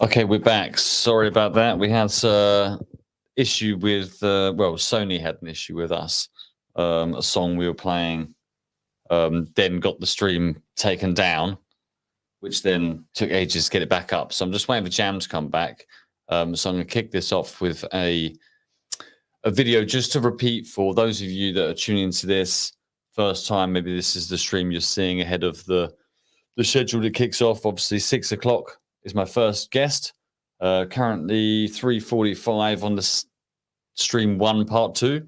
Okay, we're back. Sorry about that. We had issue with Sony had an issue with us. A song we were playing then got the stream taken down, which then took ages to get it back up. So I'm just waiting for Jam to come back. So I'm going to kick this off with a video just to repeat for those of you that are tuning into this first time. Maybe this is the stream you're seeing ahead of the schedule that kicks off. Obviously, 6 o'clock is my first guest. Currently 3:45 on the stream 1 part 2.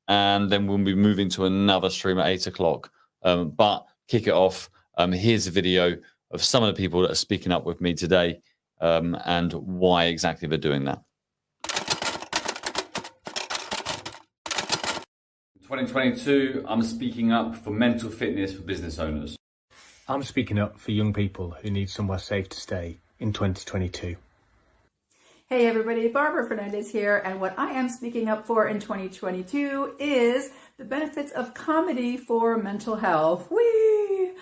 And then we'll be moving to another stream at 8 o'clock. But kick it off. Here's a video of some of the people that are speaking up with me today and why exactly they're doing that. 2022, I'm speaking up for mental fitness for business owners. I'm speaking up for young people who need somewhere safe to stay in 2022. Hey everybody, Barbara Fernandez here, and what I am speaking up for in 2022 is the benefits of comedy for mental health. Whee!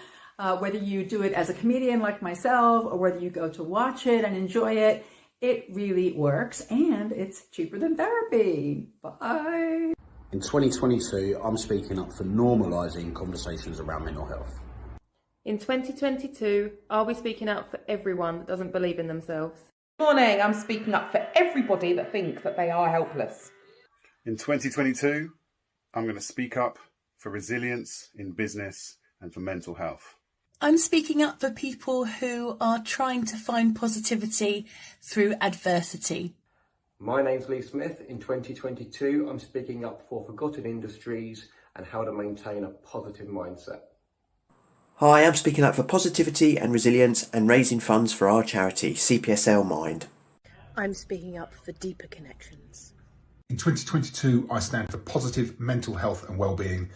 Whether you do it as a comedian like myself, or whether you go to watch it and enjoy it, it really works, and it's cheaper than therapy. Bye! In 2022, I'm speaking up for normalising conversations around mental health. In 2022, I'll be speaking up for everyone that doesn't believe in themselves. Morning, I'm speaking up for everybody that thinks that they are helpless. In 2022, I'm going to speak up for resilience in business and for mental health. I'm speaking up for people who are trying to find positivity through adversity. My name's Lee Smith. In 2022, I'm speaking up for forgotten industries and how to maintain a positive mindset. Hi, I'm speaking up for positivity and resilience and raising funds for our charity, CPSL Mind. I'm speaking up for deeper connections. In 2022, I stand for positive mental health and well-being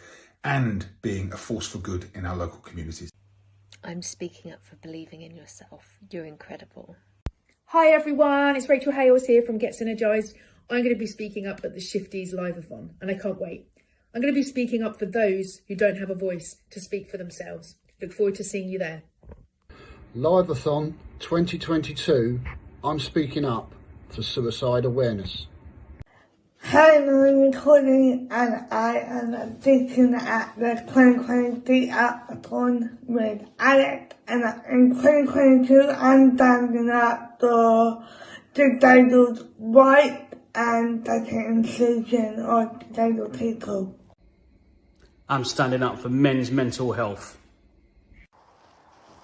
and being a force for good in our local communities. I'm speaking up for believing in yourself. You're incredible. Hi everyone, it's Rachel Hales here from Get Synergised. I'm going to be speaking up at the Shifties Live-a-thon, and I can't wait. I'm going to be speaking up for those who don't have a voice to speak for themselves. Look forward to seeing you there. Live-a-thon 2022, I'm speaking up for suicide awareness. Hi, my name is Courtney and I am speaking at the 2023 Live-a-thon with Alex, and in 2022 I'm standing up for disabled rights and the inclusion of disabled people. I'm standing up for men's mental health.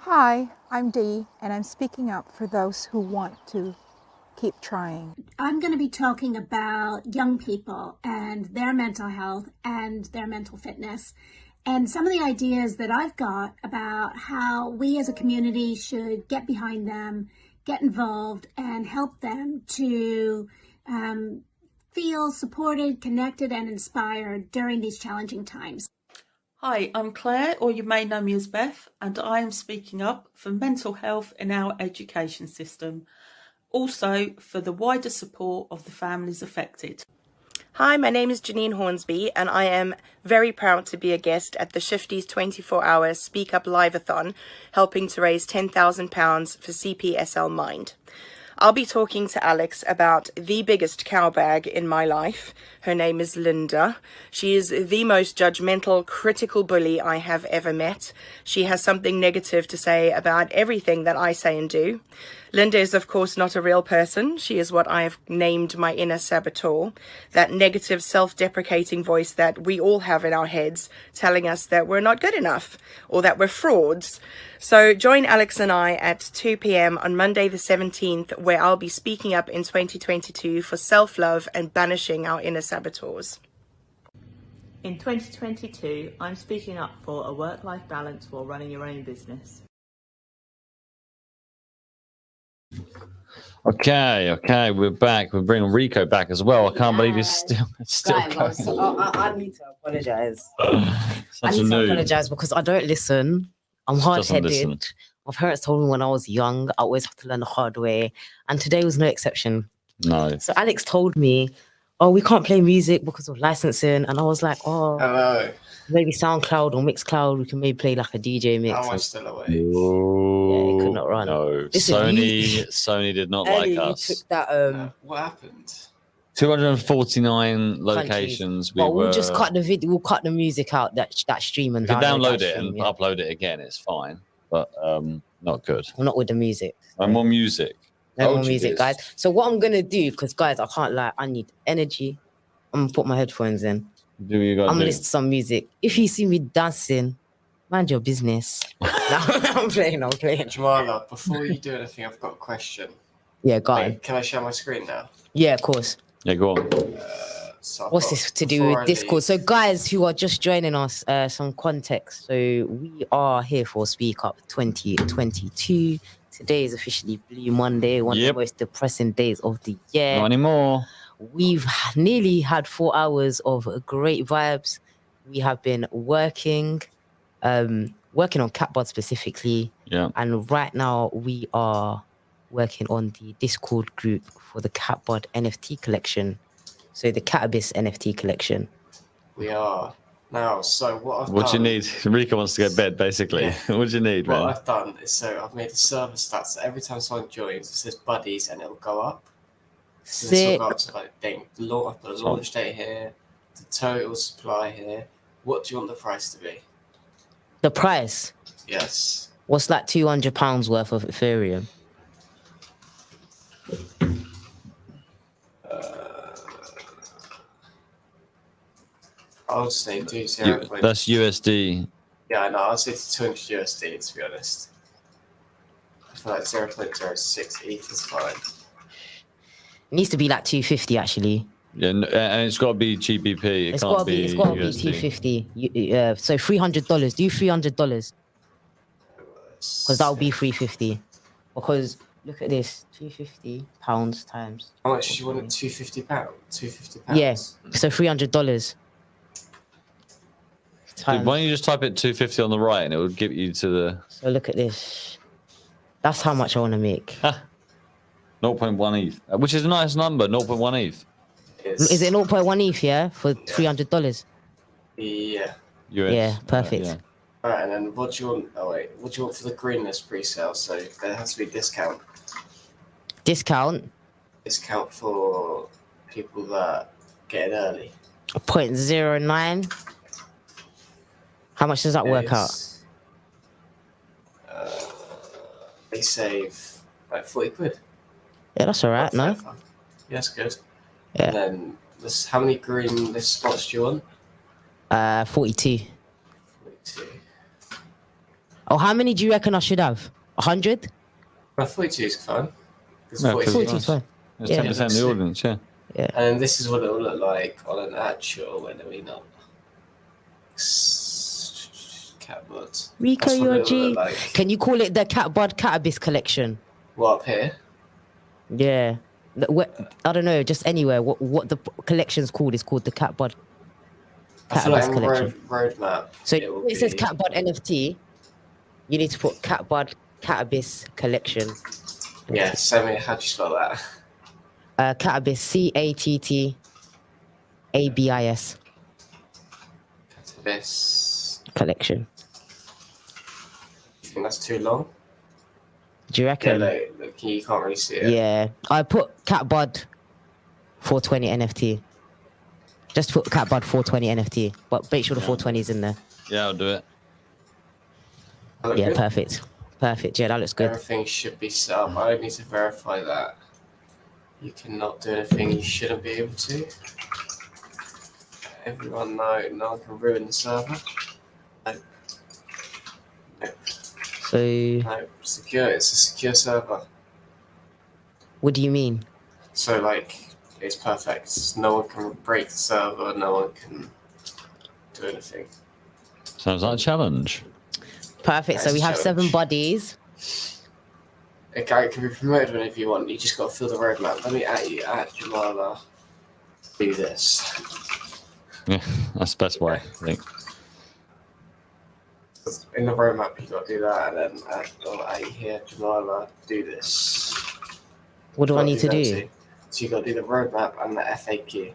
Hi, I'm Dee, and I'm speaking up for those who want to keep trying. I'm going to be talking about young people and their mental health and their mental fitness, and some of the ideas that I've got about how we as a community should get behind them, get involved, and help them to feel supported, connected, and inspired during these challenging times. Hi, I'm Claire, or you may know me as Beth, and I am speaking up for mental health in our education system, also for the wider support of the families affected. Hi, my name is Janine Hornsby, and I am very proud to be a guest at the Shifties 24-hour Speak Up Live-a-thon, helping to raise £10,000 for CPSL Mind. I'll be talking to Alex about the biggest cowbag in my life. Her name is Linda. She is the most judgmental, critical bully I have ever met. She has something negative to say about everything that I say and do. Linda is, of course, not a real person. She is what I have named my inner saboteur, that negative, self-deprecating voice that we all have in our heads, telling us that we're not good enough or that we're frauds. So join Alex and I at 2 p.m. on Monday the 17th, where I'll be speaking up in 2022 for self-love and banishing our inner saboteurs. In 2022, I'm speaking up for a work-life balance while running your own business. Okay, we're back. We're bringing Rico back as well. I can't believe it's still Guys, going. I need to apologise. Such I need a to noob. apologise because I don't listen. I'm She doesn't listen. hard-headed. My parents told me when I was young, I always have to learn the hard way. And today was no exception. No. So Alex told me, oh, we can't play music because of licensing. And I was like, oh, Hello. maybe SoundCloud or Mixcloud, we can maybe play like a DJ mix. Am I still awake? Oh, could not run. No, Listen, Sony did not Ellie, like you us. took that, What happened? 249 locations. we'll just cut the video. We'll cut the music out that stream and If you download that it stream, and yeah. upload it again, it's fine, but not good. Well, not with the music. And more music. No more Told you music, this. guys. So what I'm gonna do, because guys, I can't lie, I need energy. I'm gonna put my headphones in. Do what you gotta I'm gonna do. listen to some music. If you see me dancing, mind your business. No, I'm playing. Jamala, before you do anything, I've got a question. Yeah, go on. Wait, can I share my screen now? Yeah, of course. Yeah, go on. So I've What's got- this to do before I with Discord? So, guys who are just joining us, some context. So, we are here for Speak Up 2022. Today is officially Blue Monday, one of the most depressing days of the year. Not anymore. We've nearly had 4 hours of great vibes. We have been working on Catbud specifically. Yeah. And right now we are working on the Discord group for the Catbud NFT collection. So the Catabis NFT collection. We are. Now, so what I've What do done... you need? Rika wants to go to bed, basically. What do you need, What man? I've done is, so I've made a server stats. So every time someone joins, it says buddies and it'll go up. So this will Sick. go up to like, dang, I've put a launch date here, the total supply here. What do you want the price to be? The price? Yes. What's like £200 worth of Ethereum? I would say do 0. That's USD. Yeah, I know. I'll say 200 USD to be honest. I feel like 0.06 ETH is fine. It needs to be like 250 actually. Yeah, and it's got to be GBP. It It's can't gotta be be 250. So $300. Do $300 because that'll be 350. Because look at this, £250 times. How much do you want it? £250? £250? Yeah, so $300. Dude, why don't you just type it 250 on the right and it will give you to the So look at this. That's how much I want to make. 0.1 ETH, which is a nice number, 0.1 ETH. Is it 0.1 ETH? Yeah, for $300. Yeah. US. Yeah, perfect. yeah. Alright, and then what do you want? Oh wait, what do you want for the greenness pre-sale? So there has to be discount. Discount Discount for people that get it early. 0.09. How much does that work out? They save like 40 quid. Yeah, that's all right. No. Yeah, that's good. Yeah. And then this, how many green list spots do you want? 42. Oh, how many do you reckon I should have? 100? 42 is fine. Because No, 42 it's fine. It's 10% of the audience, yeah. Yeah. And this is what it will look like on an actual, when are we not? Catbud. Rico, That's what you're a it will G. look like. Can you call it the Catbud Catabis collection? What, up here? Yeah. I don't know, just anywhere. What the collection's called is called the Catbud I feel like Catabis on collection. roadmap. So will it says be- Catbud NFT. You need to put Catbud Catabis collection. Yeah, send me, how do you spell that? Catabis, CATTABIS This. collection. You think that's too long? Do you Yeah, reckon? look, you can't really see it. Yeah, I put Catbud 420 NFT. Just put Catbud 420 NFT, but make sure the 420 is in there. Yeah, I'll do it. Look Yeah, good. perfect. Perfect. Yeah, that looks good. Everything should be set up. I need to verify that. You cannot do anything you shouldn't be able to. Everyone know, no one can ruin the server. No. So, No, secure. It's a secure server. what do you mean? So like, it's perfect. No one can break the server. No one can do anything. Sounds like a challenge. Perfect. So Nice we have challenge. 7 bodies. A guy can be promoted whenever you want. You just got to fill the roadmap. Let me at you, at Jamala. Do this. Yeah, that's the best way, I think. In the roadmap, you got to do that, and then at you here, Jamala, do this. What do I Gotta need to them do? two. So you got to do the roadmap and the FAQ.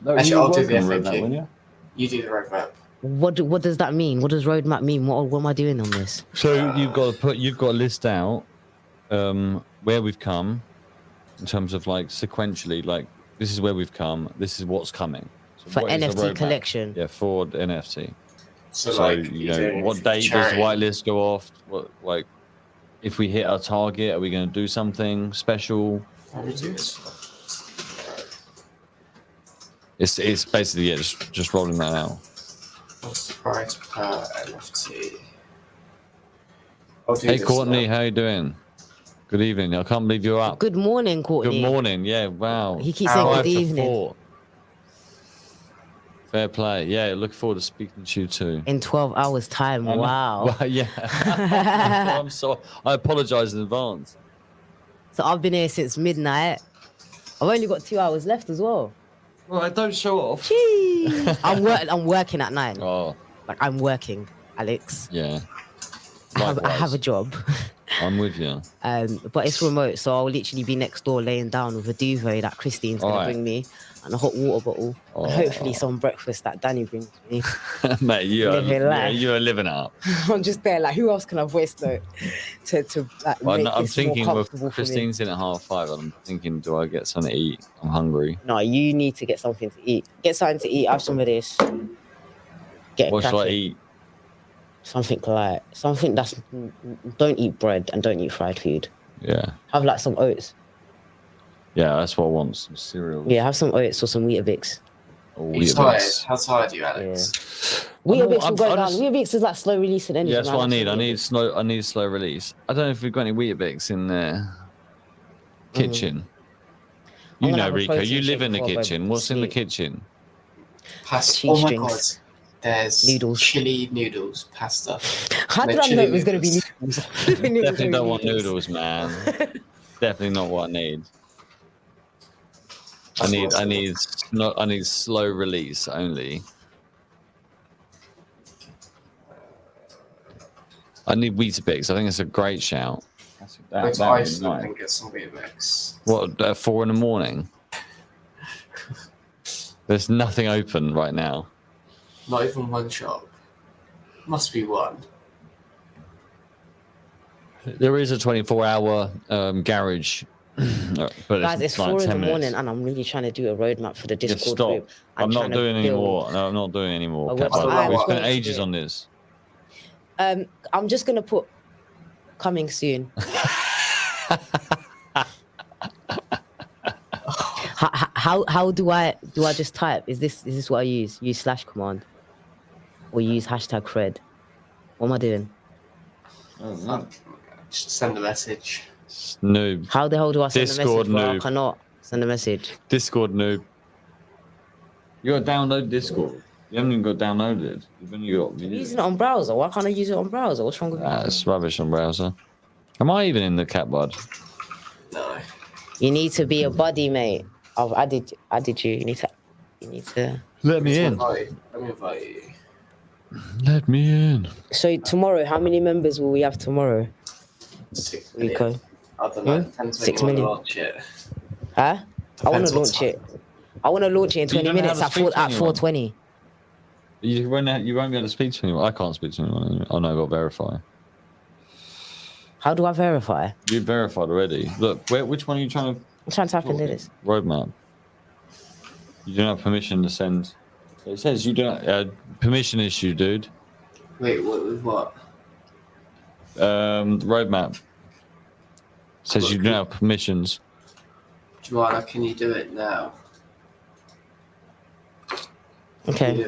No, Actually, you I'll were do the working on roadmap, FAQ. weren't you? You do the roadmap. What does that mean? What does roadmap mean? What am I doing on this? So you've got to list out where we've come in terms of like sequentially, like this is where we've come, this is what's coming. So For what is the NFT roadmap? collection. Yeah, for NFT. So, So like, you you're know, doing what date does charity. whitelist go off? What, like, if we hit our target, are we going to do something special? Let me do this. It's basically just rolling that out. What's the price per NFT? I'll do Hey this Courtney, now. how you doing? Good evening. I can't believe you're up. Good morning, Courtney. Good morning. Yeah, wow. He keeps saying good 5 to evening. 4. Fair play. Yeah, look forward to speaking to you too. In 12 hours' time. I know. Wow. Well, yeah. I'm sorry. I apologize in advance. So I've been here since midnight. I've only got 2 hours left as well. Well, don't show off. Jeez. I'm working at 9. Oh. Like I'm working, Alex. Yeah. I have a job. I'm with you. But it's remote, so I'll literally be next door laying down with a duvet that Christine's gonna Alright. bring me, and a hot water bottle, and hopefully some breakfast that Danny brings me. Mate, you're living it up. I'm just there, like, who else can I voice note to like, Well, make no, I'm this more thinking comfortable with for me? Christine's in at 5:30. I'm thinking, do I get something to eat? I'm hungry. No, you need to get something to eat. Get something to eat. Have some of this. Get What should I cracking. eat? Something that's don't eat bread and don't eat fried food. Yeah. Have like some oats. Yeah, that's what I want. Some cereal. Yeah, have some oats or some Weetabix. Or Are you tired? How tired are you, Alex? Weetabix will go I down. just- Weetabix is like slow releasing energy. Yeah, that's man. what I need. Weetabix. I need slow release. I don't know if we've got any Weetabix in the kitchen. I'm You gonna know, have a Rico, protein you live shake in the before I go kitchen. to What's in the sleep. kitchen? Pasta. Cheese Oh my strings. god. There's Noodles. chili noodles, pasta. How did Make I know chili it was going to be noodles. noodles? Definitely don't want noodles, man. Definitely not what I need. I need slow release only. I need Weetabix. I think it's a great shout. Go to that would be Iceland nice. and get some Weetabix. What, at 4 a.m? There's nothing open right now. Not even one shop. Must be one. There is a 24-hour garage, but Guys, it's like 4 in 10 the morning, minutes. and I'm really trying to do a roadmap for the Just Discord stop. group. I'm not trying to doing build- anymore. No, I'm not doing anymore. A Cat website. Bud. We I'm spent going ages to- on this. I'm just gonna put coming soon. How do I just type? Is this what I use? Use slash command or use hashtag Fred? What am I doing? Just send a message. Noob. How the hell do I send Discord a message? Bro? I noob. cannot send a message. Discord noob. You got to download Discord. You haven't even got downloaded. You've only got I'm video. using it on browser. Why can't I use it on browser? What's wrong with me? That's rubbish on browser. Am I even in the Cat Bud? No. You need to be a buddy, mate. I've added you. You need to. Let me in. Let me invite you. Let me in. So tomorrow, how many members will we have tomorrow? 6 million. Rico. I don't know. Hmm? Depends when 6 you want to million. launch it. Huh? I want Depends to what launch it. I want to launch it in But you 20 don't know minutes how at to speak to anyone. 4:20. You won't be able to speak to anyone. I can't speak to anyone. Oh no, I've got verify. How do I verify? You verified already. Look, which one are you trying to? I'm trying to type in this. Roadmap. You don't have permission to send. It says you don't. Permission issue, dude. Wait, with what? Roadmap. Says you don't have permissions. Joanna, can you do it now? Okay.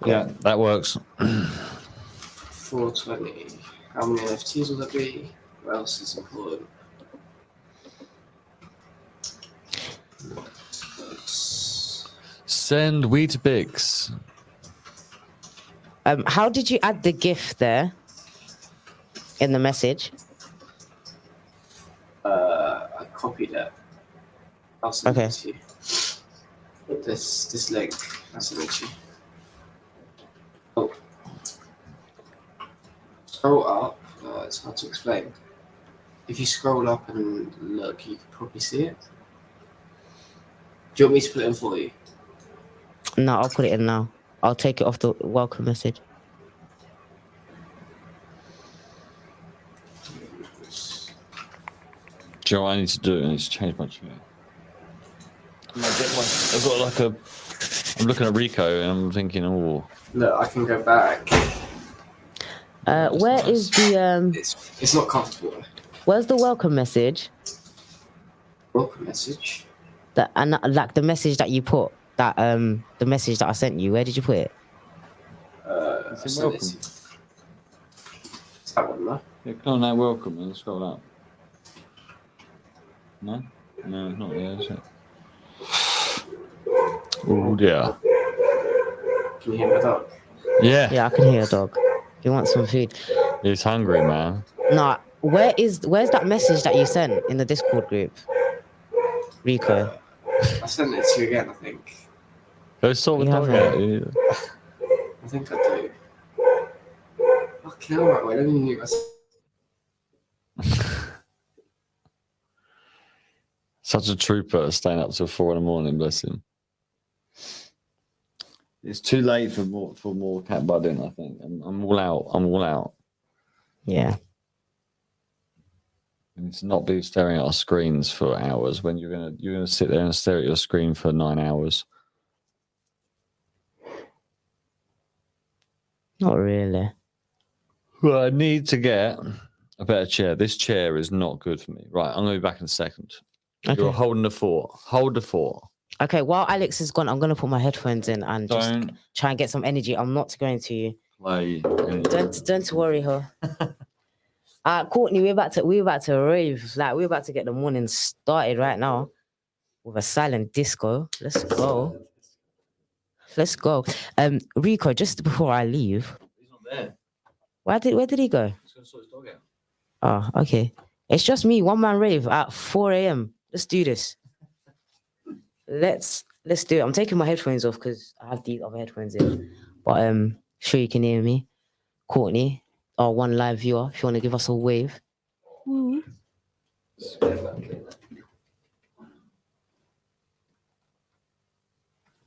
Yeah, that works. 420. How many NFTs will there be? What else is important? Send Weetabix. How did you add the GIF there in the message? I copied it. I'll send Okay. it to you. But this link, I'll send it to you. Oh. Scroll up. It's hard to explain. If you scroll up and look, you can probably see it. Do you want me to put it in for you? No, I'll put it in now. I'll take it off the welcome message. Do you know what I need to do? I need to change my chair. I've got like a. I'm looking at Rico and I'm thinking, oh. Look, I can go back. Where is the It's not comfortable. Where's the welcome message? Welcome message. That and like the message that you put. That the message that I sent you. Where did you put it? It's welcome. It's that one, no? Yeah, click on that welcome and scroll up. No, no, it's not there, is it? Oh dear. Can you hear my dog? Yeah. Yeah, I can hear a dog. He wants some food. He's hungry, man. No, where's that message that you sent in the Discord group? Rico. I sent it to you again, I think. Go sort the dog out. I think I do. Fucking hell, right, wait, let me mute myself. Such a trooper staying up till 4 a.m, bless him. It's too late for more cat budding, I think. I'm all out. I'm all out. Yeah. We need to not be staring at our screens for hours when you're gonna sit there and stare at your screen for 9 hours. Not really. Well, I need to get a better chair. This chair is not good for me. Right, I'm gonna be back in a second. Okay. You're holding the fort. Hold the fort. Okay, while Alex is gone, I'm gonna put my headphones in and just try and get some energy. I'm not going to play. Don't worry, her. Courtney, we're about to rave. Like we're about to get the morning started right now with a silent disco. Let's go. Let's go. Rico, just before I leave. He's not there. Where did he go? He's gonna sort his dog out. Oh, okay. It's just me, one man rave at 4 a.m. Let's do this. Let's do it. I'm taking my headphones off because I have these other headphones in. But sure you can hear me. Courtney, our one live viewer, if you want to give us a wave. Woo.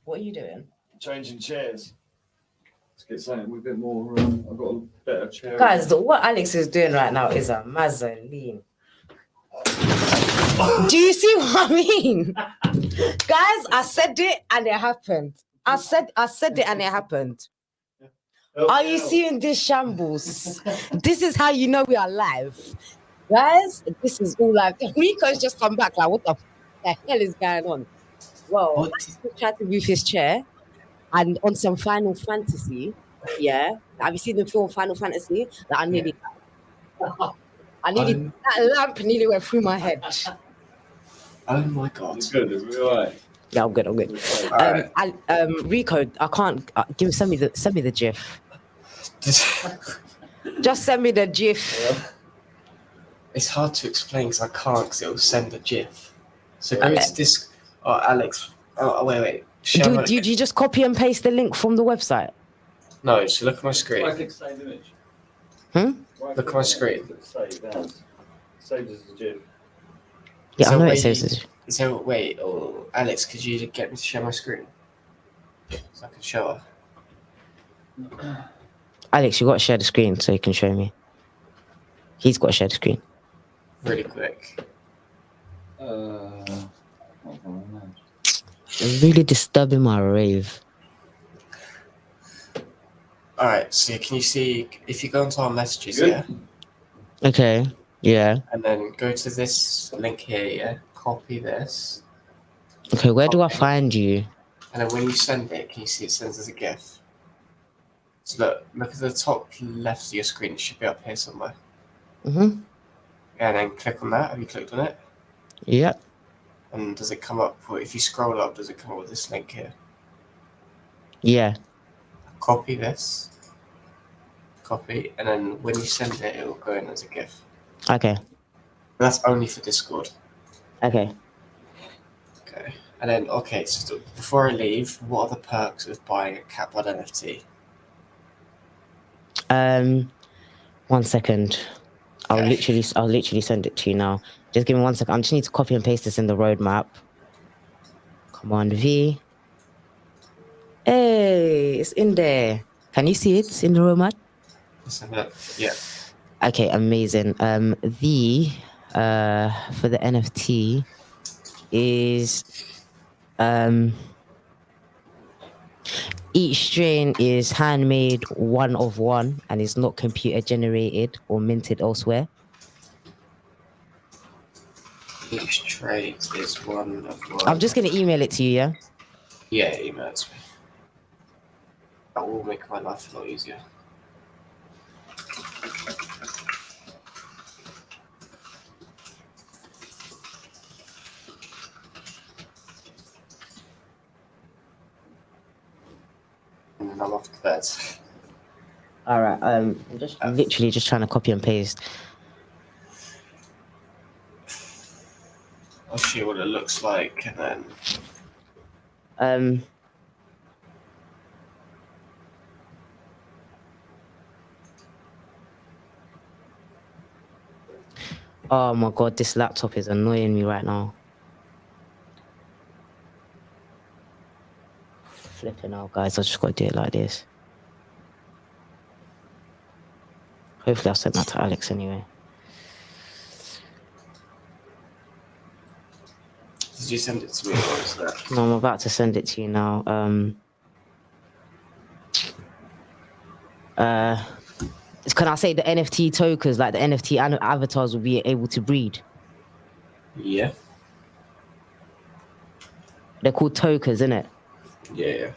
What are you doing? Changing chairs. Let's get something with a bit more. I've got a better chair. Guys, what Alex is doing right now is a Mazzoline. Do you see what I mean? Guys, I said it and it happened. I said it and it happened. Are you seeing this shambles? This is how you know we are live. Guys, this is all live. Rico's just come back like, what the hell is going on? Well, I tried to move his chair and on some Final Fantasy, yeah. Have you seen the film Final Fantasy? That I nearly that lamp nearly went through my head. Oh my god. It's good, is it all right? Yeah, I'm good. Rico, I can't send me the GIF. Just send me the GIF. Yeah. It's hard to explain because I can't because it'll send a GIF. So go to this. Oh, Alex. Oh, wait. Do you just copy and paste the link from the website? No, so look at my screen. I click save image. Look at my screen. Save as a GIF. Yeah, I know it saves it. So wait, Alex, could you get me to share my screen so I can show her? Alex, you got to share the screen so you can show me. He's got to share the screen. Really quick. Really disturbing my rave. Alright, so can you see if you go into our messages here? Okay, yeah. And then go to this link here, yeah? Copy this. Okay, where do I find you? And then when you send it, can you see it sends as a GIF? So look at the top left of your screen, it should be up here somewhere. Mm-hmm. And then click on that. Have you clicked on it? Yep. And does it come up, if you scroll up, does it come up with this link here? Yeah. Copy this. Copy, and then when you send it, it will go in as a GIF. Okay. That's only for Discord. Okay. Okay. And then, so before I leave, what are the perks of buying a Catbird NFT? 1 second. I'll literally send it to you now. Just give me 1 second. I just need to copy and paste this in the roadmap. Command V. Hey, it's in there. Can you see it? It's in the roadmap? Let's have a look. Yeah. Okay, amazing. For the NFT is each strain is handmade one of one and is not computer generated or minted elsewhere. Each trait is one of one. I'm just gonna email it to you, yeah? Yeah, email it to me. That will make my life a lot easier. And then I'm off to bed. All right. I'm just literally just trying to copy and paste. I'll show you what it looks like, and then Oh my god, this laptop is annoying me right now. Flipping out, guys. I just got to do it like this. Hopefully I'll send that to Alex anyway. did you send it to me? Or is that? No, I'm about to send it to you now. Can I say the NFT tokens, like the NFT avatars, will be able to breed? Yeah. They're called tokens, isn't it? Yeah.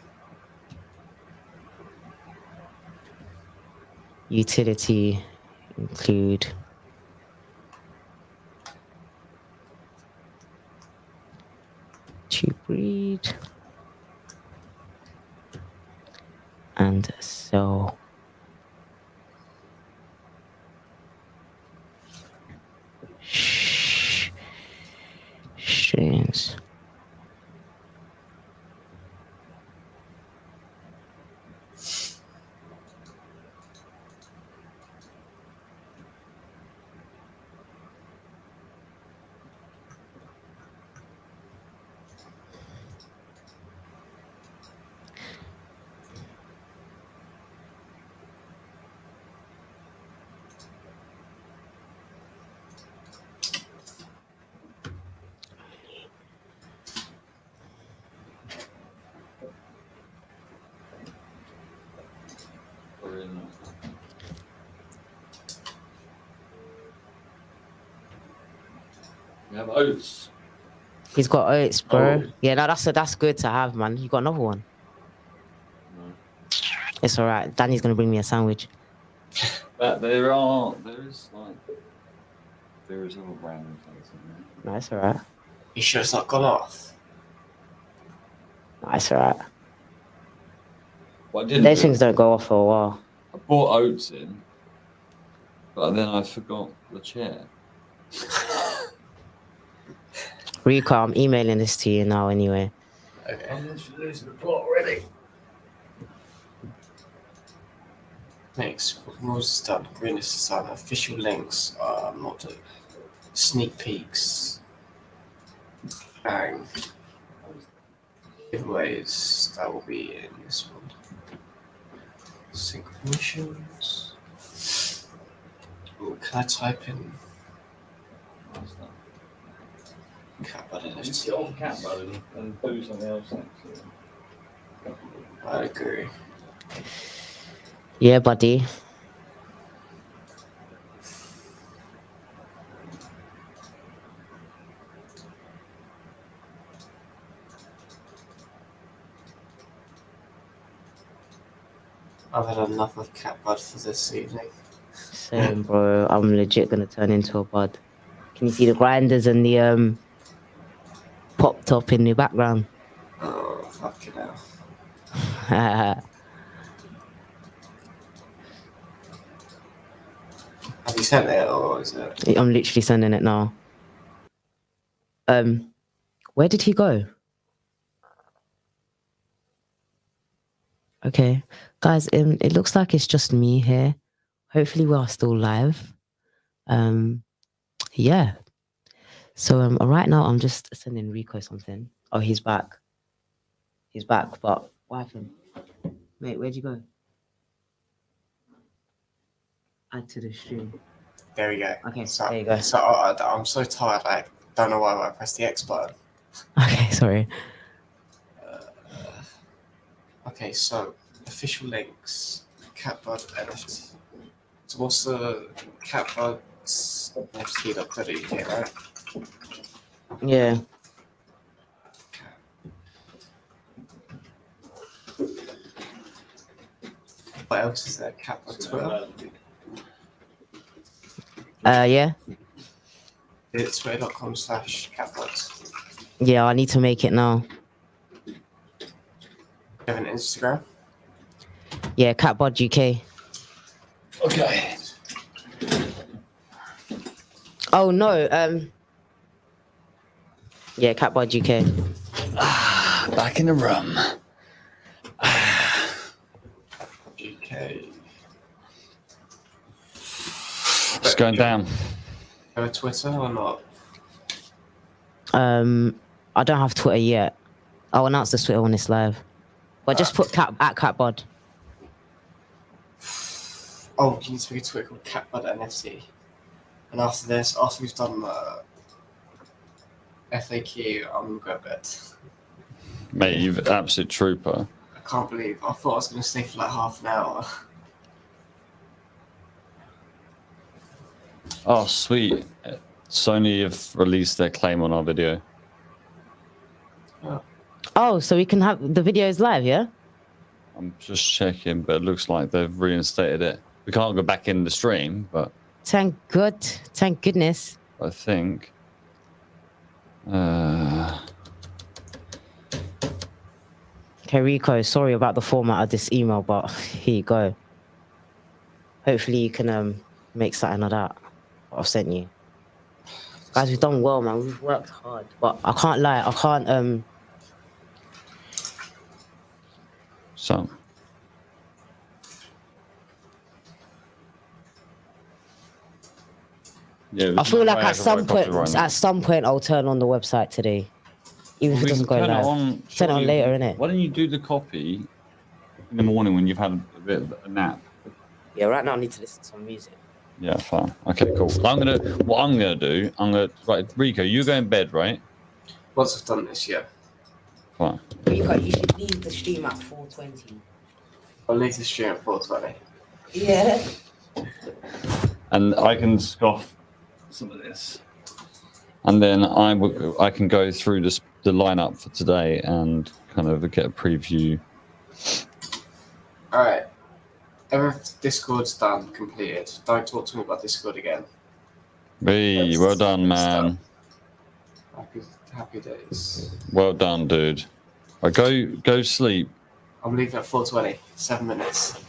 Utility include to breed and sell strains. We have oats. He's got oats, bro. Oh. Yeah, no, that's good to have, man. You got another one? No. It's all right. Danny's gonna bring me a sandwich. But there is other random things in there. No, it's all right. You sure it's not gone off? No, it's all right. What I didn't Those do- things don't go off for a while. I bought oats in, but then I forgot the chair. Rico, I'm emailing this to you now anyway. Okay. I'm losing the plot already. Next, rules is done. Greenest is done. Official links are not to sneak peeks. Bang. Giveaways that will be in this one. Sync permissions. Ooh, can I type in cat button? Just get off the cat button and do something else next. I agree. Yeah, buddy. I've had enough of cat bud for this evening. Same, bro. I'm legit gonna turn into a bud. Can you see the grinders and the pop top in the background? Oh, fucking hell. Have you sent it or is it? I'm literally sending it now. Where did he go? Okay, guys, it looks like it's just me here. Hopefully we are still live. Yeah. So right now I'm just sending Rico something. Oh, he's back. He's back, but What happened? Mate, where'd you go? Add to the stream. There we go. Okay, so, there you go. So I'm so tired, I don't know why I pressed the X button. Okay, sorry. Okay, so official links, Catbud NFT. So what's the Catbud's NFT.co.uk, right? Yeah. What else is there? Catbud Twitter? Yeah. It's twitter.com/Catbud. Yeah, I need to make it now. You have an Instagram? Yeah, Catbud UK. Okay. Oh no, yeah, Catbud UK. Back in the room. UK. It's going down. Have a Twitter or not? I don't have Twitter yet. I'll announce the Twitter when it's live. But just put at Catbud. Oh, you need to make a Twitter called Catbud NFT. And after this, after we've done the FAQ, I'm gonna go to bed. Mate, you're an absolute trooper. I can't believe I thought I was gonna stay for like half an hour. Oh, sweet. Sony have released their claim on our video. Oh, so we can have the videos live, yeah? I'm just checking, but it looks like they've reinstated it. We can't go back in the stream, but Thank goodness. I think. Okay, Rico, sorry about the format of this email, but here you go. Hopefully you can make something of that. I've sent you. Guys, we've done well, man. We've worked hard. But I can't lie, I can't So. Yeah, I feel like at some point right I'll turn on the website today. Even if it doesn't go live. Turn it on later, innit? Why don't you do the copy in the morning when you've had a bit of a nap? Yeah, right now I need to listen to some music. Yeah, fine. Okay, cool. Right, Rico, you go in bed, right? Once I've done this, yeah. Fine. Rico, you should leave the stream at 4:20. I'll leave the stream at 4:20. Yeah. And I can scoff some of this. And then I can go through the lineup for today and kind of get a preview. Alright. Discord's done, completed. Don't talk to me about Discord again. Hey, well done, man. Happy days. Well done, dude. Right, go sleep. I'm leaving at 4:20. 7 minutes.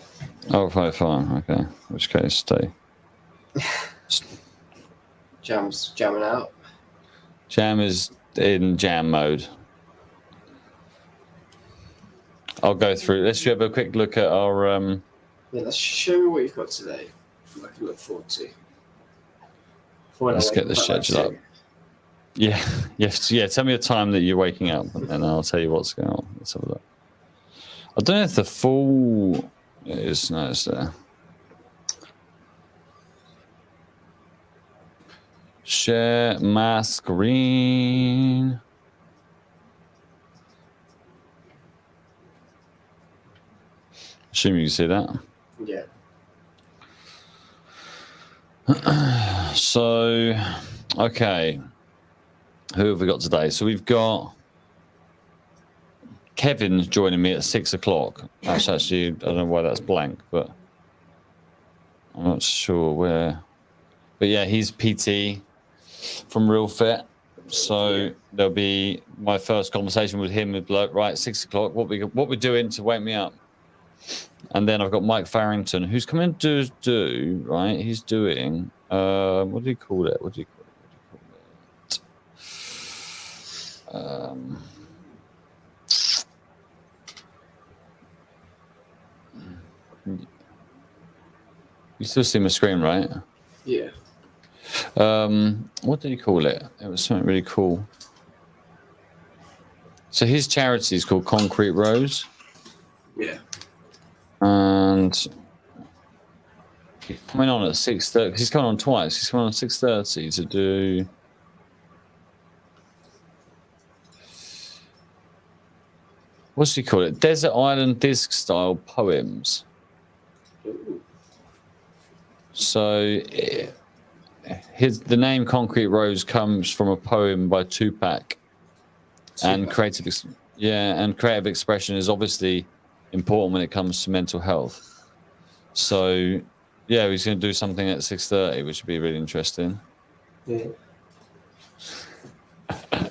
Oh, fine. Okay. In which case, stay. Jam's jamming out. Jam is in jam mode. I'll go through. Let's have a quick look at our. Yeah, let's show me what you've got today. I can look forward to. Let's get the schedule up. Yeah, yes, yeah. Tell me a time that you're waking up, and then I'll tell you what's going on. Let's have a look. I don't know if the full is no, it's there. Share my screen. Assume you can see that. Yeah. So, okay. Who have we got today? So we've got Kevin joining me at 6 o'clock. That's actually, I don't know why that's blank, but I'm not sure where. But yeah, he's PT from Real Fit. So there'll be my first conversation with him with like, right, 6 o'clock, what we're doing to wake me up. And then I've got Mike Farrington, who's coming to do, right? He's doing, what do you call it? You still see my screen, right? Yeah. What did he call it? It was something really cool. So his charity is called Concrete Rose. Yeah. And he's coming on at 6:30. He's coming on twice. He's coming on 6:30 to do. What's he call it? Desert Island Disc style poems. So the name Concrete Rose comes from a poem by Tupac. And creative expression is obviously important when it comes to mental health. So yeah, he's going to do something at 6:30, which would be really interesting. Yeah.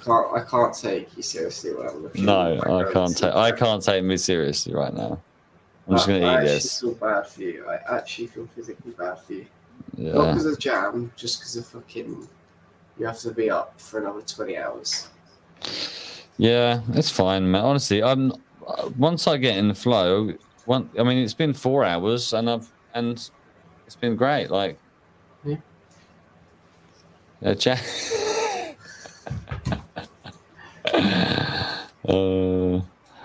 I can't take you seriously when I'm looking. No, I can't take me seriously right now. I'm just going to eat this. I actually feel bad for you. I actually feel physically bad for you. Yeah. Not because of jam, just because of fucking. You have to be up for another 20 hours. Yeah, it's fine, man. Honestly, once I get in the flow, it's been 4 hours and it's been great. Like, yeah, Jack.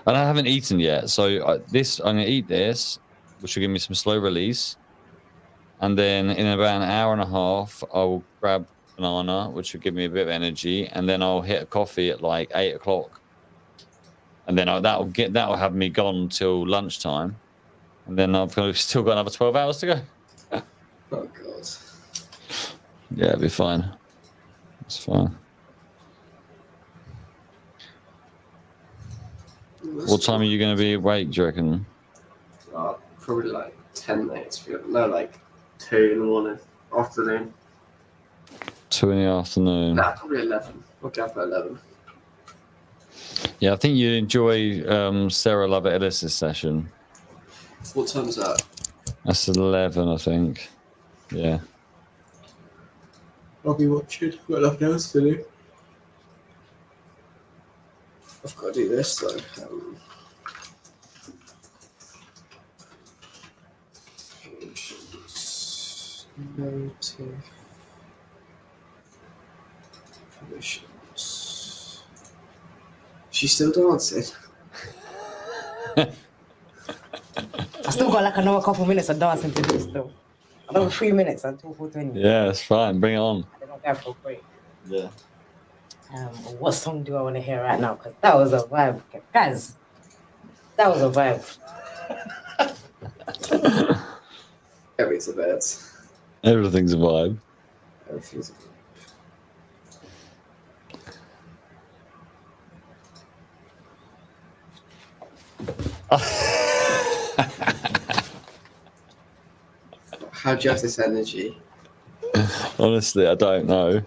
And I haven't eaten yet, so I'm gonna eat this, which will give me some slow release, and then in about an hour and a half, I'll grab banana, which will give me a bit of energy, and then I'll hit a coffee at like 8 o'clock, and then that'll have me gone till lunchtime, and then I've still got another 12 hours to go. Oh god. Yeah, it'll be fine. It's fine. What time are you going to be awake, do you reckon? Probably like 10 minutes. No, like 2 in the morning, afternoon. 2 in the afternoon. Nah, probably 11. I'll go for 11. Yeah, I think you enjoy Sarah Lovett Ellis's session. What time is that? That's 11, I think. Yeah. I'll be watching. I've got nothing else to do. I've got to do this though. Permissions. She's still dancing. I still got like another couple minutes of dancing to do still. Another 3 minutes until 4:20. Yeah, it's fine. Bring it on. Then I'll go for a break. Yeah. What song do I want to hear right now? Because that was a vibe, guys. That was a vibe. Everything's a bed. Everything's a vibe. Everything's a vibe. How do you have this energy? Honestly, I don't know.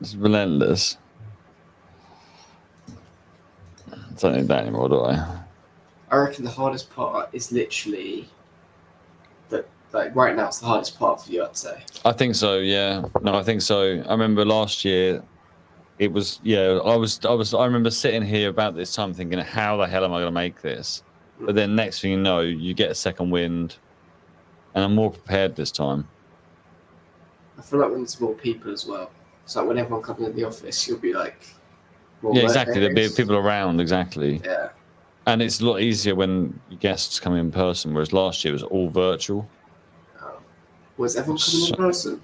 It's relentless. I don't need that anymore, do I? I reckon the hardest part is literally that. Like right now, it's the hardest part for you, I'd say. I think so. Yeah. No, I think so. I remember last year. It was. Yeah. I remember sitting here about this time thinking, how the hell am I going to make this? But then next thing you know, you get a second wind, and I'm more prepared this time. I feel like when there's more people as well. It's like when everyone comes into the office, you'll be like. Yeah, exactly. There'll be people around. Exactly. Yeah. And it's a lot easier when guests come in person, whereas last year it was all virtual. Was everyone coming in person?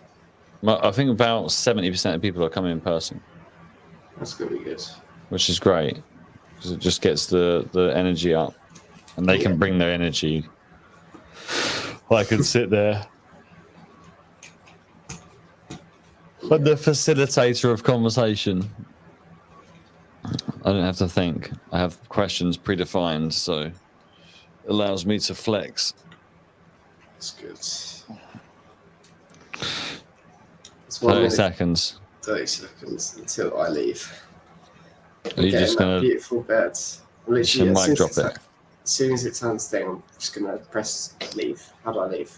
I think about 70% of people are coming in person. That's going to be good. Which is great, because it just gets the energy up. And they can bring their energy. I can sit there. But the facilitator of conversation. I don't have to think. I have questions predefined, so it allows me to flex. That's good. 30 seconds. 30 seconds until I leave. Are you just going to... Beautiful bed. Literally, mic drop it. As soon as it turns down, I'm just going to press leave. How do I leave?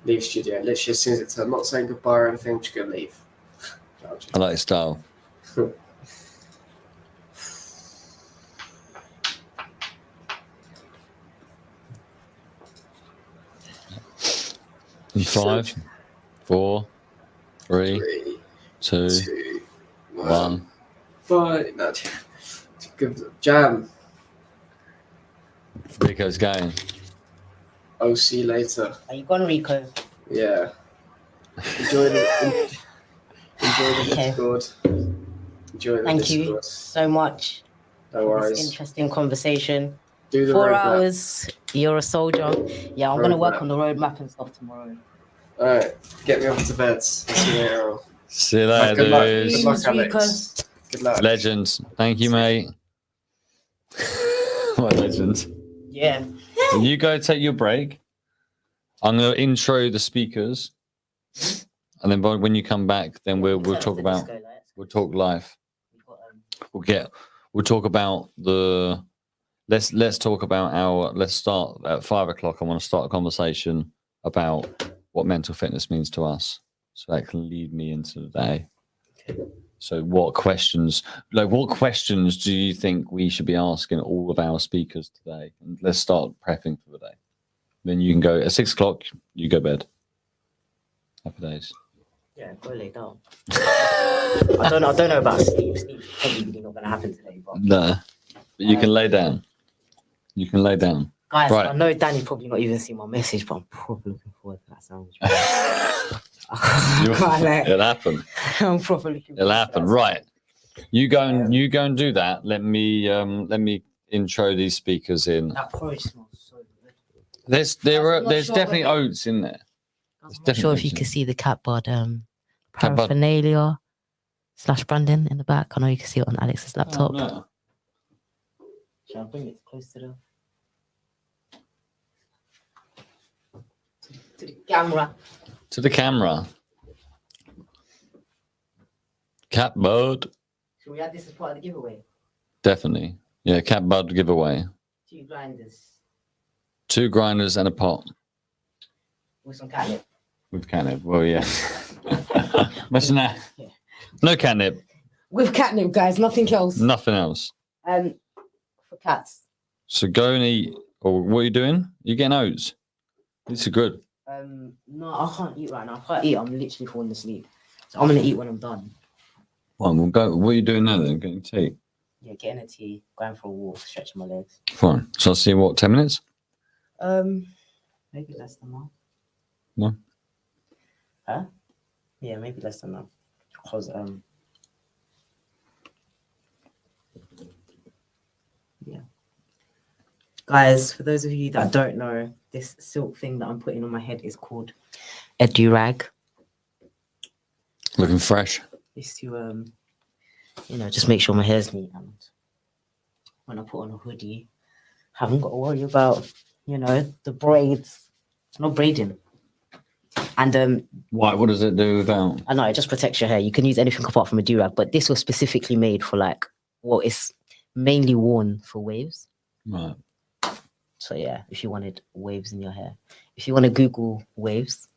Leave studio. Literally, as soon as it turns, I'm not saying goodbye or anything, I'm just going to leave. I like your style. 5, 4, 3, 2, 1. Bye. No, good jam. Rico's going. I'll see you later. Are you gone, Rico? Yeah. Enjoy the Discord. Enjoy the Thank you Discord. so much. No for worries. this interesting conversation. Do the 4 roadmap. hours. You're a soldier. Yeah, I'm gonna work Roadmap. on the roadmap and stuff tomorrow. Alright, get me off to bed. See you later. See you later, Good luck, dudes. good luck, Alex. Good luck. Legend. Thank you, mate. What a legend. Yeah. You go take your break. I'm going to intro the speakers. And then when you come back, then we'll talk about, we'll talk live. We'll talk about the, let's talk about let's start at 5 o'clock. I want to start a conversation about what mental fitness means to us. So that can lead me into the day. So what questions do you think we should be asking all of our speakers today? And let's start prepping for the day. Then you can go at 6 o'clock, you go bed. Happy days. Yeah, go lay down. I don't know about sleep. Sleep's probably not gonna happen today, but No. But you can lay down. You can lay down. guys, Right. I know Danny probably not even seen my message, but I'm probably looking forward to that sandwich. It'll happen. I'm probably looking It'll happen. Right. You go and do that. Let me intro these speakers in. That porridge smells so good. There's definitely oats in there. I'm not sure if you can see the Catbud paraphernalia / branding in the back. I know you can see it on Alex's laptop. Oh, no. Shall I bring it close to the camera? To the camera. Catbud. Should we add this as part of the giveaway? Definitely. Yeah, Catbud giveaway. 2 grinders 2 grinders and a pot. with some catnip. With catnip. Well, yeah. Imagine that. No catnip. With catnip, guys, nothing else. Nothing else. For cats. So go and eat. Or what are you doing? You're getting oats. These are good. No, I can't eat right now. I can't eat. I'm literally falling asleep. So I'm gonna eat when I'm done. Fine, we'll go. What are you doing now then? Getting tea? Yeah, getting a tea, going for a walk, stretching my legs. Fine. So I'll see you, what, 10 minutes? Maybe less than that. No? Huh? Yeah, maybe less than that. Because yeah. Guys, for those of you that don't know, this silk thing that I'm putting on my head is called a do-rag. Looking fresh. It's to just make sure my hair's neat, and when I put on a hoodie, I haven't got to worry about, the braids. Not braiding. And Why? What does it do without? I know it just protects your hair. You can use anything apart from a do-rag, but this was specifically made for it's mainly worn for waves. Right. So yeah, if you wanted waves in your hair, if you want to Google waves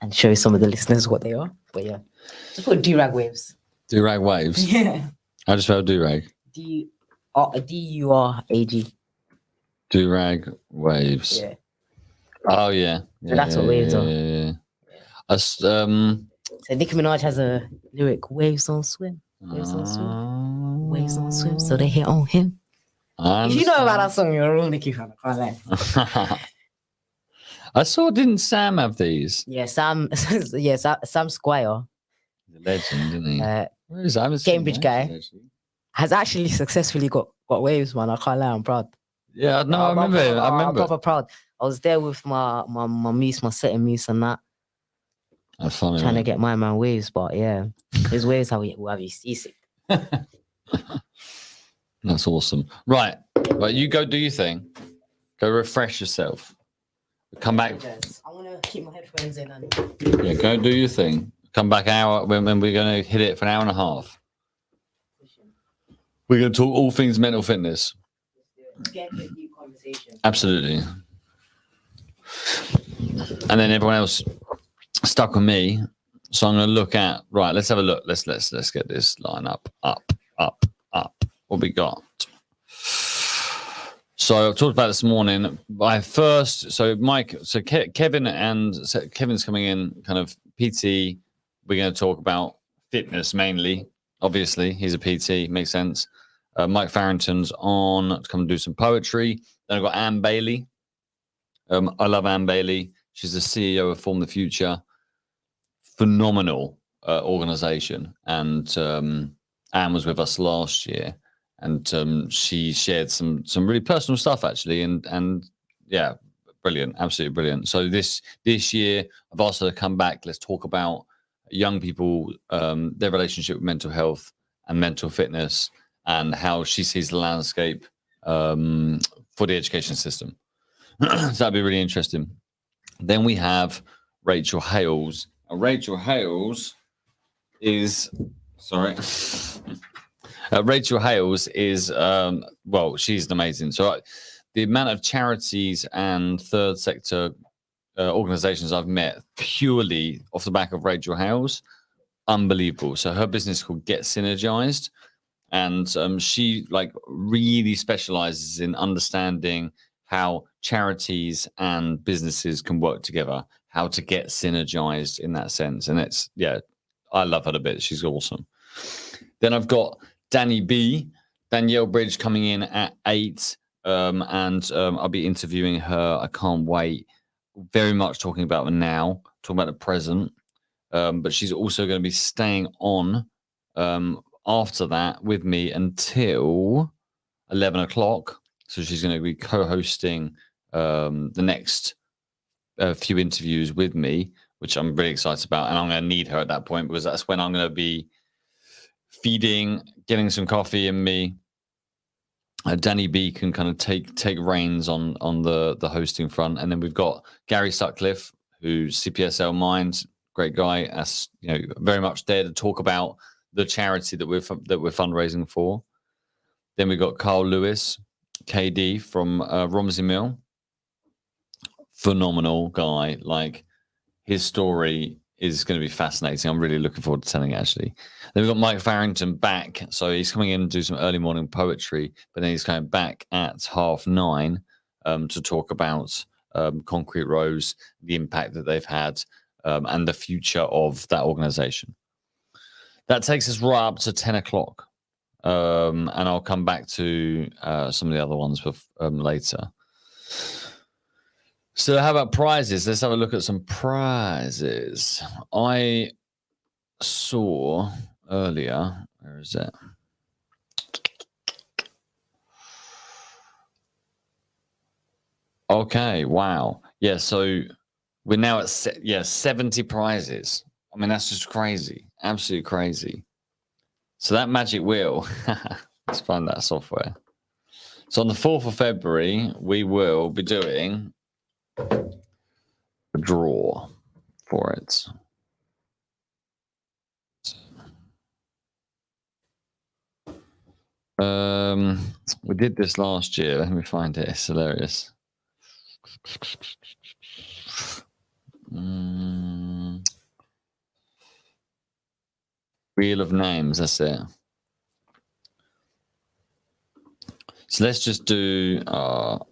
and show some of the listeners what they are, but yeah, just put do-rag waves. Do-rag waves? Yeah. How do you spell do-rag? D-U-R-A-G. Do-rag waves. Yeah. Oh, yeah. So that's what waves are. Yeah. So Nicki Minaj has a lyric, waves don't swim. Waves don't swim. Waves don't swim. So they hit on him. If you know about that song, you're a real Nicki fan. I can't lie. I saw, didn't Sam have these? Yeah, Sam Squire. Legend, isn't he? Where is that? Cambridge guy has actually successfully got waves, man. I can't lie, I'm proud. Yeah, no, I remember. I'm proper proud. I was there with my muse, my setting muse and that. That's funny. Trying to get my man waves, but yeah, his waves will have you seasick. That's awesome. Right, you go do your thing. Go refresh yourself. Come back. I want to keep my headphones in. Yeah, go do your thing. Come back an hour when we're going to hit it for an hour and a half. We're going to talk all things mental fitness. Absolutely. And then everyone else stuck with me. So I'm going to look at, right, let's have a look. Let's get this line up. What we got? So I've talked about this morning. Kevin's coming in kind of PT. We're going to talk about fitness mainly. Obviously, he's a PT, makes sense. Mike Farrington's on to come and do some poetry. Then I've got Anne Bailey. I love Anne Bailey. She's the CEO of Form the Future. Phenomenal organization. And Anne was with us last year, and she shared some really personal stuff actually. And yeah, brilliant, absolutely brilliant. So this year, I've asked her to come back. Let's talk about young people, their relationship with mental health and mental fitness, and how she sees the landscape for the education system. So that'd be really interesting. Then we have Rachel Hales. Rachel Hales is Rachel Hales is well, she's amazing. So the amount of charities and third sector organizations I've met purely off the back of Rachel Hales, unbelievable. So her business is called Get Synergized, and she like really specializes in understanding how charities and businesses can work together, how to get synergized in that sense. And it's, yeah, I love her a bit. She's awesome. Then I've got Danielle Bridge coming in at 8. And I'll be interviewing her. I can't wait. Very much talking about the now, talking about the present. But she's also going to be staying on after that with me until 11 o'clock. So she's going to be co-hosting the next few interviews with me, which I'm really excited about. And I'm going to need her at that point, because that's when I'm going to be feeding, getting some coffee in me. Danny B can kind of take reins on the hosting front. And then we've got Gary Sutcliffe, who's CPSL Mind, great guy, as you know, very much there to talk about the charity that we're fundraising for. Then we've got Carl Lewis, KD from Romsey Mill. Phenomenal guy. Like, his story is going to be fascinating. I'm really looking forward to telling it, actually. Then we've got Mike Farrington back. So he's coming in and do some early morning poetry, but then he's coming back at 9:30 to talk about Concrete Rose, the impact that they've had, and the future of that organization. That takes us right up to 10 o'clock. And I'll come back to some of the other ones later. So how about prizes? Let's have a look at some prizes. I saw earlier, where is it? Okay, wow. Yeah, so we're now at 70 prizes. I mean, that's just crazy. Absolutely crazy. So that magic wheel, let's find that software. So on the 4th of February, we will be doing a draw for it. We did this last year. Let me find it. It's hilarious. Wheel of names, that's it. So let's just do no.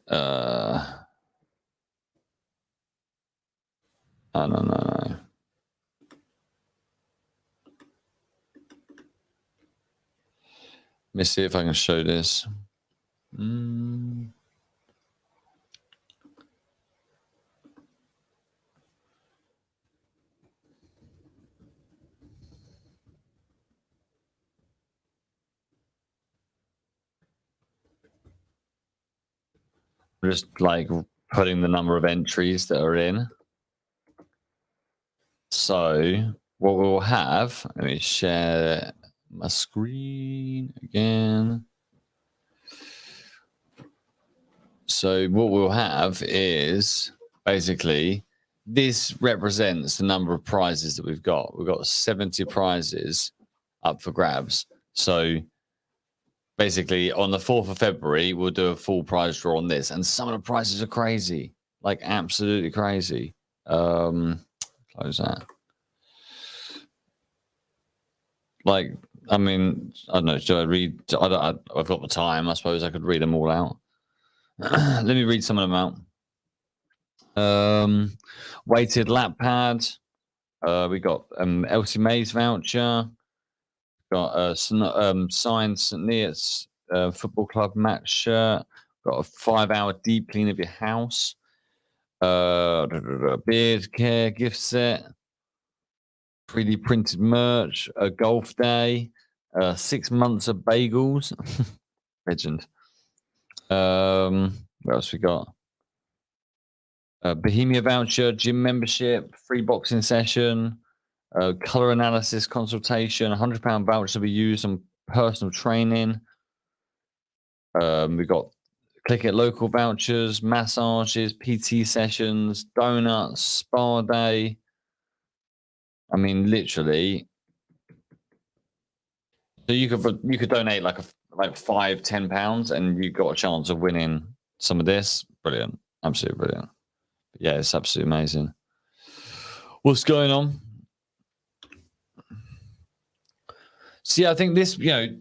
Let me see if I can show this. Just like putting the number of entries that are in. So what we'll have, let me share my screen again. So what we'll have is basically, this represents the number of prizes that we've got. We've got 70 prizes up for grabs. So basically, on the 4th of February, we'll do a full prize draw on this. And some of the prizes are crazy, like absolutely crazy. Close that. Like, I mean, I don't know. Should I read? I've got the time. I suppose I could read them all out. Let me read some of them out. Weighted lap pad. We got Elsie Mays voucher. Got signed St Neots Football Club match shirt. Got a 5-hour deep clean of your house. Beard care gift set. 3D printed merch. A golf day. 6 months of bagels. Legend. What else we got? Bohemia voucher, gym membership, free boxing session, color analysis consultation, £100 voucher to be used on personal training. We got click it local vouchers, massages, PT sessions, donuts, spa day. I mean, literally. So you could donate like £5-10 and you got a chance of winning some of this. Brilliant, absolutely brilliant. Yeah, it's absolutely amazing. What's going on? See, I think this, this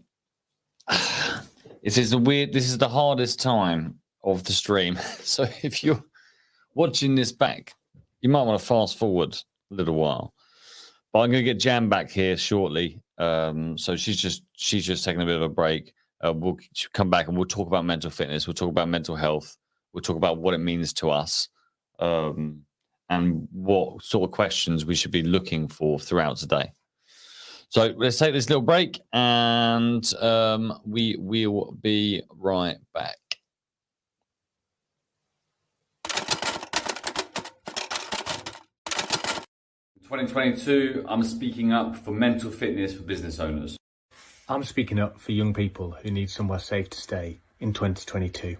is the hardest time of the stream. So if you're watching this back, you might want to fast forward a little while. But I'm going to get Jan back here shortly. So she's just taking a bit of a break. We'll come back and we'll talk about mental fitness. We'll talk about mental health. We'll talk about what it means to us. And what sort of questions we should be looking for throughout today. So let's take this little break and we will be right back. In 2022, I'm speaking up for mental fitness for business owners. I'm speaking up for young people who need somewhere safe to stay in 2022.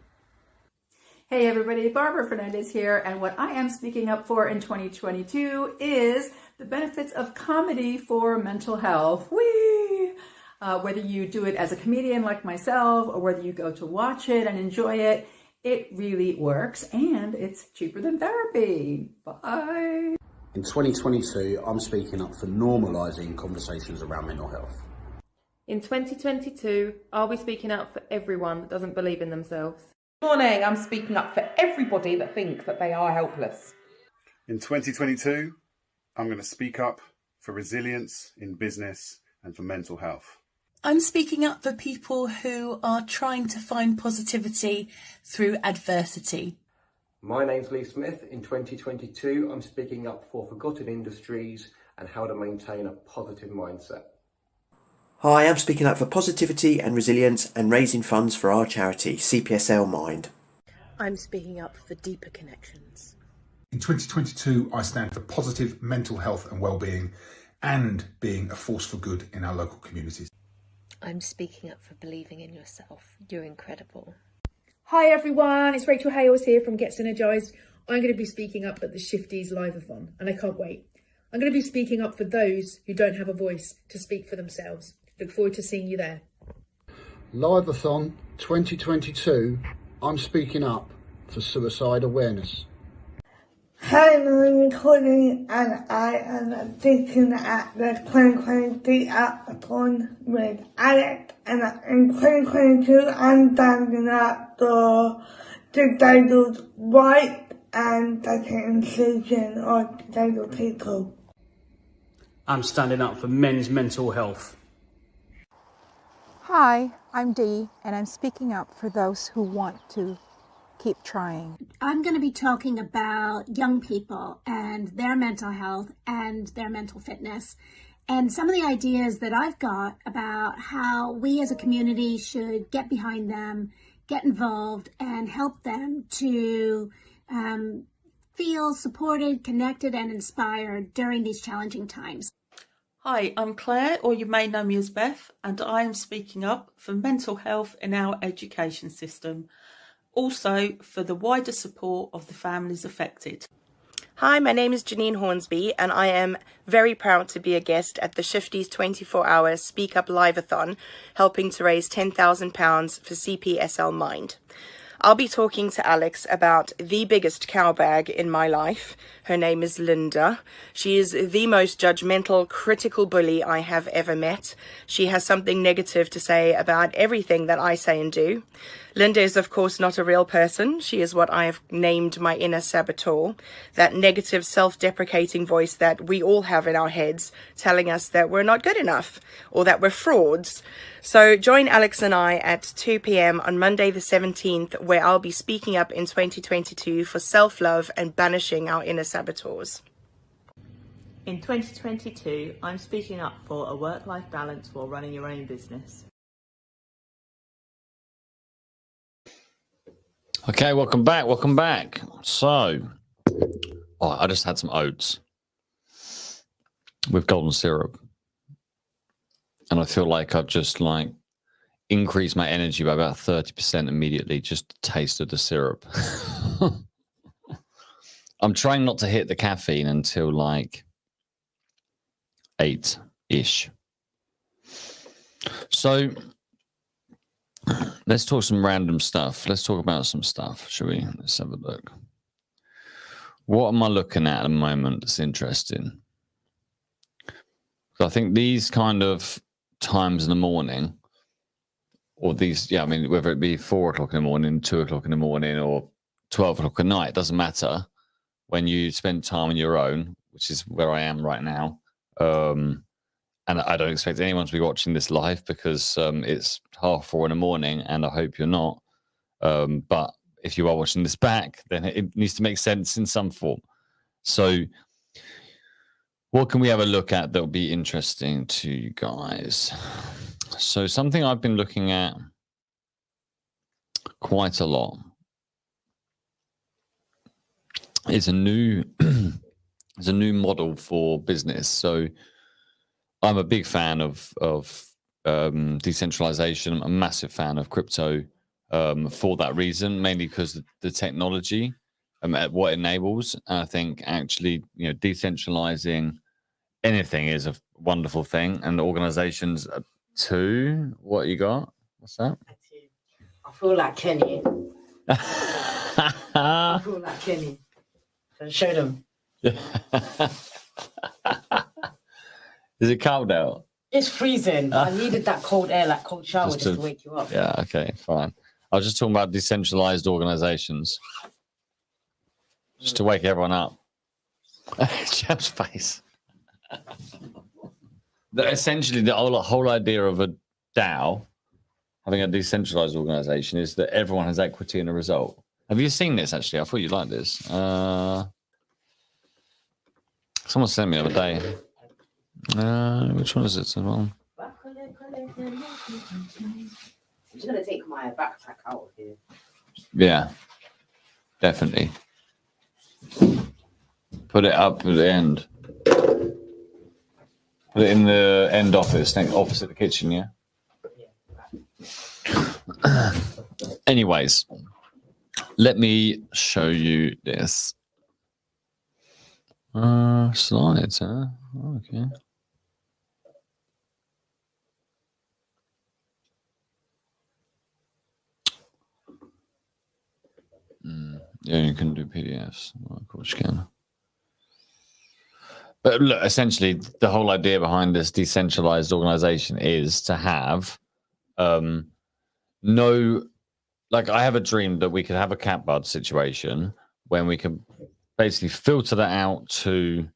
Hey everybody, Barbara Fernandez here, and what I am speaking up for in 2022 is the benefits of comedy for mental health. Whee! Whether you do it as a comedian like myself, or whether you go to watch it and enjoy it, it really works, and it's cheaper than therapy. Bye! In 2022, I'm speaking up for normalising conversations around mental health. In 2022, I'll be speaking up for everyone that doesn't believe in themselves. Morning, I'm speaking up for everybody that thinks that they are helpless. In 2022, I'm going to speak up for resilience in business and for mental health. I'm speaking up for people who are trying to find positivity through adversity. My name's Lee Smith. In 2022, I'm speaking up for forgotten industries and how to maintain a positive mindset. Hi, I'm speaking up for positivity and resilience and raising funds for our charity, CPSL Mind. I'm speaking up for deeper connections. In 2022, I stand for positive mental health and well-being and being a force for good in our local communities. I'm speaking up for believing in yourself. You're incredible. Hi everyone, it's Rachel Hales here from Get Synergised. I'm going to be speaking up at the Shifties Live-a-thon and I can't wait. I'm going to be speaking up for those who don't have a voice to speak for themselves. Look forward to seeing you there. Live-a-thon 2022, I'm speaking up for suicide awareness. Hi, I'm Tony and I am speaking at the 2023 Up-a-thon with Alex, and in 2022 I'm standing up for disabled rights and the inclusion of disabled people. I'm standing up for men's mental health. Hi, I'm Dee, and I'm speaking up for those who want to keep trying. I'm going to be talking about young people and their mental health and their mental fitness, and some of the ideas that I've got about how we as a community should get behind them, get involved, and help them to feel supported, connected, and inspired during these challenging times. Hi, I'm Claire, or you may know me as Beth, and I am speaking up for mental health in our education system, also for the wider support of the families affected. Hi, my name is Janine Hornsby, and I am very proud to be a guest at the Shifties 24-hour Speak Up Live-a-thon, helping to raise £10,000 for CPSL Mind. I'll be talking to Alex about the biggest cow bag in my life. Her name is Linda. She is the most judgmental, critical bully I have ever met. She has something negative to say about everything that I say and do. Linda is, of course, not a real person. She is what I have named my inner saboteur, that negative, self-deprecating voice that we all have in our heads, telling us that we're not good enough or that we're frauds. So join Alex and I at 2 p.m. on Monday the 17th, where I'll be speaking up in 2022 for self-love and banishing our inner saboteurs. In 2022, I'm speaking up for a work-life balance while running your own business. Okay, welcome back. Welcome back. So, I just had some oats with golden syrup, and I feel like I've just like increased my energy by about 30% immediately just to taste of the syrup. I'm trying not to hit the caffeine until like 8-ish. So let's talk some random stuff. Let's talk about some stuff, shall we? Let's have a look. What am I looking at the moment that's interesting? So I think these kind of times in the morning, or these, I mean, whether it be 4 o'clock in the morning, 2 o'clock in the morning, or 12 o'clock at night, it doesn't matter. When you spend time on your own, which is where I am right now, and I don't expect anyone to be watching this live because it's 4:30 in the morning, and I hope you're not. But if you are watching this back, then it needs to make sense in some form. So what can we have a look at that will be interesting to you guys? So something I've been looking at quite a lot is a new model for business. So I'm a big fan of decentralization. I'm a massive fan of crypto for that reason, mainly because the technology what it enables. And I think actually, decentralizing anything is a wonderful thing, and organizations too. What you got? What's that? I feel like Kenny. I feel like Kenny. Show them. Is it cold out? It's freezing. I needed that cold air, like cold shower, just to wake you up. Yeah, okay, fine. I was just talking about decentralized organizations. Just to wake everyone up. Jeff's face. Essentially, the whole idea of a DAO, having a decentralized organization, is that everyone has equity in the result. Have you seen this, actually? I thought you'd like this. Someone sent me the other day. Which one is it? I'm just going to take my backpack out of here. Yeah, definitely. Put it up at the end. Put it in the end office, opposite the kitchen, yeah? Anyways, let me show you this. Slides, huh? Okay. Yeah, you can do PDFs. Well, of course you can. But look, essentially, the whole idea behind this decentralized organization is to have I have a dream that we could have a cat bud situation when we can basically filter that out to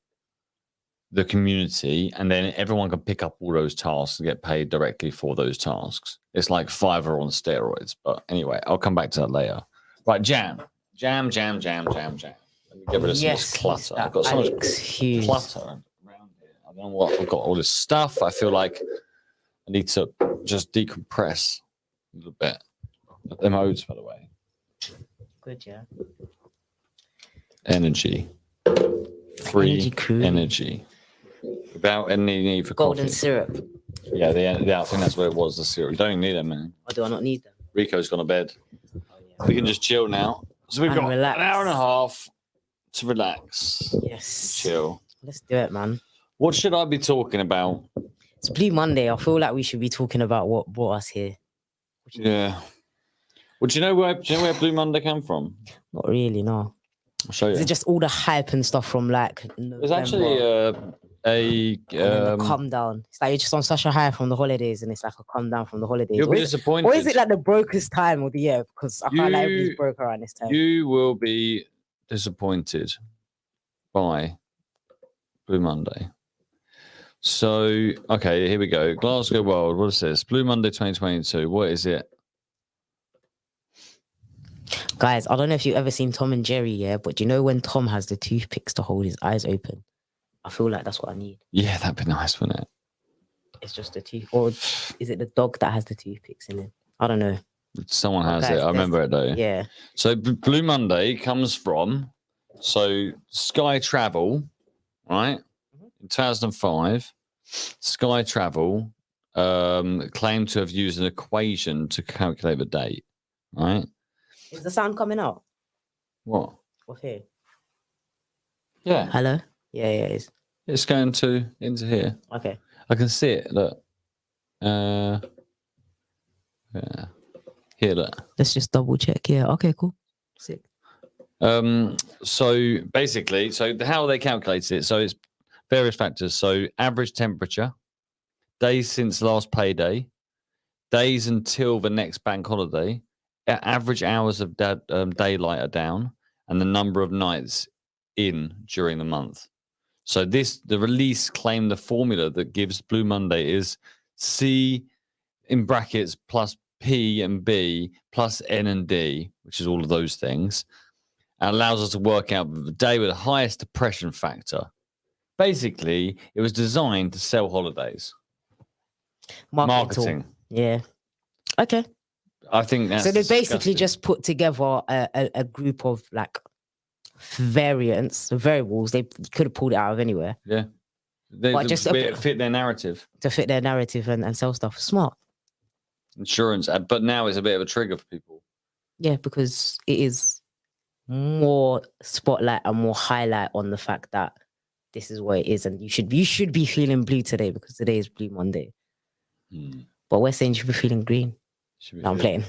the community, and then everyone can pick up all those tasks and get paid directly for those tasks. It's like Fiverr on steroids. But anyway, I'll come back to that later. Right, jam. Let me get rid of some of this clutter. I've got so much clutter around here. I don't know what. I've got all this stuff. I feel like I need to just decompress a little bit. Them oats, by the way. Good, yeah. Energy. Free energy. Without any need for golden coffee. Syrup. Yeah, I think that's what it was, the syrup. You don't even need them, man. Or do I not need them? Rico's gone to bed. We can just chill now. So we've got relax. an hour and a half to relax. Yes. Chill. Let's do it, man. What should I be talking about? It's Blue Monday. I feel like we should be talking about what brought us here. Yeah. Well, do you know where Blue Monday came from? Not really, no. I'll show you. Is it just all the hype and stuff from like There's actually November, a and then the come down? It's like you're just on such a high from the holidays, and it's like a come down from the holidays. You'll be Or is disappointed. it like the brokest time of the year? Because I feel like everybody's You- broke around this time. You will be disappointed by Blue Monday. So, okay, here we go. Glasgow World. What is this? Blue Monday 2022. What is it? Guys, I don't know if you've ever seen Tom and Jerry, yeah, but do you know when Tom has the toothpicks to hold his eyes open? I feel like that's what I need. Yeah, that'd be nice, wouldn't it? It's just a tooth, or is it the dog that has the toothpicks in it? I don't know. Someone has Okay, it. I remember it though. Yeah. So Blue Monday comes from Sky Travel, right? In 2005, Sky Travel claimed to have used an equation to calculate the date, right? Is the sound coming out? What? Off here? Yeah. Hello? Yeah, it is. It's going into here. Okay. I can see it. Look. Yeah. Here, look. Let's just double check. Yeah. Okay, cool. Sick. So basically, how they calculate it? So it's various factors. So average temperature, days since last payday, days until the next bank holiday, average hours of daylight are down, and the number of nights in during the month. So the release claimed the formula that gives Blue Monday is C in brackets plus P and B plus N and D, which is all of those things, and allows us to work out the day with the highest depression factor. Basically, it was designed to sell holidays. Marketing. Yeah. Okay. I think that's so they basically disgusting. just put together a group of like variables. They could have pulled it out of anywhere. Yeah. It fit their narrative. To fit their narrative and sell stuff. Smart. Insurance, but now it's a bit of a trigger for people. Yeah, because it is more spotlight and more highlight on the fact that this is what it is, and you should be feeling blue today because today is Blue Monday. But we're saying you should be feeling green. No, I'm playing.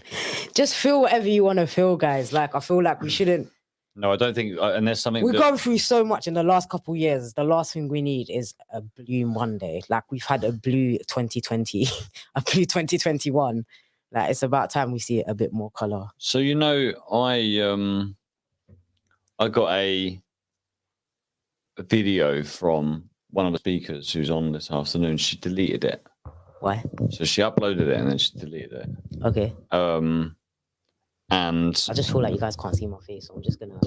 Just feel whatever you want to feel, guys. Like I feel like we shouldn't. No, I don't think. And there's something We've gone through so much in the last couple of years. The last thing we need is a Blue Monday. Like we've had a blue 2020, a blue 2021. Like it's about time we see a bit more color. So I got a video from one of the speakers who's on this afternoon. She deleted it. Why? So she uploaded it and then she deleted it. Okay. And I just feel like you guys can't see my face, so I'm just gonna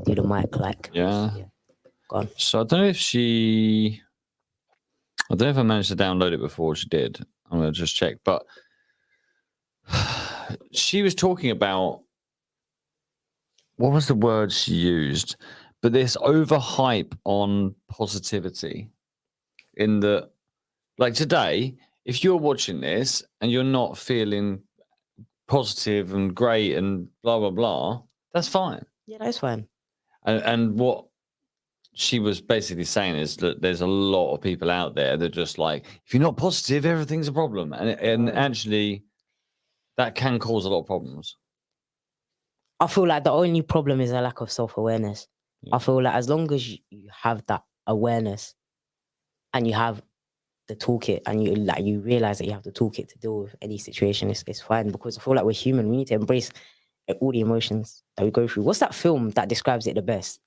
do the mic like. Yeah. Go on. So I don't know if I managed to download it before she did. I'm gonna just check. But she was talking about, what was the word she used? But this overhype on positivity in the, like today, if you're watching this and you're not feeling positive and great and blah, blah, blah, that's fine. Yeah, that's fine. And what she was basically saying is that there's a lot of people out there that just like, if you're not positive, everything's a problem. And actually, that can cause a lot of problems. I feel like the only problem is a lack of self-awareness. I feel like as long as you have that awareness and you have the toolkit and you realize that you have the toolkit to deal with any situation, it's fine, because I feel like we're human. We need to embrace all the emotions that we go through. What's that film that describes it the best?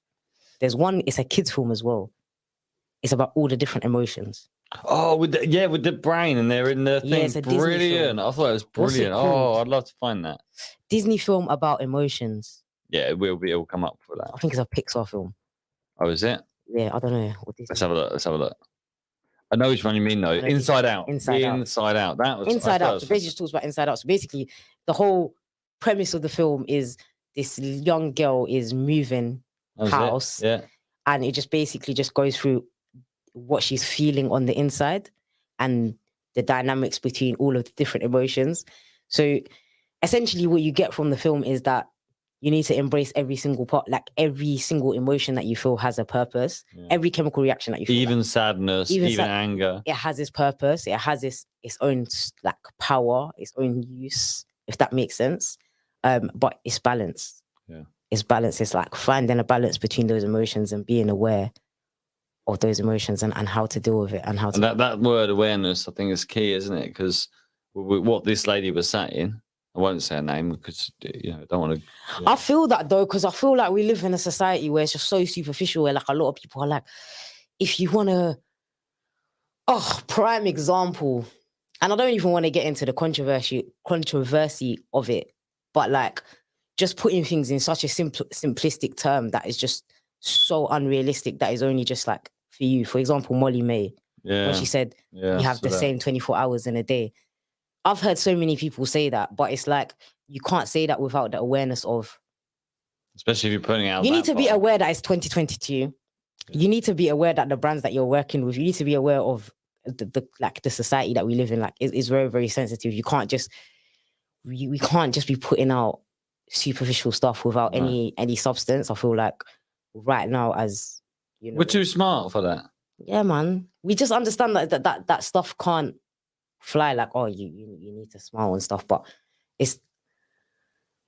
There's one, it's a kid's film as well. It's about all the different emotions. Oh, with the brain, and they're in the thing. Yeah, it's a Disney Brilliant. film. I thought it was What's it brilliant. called? Oh, I'd love to find that. Disney film about emotions. Yeah, it will come up for that. I think it's a Pixar film. Oh, is it? Yeah, I don't know. What Let's have a look. I know which one you mean though. know Inside Out. Inside Out. Inside Out. That was Inside I thought Out. it So was- basically just talks about Inside Out. So basically the whole premise of the film is this young girl is moving That was it. house. Yeah. And it just basically just goes through what she's feeling on the inside and the dynamics between all of the different emotions. So essentially what you get from the film is that you need to embrace every single part, like every single emotion that you feel has a purpose. Every chemical reaction that you feel. Even sadness, even sad- anger. It has its purpose. It has its own like power, its own use, if that makes sense. But it's balance. Yeah. It's balance. It's like finding a balance between those emotions and being aware of those emotions and how to deal with it and how to. And that word awareness, I think, is key, isn't it? Because what this lady was saying, I won't say her name because I don't want to. I feel that though, because I feel like we live in a society where it's just so superficial, where like a lot of people are like, if you want to, prime example, and I don't even want to get into the controversy of it, but like just putting things in such a simplistic term that is just so unrealistic that is only just like for you. For example, Molly May, when she said you have the same 24 hours in a day. I've heard so many people say that, but it's like you can't say that without the awareness of. Especially if you're putting out. You need to be aware that it's 2022. Yeah. You need to be aware that the brands that you're working with. You need to be aware of the society that we live in. Like is very, very sensitive. You can't just. We can't just be putting out superficial stuff without any substance. I feel like right now, as you know, we're too smart for that. Yeah, man. We just understand that stuff can't fly. Like, oh, you need to smile and stuff, but it's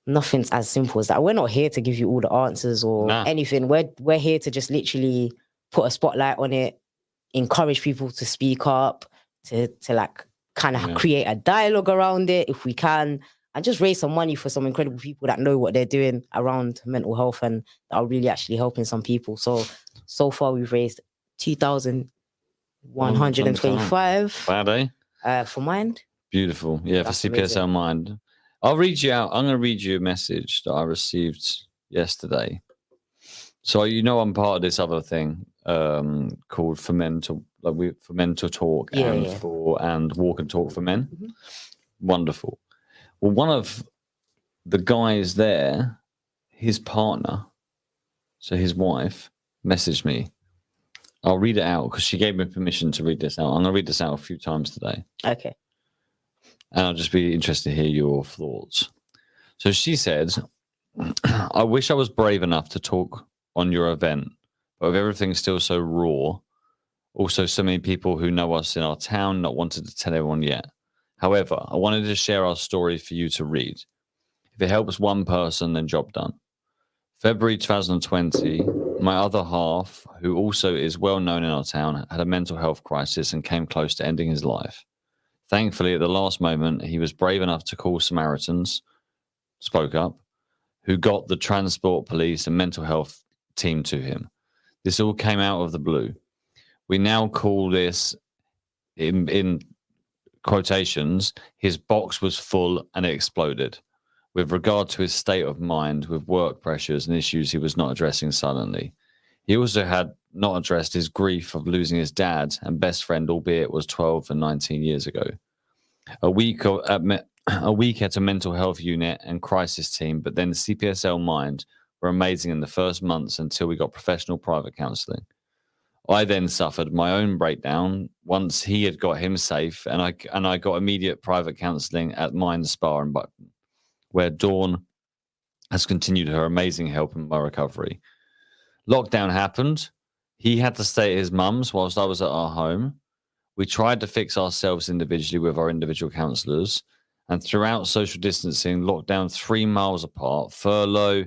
nothing's as simple as that. We're not here to give you all the answers or anything. We're here to just literally put a spotlight on it, encourage people to speak up, to like kind of create a dialogue around it if we can, and just raise some money for some incredible people that know what they're doing around mental health and that are really actually helping some people. So far we've raised 2,125. Bad, eh? For Mind. Beautiful. Yeah, That's for CPSL amazing. Mind. I'll read you out. I'm going to read you a message that I received yesterday. So I'm part of this other thing called For Men to Talk and Walk and Talk for Men. Mm-hmm. Wonderful. Well, one of the guys there, his partner, so his wife, messaged me. I'll read it out because she gave me permission to read this out. I'm going to read this out a few times today. Okay. And I'll just be interested to hear your thoughts. So she said, I wish I was brave enough to talk on your event, but with everything still so raw, also so many people who know us in our town not wanted to tell everyone yet. However, I wanted to share our story for you to read. If it helps one person, then job done. February 2020, my other half, who also is well known in our town, had a mental health crisis and came close to ending his life. Thankfully, at the last moment, he was brave enough to call Samaritans, spoke up, who got the transport police and mental health team to him. This all came out of the blue. We now call this, in quotations, his box was full and it exploded. With regard to his state of mind with work pressures and issues he was not addressing silently. He also had not addressed his grief of losing his dad and best friend, albeit was 12 and 19 years ago. A week at a mental health unit and crisis team, but then CPSL Mind were amazing in the first months until we got professional private counselling. I then suffered my own breakdown once he had got him safe, and I got immediate private counselling at Mind Spa in Buckton, where Dawn has continued her amazing help in my recovery. Lockdown happened. He had to stay at his mum's whilst I was at our home. We tried to fix ourselves individually with our individual counsellors, and throughout social distancing, lockdown 3 miles apart, furlough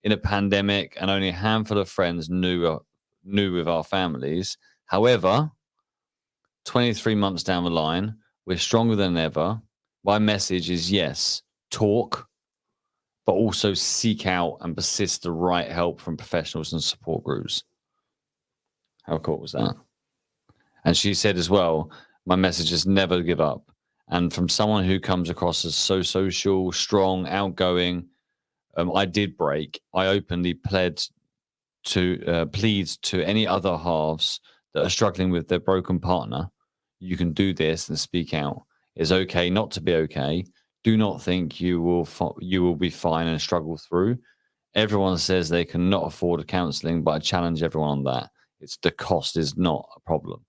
in a pandemic, and only a handful of friends knew with our families. However, 23 months down the line, we're stronger than ever. My message is yes, talk, but also seek out and persist the right help from professionals and support groups. How cool was that? And she said as well, my message is never give up. And from someone who comes across as so social, strong, outgoing, I did break. I openly pleads to any other halves that are struggling with their broken partner. You can do this and speak out. It's okay not to be okay. Do not think you will be fine and struggle through. Everyone says they cannot afford counselling, but I challenge everyone on that. It's the cost is not a problem.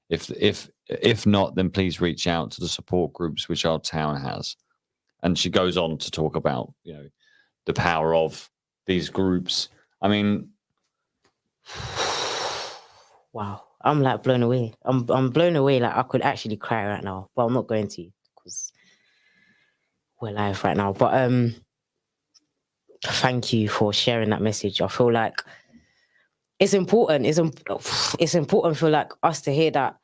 If not, then please reach out to the support groups which our town has. And she goes on to talk about the power of these groups. I mean, wow, I'm like blown away. I'm blown away. Like I could actually cry right now, but I'm not going to because we're live right now. But Thank you for sharing that message. I feel like it's important. It's important for like us to hear that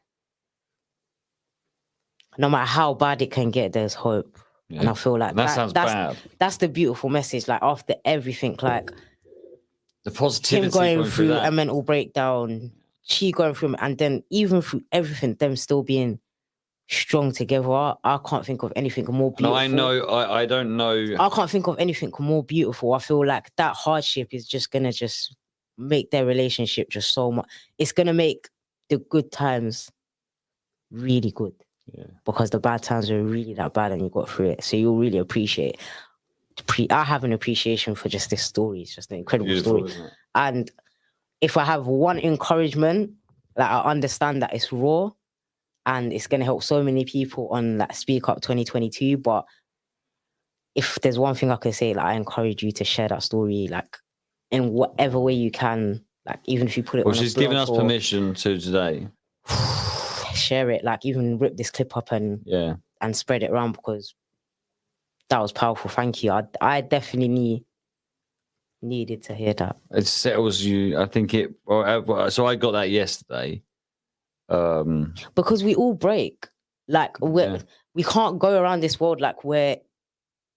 no matter how bad it can get, there's hope. Yeah. And I feel like that sounds bad. That's the beautiful message. Like after everything, like The positivity him going through that. a mental breakdown, she going through, and then even through everything, them still being strong together. I can't think of anything more beautiful. No, I know. I don't know. I can't think of anything more beautiful. I feel like that hardship is just gonna just make their relationship just so much. It's gonna make the good times really good. Yeah. Because the bad times were really that bad and you got through it. So you'll really appreciate. I have an appreciation for just this story. It's just an incredible Beautiful, story. And if I have one encouragement, like I understand that it's raw and it's gonna help so many people on like Speak Up 2022. But if there's one thing I could say, like I encourage you to share that story, like in whatever way you can, like even if you put it Well, on she's a blog given us or permission to today. share it, like even rip this clip up and spread it around, because that was powerful. Thank you. I definitely needed to hear that. It settles you. I think it. Well, so I got that yesterday. Because we all break. Like we can't go around this world like we're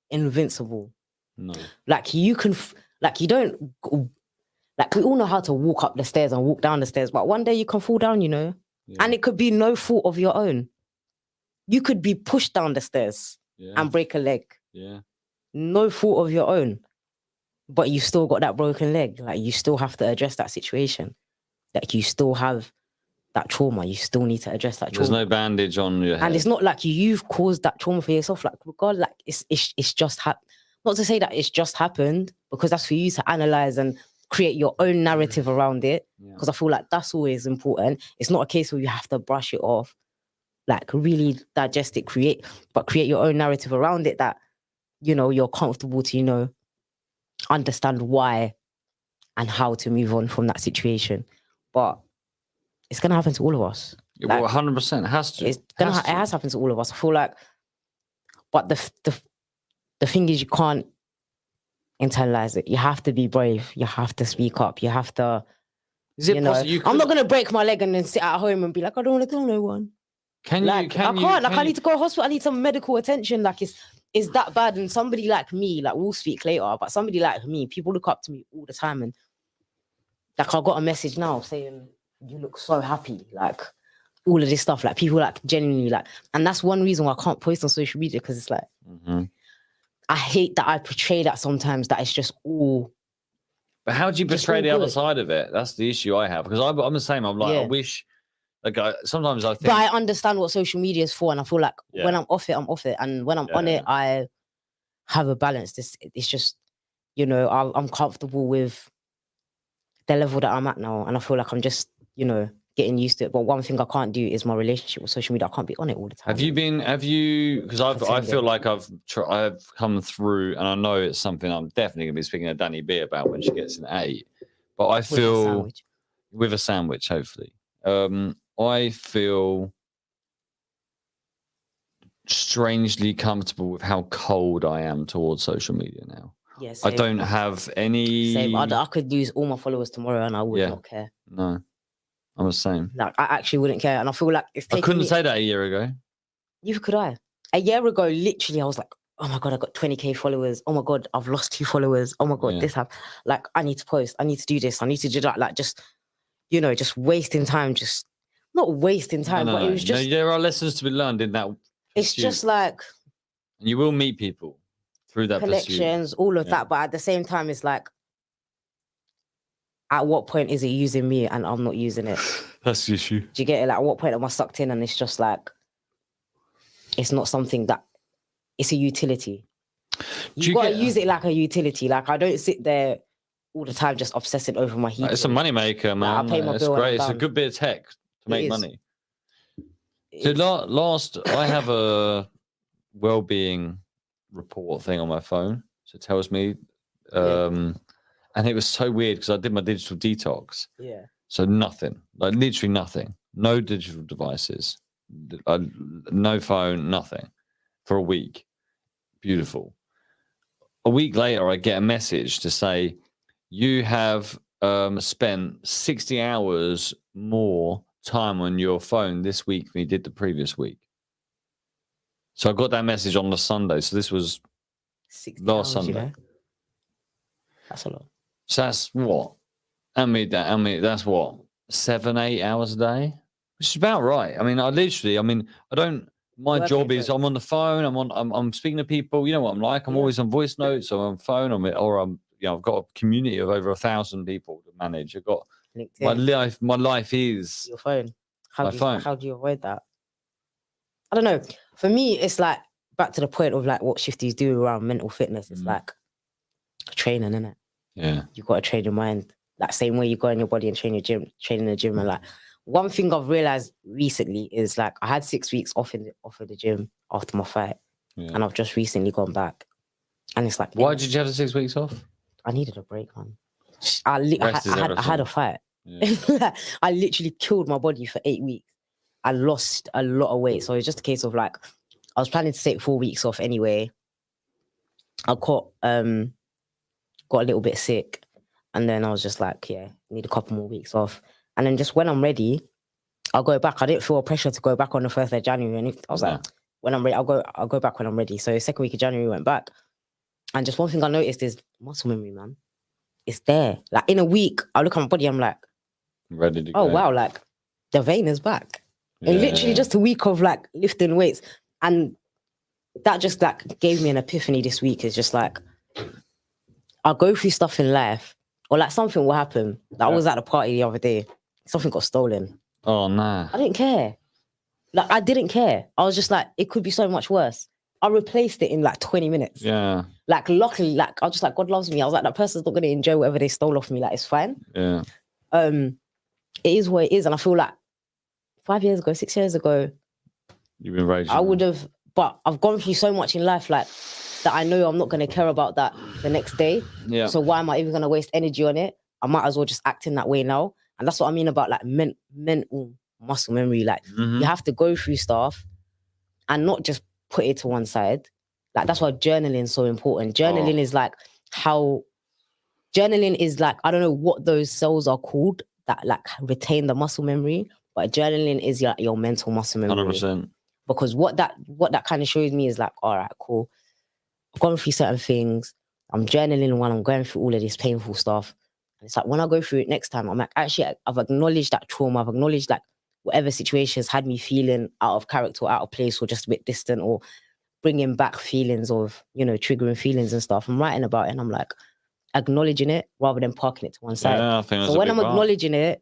invincible. No. Like you can, like you don't. Like we all know how to walk up the stairs and walk down the stairs, but one day you can fall down, you know, and it could be no fault of your own. You could be pushed down the stairs and break a leg. Yeah. No fault of your own, but you still got that broken leg. Like you still have to address that situation. Like you still have that trauma. You still need to address that trauma. There's no bandage on your head. And it's not like you've caused that trauma for yourself. Like God, like it's just not to say that it's just happened, because that's for you to analyze and create your own narrative around it. Because I feel like that's always important. It's not a case where you have to brush it off, like really digest it, create your own narrative around it that, you know, you're comfortable to, you know, understand why and how to move on from that situation. But it's gonna happen to all of us. Like, well, 100% has to. It has happened to all of us. I feel like, but the thing is, you can't internalize it. You have to be brave. You have to speak up. You have to. I'm not gonna break my leg and then sit at home and be like, I don't want to tell no one. I need to go to hospital. I need some medical attention. Like it's that bad. And somebody like me, like we'll speak later, but somebody like me, people look up to me all the time, and like I got a message now saying you look so happy, like all of this stuff, like people like genuinely like, and that's one reason why I can't post on social media, because it's like I hate that I portray that sometimes, that it's just all. But how do you portray the other side of it? That's the issue I have, because I'm the same. I'm like, I wish. Like sometimes I think, but I understand what social media is for, and I feel like when I'm off it, and when I'm on it, I have a balance. It's just, you know, I'm comfortable with the level that I'm at now, and I feel like I'm just, you know, getting used to it. But one thing I can't do is my relationship with social media. I can't be on it all the time. Have you? Because I feel like I've come through, and I know it's something I'm definitely going to be speaking to Danny B about when she gets an 8. But I feel with a sandwich, hopefully. I feel strangely comfortable with how cold I am towards social media now. Yes, I don't have any. Same. I could lose all my followers tomorrow, and I would not care. No, I'm the same. Like I actually wouldn't care, and I feel like I couldn't say that a year ago. Neither could I. A year ago, literally, I was like, "Oh my God, I got 20k followers. Oh my God, I've lost 2 followers. Oh my God, this happened. Like, I need to post. I need to do this. I need to do that. Like, just, you know, just wasting time. Just not wasting time, but it was just. No, there are lessons to be learned in that. It's pursuit. just like. And you will meet people through that collections, all of that, but at the same time, it's like, at what point is it using me and I'm not using it? That's the issue. Do you get it? Like, at what point am I sucked in and it's just like, it's not something that, it's a utility. You got to use it like a utility. Like, I don't sit there all the time just obsessing over my heat. It's a moneymaker, man. Like, I pay my it's bill. Great. It's a good bit of tech to make money. So I have a well-being report thing on my phone. So it tells me, and it was so weird because I did my digital detox. Yeah. So nothing, like literally nothing, no digital devices, no phone, nothing for a week. Beautiful. a week later, I get a message to say, you have spent 60 hours more time on your phone this week than you did the previous week. So I got that message on the Sunday. So this was last Sunday. You know? That's a lot. So that's what? That's what? 7-8 hours a day? Which is about right. I mean, I don't. My job is I'm on the phone. I'm speaking to people. You know what I'm like. I'm always on voice notes or on phone. I've got a community of over 1,000 people to manage. I've got LinkedIn. My life is your phone. How do you avoid that? I don't know. For me, it's like back to the point of like what shifties do around mental fitness. It's like training, isn't it? Yeah. You got to train your mind. That same way you go in your body and train in the gym. And like one thing I've realized recently is like I had 6 weeks off of the gym after my fight, and I've just recently gone back. And it's like, why did you have the 6 weeks off? I needed a break, man. I had a fight. Yeah. I literally killed my body for 8 weeks. I lost a lot of weight. So it's just a case of like, I was planning to take 4 weeks off anyway. I got a little bit sick. And then I was just like, yeah, need a couple more weeks off. And then just when I'm ready, I'll go back. I didn't feel a pressure to go back on the 1st of January. And I was like, when I'm ready, I'll go back when I'm ready. So second week of January, went back. And just one thing I noticed is muscle memory, man. It's there. Like in a week, I look at my body, I'm like, ready to go. Oh, wow, like the vein is back. And literally just a week of like lifting weights. And that just like gave me an epiphany this week. It's just like, I'll go through stuff in life or like something will happen. Like I was at a party the other day. Something got stolen. Oh, nah. I didn't care. Like I didn't care. I was just like, it could be so much worse. I replaced it in like 20 minutes. Yeah. Like luckily, like I was just like, God loves me. I was like, that person's not going to enjoy whatever they stole off me. Like it's fine. Yeah. It is what it is. And I feel like 5 years ago, 6 years ago, you've been raging. I would have, but I've gone through so much in life like that I know I'm not going to care about that the next day. Yeah. So why am I even going to waste energy on it? I might as well just act in that way now. And that's what I mean about like mental muscle memory. Like you have to go through stuff and not just put it to one side. Like that's why journaling is so important. Journaling is like I don't know what those cells are called that like retain the muscle memory, but journaling is like your mental muscle memory. 100%. Because what that kind of shows me is like, all right, cool. I've gone through certain things. I'm journaling while I'm going through all of this painful stuff. And it's like when I go through it next time, I'm like, actually, I've acknowledged that trauma. I've acknowledged like whatever situations had me feeling out of character or out of place or just a bit distant or bringing back feelings of, triggering feelings and stuff. I'm writing about it and I'm like acknowledging it rather than parking it to one side. Yeah, I think that's so a when big I'm part. acknowledging it,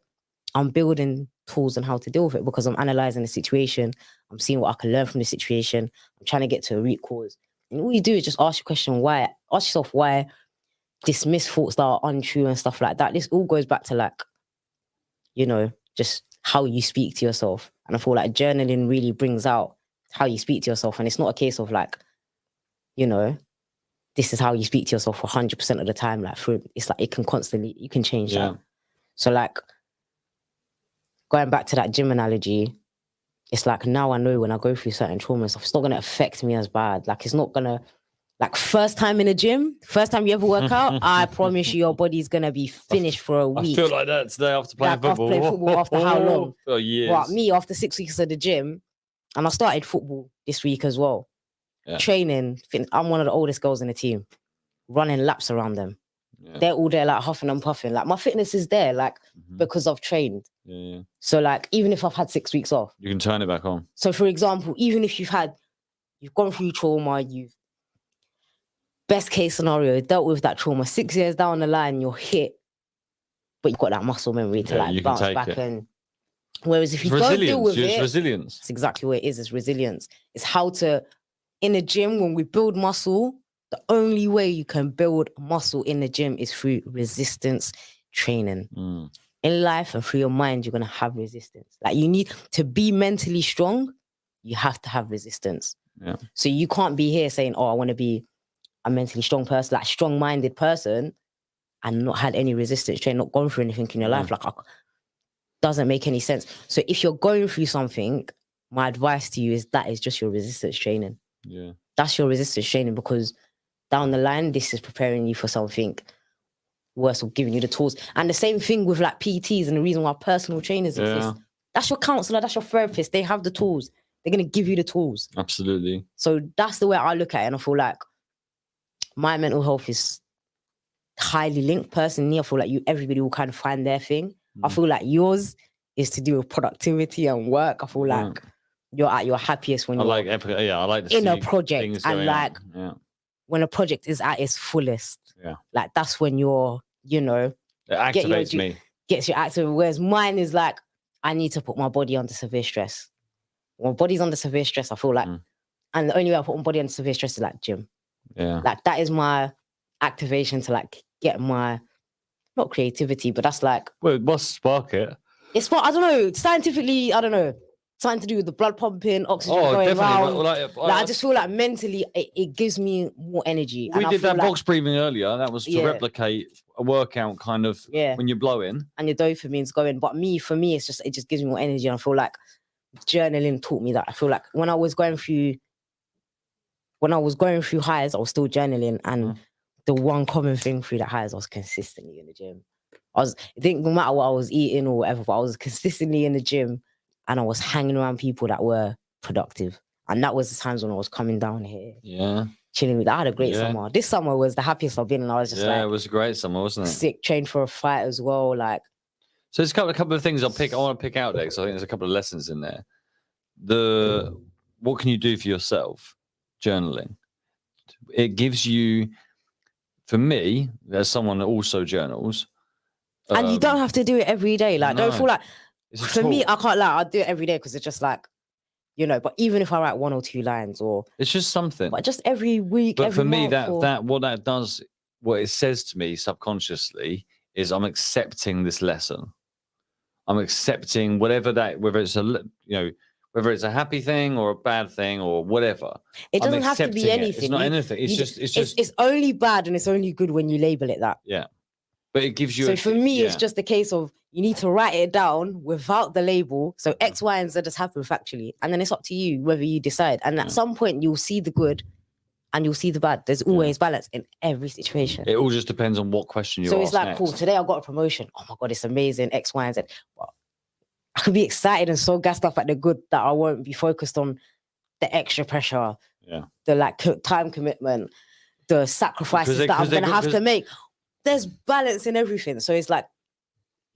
I'm building tools on how to deal with it because I'm analyzing the situation. I'm seeing what I can learn from the situation. I'm trying to get to a root cause. And all you do is just ask your question, why? Ask yourself why, dismiss thoughts that are untrue and stuff like that. This all goes back to like, just how you speak to yourself. And I feel like journaling really brings out how you speak to yourself. And it's not a case of like, this is how you speak to yourself 100% of the time. Like it's like you can change that. So like, going back to that gym analogy, it's like now I know when I go through certain trauma stuff, it's not going to affect me as bad. Like it's not going to, like first time in a gym, first time you ever work out, I promise you your body's going to be finished for a week. I feel like that today after playing football. After playing football, after how long? For years. But me, after 6 weeks of the gym, and I started football this week as well. Yeah. Training, I'm one of the oldest girls in the team, running laps around them. Yeah. They're all there like huffing and puffing. Like my fitness is there, like because I've trained. Yeah. So like even if I've had 6 weeks off, You can turn it back on. so for example, even if you've gone through trauma, best case scenario, dealt with that trauma, 6 years down the line, you're hit, but you've got that muscle memory to Yeah, you can bounce take back it. and whereas if you It's don't deal resilience. with It's it, resilience. it's exactly what it is. It's resilience. It's how to, in the gym, when we build muscle, the only way you can build muscle in the gym is through resistance training. In life and through your mind, you're going to have resistance. Like you need to be mentally strong, you have to have resistance. Yeah. So you can't be here saying, oh, I want to be a mentally strong person, like strong-minded person, and not had any resistance training, not gone through anything in your life. Like, doesn't make any sense. So if you're going through something, my advice to you is that is just your resistance training. Yeah. That's your resistance training because down the line, this is preparing you for something worse or giving you the tools. And the same thing with like PTs, and the reason why personal trainers exist. That's your counselor, that's your therapist. They have the tools. They're going to give you the tools. Absolutely. So that's the way I look at it. And I feel like my mental health is highly linked. Personally, I feel like everybody will kind of find their thing. I feel like yours is to do with productivity and work. I feel like you're at your happiest when I you're like to in a see project, things and going like on. when a project is at its fullest. Yeah. Like that's when you're, you know, It activates me. Gets you active. Whereas mine is like, I need to put my body under severe stress. When my body's under severe stress, I feel like, and the only way I put my body under severe stress is like gym. Yeah. Like that is my activation to like get my, not creativity, but that's like. Well, it must spark it. It's what, I don't know, scientifically, I don't know. Something to do with the blood pumping, oxygen going definitely. around. I just feel like mentally it gives me more energy. We and did that box breathing earlier. That was to Yeah. replicate a workout kind of when you're blowing. And your dopamine's going. But for me, it just gives me more energy. And I feel like journaling taught me that. I feel like when I was going through highs, I was still journaling. And the one common thing through that highs, I was consistently in the gym. It didn't matter what I was eating or whatever, but I was consistently in the gym. And I was hanging around people that were productive. And that was the times when I was coming down here. Yeah. Chilling with. I had a great summer. This summer was the happiest I've been. And I was just it was a great summer, wasn't it? sick, trained for a fight as well. Like, so there's a couple of things I want to pick out there, because I think there's a couple of lessons in there. What can you do for yourself? Journaling. It gives you, for me, as someone that also journals. and you don't have to do it every day. Like, don't feel like, It's a for me, tool. I can't lie, I do it every day because it's just like, you know, but even if I write 1 or 2 lines or. It's just something. But just every week, But every for me, month what it says to me subconsciously is I'm accepting this lesson. I'm accepting whether it's whether it's a happy thing or a bad thing or whatever. It I'm doesn't have to be accepting it. anything. It's not You- anything. It's you just, it's only bad and it's only good when you label it that. yeah. But it gives you. So for me, it's just a case of you need to write it down without the label. So X, Y, and Z has happened factually. And then it's up to you whether you decide. And at some point, you'll see the good and you'll see the bad. There's always balance in every situation. It all just depends on what question you So ask it's like, next. cool, today I got a promotion. Oh my God, it's amazing, X, Y, and Z. But I could be excited and so gassed up at the good that I won't be focused on the extra pressure, the like time commitment, the sacrifices that I'm going to have to make. There's balance in everything. So it's like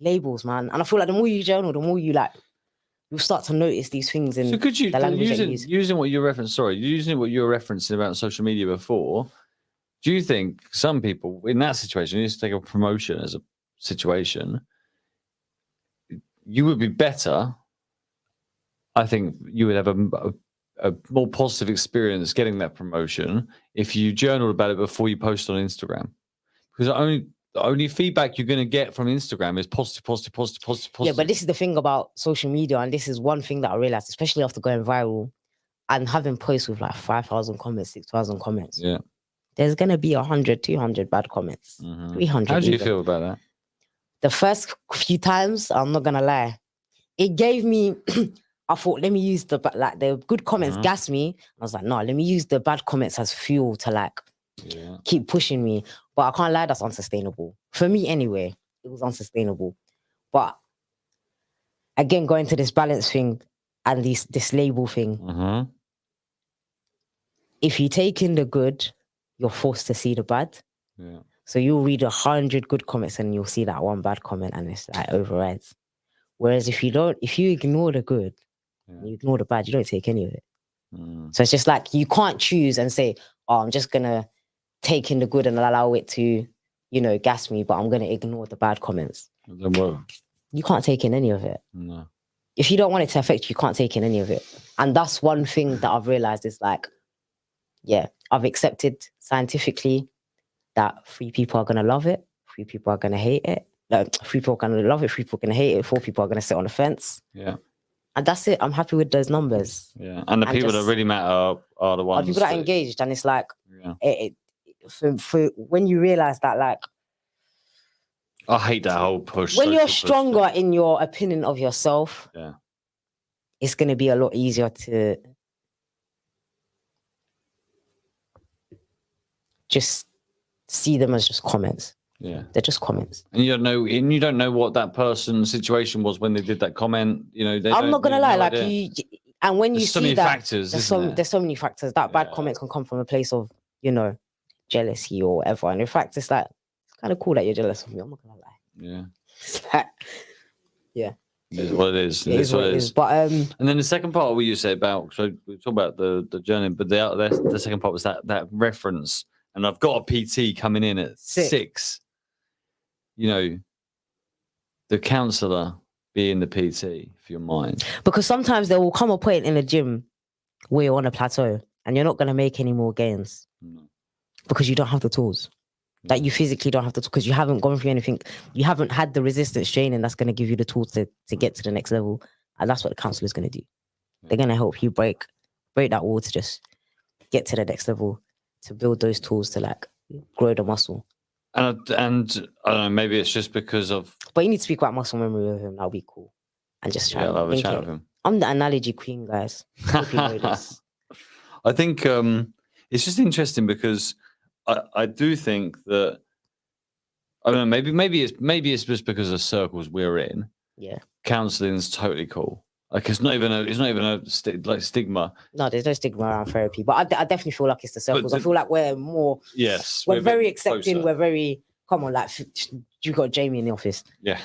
labels, man. And I feel like the more you journal, the more you like, you'll start to notice these things in So could you the language that you using what you were referencing about social media before? Do you think some people in that situation, you just take a promotion as a situation, you would be better? I think you would have a more positive experience getting that promotion if you journaled about it before you post on Instagram, because the only feedback you're going to get from Instagram is positive. Yeah, but this is the thing about social media, and this is one thing that I realized, especially after going viral and having posts with like 5,000 comments, 6,000 comments. Yeah. There's going to be 100, 200 bad comments, 300. How do you even. feel about that? The first few times, I'm not going to lie, it gave me, I thought, let me use the good comments gas me. I was like, no, let me use the bad comments as fuel to like keep pushing me. But I can't lie, that's unsustainable. For me anyway, it was unsustainable. But again, going to this balance thing and this label thing, if you take in the good, you're forced to see the bad. Yeah. So you'll read 100 good comments and you'll see that one bad comment and it's like overrides. Whereas if you ignore the good, you ignore the bad, you don't take any of it. So it's just like, you can't choose and say, oh, I'm just going to take in the good and allow it to, gas me, but I'm going to ignore the bad comments. You can't take in any of it. No. If you don't want it to affect you, you can't take in any of it. And that's one thing that I've realized is like, I've accepted scientifically that 3 people are going to love it, 3 people are going to hate it. No, 3 people are going to love it, 3 people are going to hate it, 4 people are going to sit on the fence. Yeah. And that's it. I'm happy with those numbers. Yeah. And the people that really matter are the ones. People that are engaged. And it's like, for when you realize that, like, I hate that whole push. when you're social push stronger in your opinion of yourself, it's going to be a lot easier to just see them as just comments. Yeah, they're just comments. And you don't know what that person's situation was when they did that comment. I'm not gonna lie, like and when you there's so see many that, factors, there's isn't there? there's so many factors. That bad comments can come from a place of jealousy or whatever. And in fact, it's like it's kind of cool that you're jealous of me. I'm not gonna lie. Yeah. It's like, yeah. It is what it is. It is what it is. But and then the second part, what you said about, so we talked about the journey, but the second part was that reference. And I've got a PT coming in at 6. The counsellor being the PT for your mind. Because sometimes there will come a point in the gym where you're on a plateau and you're not going to make any more gains because you don't have the tools. Like you physically don't have the tools because you haven't gone through anything. You haven't had the resistance training that's going to give you the tools to get to the next level. And that's what the counsellor is going to do. They're going to help you break that wall to just get to the next level, to build those tools to like grow the muscle. And I don't know, maybe it's just because of. But you need to speak about muscle memory with him. That'll be cool. And just try. I'll have a think chat it. with him. I'm the analogy queen, guys. Hope you know this. I think it's just interesting because I do think that I don't know. Maybe it's just because of the circles we're in. Yeah. Counselling is totally cool. Like it's not even a stigma. No, there's no stigma around therapy, but I definitely feel like it's the circles. I feel like we're more. Yes, we're very a bit accepting. closer. We're very come on. Like you got Jamie in the office. Yeah,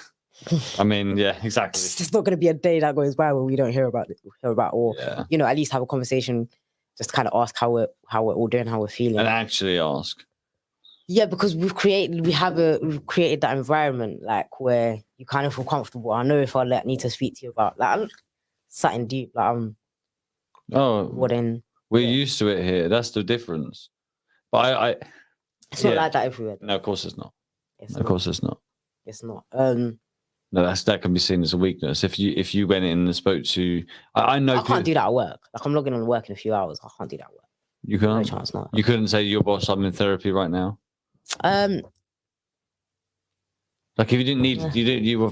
I mean, yeah, exactly. There's not going to be a day that goes by where we don't hear about or at least have a conversation, just kind of ask how we're all doing, how we're feeling, and actually ask. Yeah, because we've created that environment like where you kind of feel comfortable. I know if I need to speak to you about like something deep, like we're used to it here. That's the difference. But it's not like that everywhere. No, of course it's not. Of course it's not. It's not. No, that can be seen as a weakness. If you went in and spoke to, I know I can't do that at work. Like I'm logging on work in a few hours. I can't do that at work. You can't. No chance, not. You couldn't say to your boss, "I'm in therapy right now." Like if you didn't need, you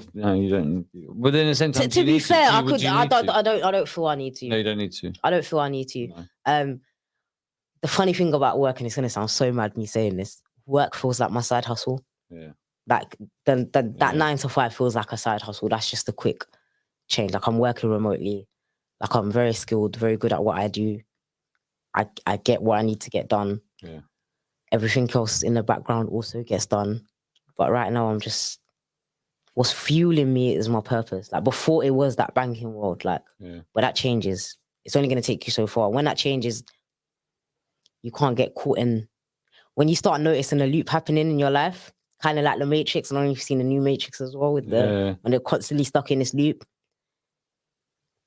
don't. But then at the same time, to be fair, I could. I don't feel I need to. No, you don't need to. I don't feel I need to. No. The funny thing about work, and it's gonna sound so mad me saying this, work feels like my side hustle. Yeah. Like that 9 to 5 feels like a side hustle. That's just a quick change. Like I'm working remotely. Like I'm very skilled, very good at what I do. I get what I need to get done. Yeah. Everything else in the background also gets done. But right now, what's fueling me is my purpose. Like before, it was that banking world. Like, but that changes. It's only going to take you so far. When that changes, you can't get caught in. When you start noticing a loop happening in your life, kind of like the Matrix. I don't know if you've seen the new Matrix as well. When they're constantly stuck in this loop,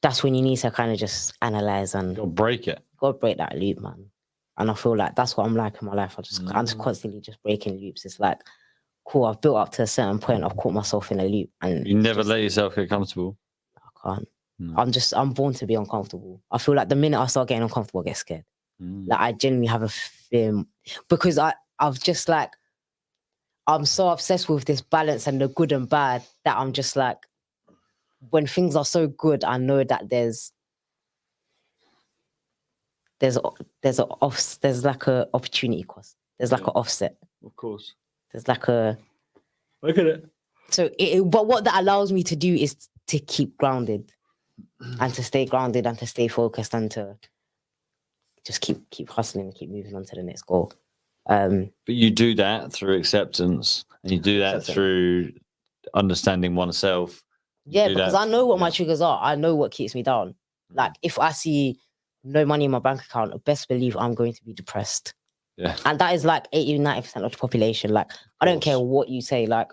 that's when you need to kind of just analyze and break it. Go break that loop, man. And I feel like that's what I'm like in my life. I'm just constantly just breaking loops. It's like, cool, I've built up to a certain point. I've caught myself in a loop. And you never let yourself get comfortable. I can't. No. I'm born to be uncomfortable. I feel like the minute I start getting uncomfortable, I get scared. Like I genuinely have a fear because I've just like, I'm so obsessed with this balance and the good and bad that I'm just like, when things are so good, I know that there's like a opportunity cost. There's like an offset. Of course. There's like a. Look at it. So, but what that allows me to do is to keep grounded, and to stay grounded, and to stay focused, and to just keep hustling and keep moving on to the next goal. But you do that through acceptance, and you do that through understanding oneself. Yeah, because I know what my triggers are. I know what keeps me down. Like if I see no money in my bank account, best believe I'm going to be depressed. Yeah. And that is like 80-90% of the population. Like I don't care what you say. Like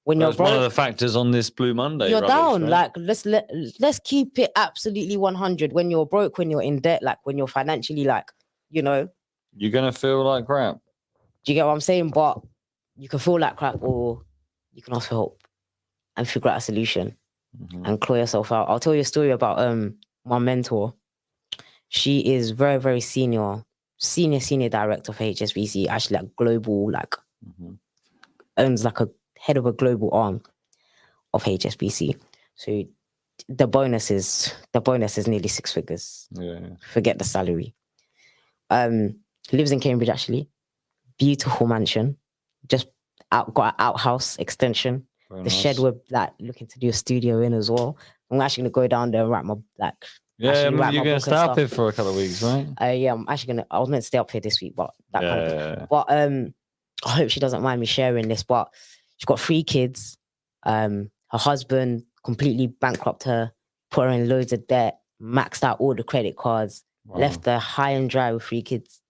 when you're broke, one of the factors on this Blue Monday. You're down. Right? Like let's keep it absolutely 100. When you're broke, when you're in debt, like when you're financially like, you're gonna feel like crap. Do you get what I'm saying? But you can feel like crap, or you can ask for help and figure out a solution and claw yourself out. I'll tell you a story about my mentor. She is very, very senior director for HSBC, actually like global, like owns like a head of a global arm of HSBC. So the bonus is nearly 6 figures. Yeah. Forget the salary. Lives in Cambridge actually. beautiful mansion, just got an outhouse extension. Very The nice. shed we're like looking to do a studio in as well. I'm actually gonna go down there and write my Yeah, actually write you're my going book to and stay up stuff. here for a couple of weeks, right? Yeah, I'm actually gonna. I was meant to stay up here this week, but that kind of thing. Yeah. But I hope she doesn't mind me sharing this. But she's got 3 kids. Her husband completely bankrupt her, put her in loads of debt, maxed out all the credit cards, Wow. left her high and dry with 3 kids.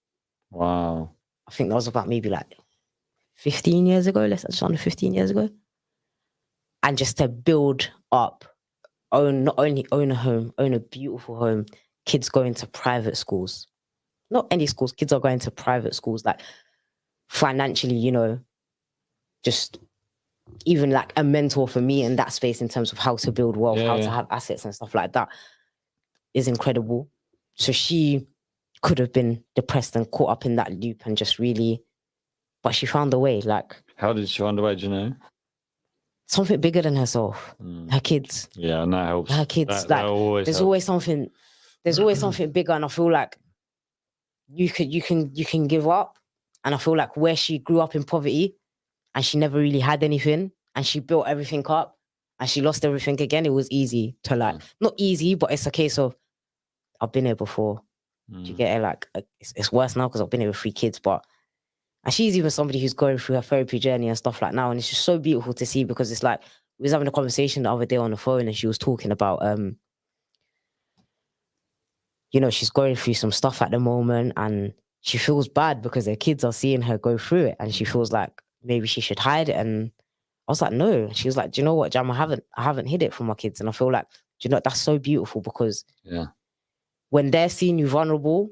Wow. I think that was about maybe like 15 years ago, just under 15 years ago. And just to build up, not only own a home, own a beautiful home, kids going to private schools. Not any schools, kids are going to private schools, like financially, you know, just even like a mentor for me in that space in terms of how to build wealth, how to have assets and stuff like that is incredible. So she could have been depressed and caught up in that loop and just really, but she found a way. Like, how did she find a way? Do you know? Something bigger than herself. Her kids. Yeah, and that helps. Her kids. That Like, there's always something. There's always something bigger, and I feel like you can give up. And I feel like where she grew up in poverty, and she never really had anything, and she built everything up, and she lost everything again. It was easy to like, not easy, but it's a case of I've been here before. Do you get it? Like, it's worse now because I've been here with 3 kids, but. And she's even somebody who's going through her therapy journey and stuff like now. And it's just so beautiful to see because it's like, we was having a conversation the other day on the phone and she was talking about, you know, she's going through some stuff at the moment and she feels bad because her kids are seeing her go through it. And she feels like maybe she should hide it. And I was like, no. She was like, do you know what, Jam? I haven't hid it from my kids. And I feel like, do you know, that's so beautiful because when they're seeing you vulnerable,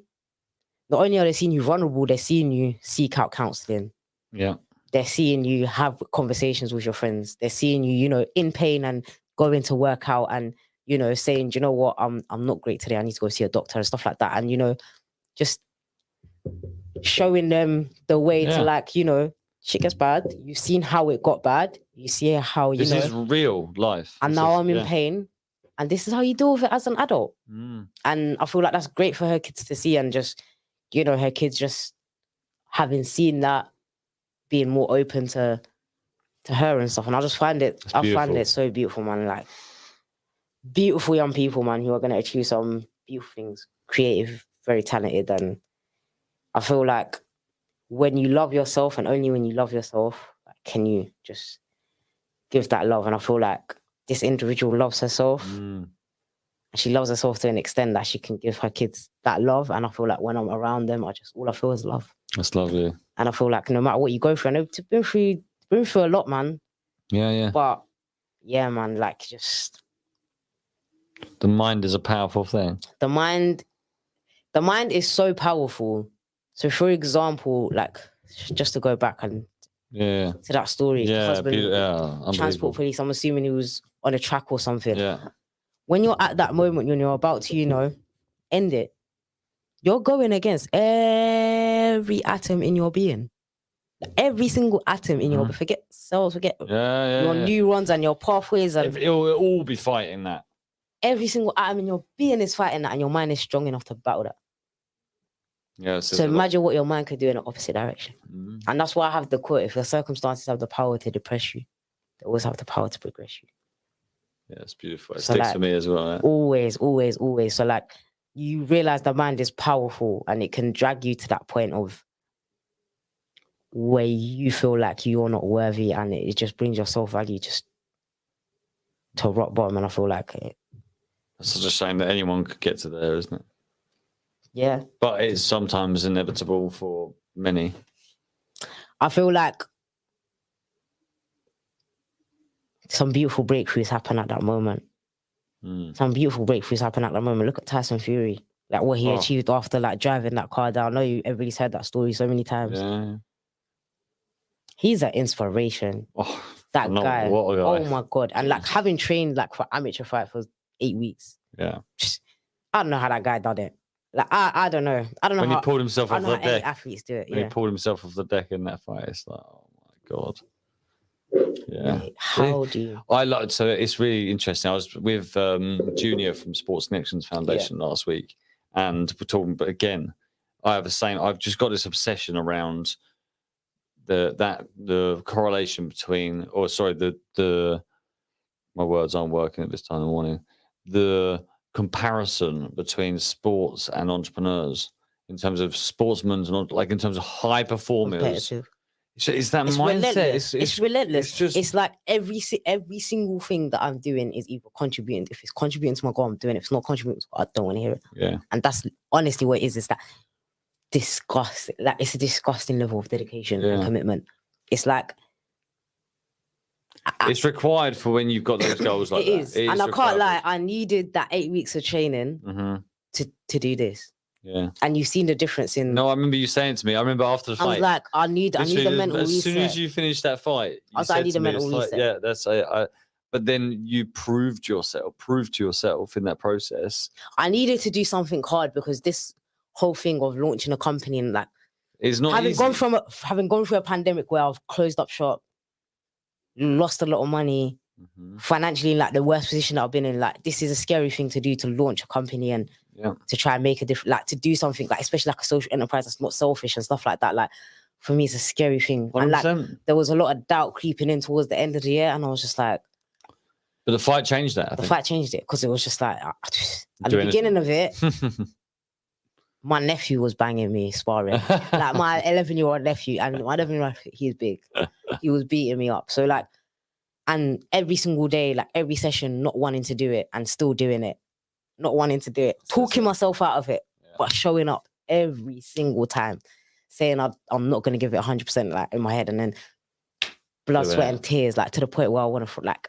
not only are they seeing you vulnerable, they're seeing you seek out counseling. Yeah. They're seeing you have conversations with your friends. They're seeing you, you know, in pain and going to work out and, you know, saying, do you know what, I'm not great today. I need to go see a doctor and stuff like that. And, you know, just showing them the way to like, you know, shit gets bad. You've seen how it got bad. You see how, you this know. is real life. And This now is- I'm in pain. And this is how you deal with it as an adult. And I feel like that's great for her kids to see and just, you know, her kids just having seen that, being more open to her and stuff. And I just find it, I find beautiful. it so beautiful, man. Like, beautiful young people, man, who are going to achieve some beautiful things, creative, very talented. And I feel like when you love yourself and only when you love yourself, like, can you just give that love. And I feel like this individual loves herself. And she loves herself to an extent that she can give her kids that love. And I feel like when I'm around them, all I feel is love. That's lovely. And I feel like no matter what you go through, I know you've been through a lot, man. Yeah. But yeah, man, like just The mind is a powerful thing. the mind is so powerful. So for example, like just to go back and Yeah. to that story, the Yeah. husband, Unbelievable. transport police, I'm assuming he was on a track or something. Yeah. When you're at that moment, when you're about to, you know, end it, you're going against every atom in your being. Every single atom in your, forget cells, forget Yeah. your neurons and your pathways, and It'll all be fighting that. every single atom in your being is fighting that, and your mind is strong enough to battle that. Yeah. So imagine what your mind could do in the opposite direction. Mm-hmm. And that's why I have the quote, if your circumstances have the power to depress you, they always have the power to progress you. Yeah, it's beautiful. It So, sticks like, to me as well. Yeah. Always, always, always. So like you realize the mind is powerful and it can drag you to that point of where you feel like you're not worthy and it just brings your self-value just to rock bottom. And I feel like It's such a shame that anyone could get to there, isn't it? yeah. But it's sometimes inevitable for many. I feel like some beautiful breakthroughs happen at that moment. Some beautiful breakthroughs happen at that moment. Look at Tyson Fury, like what he Oh. achieved after like driving that car down. I know everybody's heard that story so many times. Yeah. He's an inspiration. That no, guy. what a guy. Oh my God. And like having trained like for amateur fight for 8 weeks. Yeah. I don't know how that guy done it. Like I don't know. I don't know When how he pulled himself I off don't know the how any deck. athletes do it. When Yeah. he pulled himself off the deck in that fight, it's like, oh my God. Yeah. How do you? I like, so it's really interesting. I was with Junior from Sports Connections Foundation last week, and we're talking, but again, I have the same, I've just got this obsession around the correlation between, or sorry, the my words aren't working at this time in the morning. The comparison between sports and entrepreneurs in terms of sportsmen and like in terms of high performers. Competitive. It's that It's mindset. relentless. It's relentless. It's just It's like every single thing that I'm doing is either contributing. If it's contributing to my goal, I'm doing it. If it's not contributing to my goal, I don't want to hear it. yeah. And that's honestly what it is that disgust. Like it's a disgusting level of dedication and Yeah. commitment. It's like It's required for when you've got those goals like it that. is. It And I required. can't lie, I needed that 8 weeks of training Mhm. to do this. Yeah. And you've seen the difference in No, I remember you saying to me. I remember after the I fight. was like, I need a literally, mental as soon as reset. you finished that fight, I was you like, I said need to a me, mental it's like, reset. yeah, that's but then you proved to yourself in that process. I needed to do something hard because this whole thing of launching a company and like It's not having easy. having gone through a pandemic where I've closed up shop, lost a lot of money, Mm-hmm. financially in like the worst position that I've been in. Like this is a scary thing to do, to launch a company and to try and make a difference, like to do something like especially like a social enterprise that's not selfish and stuff like that. Like for me, it's a scary thing. And like 100%. there was a lot of doubt creeping in towards the end of the year, and I was just like, But the fight changed that. I the think. fight changed it because it was just like at Do the anything. beginning of it. My nephew was banging me sparring, like my 11-year-old nephew, and my 11-year-old, he's big. He was beating me up. So like, and every single day, like every session, not wanting to do it and still doing it, not wanting to do it, talking myself out of it, but showing up every single time, saying I'm not going to give it 100% like in my head, and then blood, Do sweat, it. and tears, like to the point where I want to like.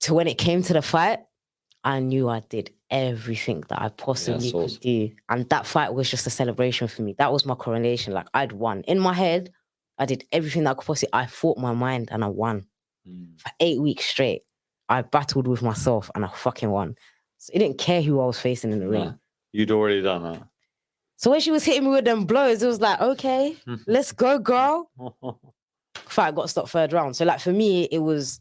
To when it came to the fight, I knew I did everything that I possibly awesome. could do. And that fight was just a celebration for me. That was my coronation. Like I'd won. In my head, I did everything that I could possibly. I fought my mind and I won. For 8 weeks straight, I battled with myself and I fucking won. So it didn't care who I was facing in the ring. You'd already done that. So when she was hitting me with them blows, it was like, okay, let's go, girl. Fight got stopped third round. So like for me, it was,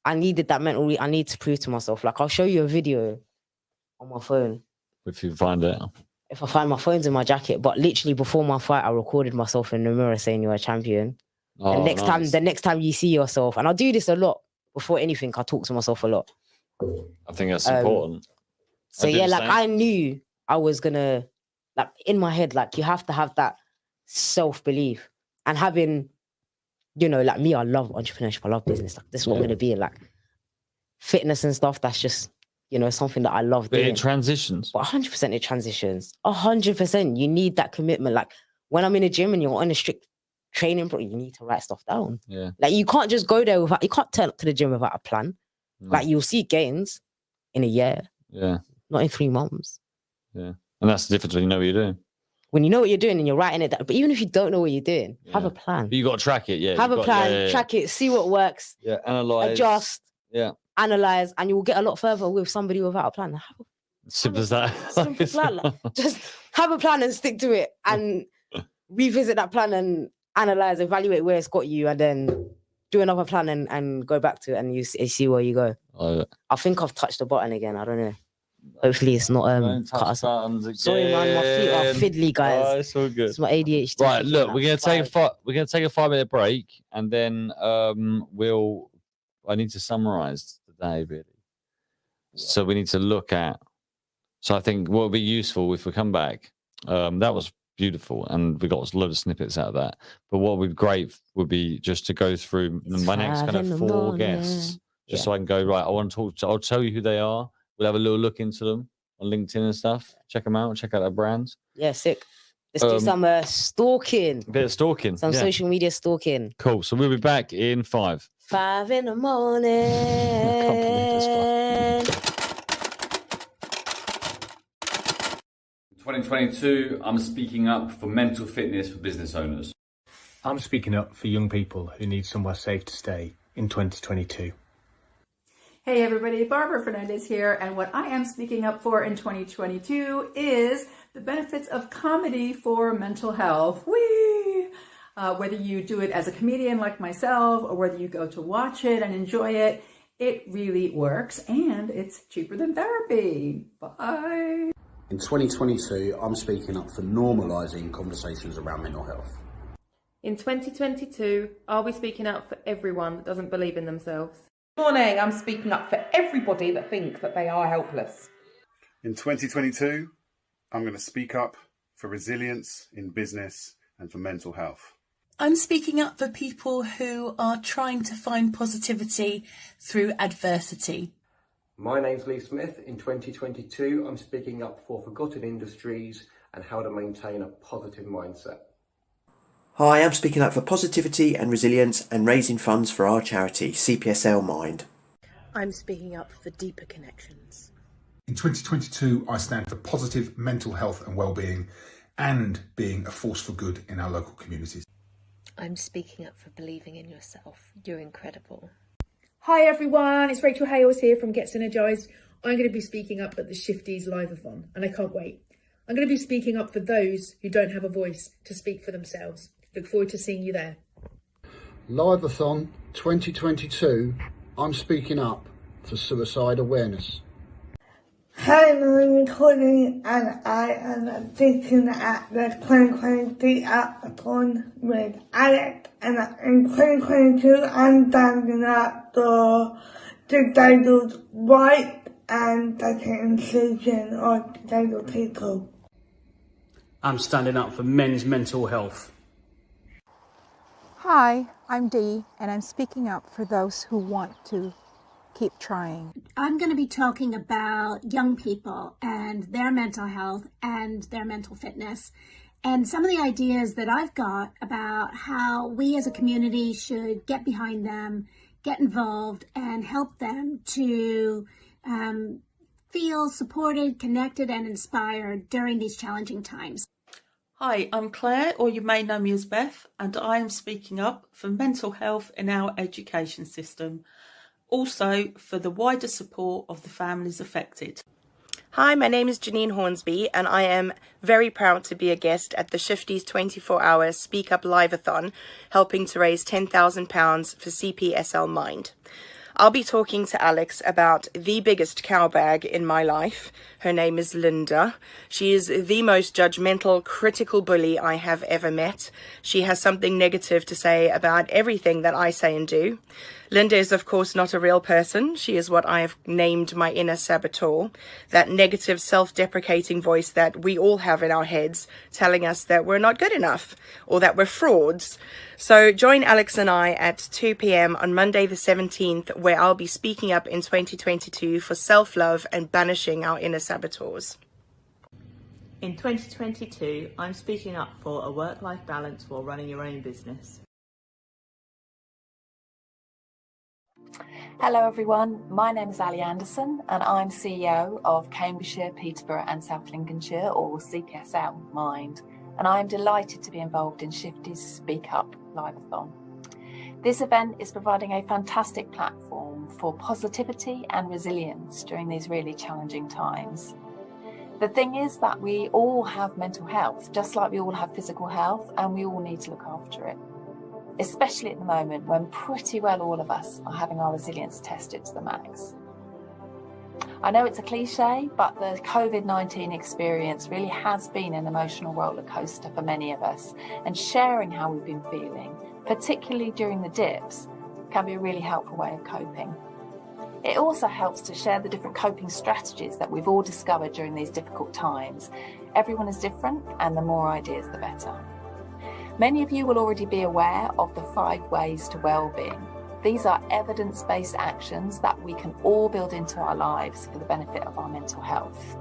I needed that mental, I need to prove to myself. Like I'll show you a video on my phone. If you find it. If I find my phone's in my jacket, but literally before my fight, I recorded myself in the mirror saying you're a champion. Oh, And nice. the next time you see yourself, and I do this a lot before anything, I talk to myself a lot. I think that's important. So I do yeah, the like same. I knew I was gonna, like in my head, like you have to have that self-belief and having, you know, like me, I love entrepreneurship, I love business. Like this is what I'm gonna be in, like fitness and stuff. That's just, you know, something that I love But doing. it transitions. But 100% it transitions. 100%. You need that commitment. Like when I'm in a gym and you're on a strict training, bro, you need to write stuff down. Yeah. Like you can't just go there without, you can't turn up to the gym without a plan. Like you'll see gains in a year, Yeah. not in 3 months. Yeah. And that's the difference when you know what you're doing. When you know what you're doing and you're writing it down, but even if you don't know what you're doing, have a plan. But you got to track it. Yeah. Have you've a got- plan, yeah, yeah, track it, see what works, Yeah. Analyze. adjust, Yeah. analyze, and you will get a lot further with somebody without a plan. Have Simple as that. simple plan. Like, just have a plan and stick to it and revisit that plan and analyze, evaluate where it's got you, and then do another plan and go back to it, and you see where you go. I think I've touched the button again. I don't know. Hopefully it's not Don't cut touch us. buttons Sorry, man, my feet are again. fiddly, guys. Oh, it's all good. It's my ADHD. Right, look, Like, we're gonna take a 5-minute break, and then I need to summarize the day really. So we need to look at. So I think what would be useful if we come back, that was beautiful, and we got a load of snippets out of that. But what would be great would be just to go through my next 5 kind in the of 4 morning. guests, just Yeah. so I can go right. I want to talk. I'll tell you who they are. We'll have a little look into them on LinkedIn and stuff. Check them out. Check out their brands. Yeah, sick. Let's do some stalking. A bit of stalking. Some yeah. social media stalking. Cool. So we'll be back in 5. 5 in the morning. 2022, I'm speaking up for mental fitness for business owners. I'm speaking up for young people who need somewhere safe to stay in 2022. Hey everybody, Barbara Fernandez here, and what I am speaking up for in 2022 is the benefits of comedy for mental health. Whee! Whether you do it as a comedian like myself, or whether you go to watch it and enjoy it, it really works, and it's cheaper than therapy. Bye! In 2022, I'm speaking up for normalising conversations around mental health. In 2022, I'll be speaking up for everyone that doesn't believe in themselves. Morning, I'm speaking up for everybody that thinks that they are helpless. In 2022, I'm going to speak up for resilience in business and for mental health. I'm speaking up for people who are trying to find positivity through adversity. My name's Lee Smith. In 2022, I'm speaking up for forgotten industries and how to maintain a positive mindset. Hi, I'm speaking up for positivity and resilience and raising funds for our charity, CPSL Mind. I'm speaking up for deeper connections. In 2022, I stand for positive mental health and well-being and being a force for good in our local communities. I'm speaking up for believing in yourself. You're incredible. Hi everyone, it's Rachel Hales here from Get Synergised. I'm going to be speaking up at the Shifties Live-a-thon and I can't wait. I'm going to be speaking up for those who don't have a voice to speak for themselves. Look forward to seeing you there. Live-a-thon 2022, I'm speaking up for suicide awareness. Hi, I'm Tony and I am speaking at the 2023 Up-a-thon with Alex, and in 2022 I'm standing up for disabled rights and the inclusion of disabled people. I'm standing up for men's mental health. Hi, I'm Dee, and I'm speaking up for those who want to keep trying. I'm going to be talking about young people and their mental health and their mental fitness, and some of the ideas that I've got about how we as a community should get behind them, get involved, and help them to feel supported, connected, and inspired during these challenging times. Hi, I'm Claire, or you may know me as Beth, and I am speaking up for mental health in our education system, also for the wider support of the families affected. Hi, my name is Janine Hornsby, and I am very proud to be a guest at the Shifties 24-hour Speak Up Live-a-thon, helping to raise £10,000 for CPSL Mind. I'll be talking to Alex about the biggest cowbag in my life. Her name is Linda. She is the most judgmental, critical bully I have ever met. She has something negative to say about everything that I say and do. Linda is, of course, not a real person. She is what I have named my inner saboteur, that negative, self-deprecating voice that we all have in our heads, telling us that we're not good enough or that we're frauds. So join Alex and I at 2 p.m. on Monday the 17th, where I'll be speaking up in 2022 for self-love and banishing our inner saboteurs. In 2022, I'm speaking up for a work-life balance while running your own business. Hello everyone, my name is Ali Anderson and I'm CEO of Cambridgeshire, Peterborough and South Lincolnshire, or CPSL Mind, and I am delighted to be involved in Shifties Speak Up Live-a-thon. This event is providing a fantastic platform for positivity and resilience during these really challenging times. The thing is that we all have mental health, just like we all have physical health, and we all need to look after it. Especially at the moment when pretty well all of us are having our resilience tested to the max. I know it's a cliche, but the COVID-19 experience really has been an emotional roller coaster for many of us, and sharing how we've been feeling, particularly during the dips, can be a really helpful way of coping. It also helps to share the different coping strategies that we've all discovered during these difficult times. Everyone is different, and the more ideas, the better. Many of you will already be aware of the 5 ways to well-being. These are evidence-based actions that we can all build into our lives for the benefit of our mental health.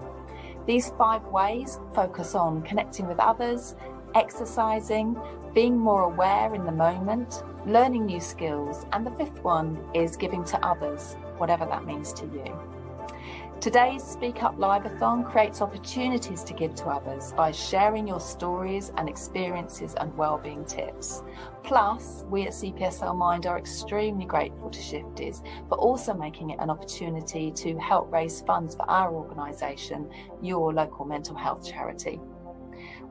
These 5 ways focus on connecting with others, exercising, being more aware in the moment, learning new skills, and the 5th one is giving to others, whatever that means to you. Today's Speak Up Live-a-thon creates opportunities to give to others by sharing your stories and experiences and wellbeing tips. Plus, we at CPSL Mind are extremely grateful to Shifties for also making it an opportunity to help raise funds for our organisation, your local mental health charity.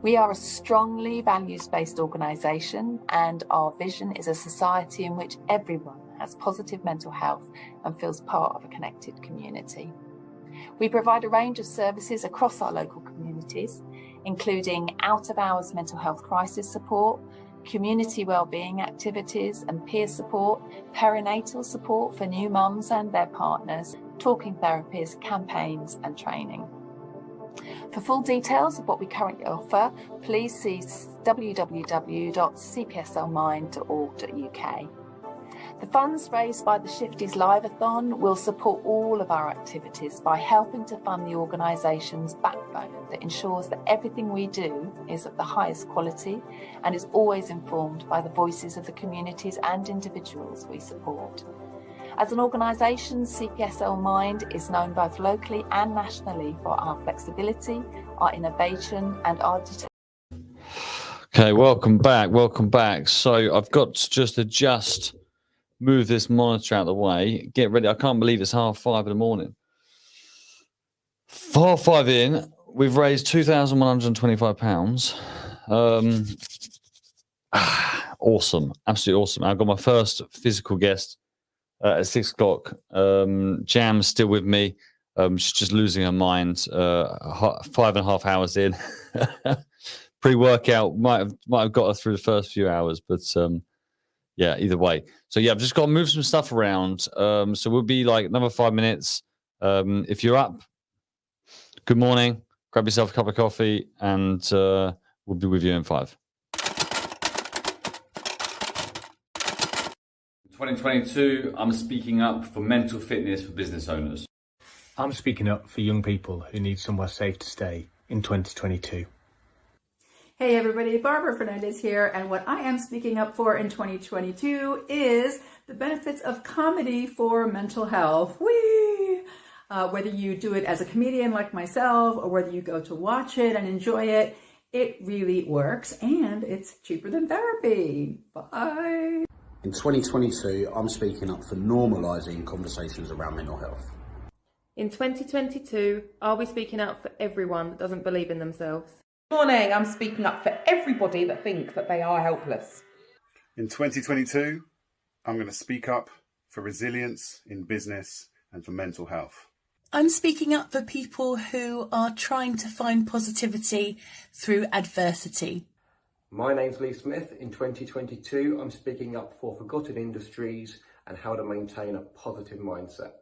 We are a strongly values-based organisation, and our vision is a society in which everyone has positive mental health and feels part of a connected community. We provide a range of services across our local communities, including out-of-hours mental health crisis support, community wellbeing activities and peer support, perinatal support for new mums and their partners, talking therapies, campaigns and training. For full details of what we currently offer, please see www.cpslmind.org.uk. The funds raised by the Shifties Live-a-thon will support all of our activities by helping to fund the organisation's backbone that ensures that everything we do is of the highest quality and is always informed by the voices of the communities and individuals we support. As an organisation, CPSL Mind is known both locally and nationally for our flexibility, our innovation and our determination. Okay, welcome back. So I've got to just adjust, move this monitor out of the way, get ready. I can't believe it's 5:30 in the morning. 5:30 in, we've raised £2,125. Awesome, absolutely awesome. I've got my first physical guest at 6 o'clock. Jam's still with me. She's just losing her mind. 5.5 hours in. Pre-workout might have got her through the first few hours, but yeah, either way. So yeah, I've just got to move some stuff around. So we'll be like another 5 minutes. If you're up, good morning. Grab yourself a cup of coffee, and we'll be with you in 5. 2022, I'm speaking up for mental fitness for business owners. I'm speaking up for young people who need somewhere safe to stay in 2022. Hey everybody, Barbara Fernandez here, and what I am speaking up for in 2022 is the benefits of comedy for mental health. Whee! Whether you do it as a comedian like myself, or whether you go to watch it and enjoy it, it really works, and it's cheaper than therapy. Bye! In 2022, I'm speaking up for normalising conversations around mental health. In 2022, I'll be speaking up for everyone that doesn't believe in themselves. Morning, I'm speaking up for everybody that thinks that they are helpless. In 2022, I'm going to speak up for resilience in business and for mental health. I'm speaking up for people who are trying to find positivity through adversity. My name's Lee Smith. In 2022, I'm speaking up for forgotten industries and how to maintain a positive mindset.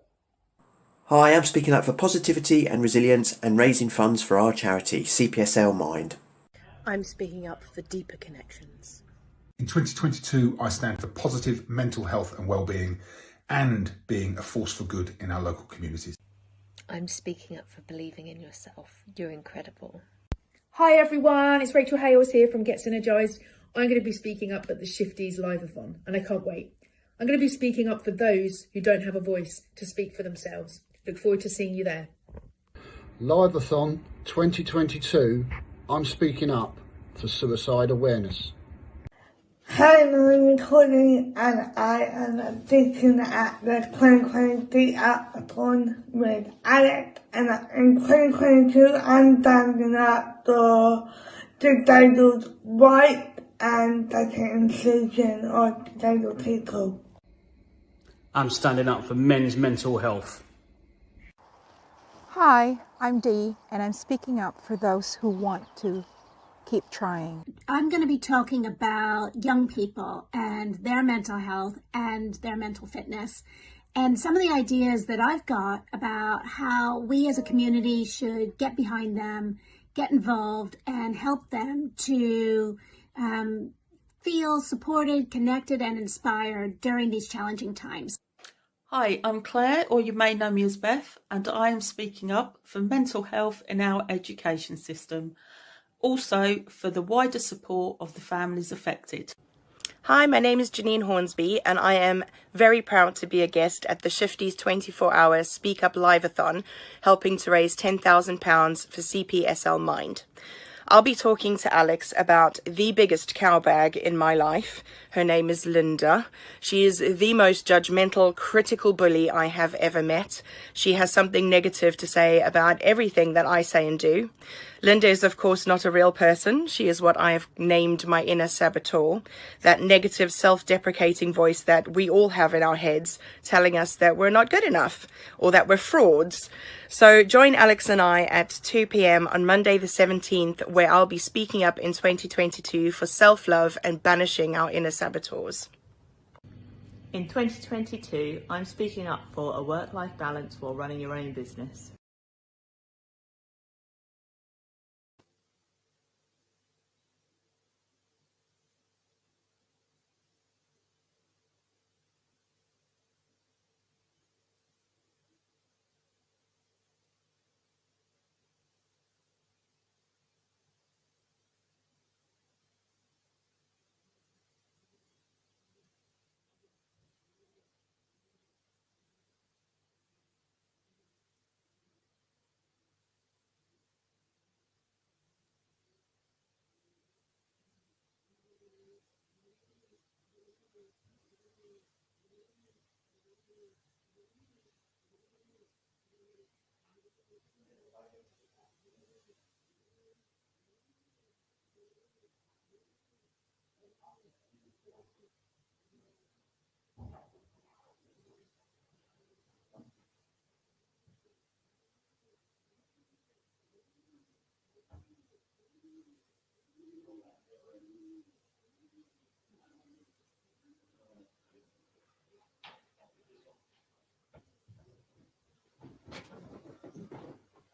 Hi, I'm speaking up for positivity and resilience and raising funds for our charity, CPSL Mind. I'm speaking up for deeper connections. In 2022, I stand for positive mental health and well-being and being a force for good in our local communities. I'm speaking up for believing in yourself. You're incredible. Hi everyone, it's Rachel Hales here from Get Synergised. I'm going to be speaking up at the Shifties Live-a-thon, and I can't wait. I'm going to be speaking up for those who don't have a voice to speak for themselves. Look forward to seeing you there. Live-a-thon 2022, I'm speaking up for suicide awareness. Hi, I'm recording and I am speaking at the 2023 Up-a-thon with Alex, and in 2022 I'm standing up for disabled rights and the inclusion of disabled people. I'm standing up for men's mental health. Hi, I'm Dee, and I'm speaking up for those who want to keep trying. I'm going to be talking about young people and their mental health and their mental fitness, and some of the ideas that I've got about how we as a community should get behind them, get involved, and help them to feel supported, connected, and inspired during these challenging times. Hi, I'm Claire, or you may know me as Beth, and I am speaking up for mental health in our education system. Also for the wider support of the families affected. Hi, my name is Janine Hornsby, and I am very proud to be a guest at the Shifties 24-hour Speak Up Live-a-thon, helping to raise £10,000 for CPSL Mind. I'll be talking to Alex about the biggest cowbag in my life. Her name is Linda. She is the most judgmental, critical bully I have ever met. She has something negative to say about everything that I say and do. Linda is, of course, not a real person. She is what I have named my inner saboteur, that negative, self-deprecating voice that we all have in our heads telling us that we're not good enough or that we're frauds. So join Alex and I at 2 p.m. on Monday the 17th, where I'll be speaking up in 2022 for self-love and banishing our inner saboteurs. In 2022, I'm speaking up for a work-life balance while running your own business.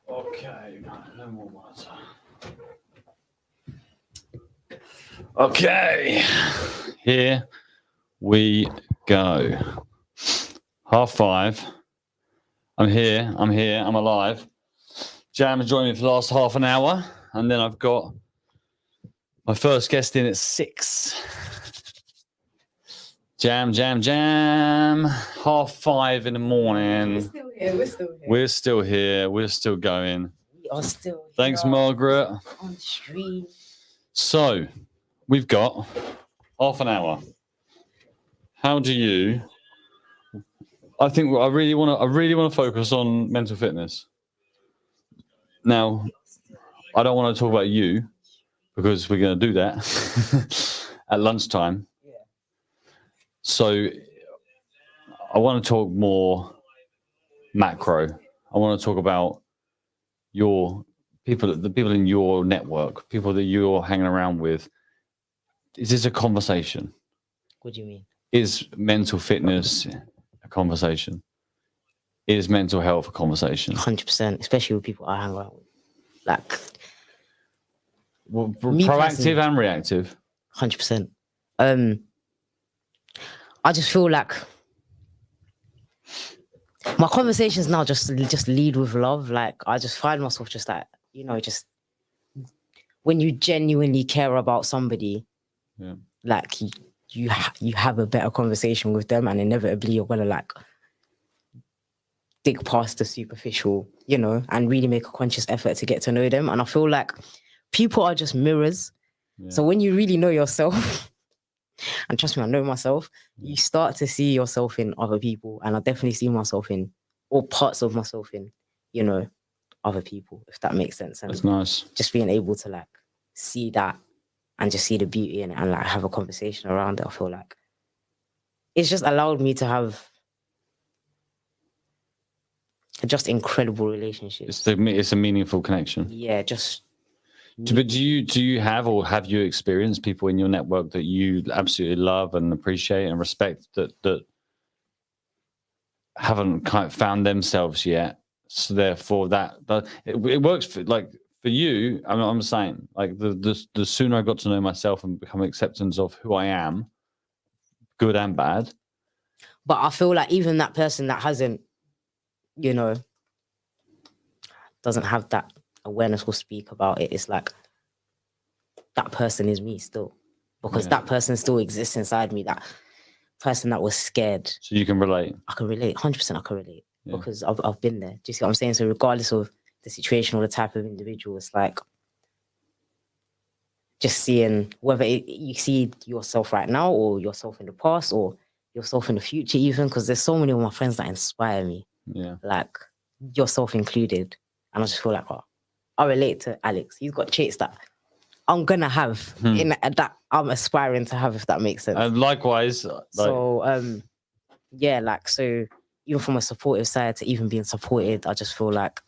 Okay, no more water. Okay, here we go. 5:30. I'm here, I'm alive. Jam has joined me for the last half an hour, and then I've got my first guest in at 6. Jam. 5:30 in the morning. We're still here. We're still going. We are still here. Thanks, Margaret. On stream. So, we've got half an hour. How do you? I think I really want to focus on mental fitness. Now, I don't want to talk about you because we're going to do that at lunchtime. So, I want to talk more macro. I want to talk about your people, the people in your network, people that you're hanging around with. Is this a conversation? What do you mean? Is mental fitness a conversation? Is mental health a conversation? 100%, especially with people I hang around with. Like, proactive and reactive. 100%. I just feel like my conversations now just lead with love. Like, I just find myself just like, just when you genuinely care about somebody, like you have a better conversation with them, and inevitably you're gonna like dig past the superficial, and really make a conscious effort to get to know them. And I feel like people are just mirrors. So when you really know yourself, and trust me, I know myself, you start to see yourself in other people. And I definitely see myself in, or parts of myself in, other people, if that makes sense. And that's nice. Just being able to like see that and just see the beauty in it and like have a conversation around it, I feel like it's just allowed me to have just incredible relationships. It's a meaningful connection. Yeah, just. But do you have, or have you experienced people in your network that you absolutely love and appreciate and respect that haven't kind of found themselves yet? So therefore, it works for you. I'm saying like the sooner I got to know myself and become acceptance of who I am, good and bad. But I feel like even that person that hasn't, doesn't have that awareness will speak about it, it's like that person is me still, because that person still exists inside me, that person that was scared. So you can relate. I can relate 100%. I can relate because I've been there. Do you see what I'm saying? So regardless of the situation or the type of individual, it's like just seeing whether you see yourself right now or yourself in the past or yourself in the future even, because there's so many of my friends that inspire me, like yourself included. And I just feel like, I relate to Alex. He's got traits that I'm gonna have that I'm aspiring to have, if that makes sense. And likewise, so yeah, like, so even from a supportive side to even being supported, I just feel like,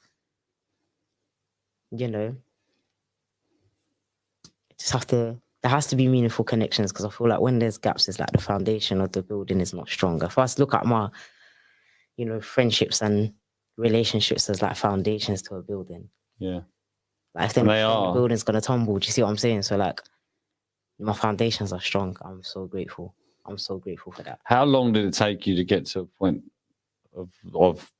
you know, there has to be meaningful connections, because I feel like when there's gaps, it's like the foundation of the building is not stronger. If I look at my, you know, friendships and relationships as like foundations to a building. Yeah. Like, if they're not strong, the building's gonna tumble. Do you see what I'm saying? So like, my foundations are strong. I'm so grateful. I'm so grateful for that. How long did it take you to get to a point of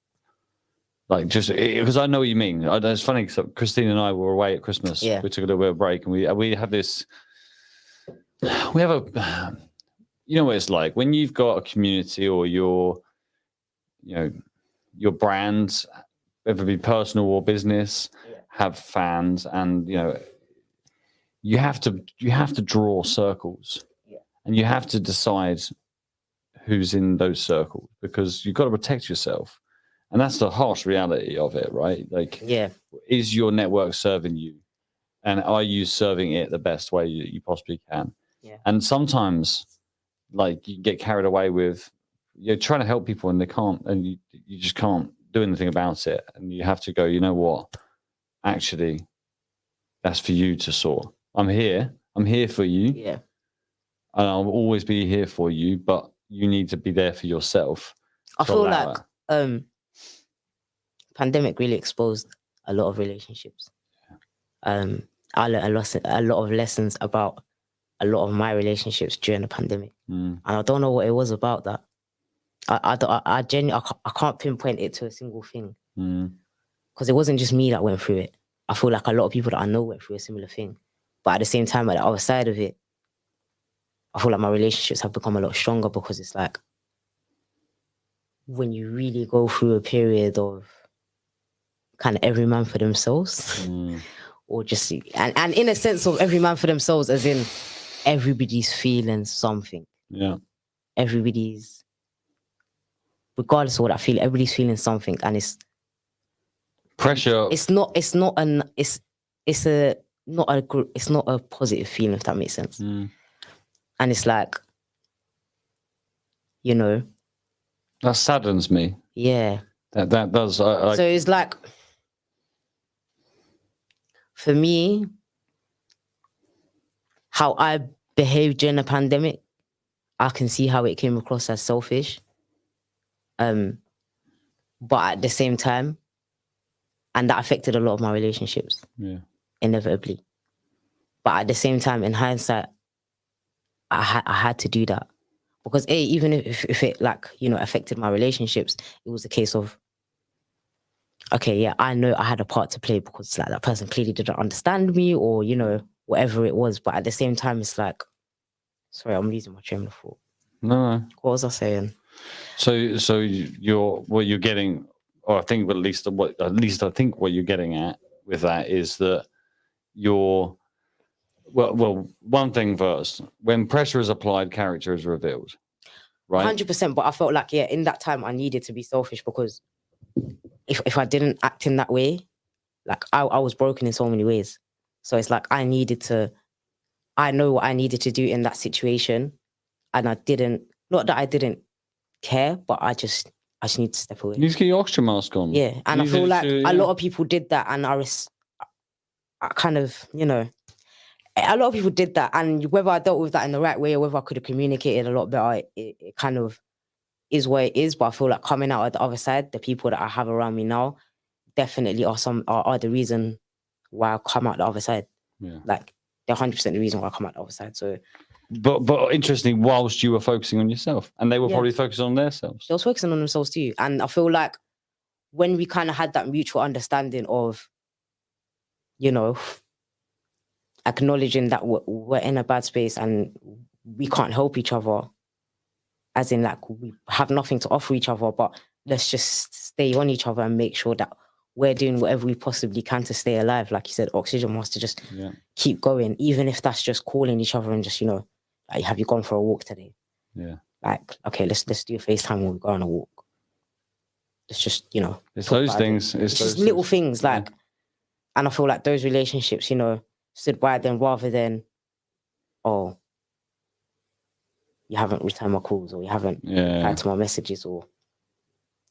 like, just because I know what you mean. It's funny because Christine and I were away at Christmas. Yeah. We took a little bit of break, and we have this. We have a, you know what it's like when you've got a community or your brand, whether it be personal or business, have fans, and you know, you have to draw circles, and you have to decide who's in those circles, because you've got to protect yourself, and that's the harsh reality of it, right? Like, is your network serving you, and are you serving it the best way you possibly can? And sometimes, like, you get carried away with you're trying to help people and they can't, and you just can't do anything about it, and you have to go, you know what, actually that's for you to sort. I'm here for you, and I'll always be here for you, but you need to be there for yourself. I feel like pandemic really exposed a lot of relationships. I learned a lot of lessons about a lot of my relationships during the pandemic, and I don't know what it was about that. I genuinely can't pinpoint it to a single thing, because it wasn't just me that went through it. I feel like a lot of people that I know went through a similar thing, but at the same time, at the other side of it, I feel like my relationships have become a lot stronger, because it's like when you really go through a period of kind of every man for themselves, or just and in a sense of every man for themselves, as in everybody's feeling something. Yeah, everybody's, regardless of what I feel, everybody's feeling something, and it's pressure. It's not a positive feeling, if that makes sense. And it's like, you know, that saddens me. Yeah, that does. So it's like, for me, how I behaved during the pandemic, I can see how it came across as selfish. But at the same time, and that affected a lot of my relationships. Yeah. Inevitably. But at the same time, in hindsight, I had to do that. Because even if it, like, you know, affected my relationships, it was a case of, okay, yeah, I know I had a part to play, because like that person clearly didn't understand me, or, you know, whatever it was. But at the same time, it's like, sorry, I'm losing my train of thought. No. What was I saying? So you're getting, or I think at least I think what you're getting at with that is that you're, well, one thing first, when pressure is applied, character is revealed, right? 100%. But I felt like, in that time I needed to be selfish, because if I didn't act in that way, like I was broken in so many ways. So it's like I know what I needed to do in that situation, and I didn't, not that I didn't care, but I just need to step away. You need to get your oxygen mask on. Yeah, and I feel like a lot of people did that, and I kind of, you know, a lot of people did that, and whether I dealt with that in the right way or whether I could have communicated a lot better, it kind of is what it is. But I feel like coming out at the other side, the people that I have around me now definitely are the reason why I come out the other side. Yeah. Like, they're 100% the reason why I come out the other side. So, but interestingly, whilst you were focusing on yourself, and they were probably focusing on themselves. They was focusing on themselves too. And I feel like when we kind of had that mutual understanding of, you know, acknowledging that we're in a bad space and we can't help each other, as in like we have nothing to offer each other, but let's just stay on each other and make sure that we're doing whatever we possibly can to stay alive. Like you said, oxygen mask, to just keep going, even if that's just calling each other and just, you know, like, have you gone for a walk today? Yeah. Like, okay, let's do a FaceTime when we go on a walk. It's just, you know, it's those things. It's just little things like, And I feel like those relationships, you know, stood by them rather than, oh, you haven't returned my calls or you haven't replied to my messages, or,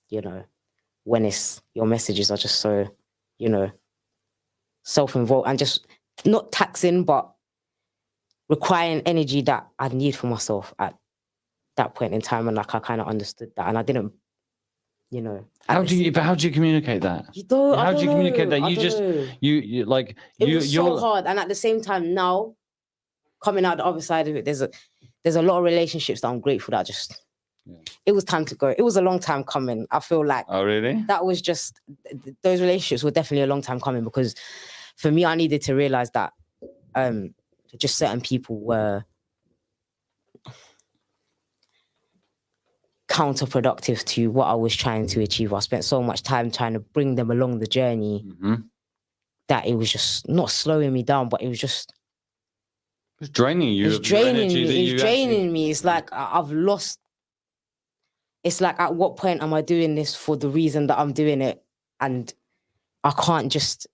you know, when it's your messages are just so, you know, self-involved and just not taxing, but requiring energy that I need for myself at that point in time. And like, I kind of understood that, and I didn't, you know. How do you communicate that? You don't. How I do you don't communicate know. that? I You don't just know. you like It you was you're so hard, and at the same time now, coming out the other side of it, there's a lot of relationships that I'm grateful that it was time to go. It was a long time coming. I feel like Oh, really? that was just those relationships were definitely a long time coming, because for me, I needed to realize that just certain people were counterproductive to what I was trying to achieve. I spent so much time trying to bring them along the journey that it was just not slowing me down, but it was just It's draining you. it's of your draining energy that me. you It's draining me. It's like I've lost. It's like, at what point am I doing this for the reason that I'm doing it? And I can't just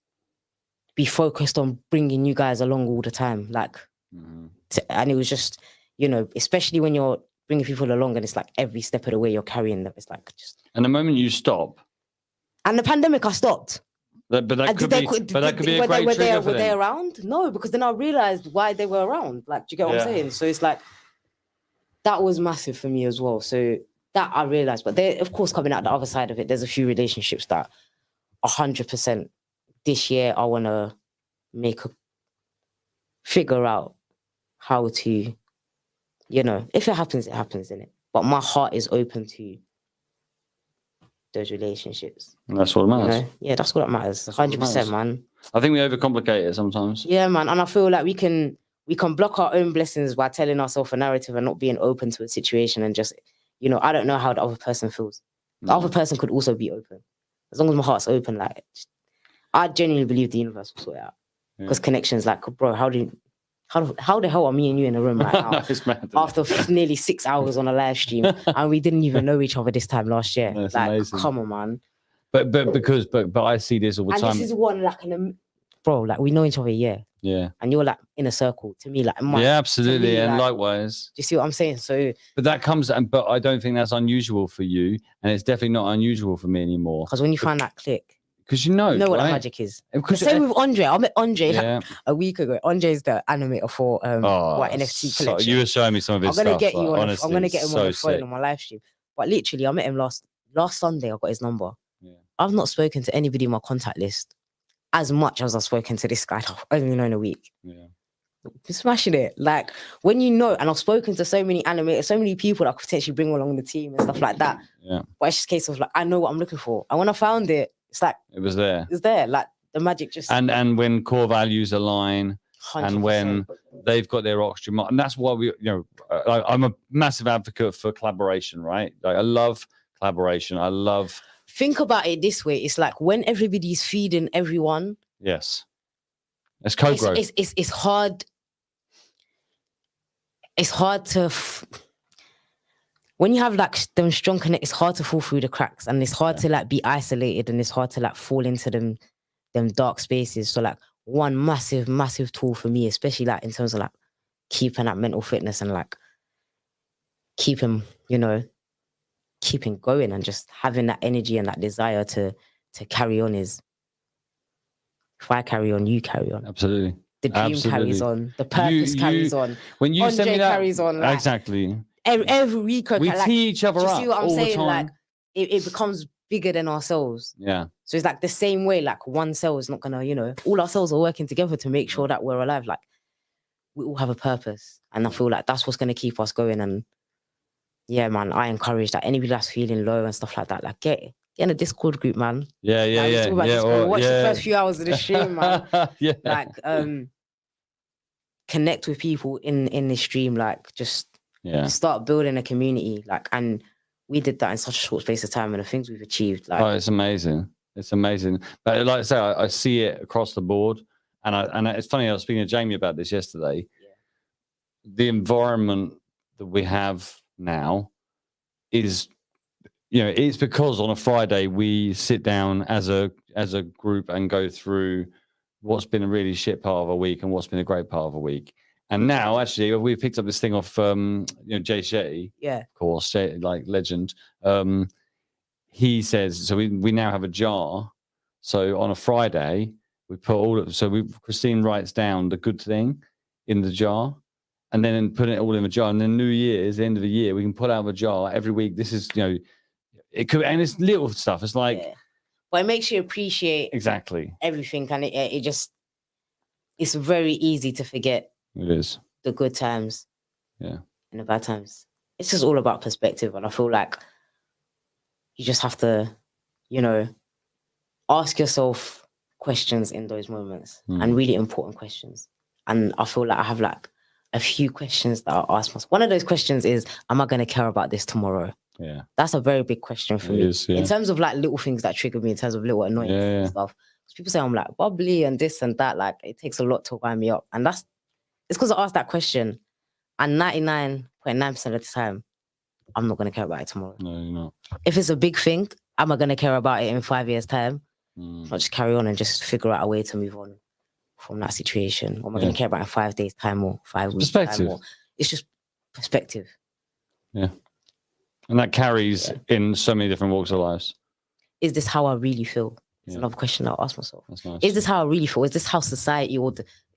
be focused on bringing you guys along all the time. Like, and it was just, you know, especially when you're bringing people along and it's like every step of the way you're carrying them. It's like just. And the moment you stop, And the pandemic, I stopped. but that And could be, but that could be a were great trigger for were they them. around? No, because then I realized why they were around. Like, do you get what I'm Yeah. saying? So it's like, that was massive for me as well. So that I realized. But there, of course, coming out the other side of it, there's a few relationships that 100% this year I want to figure out how to, you know, if it happens, it happens, innit? But my heart is open to those relationships. And that's what matters. You know? Yeah, that's what matters. 100%, man. I think we overcomplicate it sometimes. Yeah, man. And I feel like we can block our own blessings by telling ourselves a narrative and not being open to a situation, and just, you know, I don't know how the other person feels. The other person could also be open. As long as my heart's open, like, I genuinely believe the universe will sort it out. Because connections, like, bro, how the hell are me and you in a room right now It's mad, isn't it? after nearly 6 hours on a live stream, and we didn't even know each other this time last year? That's like, amazing. come on, man. But I see this all the And time. this is one, like, bro, like, we know each other a year, Yeah. and you're like in a circle to me, like, Yeah, absolutely. to me, And like, likewise. do you see what I'm saying? So, But that comes, but I don't think that's unusual for you. And it's definitely not unusual for me anymore. because when you find that click, Because you know, you know what right? that magic is. Because Same with Andre. I met Andre Yeah. like a week ago. Andre's the animator for what NFT so collection. you were showing me some of his I'm gonna stuff. get you like, on. honestly, I'm gonna get him so on the phone sick. on my live stream. But literally, I met him last Sunday. I got his number. I've not spoken to anybody in my contact list as much as I've spoken to this guy that I've only known a week. Yeah. You're smashing it. Like, when you know, and I've spoken to so many animators, so many people that could potentially bring along the team and stuff like that. Yeah. But it's just a case of, like, I know what I'm looking for. And when I found it, it's like, It was there. it's there. Like, the magic just. And when core values align, 100%. and when they've got their oxygen, and that's why we, you know, I'm a massive advocate for collaboration, right? Like, I love collaboration. I love. Think about it this way. It's like when everybody's feeding everyone. Yes. It's co-growth. It's hard. It's hard to. When you have like them strong connect, it's hard to fall through the cracks, and it's hard to like be isolated, and it's hard to like fall into them dark spaces. So like one massive tool for me, especially like in terms of like keeping that mental fitness and like keeping going and just having that energy and that desire to carry on is, if I carry on, you carry on. Absolutely. The dream carries on. The purpose carries on. When you send me Andre that, carries on. Like, exactly. every week, We like, tee each other do you up see what I'm all the saying? time. Like, it becomes bigger than ourselves. Yeah. So it's like the same way, like one cell is not gonna, you know, all our cells are working together to make sure that we're alive. Like, we all have a purpose. And I feel like that's what's gonna keep us going. And yeah, man, I encourage that anybody that's feeling low and stuff like that, like get in a Discord group, man. Yeah, yeah, Like, yeah. let's talk about Yeah, Discord. or- Watch the yeah. first few hours of the stream, man. Yeah. Like, connect with people in the stream, like just Yeah. start building a community. Like, and we did that in such a short space of time, and the things we've achieved, like, Oh, it's amazing. It's amazing. But like I say, I see it across the board. And it's funny, I was speaking to Jamie about this yesterday. The environment that we have now is, you know, it's because on a Friday we sit down as a group and go through what's been a really shit part of a week and what's been a great part of a week. And now, actually, we've picked up this thing off, Jay Shetty, Yeah. of course, like legend. He says, so we now have a jar. So on a Friday, we put Christine writes down the good thing in the jar, and then put it all in the jar. And then New Year's, the end of the year, we can pull out of a jar every week. This is, it could, and it's little stuff. It's like, but it makes you appreciate exactly everything, and it's very easy to forget it is the good times, and the bad times. It's just all about perspective, and I feel like you just have to, ask yourself questions in those moments, and really important questions. And I feel like I have like a few questions that I ask myself. One of those questions is, am I going to care about this tomorrow? Yeah. That's a very big question for me. In terms of like little things that trigger me, in terms of little annoyances and stuff. People say I'm like bubbly and this and that. Like it takes a lot to wind me up. And it's because I asked that question. And 99.9% of the time, I'm not going to care about it tomorrow. No, you're not. If it's a big thing, am I going to care about it in 5 years' time? I'll just carry on and just figure out a way to move on from that situation. Or am I going to care about it in 5 days' time or 5 weeks' time? Or, it's just perspective. Yeah. And that carries in so many different walks of life. Is this how I really feel? It's another question I'll ask myself. That's nice. Is this how I really feel? Is this how society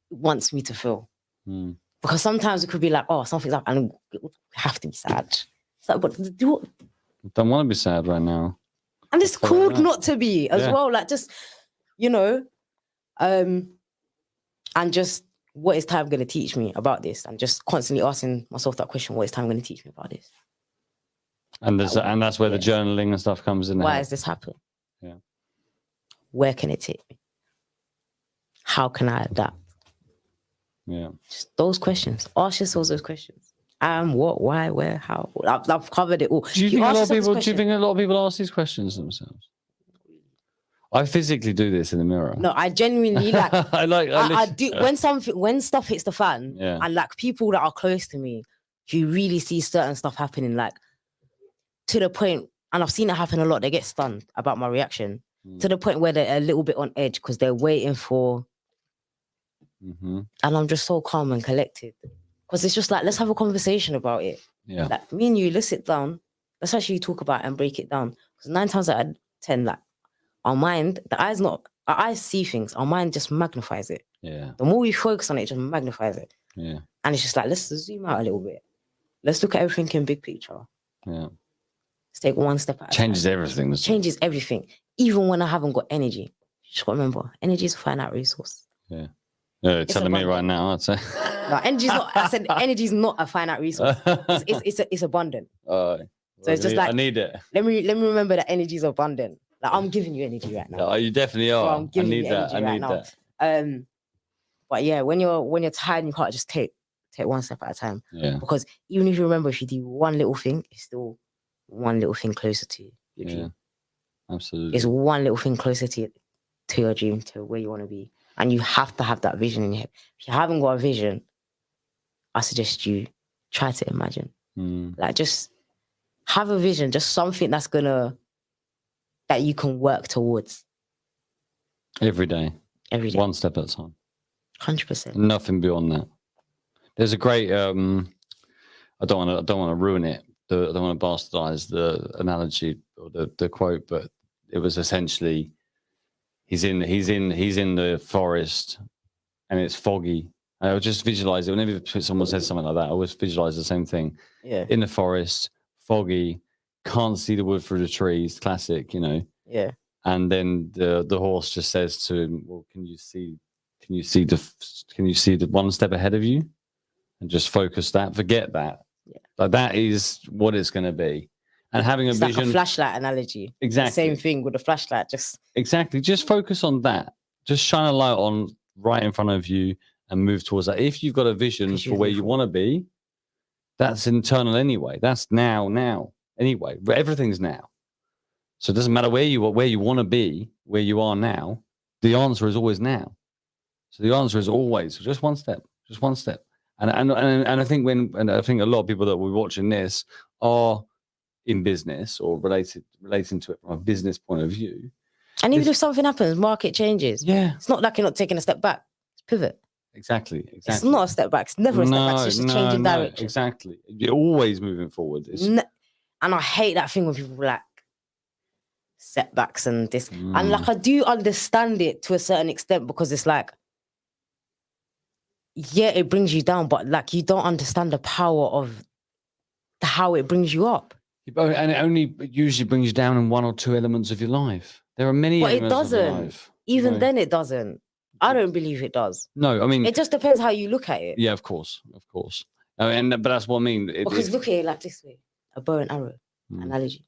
wants me to feel? Because sometimes it could be like, oh, something's up and we have to be sad. It's like, but Don't want to be sad right now. and it's cool not to be as well. Like just, and just what is time going to teach me about this? And just constantly asking myself that question, what is time going to teach me about this? And that's where the journaling and stuff comes in. Why has this happened? Yeah. Where can it take me? How can I adapt? Yeah. Just those questions. Ask yourselves those questions. What, why, where, how? I've covered it all. Do you think a lot of people ask these questions themselves? I physically do this in the mirror. No, I genuinely like. I do listen- when stuff hits the fan, Yeah. and like people that are close to me, you really see certain stuff happening, like to the point, and I've seen it happen a lot. They get stunned about my reaction to the point where they're a little bit on edge because they're waiting for. And I'm just so calm and collected because it's just like, let's have a conversation about it. Yeah. Like me and you, let's sit down. Let's actually talk about it and break it down. Because 9 times out of 10, like our mind, our eyes see things. Our mind just magnifies it. Yeah. The more we focus on it, it just magnifies it. Yeah. And it's just like, let's zoom out a little bit. Let's look at everything in big picture. Yeah. Let's take one step at a time. Changes everything. doesn't it? Changes everything. Even when I haven't got energy. You just got to remember, energy is a finite resource. Yeah. You're telling me right now, I'd say. No, energy's not. I said energy is not a finite resource. It's abundant. So it's just like I need it. Let me remember that energy is abundant. Like I'm giving you energy right now. Oh, you definitely So are. I'm I giving need you that. energy I right need now. that. But yeah, when you're tired, you can't just take one step at a time. Yeah. Because even if you remember, if you do one little thing, it's still one little thing closer to your dream. Absolutely. It's one little thing closer to your dream, to where you want to be. And you have to have that vision in your head. If you haven't got a vision, I suggest you try to imagine. Like just have a vision, just something that you can work towards. Every day. Every day. One step at a time. 100%. Nothing beyond that. There's a great I don't want to ruin it. I don't want to bastardize the analogy or the quote, but it was essentially he's in the forest and it's foggy. I would just visualize it. Whenever someone says something like that, I always visualize the same thing. Yeah. In the forest, foggy, can't see the wood through the trees, classic, Yeah. And then the horse just says to him, well, can you see the one step ahead of you? And just focus that, forget that. Yeah. Like that is what it's going to be. And having a It's vision. like a flashlight analogy. Exactly. Same thing with a flashlight. Exactly. Just focus on that. Just shine a light on right in front of you and move towards that. If you've got a vision for where you want to be, that's internal anyway. That's now anyway. But everything's now. So it doesn't matter where you want to be, where you are now. The answer is always now. So the answer is always just one step. And I think I think a lot of people that we're watching this are in business or relating to it from a business point of view. And even if something happens, market changes. Yeah. It's not like you're not taking a step back. It's pivot. Exactly. It's not a step back. It's never a step back. It's just a change in direction. Exactly. You're always moving forward. And I hate that thing when people like setbacks and this. And like I do understand it to a certain extent because it's like, yeah, it brings you down, but like you don't understand the power of how it brings you up. And it only usually brings you down in one or two elements of your life. There are many But it elements of your doesn't. life. Even then, it doesn't. I don't believe it does. No, I mean, It just depends how you look at it. yeah, of course. But that's what I mean. Because look at it like this way: a bow and arrow analogy.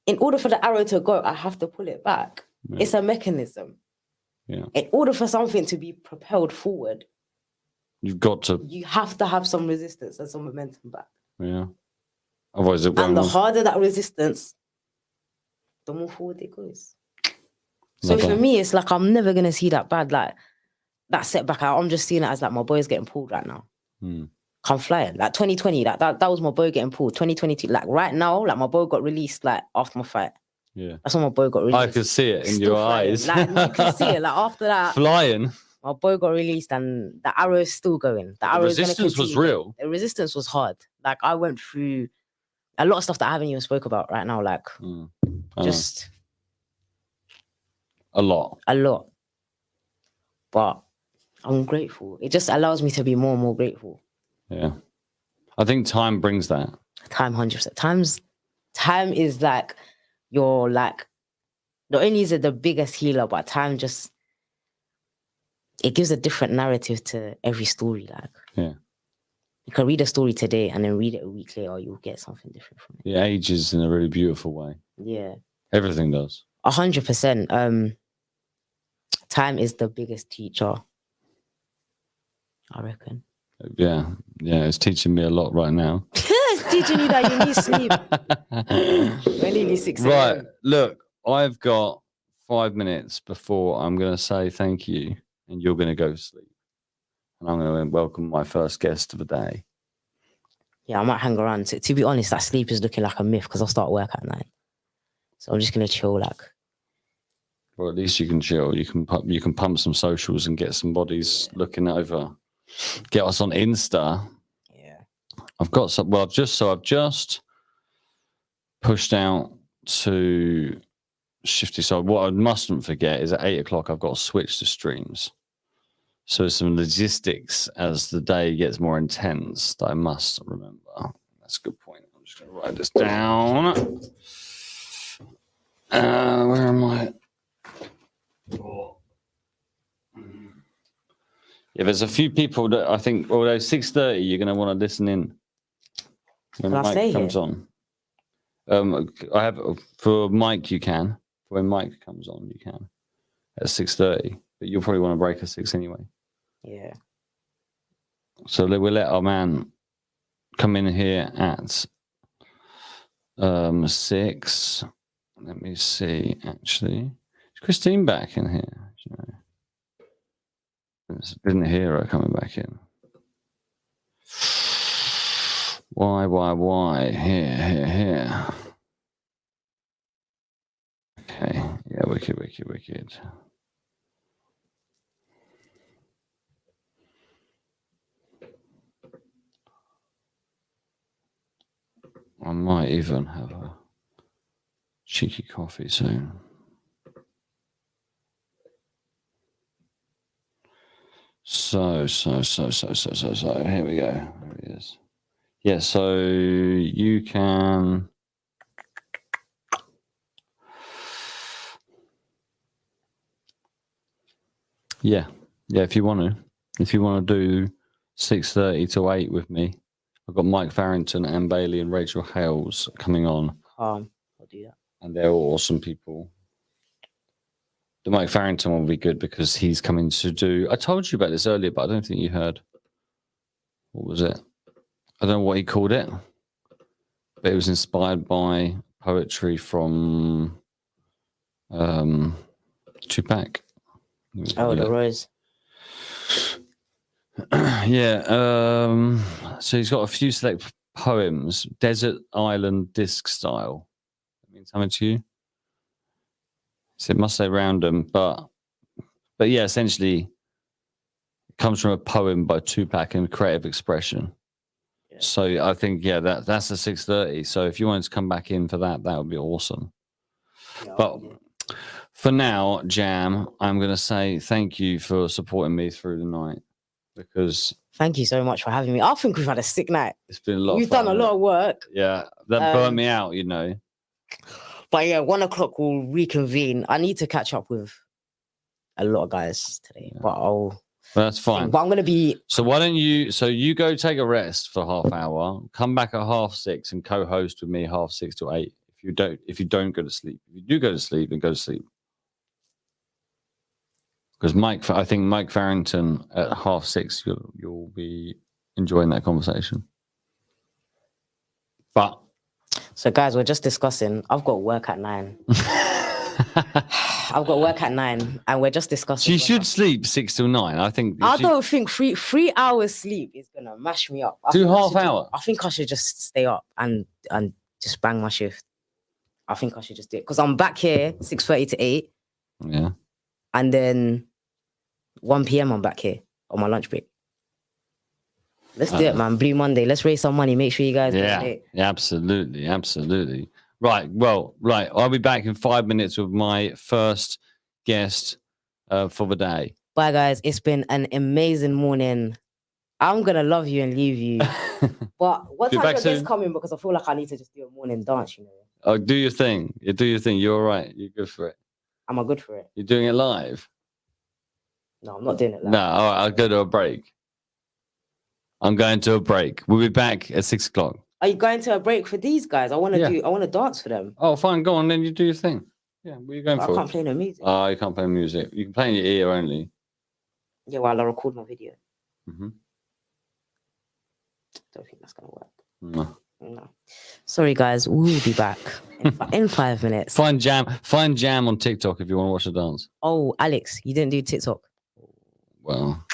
In order for the arrow to go, I have to pull it back. Yeah. It's a mechanism. Yeah. In order for something to be propelled forward, You've got to, you have to have some resistance and some momentum back. yeah. Otherwise, it won't. And the harder that resistance, the more forward it goes. So Love for that. me, it's like I'm never gonna see that bad, like that setback. I'm just seeing it as like my boy's getting pulled right now. I'm flying. Like 2020, that was my boy getting pulled. 2022, like right now, like my boy got released like after my fight. Yeah. That's when my boy got released. I could see it in Still your flying. eyes. Like you can see it. Like after that, Flying. my boy got released and the arrow is still going. The arrow is gonna resistance was continue. real. The resistance was hard. Like I went through a lot of stuff that I haven't even spoke about right now. Like I know. just a lot. But I'm grateful. It just allows me to be more and more grateful. Yeah. I think time brings that. Time 100%. Time is like your like not only is it the biggest healer, but time just it gives a different narrative to every story. Like Yeah. you can read a story today and then read it a week later, you'll get something different from it. It ages in a really beautiful way. Yeah. Everything does. 100%. Time is the biggest teacher, I reckon. Yeah. Yeah. It's teaching me a lot right now. It's teaching you that you need sleep. We're nearly 6 a.m. Right. Look, I've got 5 minutes before I'm going to say thank you and you're going to go to sleep. And I'm going to welcome my first guest of the day. Yeah, I might hang around. To be honest, that sleep is looking like a myth because I'll start work at 9. So I'm just going to chill like. Or at least you can chill. You can pump some socials and get some bodies looking over. Get us on Insta. Yeah. I've got some. Well, I've just pushed out to Shifty. So what I mustn't forget is at 8 o'clock I've got to switch to streams. So there's some logistics as the day gets more intense that I must remember. That's a good point. I'm just going to write this down. Where am I? Yeah, there's a few people that I think, although 6:30, you're going to want to listen in when Can I Mike stay comes here? on. I have for Mike. You can when Mike comes on. You can at 6:30, but you'll probably want to break at 6 anyway. Yeah. So we'll let our man come in here at 6. Let me see. Actually, is Christine back in here? Do you know? Didn't hear her coming back in. Why? Here. Okay. Yeah, wicked. I might even have a cheeky coffee soon. So here we go. There it is. Yeah, so you can yeah, if you want to do 6:30 to 8 with me. I've got Mike Farrington, Anne Bailey, and Rachel Hales coming on. I'll do that. And they're all awesome people. The Mike Farrington will be good because he's coming to do. I told you about this earlier, but I don't think you heard. What was it? I don't know what he called it, but it was inspired by poetry from Tupac. Oh, the Rose. Yeah. So he's got a few select poems, Desert Island Disc Style. That means something to you? So it must say random, but yeah, essentially it comes from a poem by Tupac and creative expression. Yeah. So I think, yeah, that's a 6:30. So if you wanted to come back in for that, that would be awesome. Yeah, but for now, Jam, I'm going to say thank you for supporting me through the night, because thank you so much for having me. I think we've had a sick night. It's been a lot. We've done a lot of work. Yeah, that burned me out, you know. But yeah, 1 o'clock we'll reconvene. I need to catch up with a lot of guys today, but that's fine. But I'm gonna be. So why don't you? So you go take a rest for half hour. Come back at 6:30 and co-host with me 6:30 to 8. If you don't go to sleep, if you do go to sleep, then go to sleep. Because I think Mike Farrington at 6:30, you'll be enjoying that conversation. But so guys, we're just discussing. I've got work at 9. I've got work at 9, and we're just discussing. You should sleep 6 till 9. I think. I don't think 3 hours sleep is gonna mash me up. 2.5 hours. I think I should just stay up and just bang my shift. I think I should just do it because I'm back here 6:30 to 8. Yeah. And then 1 p.m. I'm back here on my lunch break. Let's do it, man. Blue Monday. Let's raise some money. Make sure you guys yeah, donate. Yeah, absolutely. Right. Well, right. I'll be back in 5 minutes with my first guest for the day. Bye, guys. It's been an amazing morning. I'm gonna love you and leave you. But what time your guest coming? Because I feel like I need to just do a morning dance. You know. Oh, do your thing. You do your thing. You're all right. You're good for it. Am I good for it? You're doing it live? No, I'm not doing it live. No. All right. I'll go to a break. I'm going to a break. We'll be back at 6 o'clock. Are you going to a break for these guys? I want to dance for them. Oh, fine. Go on, then you do your thing. Yeah, what are you going for? I can't play no music. Oh, you can't play music. You can play in your ear only. Yeah, while I record my video. Mm-hmm. Don't think that's gonna work. No. Sorry, guys. We'll be back in 5 minutes. Find Jam on TikTok if you want to watch the dance. Oh, Alex, you didn't do TikTok. Well,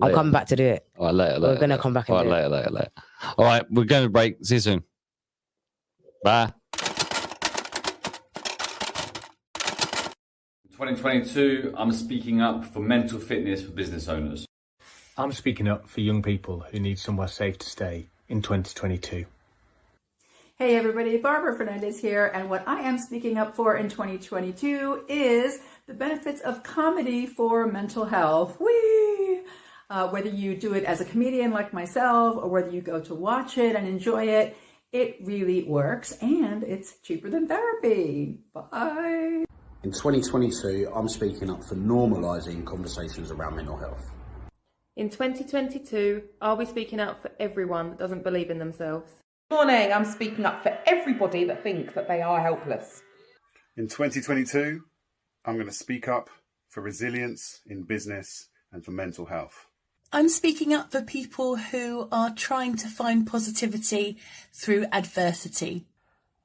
I'll come back to do it. All right, later. We're gonna come back and do it. Later. All right, we're going to break. See you soon. Bye. 2022, I'm speaking up for mental fitness for business owners. I'm speaking up for young people who need somewhere safe to stay in 2022. Hey everybody, Barbara Fernandez here, and what I am speaking up for in 2022 is the benefits of comedy for mental health. Whee! Whether you do it as a comedian like myself, or whether you go to watch it and enjoy it, it really works, and it's cheaper than therapy. Bye! In 2022, I'm speaking up for normalising conversations around mental health. In 2022, I'll be speaking up for everyone that doesn't believe in themselves. Morning, I'm speaking up for everybody that thinks that they are helpless. In 2022, I'm going to speak up for resilience in business and for mental health. I'm speaking up for people who are trying to find positivity through adversity.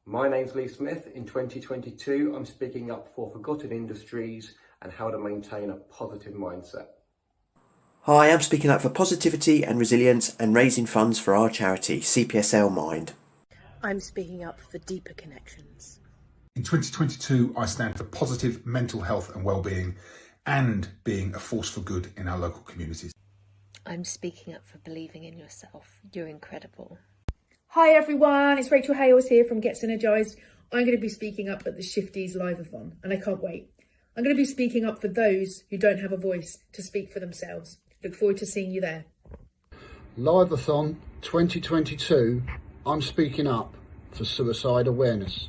My name's Lee Smith. In 2022, I'm speaking up for forgotten industries and how to maintain a positive mindset. Hi, I'm speaking up for positivity and resilience and raising funds for our charity, CPSL Mind. I'm speaking up for deeper connections. In 2022, I stand for positive mental health and well-being and being a force for good in our local communities. I'm speaking up for believing in yourself. You're incredible. Hi everyone, it's Rachel Hales here from Get Synergised. I'm going to be speaking up at the Shifties Live-a-thon, and I can't wait. I'm going to be speaking up for those who don't have a voice to speak for themselves. Look forward to seeing you there. Live-a-thon 2022, I'm speaking up for suicide awareness.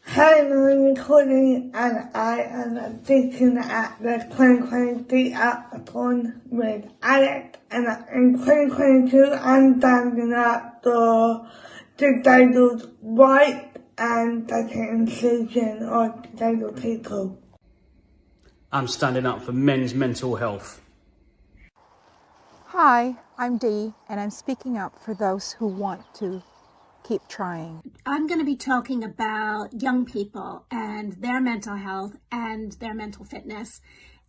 Hi, I'm recording and I am speaking at the 2023 Up-a-thon with Alex, and in 2022 I'm standing up for disabled rights and the inclusion of disabled people. I'm standing up for men's mental health. Hi, I'm Dee, and I'm speaking up for those who want to keep trying. I'm going to be talking about young people and their mental health and their mental fitness,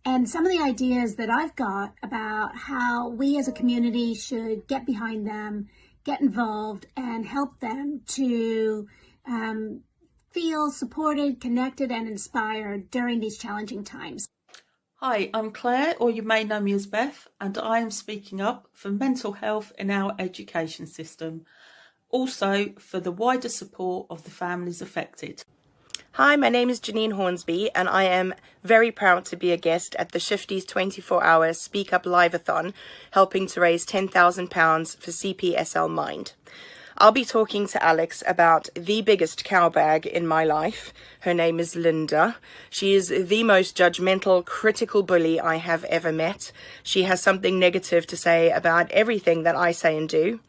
and some of the ideas that I've got about how we as a community should get behind them, get involved, and help them to feel supported, connected, and inspired during these challenging times. Hi, I'm Claire, or you may know me as Beth, and I am speaking up for mental health in our education system. Also for the wider support of the families affected. Hi, my name is Janine Hornsby, and I am very proud to be a guest at the Shifties 24-hour Speak Up Live-a-thon, helping to raise £10,000 for CPSL Mind. I'll be talking to Alex about the biggest cowbag in my life. Her name is Linda. She is the most judgmental, critical bully I have ever met. She has something negative to say about everything that I say and do.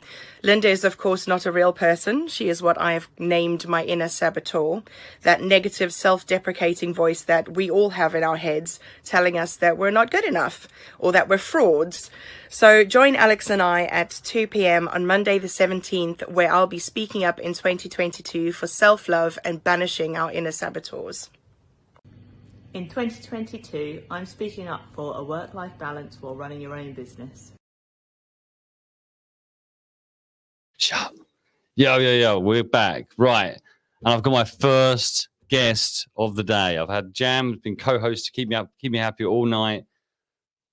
Linda is, of course, not a real person. She is what I have named my inner saboteur, that negative, self-deprecating voice that we all have in our heads, telling us that we're not good enough or that we're frauds. So join Alex and I at 2 p.m. on Monday the 17th, where I'll be speaking up in 2022 for self-love and banishing our inner saboteurs. In 2022, I'm speaking up for a work-life balance while running your own business. Yo, we're back. Right. And I've got my first guest of the day. I've had Jam, been co-host to keep me happy all night.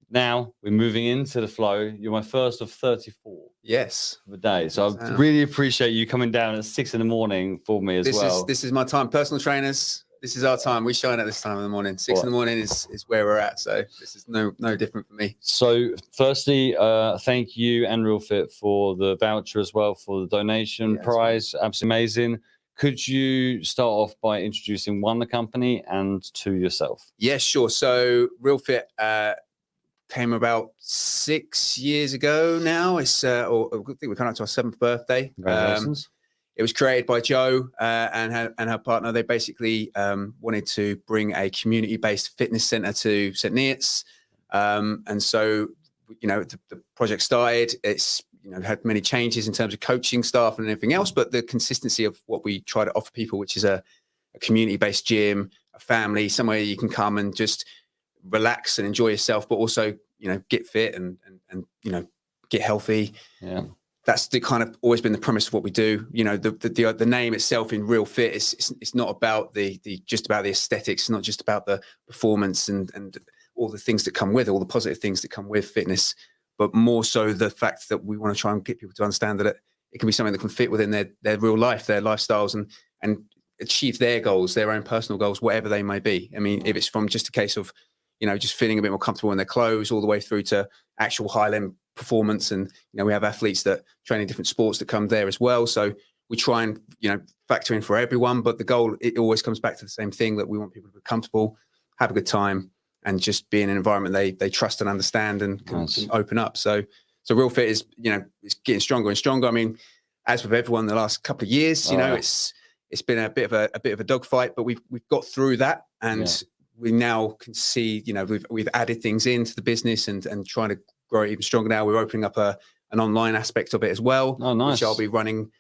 Now we're moving into the flow. You're my first of 34. Yes. Of the day. So I really appreciate you coming down at 6 a.m. for me as well. This is my time. Personal trainers, this is our time. We shine at this time in the morning. 6 in the morning is where we're at. So this is no different for me. So firstly, thank you and Real Fit for the voucher as well, for the donation prize. Absolutely amazing. Could you start off by introducing the company and two yourself? Yeah, sure. So Real Fit came about 6 years ago now. It's I think we're coming up to our 7th birthday. Congratulations. It was created by Jo and her partner. They basically wanted to bring a community-based fitness center to St. Neots. And so, the project started. It's, had many changes in terms of coaching staff and everything else, but the consistency of what we try to offer people, which is a community-based gym, a family, somewhere you can come and just relax and enjoy yourself, but also, get fit and get healthy. Yeah. That's the kind of always been the premise of what we do. The name itself in Real Fit it's not about just about the aesthetics. It's not just about the performance and all the things that come with it, all the positive things that come with fitness, but more so the fact that we want to try and get people to understand that it can be something that can fit within their real life, their lifestyles, and achieve their goals, their own personal goals, whatever they may be. I mean, if it's from just a case of, just feeling a bit more comfortable in their clothes, all the way through to actual high-end performance. And, we have athletes that train in different sports that come there as well. So we try and, factor in for everyone, but the goal, it always comes back to the same thing, that we want people to be comfortable, have a good time, and just be in an environment they trust and understand and can open up. So Real Fit is, it's getting stronger and stronger. I mean, as with everyone the last couple of years, it's been a bit of a dogfight, but we've got through that, and we now can see, we've added things into the business and trying to grow it even stronger now. We're opening up an online aspect of it as well, which I'll be running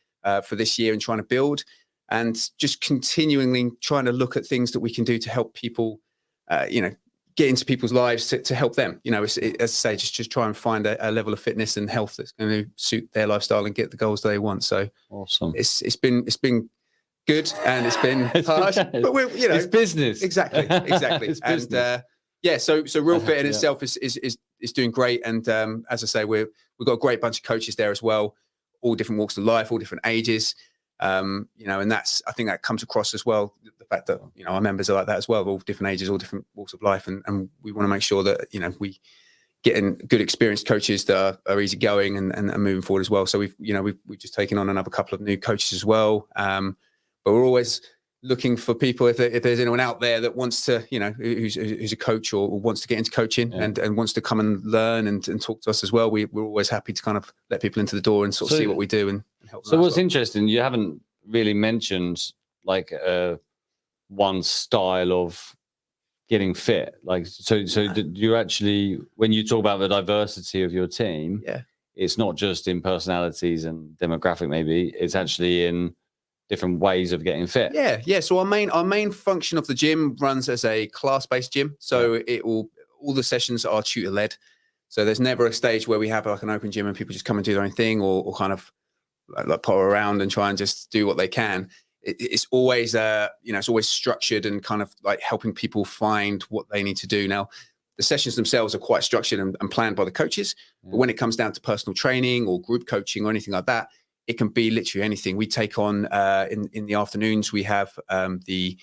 for this year and trying to build, and just continually trying to look at things that we can do to help people, get into people's lives to help them. As I say, just try and find a level of fitness and health that's going to suit their lifestyle and get the goals they want. So awesome. It's been good, and it's been hard, but we're, it's business. Exactly. It's business. And so Real Fit in itself is doing great. And as I say, we've got a great bunch of coaches there as well, all different walks of life, all different ages. And I think that comes across as well, the fact that, our members are like that as well, all different ages, all different walks of life. And we want to make sure that, we get in good experienced coaches that are easygoing and moving forward as well. So we've just taken on another couple of new coaches as well. But we're always looking for people, if there's anyone out there that wants to, who's a coach or wants to get into coaching and wants to come and learn and talk to us as well. We're always happy to kind of let people into the door and sort of see what we do and help them. So what's interesting, you haven't really mentioned like one style of getting fit. Like, so do you actually, when you talk about the diversity of your team, it's not just in personalities and demographic, maybe it's actually in different ways of getting fit. Yeah. So our main function of the gym runs as a class-based gym. So all the sessions are tutor-led. So there's never a stage where we have like an open gym and people just come and do their own thing or kind of like potter around and try and just do what they can. it's always it's always structured and kind of like helping people find what they need to do. Now, the sessions themselves are quite structured and planned by the coaches, but when it comes down to personal training or group coaching or anything like that, it can be literally anything. We take on in the afternoons, we have the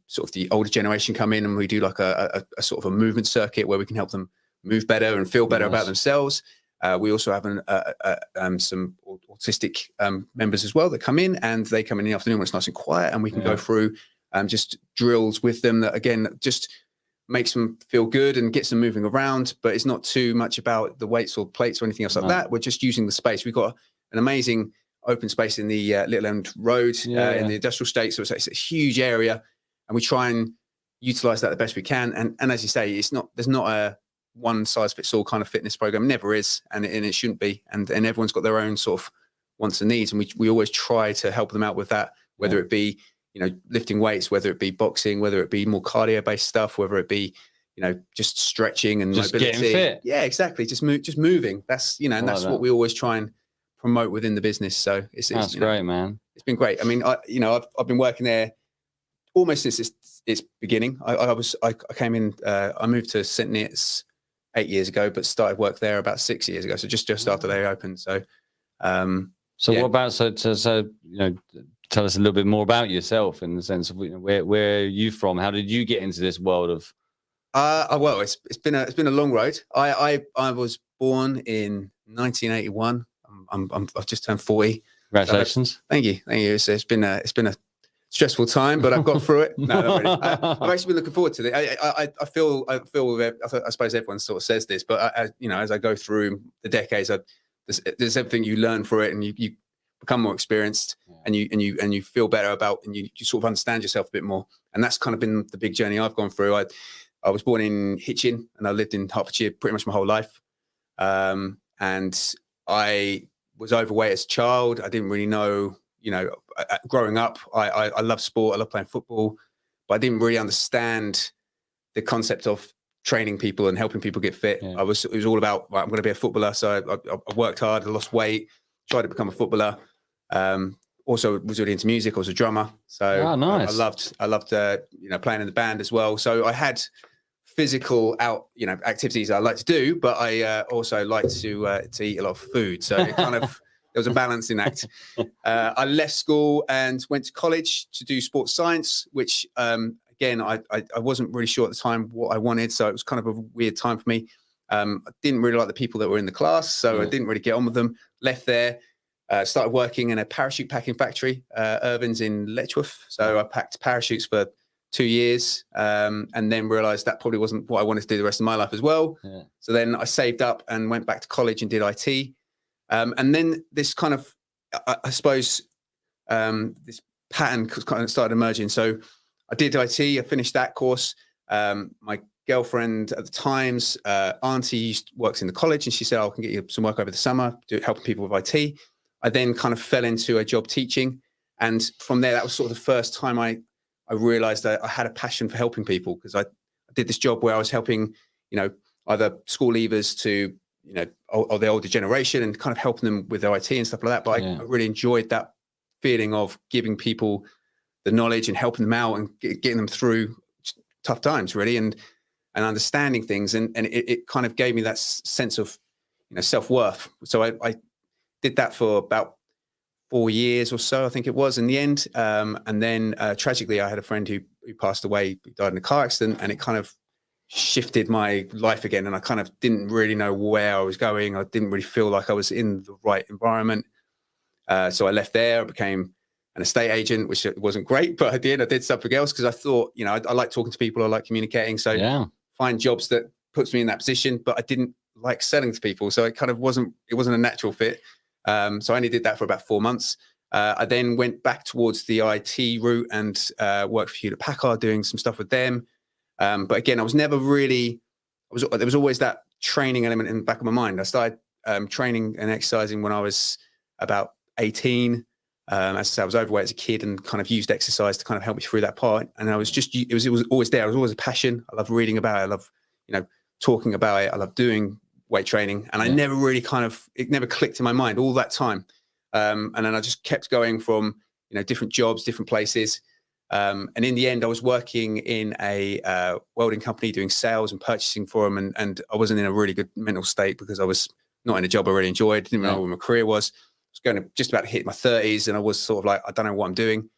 sort of the older generation come in, and we do like a sort of a movement circuit where we can help them move better and feel better about themselves. We also have some autistic members as well that come in, and they come in the afternoon when it's nice and quiet, and we can go through just drills with them that, again, just makes them feel good and gets them moving around. But it's not too much about the weights or plates or anything else like that. We're just using the space. We've got an amazing open space in the Little End Road in the industrial estate. So it's a huge area, and we try and utilize that the best we can. And as you say, there's not a one size fits all kind of fitness program. It never is, and it shouldn't be. And everyone's got their own sort of wants and needs, and we always try to help them out with that, whether it be lifting weights, whether it be boxing, whether it be more cardio based stuff, whether it be just stretching and just mobility. Getting fit. Yeah, exactly. Just moving. That's and that's what we always try and promote within the business. So it's great, man. It's been great. I mean, I've been working there almost since its beginning. I came in. I moved to St Neots 8 years ago, but started work there about 6 years ago. So just after they opened. So, what about tell us a little bit more about yourself in the sense of where are you from? How did you get into this world of? Well, it's been a long road. I was born in 1981. I've just turned 40. Congratulations! Thank you. It's been a stressful time, but I've got through it. No, not really. I've actually been looking forward to it. I feel I suppose everyone sort of says this, but as I go through the decades, there's everything you learn through it, and you become more experienced, and you feel better about, and you sort of understand yourself a bit more. And that's kind of been the big journey I've gone through. I was born in Hitchin, and I lived in Hertfordshire pretty much my whole life. And I was overweight as a child. I didn't really know, growing up, I love sport. I love playing football, but I didn't really understand the concept of training people and helping people get fit. It was all about, I'm going to be a footballer. So I worked hard, I lost weight, tried to become a footballer. Also was really into music. I was a drummer. So nice. I loved playing in the band as well. So I had physical activities I like to do, but I also like to eat a lot of food. So it kind of, there was a balancing act. I left school and went to college to do sports science, which again, I wasn't really sure at the time what I wanted. So it was kind of a weird time for me. I didn't really like the people that were in the class, so I didn't really get on with them. Left there, started working in a parachute packing factory, Irvins in Letchworth. So I packed parachutes for 2 years, and then realized that probably wasn't what I wanted to do the rest of my life as well. So then I saved up and went back to college and did IT. And then this kind of, I suppose, this pattern kind of started emerging. So I did IT, I finished that course. My girlfriend at the time's auntie works in the college, and she said, I can get you some work over the summer, helping people with IT. I then kind of fell into a job teaching. And from there, that was sort of the first time I realized that I had a passion for helping people, because I did this job where I was helping, either school leavers to, or the older generation, and kind of helping them with their IT and stuff like that. But I really enjoyed that feeling of giving people the knowledge and helping them out and getting them through tough times, really, and understanding things. And it kind of gave me that sense of, self-worth. So I did that for about 4 years or so, I think it was, in the end. And then tragically, I had a friend who passed away, who died in a car accident, and it kind of shifted my life again. And I kind of didn't really know where I was going. I didn't really feel like I was in the right environment. So I left there, I became an estate agent, which wasn't great, but I did something else, because I thought, I like talking to people, I like communicating. So find jobs that puts me in that position, but I didn't like selling to people. So it kind of wasn't a natural fit. So I only did that for about 4 months. I then went back towards the IT route and worked for Hewlett Packard, doing some stuff with them. But again, I was never really, there was always that training element in the back of my mind. I started training and exercising when I was about 18. As I said, I was overweight as a kid and kind of used exercise to kind of help me through that part. And I was just, it was always there. It was always a passion. I love reading about it. I love, talking about it. I love doing weight training. And I never really it never clicked in my mind all that time. And then I just kept going from, different jobs, different places. And in the end, I was working in a welding company doing sales and purchasing for them. And I wasn't in a really good mental state because I was not in a job I really enjoyed. Didn't know what my career was. I was going to just about to hit my 30s. And I was sort of like, I don't know what I'm doing.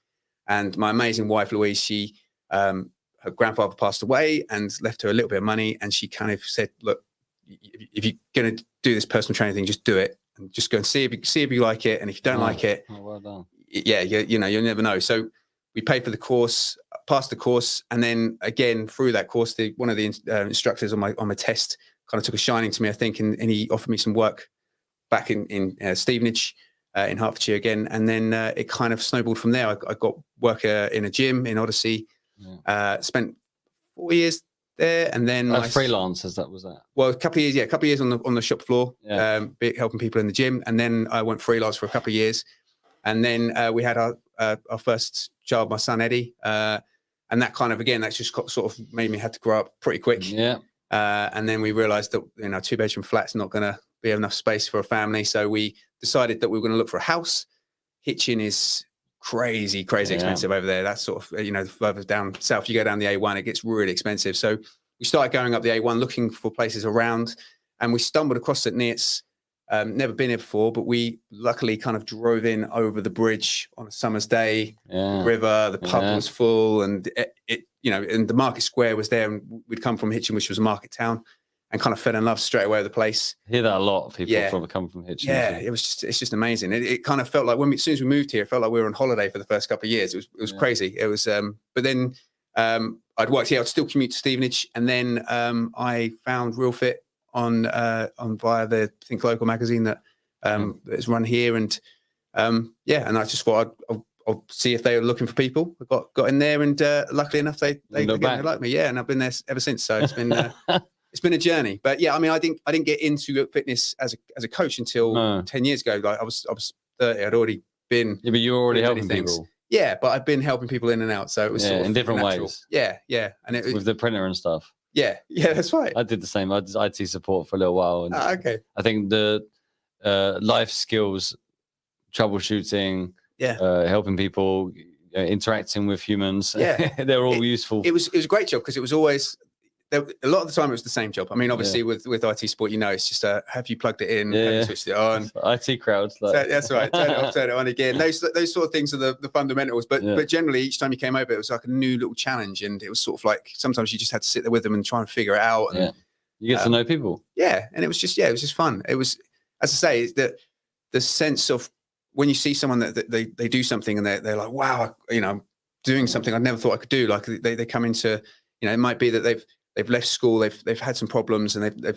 And my amazing wife, Louise, her grandfather passed away and left her a little bit of money. And she kind of said, look, if you're going to do this personal training thing, just do it. And just go and see if you like it. And if you don't like it, well done. Yeah, you'll never know. So we paid for the course, passed the course, and then again through that course, one of the instructors on my test kind of took a shining to me, I think, and he offered me some work back in Stevenage in Hertfordshire again, and then it kind of snowballed from there. I got work in a gym in Odyssey, spent 4 years there, and then freelance was that? Well, a couple of years on the shop floor, helping people in the gym, and then I went freelance for a couple of years, and then we had our first child, my son Eddie, and that kind of that just sort of made me had to grow up pretty quick. Yeah, and then we realised that 2-bedroom flat's not going to be enough space for a family, so we decided that we were going to look for a house. Hitchin is crazy expensive over there. That's sort of further down south. You go down the A1, it gets really expensive. So we started going up the A1 looking for places around, and we stumbled across St Neots. Never been here before, but we luckily kind of drove in over the bridge on a summer's day. The river, the pub was full, and and the market square was there. And we'd come from Hitchin, which was a market town, and kind of fell in love straight away with the place. I hear that a lot. People come from Hitchin. Yeah, it's just amazing. It kind of felt like as soon as we moved here, it felt like we were on holiday for the first couple of years. It was crazy. It was, but then I'd worked here. I'd still commute to Stevenage, and then I found Real Fit on via the Think Local magazine that is run here, and and I just thought I'll see if they were looking for people. I got in there, and luckily enough, they liked me. Yeah, and I've been there ever since. So it's been it's been a journey. But yeah, I mean, I didn't get into fitness as a coach until 10 years ago. Like I was 30. I'd already been. Yeah, but you were already helping people. Yeah, but I've been helping people in and out, so it was sort of in different natural ways. Yeah, and with the printer and stuff. Yeah, that's right. I did the same. I did IT support for a little while. And okay. I think the life skills, troubleshooting, helping people, interacting with humans, they're all useful. It was a great job because it was always a lot of the time it was the same job. I mean, obviously with IT support, it's just have you plugged it in, have you switched it on? IT crowds. That's right. Turn it off, turn it on again. Those sort of things are the fundamentals. But generally, each time you came over, it was like a new little challenge, and it was sort of like sometimes you just had to sit there with them and try and figure it out. And, you get to know people. Yeah, and it was just fun. It was, as I say, the sense of when you see someone that they do something and they're like, wow, I'm doing something I never thought I could do. Like they come into, it might be that they've left school, they've had some problems, and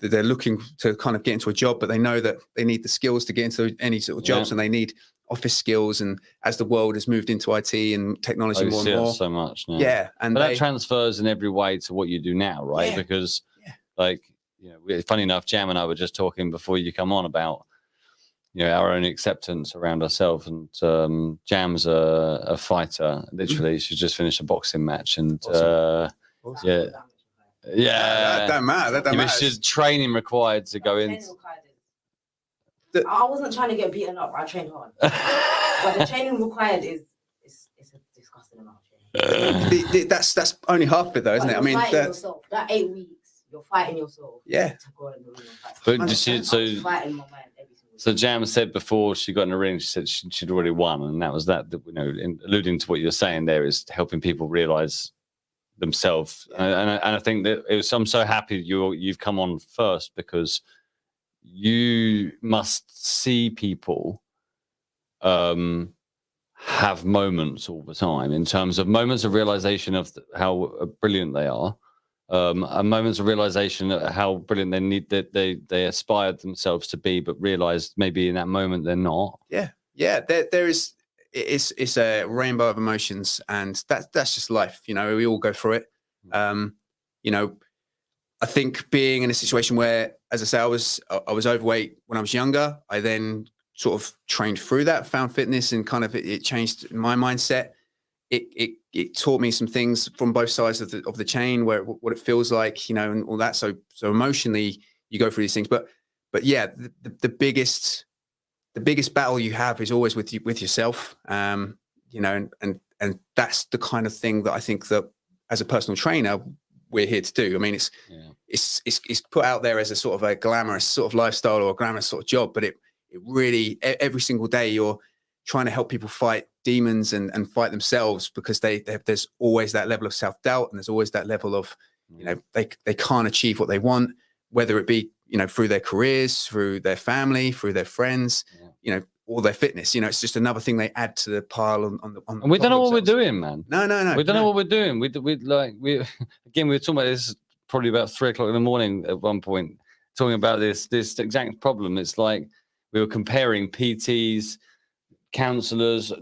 they're looking to kind of get into a job, but they know that they need the skills to get into any sort of jobs, and they need office skills. And as the world has moved into IT and technology more and more, so much. Now. Yeah, and that transfers in every way to what you do now, right? Yeah. Because, funny enough, Jam and I were just talking before you come on about our own acceptance around ourselves, and Jam's a fighter. Literally, she's just finished a boxing match, and Awesome. Yeah. That don't matter. That don't matter. It's just training required to go in. I wasn't trying to get beaten up. I trained hard, but the training required is a disgusting amount. That's only half of it, though, isn't it? I mean, that 8 weeks, you're fighting yourself. Yeah. To go in the ring and fight. But fighting my mind every single so Jam said before she got in the ring, she said she'd already won, and that was that. Alluding to what you're saying there is helping people realize themselves, and I think that I'm so happy you've come on first, because you must see people have moments all the time, in terms of moments of realization of how brilliant they are, and moments of realization of how brilliant they aspired themselves to be, but realized maybe in that moment they're not. There is. It's a rainbow of emotions, and that's just life. We all go through it. I think being in a situation where, as I say, I was overweight when I was younger. I then sort of trained through that, found fitness, and kind of it changed my mindset. It taught me some things from both sides of the chain, what it feels like, and all that. So emotionally, you go through these things, but yeah, the biggest the biggest battle you have is always with yourself. You know, and that's the kind of thing that I think that as a personal trainer we're here to do. I mean, it's put out there as a sort of a glamorous sort of lifestyle or a glamorous sort of job, but it really, every single day you're trying to help people fight demons and fight themselves, because there's always that level of self-doubt, and there's always that level of, you know, they can't achieve what they want, whether it be, you know, through their careers, through their family, through their friends, you know, or their fitness. You know, it's just another thing they add to the pile on the. And we don't know what we're doing, man. No. We don't know what we're doing. We again, we were talking about this probably about 3 o'clock in the morning at one point, talking about this exact problem. It's like we were comparing PTs, counselors.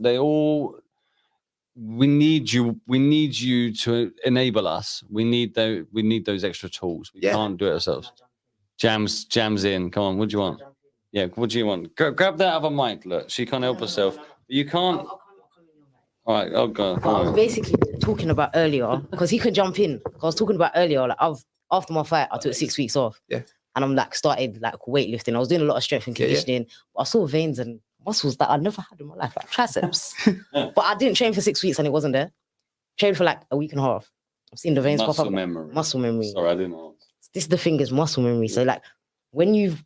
We need you to enable us. We need those extra tools. We can't do it ourselves. Jams in. Come on, what do you want? Yeah, what do you want? Grab that other mic. Look, she can't help herself. You can't. All right, I'll go. I was basically talking about earlier, because he could jump in. I was talking about earlier, like after my fight, I took 6 weeks off. Yeah. And I'm like started like weightlifting. I was doing a lot of strength and conditioning. But I saw veins and muscles that I never had in my life, like triceps. But I didn't train for 6 weeks and it wasn't there. Trained for like a week and a half. I've seen the veins pop up. Muscle memory. Sorry, I didn't know. This is the thing, is muscle memory. So like when you've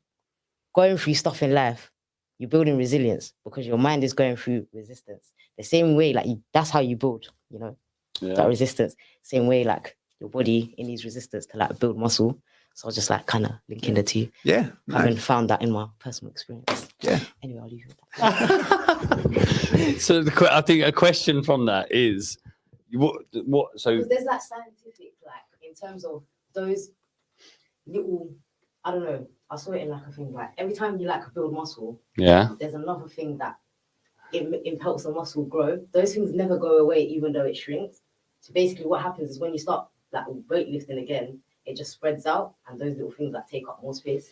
going through stuff in life, you're building resilience because your mind is going through resistance. The same way, like that's how you build, you know, that resistance. Same way, like your body in these resistance to like build muscle. So I was just like kind of linking the two. Yeah. I haven't found that in my personal experience. Yeah. Anyway, I'll leave you with that. So I think a question from that is, what? So because there's like scientific, like in terms of those little, I don't know. I saw it in like a thing, like every time you like build muscle, there's another thing that it helps the muscle grow. Those things never go away, even though it shrinks. So basically, what happens is when you start like weightlifting again, it just spreads out, and those little things that take up more space.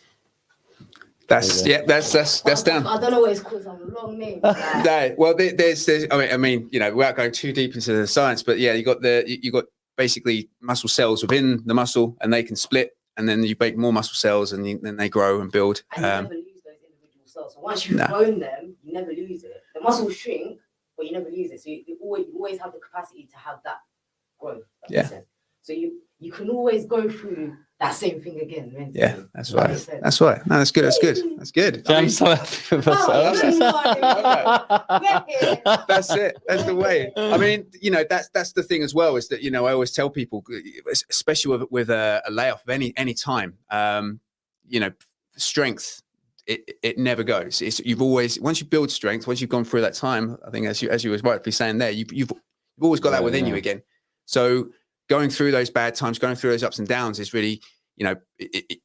That's down. I don't know what it's called. I'm a long name. No, well, there's I mean, you know, without going too deep into the science, but yeah, you got basically muscle cells within the muscle, and they can split. And then you make more muscle cells, and then they grow and build. And you never lose those individual cells. So once you grown them, you never lose it. The muscles shrink, but you never lose it. So you always have the capacity to have that growth. So you can always go through that same thing again. Mentally. Yeah, that's right. That's right. No, that's good. That's good. That's good. Jam's so happy with herself. That's it. That's the way. I mean, you know, that's the thing as well, is that, you know, I always tell people, especially with a layoff of any time, you know, strength, it never goes. You've always, once you build strength, once you've gone through that time, I think as you was rightly saying there, you've always got that within you again. So going through those bad times, going through those ups and downs is really, you know,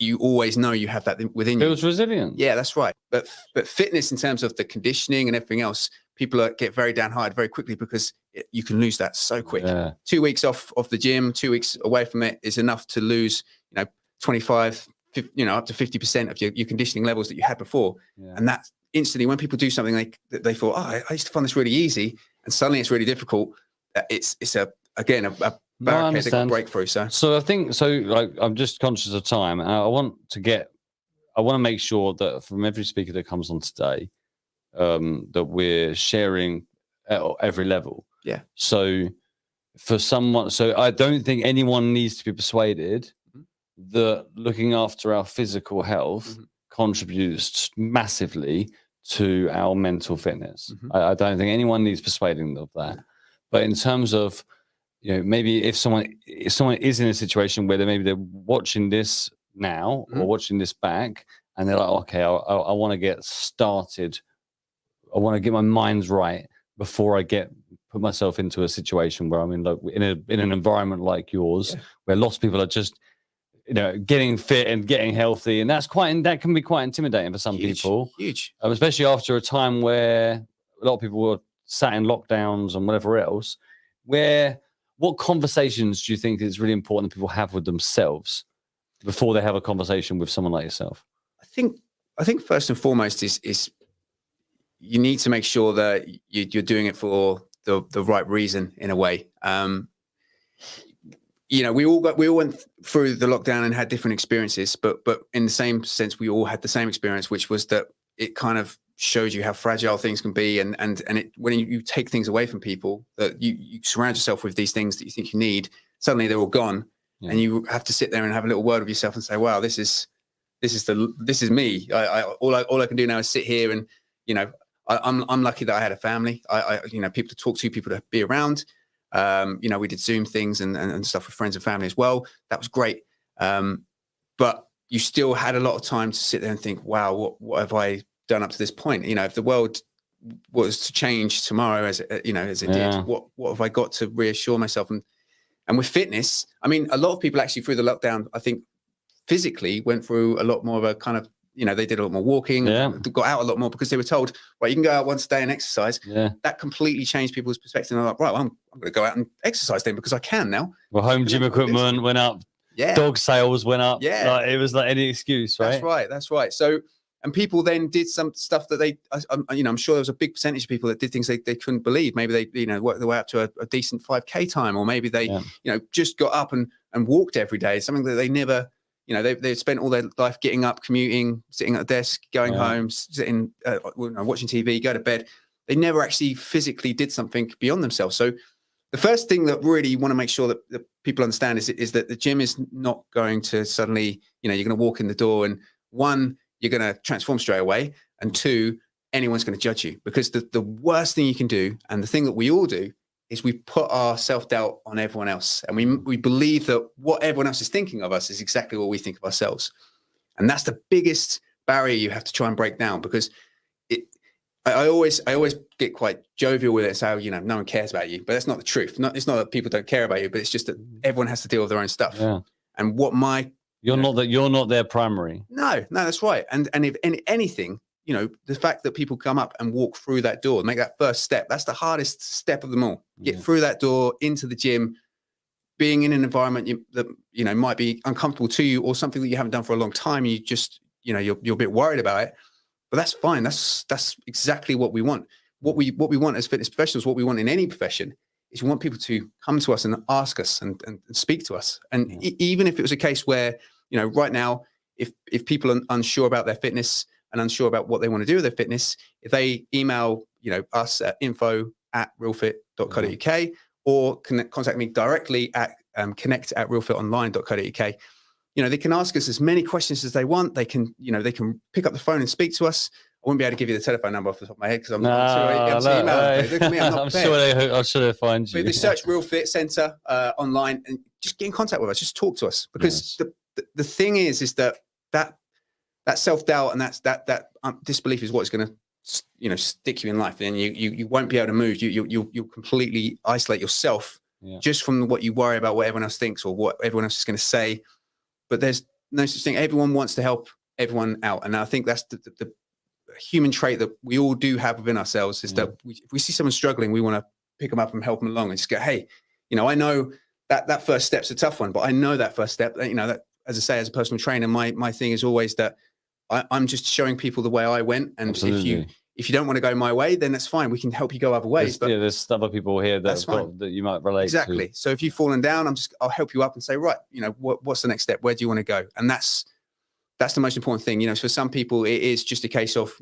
you always know you have that within you. Builds resilience. Yeah, that's right. But fitness, in terms of the conditioning and everything else, people get very downhearted very quickly, because you can lose that so quick. 2 weeks off the gym, 2 weeks away from it is enough to lose, you know, 25, you know, up to 50% of your conditioning levels that you had before. And that instantly, when people do something they thought, oh, I used to find this really easy, and suddenly it's really difficult. It's a barricade that can break through. So I think like I'm just conscious of time, and I want to make sure that from every speaker that comes on today, that we're sharing at every level. Yeah. So for someone, I don't think anyone needs to be persuaded that looking after our physical health contributes massively to our mental fitness. I don't think anyone needs persuading of that. But in terms of, you know, maybe if someone is in a situation where they're watching this now or watching this back, and they're like, okay, I want to get started. I want to get my mind right before I put myself into a situation where I'm in an environment like yours, where lots of people are just, you know, getting fit and getting healthy, and that can be quite intimidating for some people. Huge, especially after a time where a lot of people were sat in lockdowns and whatever else. What conversations do you think is really important that people have with themselves before they have a conversation with someone like yourself? I think first and foremost is you need to make sure that you're doing it for the right reason, in a way. You know, we all went through the lockdown and had different experiences, but in the same sense, we all had the same experience, which was that it kind of showed you how fragile things can be, and when you take things away from people, that you surround yourself with these things that you think you need, suddenly they're all gone, and you have to sit there and have a little word with yourself and say, wow, this is me. All I can do now is sit here, and I'm lucky that I had a family. People to talk to, people to be around. We did Zoom things and stuff with friends and family as well. That was great. But you still had a lot of time to sit there and think, wow, what have I done up to this point? If the world was to change tomorrow, as it did, what have I got to reassure myself? And with fitness, I mean, a lot of people actually through the lockdown, I think physically went through a lot more of a kind of, they did a lot more walking, got out a lot more because they were told, right, you can go out once a day and exercise. That completely changed people's perspective. And they're like, right, well, I'm going to go out and exercise then because I can now. Well, home gym equipment went up. Dog sales went up. It was like any excuse, right? That's right. So, and people then did some stuff that I'm sure there was a big percentage of people that did things they couldn't believe. Maybe they, worked their way up to a decent 5K time, or maybe they, just got up and walked every day. Something that they never, they spent all their life getting up, commuting, sitting at a desk, going home, sitting, watching TV, go to bed. They never actually physically did something beyond themselves. So the first thing that really you want to make sure that people understand is that the gym is not going to suddenly, you're going to walk in the door and one, you're going to transform straight away. And two, anyone's going to judge you, because the worst thing you can do, and the thing that we all do, is we put our self-doubt on everyone else. And we believe that what everyone else is thinking of us is exactly what we think of ourselves. And that's the biggest barrier you have to try and break down, because I always get quite jovial with it. So, no one cares about you, but that's not the truth. It's not that people don't care about you, but it's just that everyone has to deal with their own stuff. Yeah. And what you're not their primary. No, that's right. And if anything, the fact that people come up and walk through that door, make that first step, that's the hardest step of them all. Get through that door into the gym, being in an environment that might be uncomfortable to you, or something that you haven't done for a long time. You just, you're a bit worried about it. But that's fine. That's exactly what we want. What we want as fitness professionals, what we want in any profession, is we want people to come to us and ask us and speak to us. And even if it was a case where, right now, if people are unsure about their fitness and unsure about what they want to do with their fitness, if they email, us at info@realfit.co.uk or contact me directly at connect@realfitonline.co.uk. They can ask us as many questions as they want. They can pick up the phone and speak to us. I wouldn't be able to give you the telephone number off the top of my head because I'm not sure. Look at me, I'm not I'm sure they'll find you. But they search Real Fit Centre online and just get in contact with us. Just talk to us, because the thing is that self-doubt and that disbelief is what's going to stick you in life, and you won't be able to move. You'll completely isolate yourself just from what you worry about what everyone else thinks or what everyone else is going to say. But there's no such thing. Everyone wants to help everyone out. And I think that's the human trait that we all do have within ourselves, is that if we see someone struggling, we want to pick them up and help them along and just go, hey, I know that first step's a tough one, but I know that first step, that, as I say, as a personal trainer, my thing is always that I'm just showing people the way I went. And if you don't want to go my way, then that's fine. We can help you go other ways. There's other people here that you might relate exactly. to. So if you've fallen down, I'll help you up and say, right, what's the next step? Where do you want to go? And that's the most important thing. For some people, it is just a case of,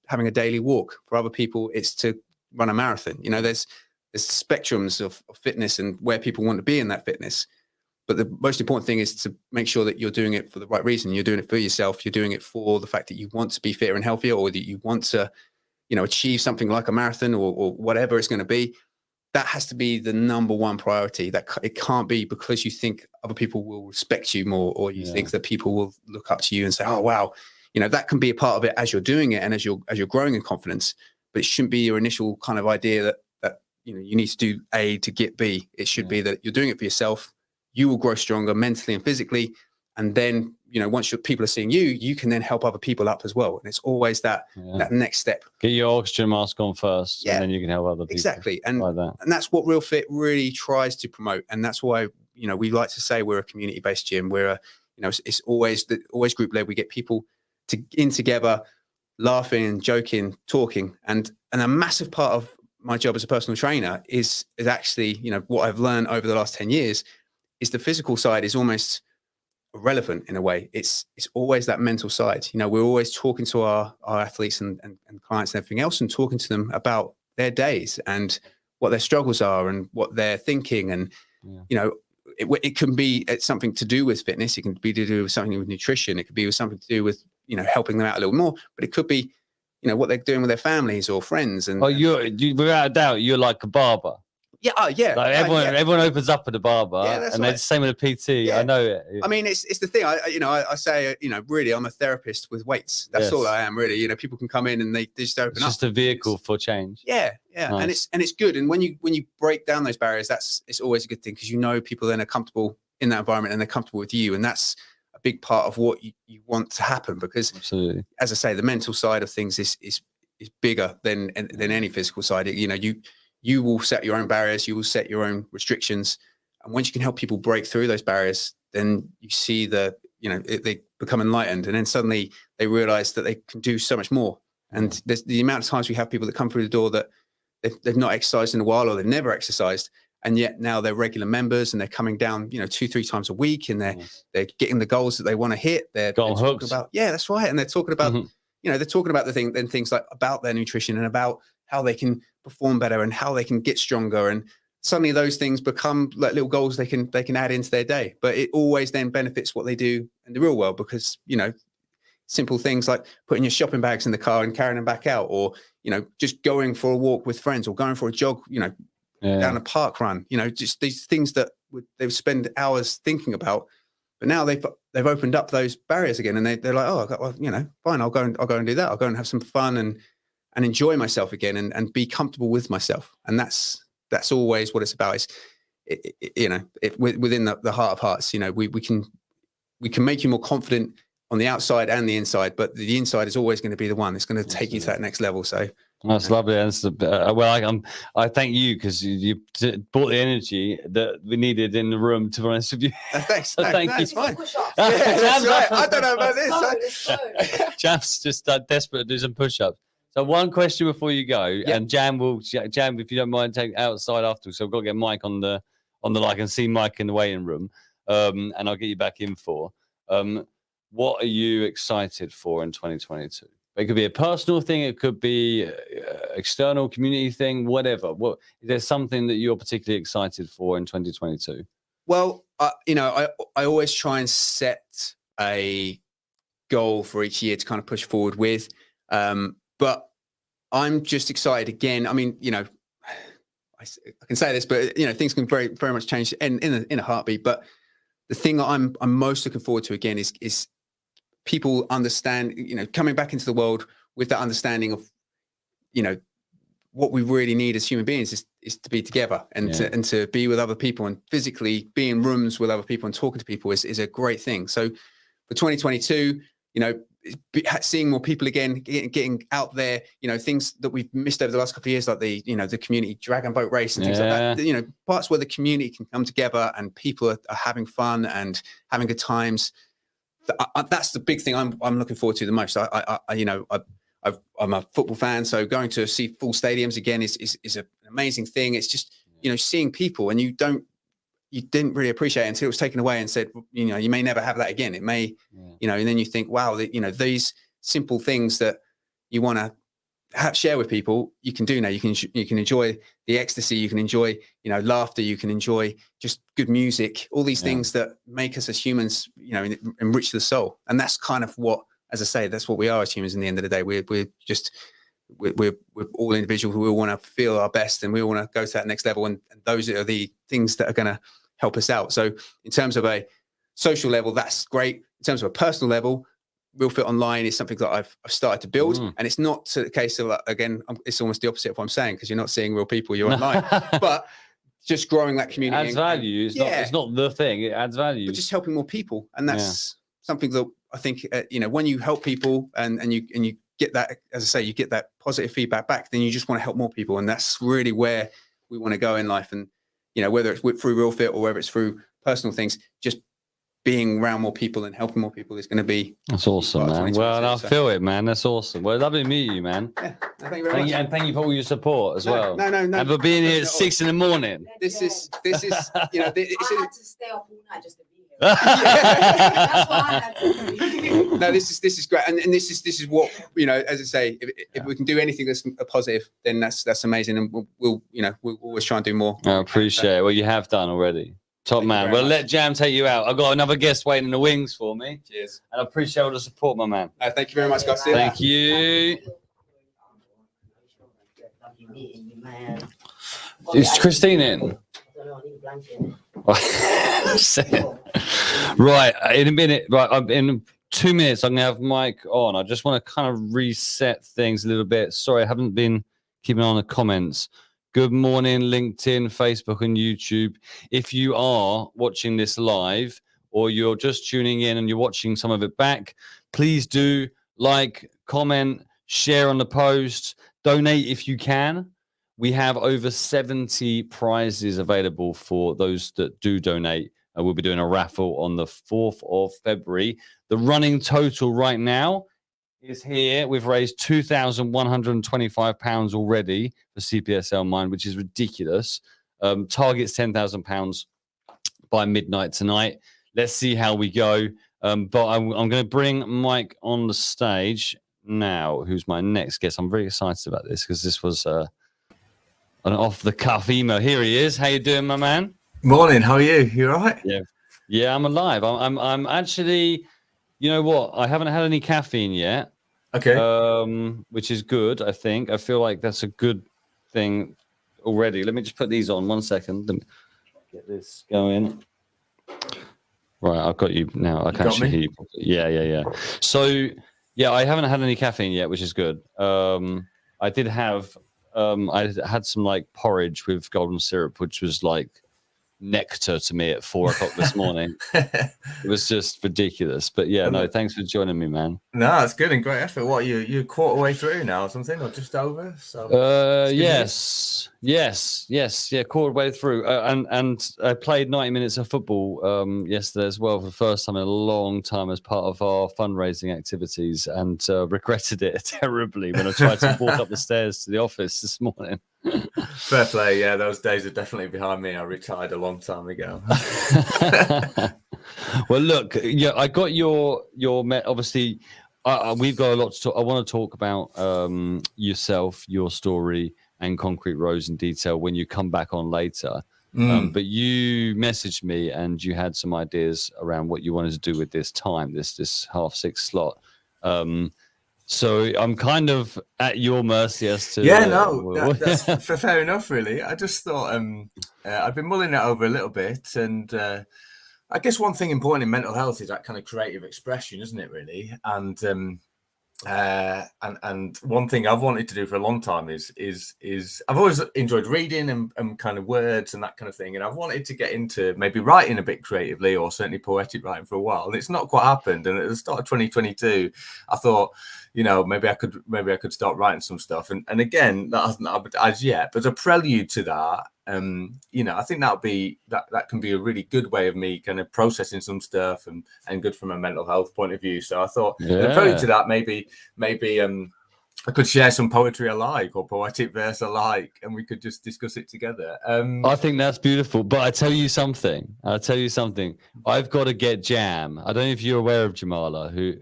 having a daily walk. For other people, it's to run a marathon. There's spectrums of fitness and where people want to be in that fitness. But the most important thing is to make sure that you're doing it for the right reason. You're doing it for yourself. You're doing it for the fact that you want to be fitter and healthier, or that you want to achieve something like a marathon or whatever it's going to be. That has to be the number one priority. That it can't be because you think other people will respect you more, or you think that people will look up to you and say, oh, wow, that can be a part of it as you're doing it and as you're growing in confidence, but it shouldn't be your initial kind of idea that you need to do A to get B. It should be that you're doing it for yourself. You will grow stronger mentally and physically. And then, once people are seeing you can then help other people up as well. And it's always that next step. Get your oxygen mask on first, and then you can help other people. Exactly. And, like that. And that's what Real Fit really tries to promote. And that's why, we like to say we're a community-based gym. We're it's always group led. We get people in together, laughing and joking, talking. And a massive part of my job as a personal trainer is actually, what I've learned over the last 10 years is the physical side is almost irrelevant in a way. It's always that mental side. You know, we're always talking to our athletes and clients and everything else, and talking to them about their days and what their struggles are and what they're thinking. And, you know, it can be something to do with fitness. It can be to do with something with nutrition. It could be with something to do with, you know, helping them out a little more, but it could be, you know, what they're doing with their families or friends. And you without a doubt, you're like a barber. Yeah, Like everyone opens up at the barber, that's and right. they're the same with a PT. I know it. I mean, it's the thing. I say, you know, really, I'm a therapist with weights. That's all I am, really. You know, people can come in and they just open It's up. just a vehicle for change. Yeah, Nice. and it's good. And when you break down those barriers, it's always a good thing, because you know people then are comfortable in that environment and they're comfortable with you, and that's a big part of what you want to happen. Because, absolutely, as I say, the mental side of things is bigger than any physical side. You know, you will set your own barriers, you will set your own restrictions, and once you can help people break through those barriers, then you see they become enlightened, and then suddenly they realize that they can do so much more. And there's the amount of times we have people that come through the door that they've not exercised in a while, or they've never exercised, and yet now they're regular members and they're coming down, you know, 2-3 times a week, and they're getting the goals that they want to hit. They're talking about, that's right, and they're talking about you know, they're talking about things like about their nutrition and about how they can perform better and how they can get stronger, and suddenly those things become like little goals they can add into their day. But it always then benefits what they do in the real world, because, you know, simple things like putting your shopping bags in the car and carrying them back out, or, you know, just going for a walk with friends, or going for a jog, you know, down a park run, you know, just these things that they would spend hours thinking about. But now they've opened up those barriers again, and they're like, oh, well, you know, fine, I'll go and do that. I'll go and have some fun and enjoy myself again, and be comfortable with myself. And that's always what it's about. You know, within the heart of hearts, you know, we can make you more confident on the outside and the inside, but the inside is always going to be the one that's going to take you to that next level. So that's lovely. That's I thank you, because you brought the energy that we needed in the room, to be honest with you. Thanks. So thank you. It's fine. That's right. I don't know about this. Jam's just desperate to do some push-ups. So one question before you go, and Jam, if you don't mind, take outside afterwards. So I've got to get Mike on the I can see Mike in the waiting room, and I'll get you back in for. What are you excited for in 2022? It could be a personal thing, it could be external community thing, whatever. What is there something that you're particularly excited for in 2022? Well, you know, I always try and set a goal for each year to kind of push forward with. But I'm just excited again. I mean, you know, I can say this, but, you know, things can very, very much change in a heartbeat. But the thing that I'm most looking forward to again is people understand, you know, coming back into the world with that understanding of, you know, what we really need as human beings is to be together and to be with other people, and physically be in rooms with other people and talking to people is a great thing. So for 2022, you know, seeing more people again, getting out there, you know, things that we've missed over the last couple of years, like the community dragon boat race and things like that, you know, parts where the community can come together and people are having fun and having good times. That's the big thing I'm looking forward to the most. I'm a football fan, so going to see full stadiums again is an amazing thing. It's just, you know, seeing people, and you didn't really appreciate it until it was taken away and said, you know, you may never have that again. It may, you know, and then you think, wow, you know, these simple things that you want to share with people, you can do now. You can enjoy the ecstasy, you can enjoy, you know, laughter, you can enjoy just good music, all these things that make us as humans, you know, enrich the soul. And that's kind of what, as I say, that's what we are as humans. In the end of the day, we're all individuals. We all want to feel our best, and we all want to go to that next level. And those are the things that are going to help us out. So in terms of a social level, that's great. In terms of a personal level, Real Fit Online is something that I've started to build. And it's not a case of, again, it's almost the opposite of what I'm saying, because you're not seeing real people, you're online. But just growing that community. Adds value. It's not the thing. It adds value. But just helping more people. And that's something that I think, you know, when you help people and you get that, as I say, you get that positive feedback back, then you just want to help more people. And that's really where we want to go in life. And, you know, whether it's through Real Fit or whether it's through personal things, just being around more people and helping more people is going to be. That's awesome, man. Well, I feel it, man. That's awesome. Well, lovely to meet you, man. Yeah, thank you very much. And thank you for all your support as well. No. And for being here at 6 a.m. This is, you know, I had to stay up all night just to be here. That's what I had to do. No, this is great, and this is what, you know. As I say, if we can do anything that's a positive, then that's amazing, and we'll always try and do more. I appreciate it. Well, you have done already. Top man. Well, let Jam take you out. I've got another guest waiting in the wings for me. Cheers. And I appreciate all the support, my man. Thank you very much, guys. Thank you. Is Christine in? Right, in a minute. Right, in 2 minutes, I'm gonna have Mike on. I just want to kind of reset things a little bit. Sorry, I haven't been keeping on the comments. Good morning, LinkedIn, Facebook, and YouTube. If you are watching this live or you're just tuning in and you're watching some of it back, please do like, comment, share on the post, donate if you can. We have over 70 prizes available for those that do donate. We'll be doing a raffle on the 4th of February. The running total right now is here. We've raised £2,125 already for CPSL Mind, which is ridiculous. Target's £10,000 by midnight tonight. Let's see how we go. But I'm going to bring Mike on the stage now, who's my next guest. I'm very excited about this because this was an off-the-cuff email. Here he is. How you doing, my man? Morning. How are you? You all right? Yeah, I'm alive. I'm actually, you know what? I haven't had any caffeine yet. Okay. Which is good, I think. I feel like that's a good thing already. Let me just put these on 1 second. Let me get this going. Right, I've got you now. I can actually hear you. Yeah. So, yeah, I haven't had any caffeine yet, which is good. I did have, I had some like porridge with golden syrup, which was like nectar to me at 4 o'clock this morning. It was just ridiculous. But yeah, no, thanks for joining me, man. No, it's good and great effort. What, you quarter way through now or something, or just over? So yes, quarter way through. And I played 90 minutes of football yesterday as well for the first time in a long time as part of our fundraising activities, and regretted it terribly when I tried to walk up the stairs to the office this morning. Fair play. Yeah, those days are definitely behind me. I retired a long time ago. Well, look, yeah, I got your obviously. We've got a lot to talk. I want to talk about yourself, your story, and Concrete Rose in detail when you come back on later. But you messaged me and you had some ideas around what you wanted to do with this time, this 6:30 slot. So I'm kind of at your mercy as to. Yeah, no, that's fair enough, really. I just thought I've been mulling it over a little bit, and I guess one thing important in mental health is that kind of creative expression, isn't it? Really, and one thing I've wanted to do for a long time is I've always enjoyed reading and kind of words and that kind of thing, and I've wanted to get into maybe writing a bit creatively, or certainly poetic writing for a while, and it's not quite happened. And at the start of 2022, I thought, you know, maybe I could start writing some stuff, and again, that hasn't happened as yet. But as a prelude to that, you know, I think that can be a really good way of me kind of processing some stuff and good from a mental health point of view. So I thought, the prelude to that, maybe I could share some poetry alike or poetic verse alike, and we could just discuss it together. I think that's beautiful. But I'll tell you something. I've got to get Jam. I don't know if you're aware of Jamala, who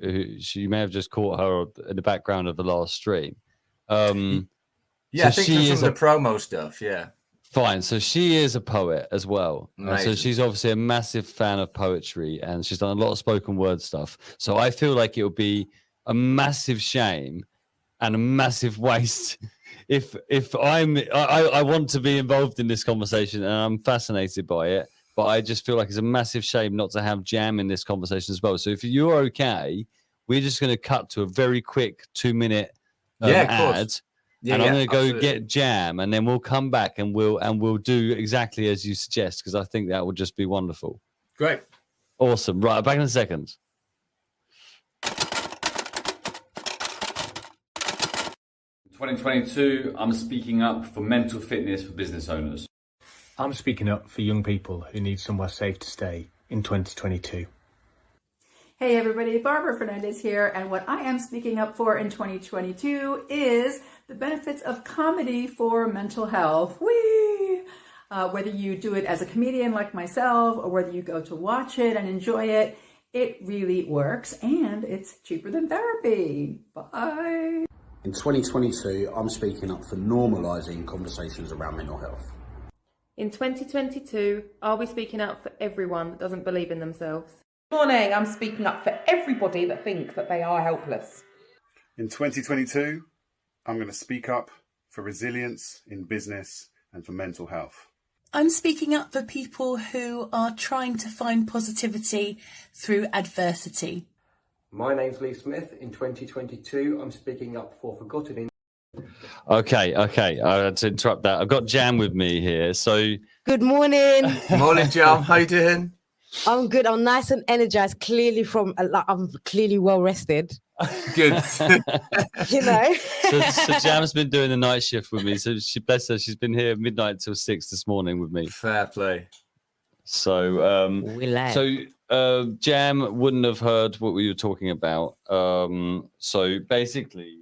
you may have just caught her in the background of the last stream. Yeah, so I think she is the promo stuff. Yeah. Fine. So she is a poet as well. So she's obviously a massive fan of poetry, and she's done a lot of spoken word stuff. So I feel like it would be a massive shame and a massive waste if I want to be involved in this conversation, and I'm fascinated by it, but I just feel like it's a massive shame not to have Jam in this conversation as well. So if you're okay, we're just going to cut to a very quick 2-minute ad. I'm going to go get Jam, and then we'll come back and we'll do exactly as you suggest, because I think that would just be wonderful. Great. Awesome. Right, back in a second. In 2022, I'm speaking up for mental fitness for business owners. I'm speaking up for young people who need somewhere safe to stay in 2022. Hey everybody, Barbara Fernandez here, and what I am speaking up for in 2022 is the benefits of comedy for mental health. Whee! Whether you do it as a comedian like myself or whether you go to watch it and enjoy it, it really works and it's cheaper than therapy. Bye. In 2022, I'm speaking up for normalising conversations around mental health. In 2022, are we speaking up for everyone that doesn't believe in themselves? Morning, I'm speaking up for everybody that thinks that they are helpless. In 2022, I'm going to speak up for resilience in business and for mental health. I'm speaking up for people who are trying to find positivity through adversity. My name's Lee Smith. In 2022, I'm speaking up for Forgotten. Okay. I had to interrupt that. I've got Jam with me here. So good morning. Morning, Jam. How you doing? I'm good. I'm nice and energized. Clearly I'm clearly well rested. Good. You know. so Jam's been doing the night shift with me. So bless her, she's been here midnight till 6 this morning with me. Fair play. So Jam wouldn't have heard what we were talking about. So basically,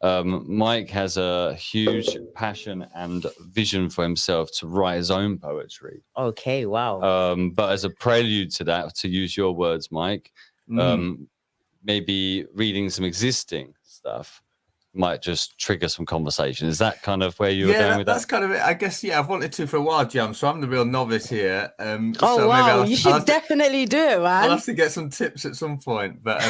Mike has a huge passion and vision for himself to write his own poetry. Okay, wow. But as a prelude to that, to use your words, Mike, maybe reading some existing stuff might just trigger some conversation. Is that kind of where you were going with that? That's kind of it. I guess, I've wanted to for a while, Jam, so I'm the real novice here. Wow, you should definitely do it, man. I'll have to get some tips at some point. But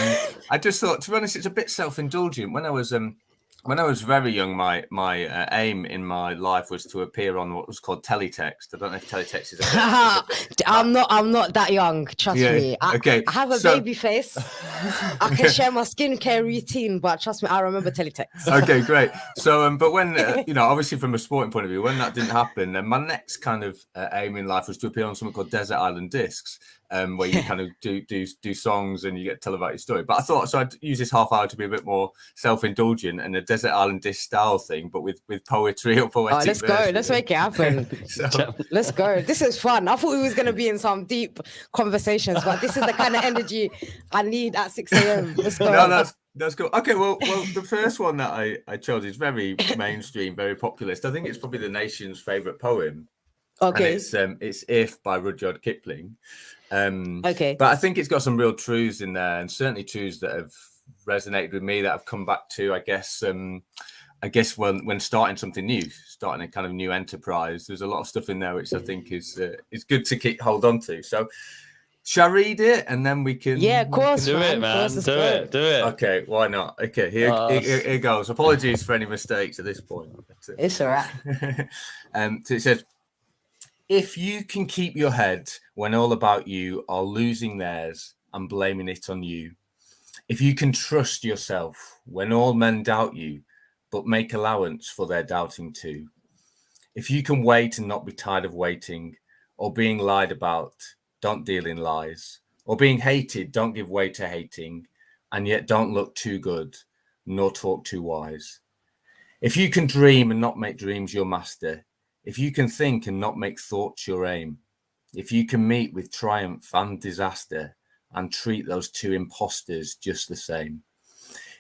I just thought, to be honest, it's a bit self-indulgent. When I was very young, my aim in my life was to appear on what was called teletext. I don't know if teletext is. I'm not that young. Trust me. I have a baby face. I can share my skincare routine, but trust me, I remember teletext. Okay, great. So, but when obviously from a sporting point of view, when that didn't happen, then my next kind of aim in life was to appear on something called Desert Island Discs. Where you kind of do songs and you get to tell about your story. But I thought, so I'd use this half hour to be a bit more self-indulgent and a Desert Island Disc style thing, but with poetry or poetic let's go. Let's make it happen. Let's go. This is fun. I thought we was going to be in some deep conversations, but this is the kind of energy I need at 6 a.m. Let's go. No, that's cool. Okay, well, the first one that I chose is very mainstream, very populist. I think it's probably the nation's favourite poem. Okay. And it's If by Rudyard Kipling. Okay. But I think it's got some real truths in there, and certainly truths that have resonated with me, that I've come back to, I guess when starting something new, starting a kind of new enterprise, there's a lot of stuff in there which I think is good to hold on to. So shall I read it and then we can? Yeah, of course. Do it, man. Do it. Okay, why not? Okay, here goes. Apologies for any mistakes at this point. It's all right. So it says, if you can keep your head when all about you are losing theirs and blaming it on you, if you can trust yourself when all men doubt you, but make allowance for their doubting too, if you can wait and not be tired of waiting, or being lied about, don't deal in lies, or being hated, don't give way to hating, and yet don't look too good, nor talk too wise. If you can dream and not make dreams your master, if you can think and not make thoughts your aim, if you can meet with triumph and disaster and treat those two impostors just the same,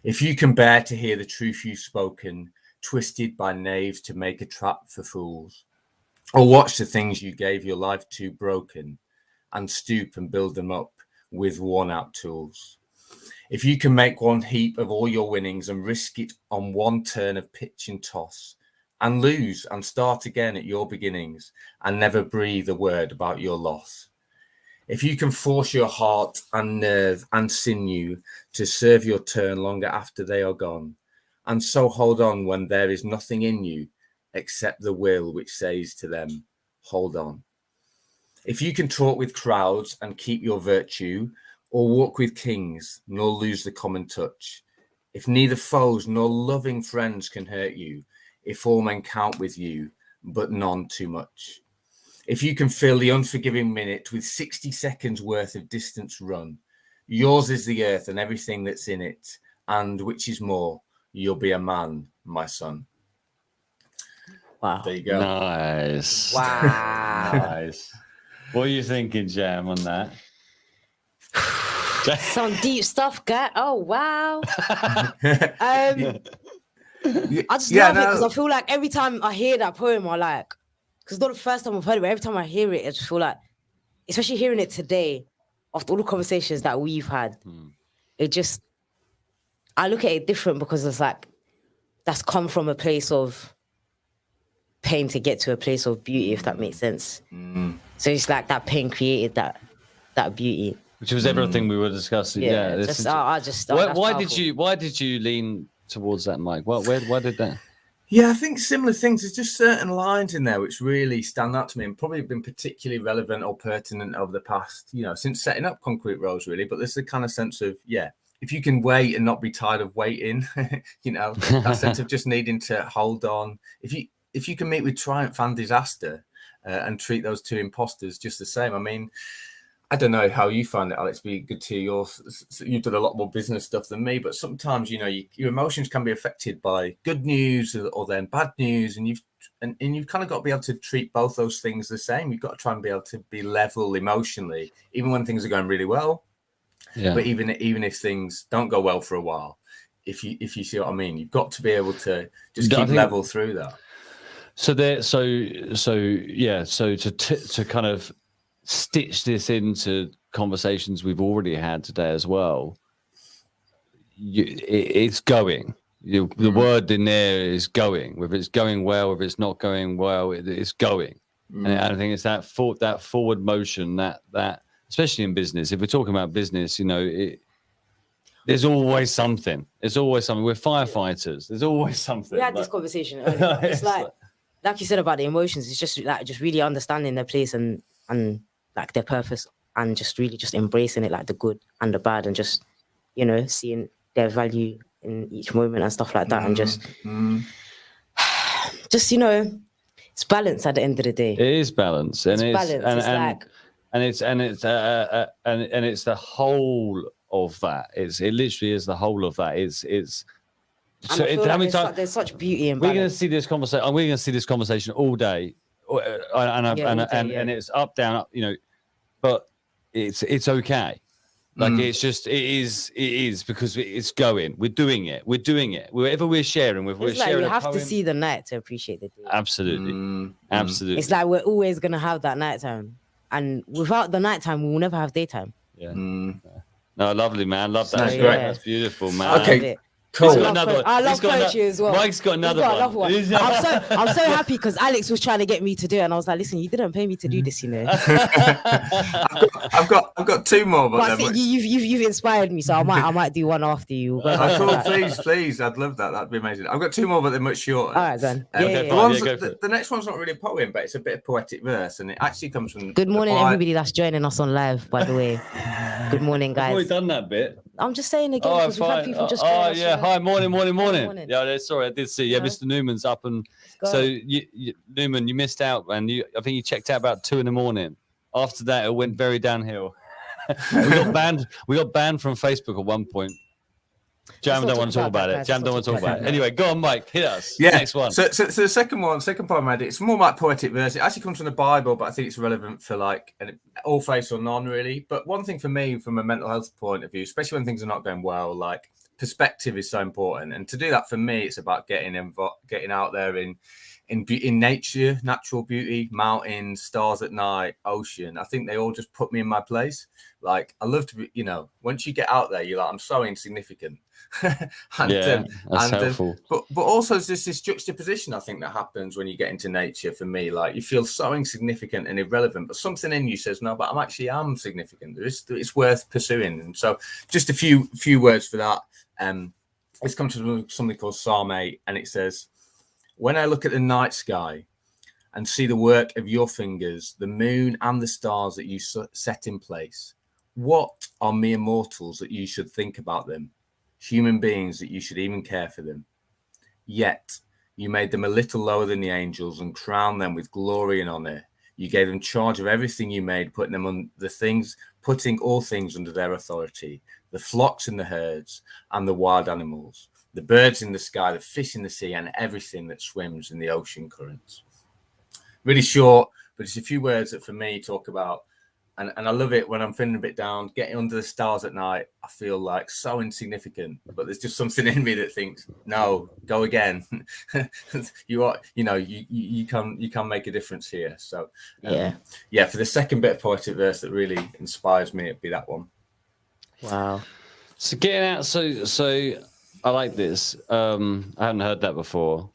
if you can bear to hear the truth you've spoken, twisted by knaves to make a trap for fools, or watch the things you gave your life to broken and stoop and build them up with worn-out tools, if you can make one heap of all your winnings and risk it on one turn of pitch and toss, and lose and start again at your beginnings and never breathe a word about your loss. If you can force your heart and nerve and sinew to serve your turn longer after they are gone, and so hold on when there is nothing in you except the will which says to them, hold on. If you can talk with crowds and keep your virtue, or walk with kings nor lose the common touch, if neither foes nor loving friends can hurt you, if all men count with you, but none too much. If you can fill the unforgiving minute with 60 seconds worth of distance run, yours is the earth and everything that's in it, and which is more, you'll be a man, my son. Wow. There you go. Nice. Wow. Nice. What are you thinking, Jam, on that? Some deep stuff, guy. Oh, wow. I just love it because I feel like every time I hear that poem, I like, because not the first time I've heard it, but every time I hear it, I just feel like, especially hearing it today, after all the conversations that we've had, I look at it different because it's like, that's come from a place of pain to get to a place of beauty, if that makes sense. So it's like that pain created that beauty. Which was everything we were discussing. Yeah. Why did you lean towards that, Mike? Why did that? Yeah, I think similar things. There's just certain lines in there which really stand out to me and probably been particularly relevant or pertinent over the past, since setting up Concrete Rose, really. But there's the kind of sense of, if you can wait and not be tired of waiting, that sense of just needing to hold on. If you can meet with triumph and disaster and treat those two imposters just the same. I mean, I don't know how you find it, Alex. Be good to hear you've done a lot more business stuff than me, but sometimes your emotions can be affected by good news or then bad news, and you've kind of got to be able to treat both those things the same. You've got to try and be able to be level emotionally, even when things are going really well. Yeah. But even if things don't go well for a while, if you see what I mean, you've got to be able to just keep level through that. So to kind of stitch this into conversations we've already had today as well, it's going. The word in there is going. Whether it's going well, whether it's not going well, it's going. And I think it's that forward motion that especially in business. If we're talking about business, there's always something. There's always something. We're firefighters. There's always something. We had this conversation earlier. It's like you said about the emotions. It's just really understanding their place and like their purpose, and just really just embracing it, like the good and the bad, and just seeing their value in each moment and stuff like that, and just it's balance at the end of the day. It is balance, and it's balance. It's the whole of that. It literally is the whole of that. It's so there's such beauty in balance. We're going to see this conversation. We're going to see this conversation all day, and it's up, down, up. But it's okay. Like it is because it's going. We're doing it. Wherever we're sharing, we're sharing. You have to see the night to appreciate the day. Absolutely, absolutely. It's like we're always going to have that nighttime, and without the nighttime, we will never have daytime. Yeah. No, lovely, man. Love that. That's great. That's beautiful, man. Okay. Cool. I love poetry as well. Mike's got another one. I'm so happy because Alex was trying to get me to do it, and I was like, "Listen, you didn't pay me to do this, I've got two more, but you've inspired me, so I might do one after you. Cool, please, I'd love that. That'd be amazing. I've got two more, but they're much shorter. All right, then. The next one's not really a poem, but it's a bit of poetic verse, and it actually comes from. Good morning, everybody that's joining us on live. By the way, good morning, guys. I've already done that bit. I'm just saying again because we've had people just. Hi, morning. Yeah, sorry, I did see. Yeah, Mr. Newman's up, and so Newman, you missed out, and I think you checked out about 2 a.m. After that, it went very downhill. We got banned from Facebook at one point. Jam don't want to talk about it. Anyway, go on, Mike. Hit us. Yeah. Next one. So the second poem I did, it's more like poetic verse. It actually comes from the Bible, but I think it's relevant for all faiths or none, really. But one thing for me, from a mental health point of view, especially when things are not going well, like perspective is so important. And to do that for me, it's about getting out there in nature, natural beauty, mountains, stars at night, ocean. I think they all just put me in my place. Like, I love to be, once you get out there, you're like, I'm so insignificant. That's helpful. But also there's this juxtaposition, I think, that happens when you get into nature. For me, like, you feel so insignificant and irrelevant, but something in you says, no, but I'm significant. It's worth pursuing. And so just a few words for that. This comes from something called Psalm 8, and it says, when I look at the night sky and see the work of your fingers, the moon and the stars that you set in place, what are mere mortals that you should think about them? Human beings that you should even care for them. Yet you made them a little lower than the angels and crowned them with glory and honor. You gave them charge of everything you made, putting all things under their authority, the flocks and the herds and the wild animals, the birds in the sky, the fish in the sea, and everything that swims in the ocean currents. Really short, but it's a few words that for me talk about And I love it when I'm feeling a bit down, getting under the stars at night. I feel like so insignificant, but there's just something in me that thinks, no, go again. You can make a difference here. So for the second bit of poetic verse that really inspires me, it'd be that one. Wow. So getting out, so I like this. I haven't heard that before.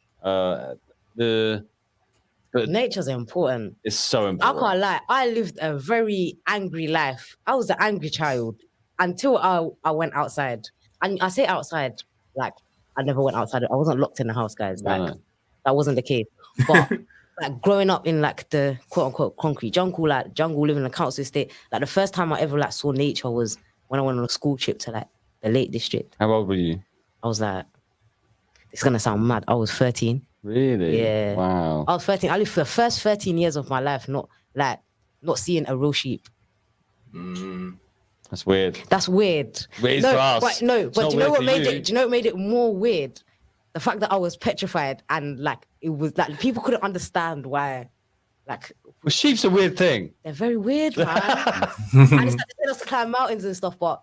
But nature's important. It's so important. I can't lie. I lived a very angry life. I was an angry child until I went outside. And I say outside, like I never went outside. I wasn't locked in the house, guys. Like that wasn't the case. But like growing up in like the quote unquote concrete jungle, like jungle living in a council estate, like the first time I ever like saw nature was when I went on a school trip to like the Lake District. How old were you? I was like, it's gonna sound mad. I was 13. Really? Yeah. Wow. I was 13. I lived for the first 13 years of my life not seeing a real sheep. That's weird. That's weird. Weird for us. But do you know what made it? Do you know what made it more weird? The fact that I was petrified and like it was like people couldn't understand why. Like, well, sheep's a weird thing. They're very weird, man. And it's like they tell us to climb mountains and stuff, but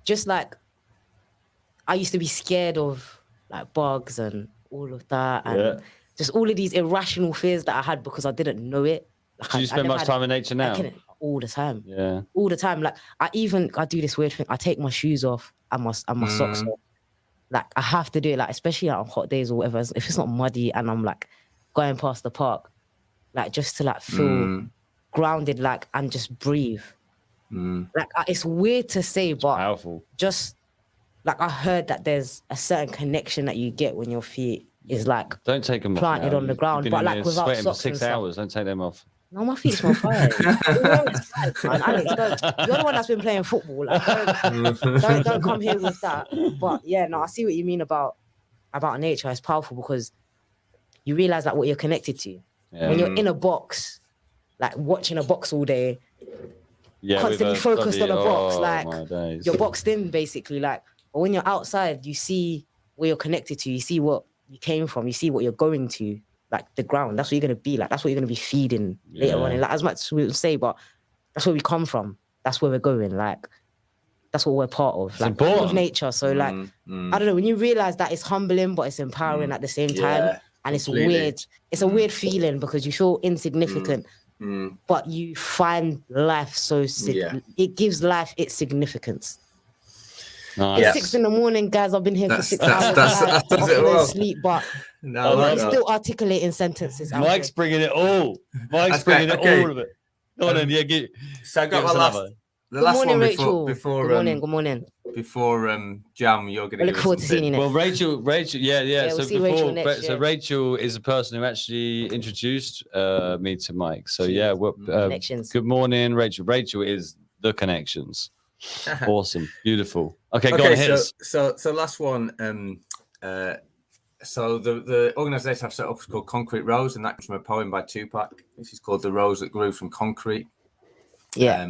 just like I used to be scared of like bugs and all of that, and just all of these irrational fears that I had because I didn't know it. Like, Do you spend much time in nature now? All the time. Yeah. All the time. Like I do this weird thing. I take my shoes off and my socks off. Like I have to do it. Like especially like, on hot days or whatever. If it's not muddy and I'm like going past the park, like just to like feel grounded, like and just breathe. Like it's weird to say, but powerful. Just like I heard that there's a certain connection that you get when your feet is like don't take them planted on the ground, but like without socks for 6 hours. Don't take them off. No, my feet smell fine. Alex, you're the one that's been playing football. Like, don't come here with that. But yeah, no, I see what you mean about nature. It's powerful because you realize like what you're connected to. Yeah. When you're in a box, like watching a box all day, constantly focused on a box, like you're boxed in basically. Like, but when you're outside, you see where you're connected to. You see what you came from. You see what you're going to. Like the ground, that's what you're gonna be like. That's what you're gonna be feeding later on. And like as much as we would say, but that's where we come from. That's where we're going. Like that's what we're part of. Like of nature. So like I don't know. When you realize that it's humbling, but it's empowering at the same time, and it's weird. It's a weird feeling because you feel insignificant, but you find life so. It gives life its significance. Nice. It's 6 a.m, guys. I've been here for 6 hours. That's sleep, but I'm still articulating sentences. Mike's bringing it all. Mike's bringing it all of it. Go on then, yeah. So I got my last. Good morning, Rachel. Before, good morning. Before Jam, you're going to look forward to seeing you next. Well, Rachel, yeah. We'll so Rachel next, Rachel is the person who actually introduced me to Mike. So connections. Good morning, Rachel. Rachel is the connections. Awesome, beautiful. Okay, go on, hit us. So last one. So the organisation I've set up is called Concrete Rose, and that comes from a poem by Tupac. This is called "The Rose That Grew from Concrete." Yeah.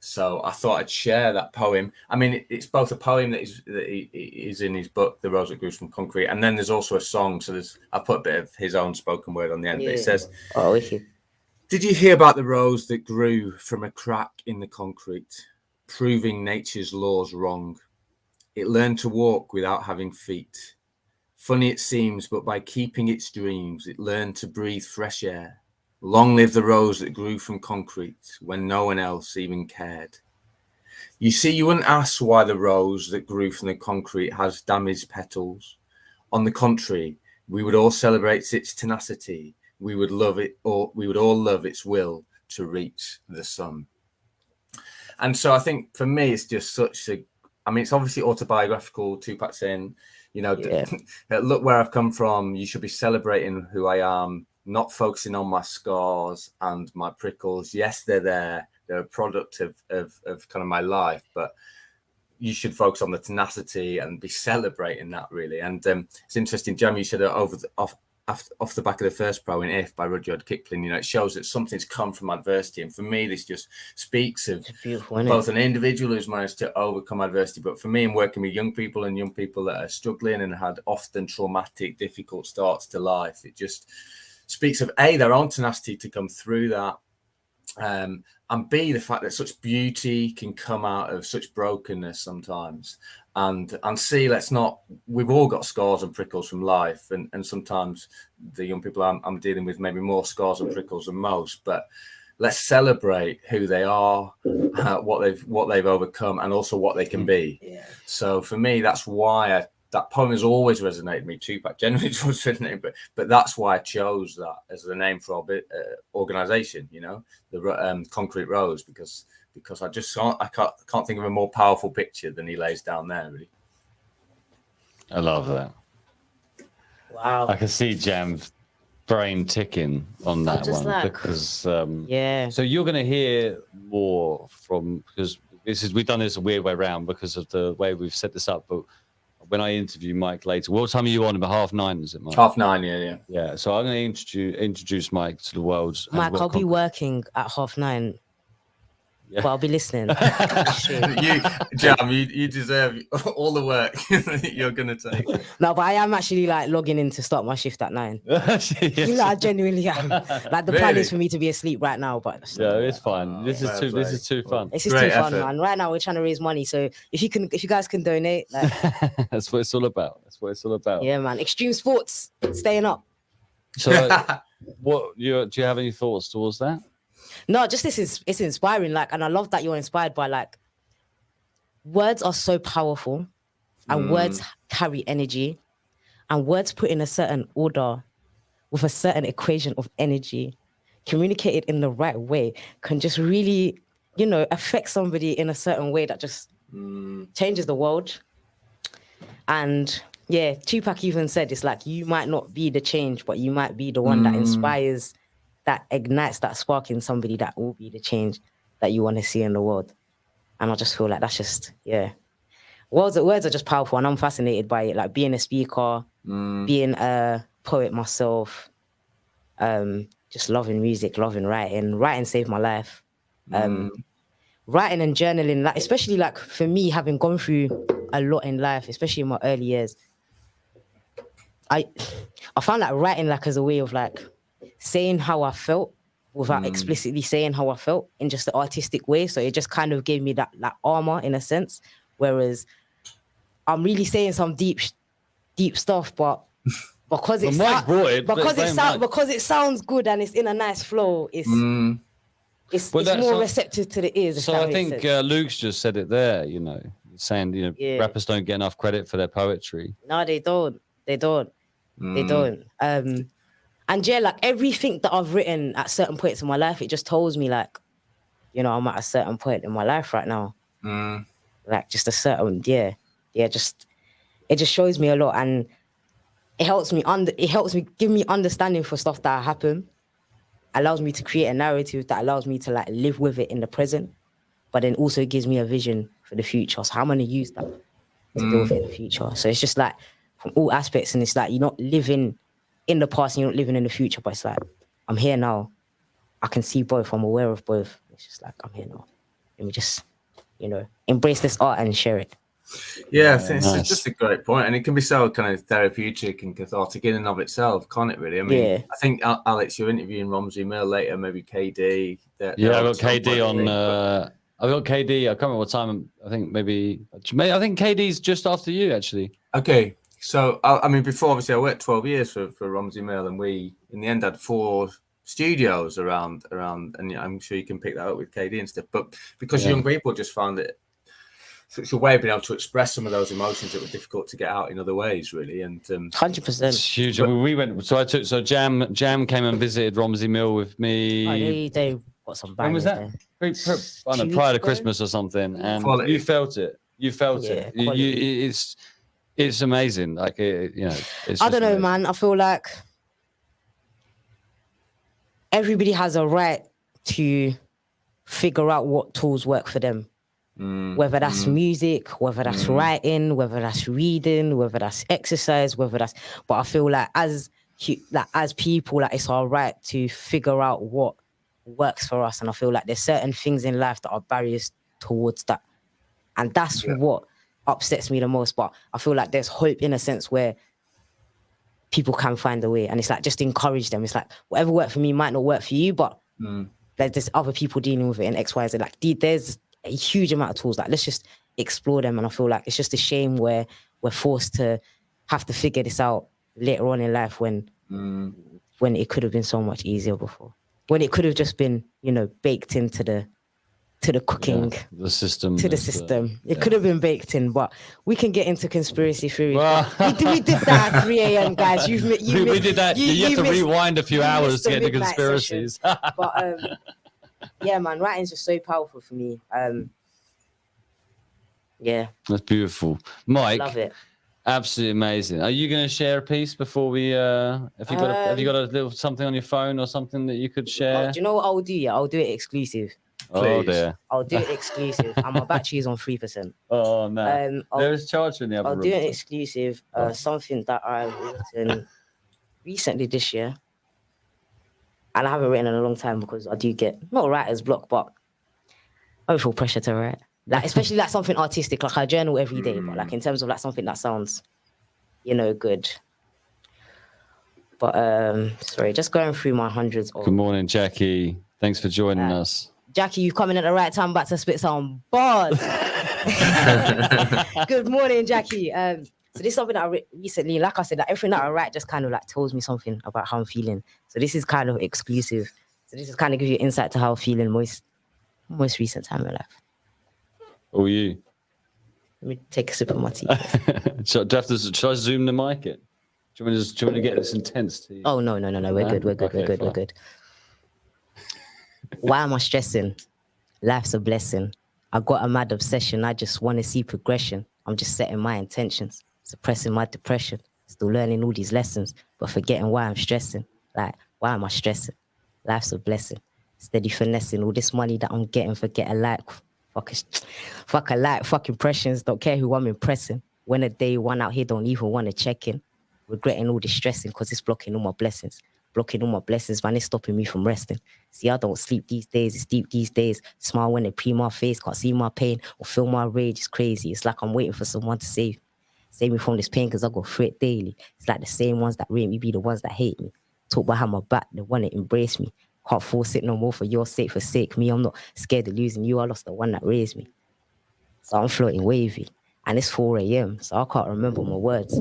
So I thought I'd share that poem. I mean, it's both a poem that is in his book, "The Rose That Grew from Concrete," and then there's also a song. So I put a bit of his own spoken word on the end. But it says, "Did you hear about the rose that grew from a crack in the concrete, proving nature's laws wrong? It learned to walk without having feet. Funny it seems, but by keeping its dreams, it learned to breathe fresh air. Long live the rose that grew from concrete when no one else even cared." You see, you wouldn't ask why the rose that grew from the concrete has damaged petals. On the contrary, we would all celebrate its tenacity. We would love it, or we would all love its will to reach the sun. And so I think for me, it's just such a, I mean, it's obviously autobiographical. Tupac saying, look where I've come from. You should be celebrating who I am, not focusing on my scars and my prickles. Yes, they're there. They're a product of kind of my life, but you should focus on the tenacity and be celebrating that really. And it's interesting, Jam, you said off the back of the first poem, "If" by Rudyard Kipling, it shows that something's come from adversity. And for me, this just speaks of both an individual who's managed to overcome adversity, but for me, I'm working with young people that are struggling and had often traumatic, difficult starts to life. It just speaks of their own tenacity to come through that, and B, the fact that such beauty can come out of such brokenness sometimes, and C, we've all got scars and prickles from life, and sometimes the young people I'm dealing with maybe more scars and prickles than most, but let's celebrate who they are, what they've overcome, and also what they can be. Yeah. So for me, that's why that poem has always resonated with me. Tupac generally does resonate, but that's why I chose that as the name for our organization. You know, the Concrete Rose, because I just can't think of a more powerful picture than he lays down there. Really, I love that. Wow. I can see Jam's brain ticking on that one because yeah. So you're going to hear more from, because we've done this a weird way around because of the way we've set this up, but when I interview Mike later, what time are you on? About 9:30, is it, Mike? 9:30, yeah. So I'm going to introduce Mike to the world. Mike, I'll be working at 9:30. Yeah. But I'll be listening. Jam, you deserve all the work you're going to take. No, but I am actually like logging in to start my shift at 9. You know, I genuinely am. Like the plan is for me to be asleep right now, but yeah, it's fine. This is too fun. This is too fun, man. Right now we're trying to raise money, so if you guys can donate, like, that's what it's all about. Yeah, man. Extreme sports, staying up. So, do you have any thoughts towards that? No, just it's inspiring. Like, and I love that you're inspired by, like, words are so powerful, and words carry energy, and words put in a certain order with a certain equation of energy, communicated in the right way, can just really, you know, affect somebody in a certain way that just changes the world. And yeah, Tupac even said, it's like, you might not be the change, but you might be the one that inspires, that ignites that spark in somebody that will be the change that you want to see in the world. And I just feel like that's just, yeah. Words are just powerful, and I'm fascinated by it. Like being a speaker, being a poet myself, just loving music, loving writing. Writing saved my life. Writing and journaling, like especially like for me, having gone through a lot in life, especially in my early years, I found like writing like as a way of like saying how I felt without explicitly saying how I felt in just the artistic way. So it just kind of gave me that armor in a sense. Whereas I'm really saying some deep stuff, but because it sounds good and it's in a nice flow, it's more receptive to the ears. So I think Luke's just said it there. You know, saying rappers don't get enough credit for their poetry. No, they don't. They don't. And yeah, like everything that I've written at certain points in my life, it just tells me like, you know, I'm at a certain point in my life right now. Like just a certain, it just shows me a lot, and it helps me give me understanding for stuff that happen, allows me to create a narrative that allows me to like live with it in the present, but then also gives me a vision for the future. So how am I going to use that to deal with it in the future? So it's just like from all aspects, and it's like you're not living in the past and you're not living in the future, but it's like, I'm here now. I can see both. I'm aware of both. It's just like, I'm here now. Let me just, you know, embrace this art and share it. Yeah, I think it's just a great point. And it can be so kind of therapeutic and cathartic in and of itself, can't it really? I mean, I think, Alex, you're interviewing Romsey Mill later, maybe KD. I've got KD on... I've got KD. I can't remember what time. I think KD's just after you, actually. Okay. So, I mean, before, obviously, I worked 12 years for Romsey Mill, and we, in the end, had 4 studios around, and I'm sure you can pick that up with KD and stuff. But because young people just found it such a way of being able to express some of those emotions that were difficult to get out in other ways, really. And 100%, it's huge. We went. So Jam came and visited Romsey Mill with me. They got some when was that? Prior to Christmas or something, and you felt it. You felt it. It's amazing. Like it's I don't know, man. I feel like everybody has a right to figure out what tools work for them. Whether that's music, whether that's writing, whether that's reading, whether that's exercise, but I feel like as people, like it's our right to figure out what works for us. And I feel like there's certain things in life that are barriers towards that. And that's what upsets me the most. But I feel like there's hope in a sense where people can find a way. And it's like, just encourage them. It's like, whatever worked for me might not work for you, but Like there's other people dealing with it in X, Y, Z. Like there's a huge amount of tools. Like let's just explore them. And I feel like it's just a shame where we're forced to have to figure this out later on in life when it could have been so much easier before. When it could have just been, you know, baked into the cooking, the system. To the system. It could have been baked in, but we can get into conspiracy theories. We did that at 3 a.m., guys. We did that. You have to rewind a few hours to get the conspiracies. But yeah, man, writing's just so powerful for me. Yeah. That's beautiful. Mike. Love it. Absolutely amazing. Are you going to share a piece before we? Have you got a little something on your phone or something that you could share? Do you know what I'll do? Yeah, I'll do it exclusive. Oh dear. I'll do it exclusive, and my battery is on 3%. Oh no. There's charger in the other room. I'll do it exclusive. Something that I've written recently this year, and I haven't written in a long time because I do get not writer's block, but I don't feel pressure to write. Like especially like something artistic, like I journal every day, but like in terms of like something that sounds, you know, good. But sorry, just going through my hundreds of. Good morning, Jackie. Thanks for joining us. Jackie, you've come in at the right time, back to spit some bars. Good morning, Jackie. So this is something that I recently, like I said, like everything that I write just kind of like tells me something about how I'm feeling. So this is kind of exclusive. So this is kind of give you insight to how I'm feeling most recent time in my life. Oh, you. Let me take a sip of my tea. Should I zoom the mic in? Do you want to get this intensity? Oh no. We're good. We're good. Why am I stressing? Life's a blessing. I got a mad obsession. I just want to see progression. I'm just setting my intentions, suppressing my depression, still learning all these lessons, but forgetting why I'm stressing. Like, why am I stressing? Life's a blessing. Steady finessing all this money that I'm getting, forget a like. Fuck a like, fuck impressions, don't care who I'm impressing. When a day one out here don't even want to check in. Regretting all this stressing because it's blocking all my blessings. Blocking all my blessings, man, it's stopping me from resting. See, I don't sleep these days, it's deep these days. Smile when they pre my face, can't see my pain or feel my rage, it's crazy. It's like I'm waiting for someone to save me from this pain because I go through it daily. It's like the same ones that rate me be the ones that hate me. Talk behind my back, they want to embrace me. Can't force it no more for your sake, forsake me. I'm not scared of losing you, I lost the one that raised me. So I'm floating wavy, and it's 4 a.m, so I can't remember my words.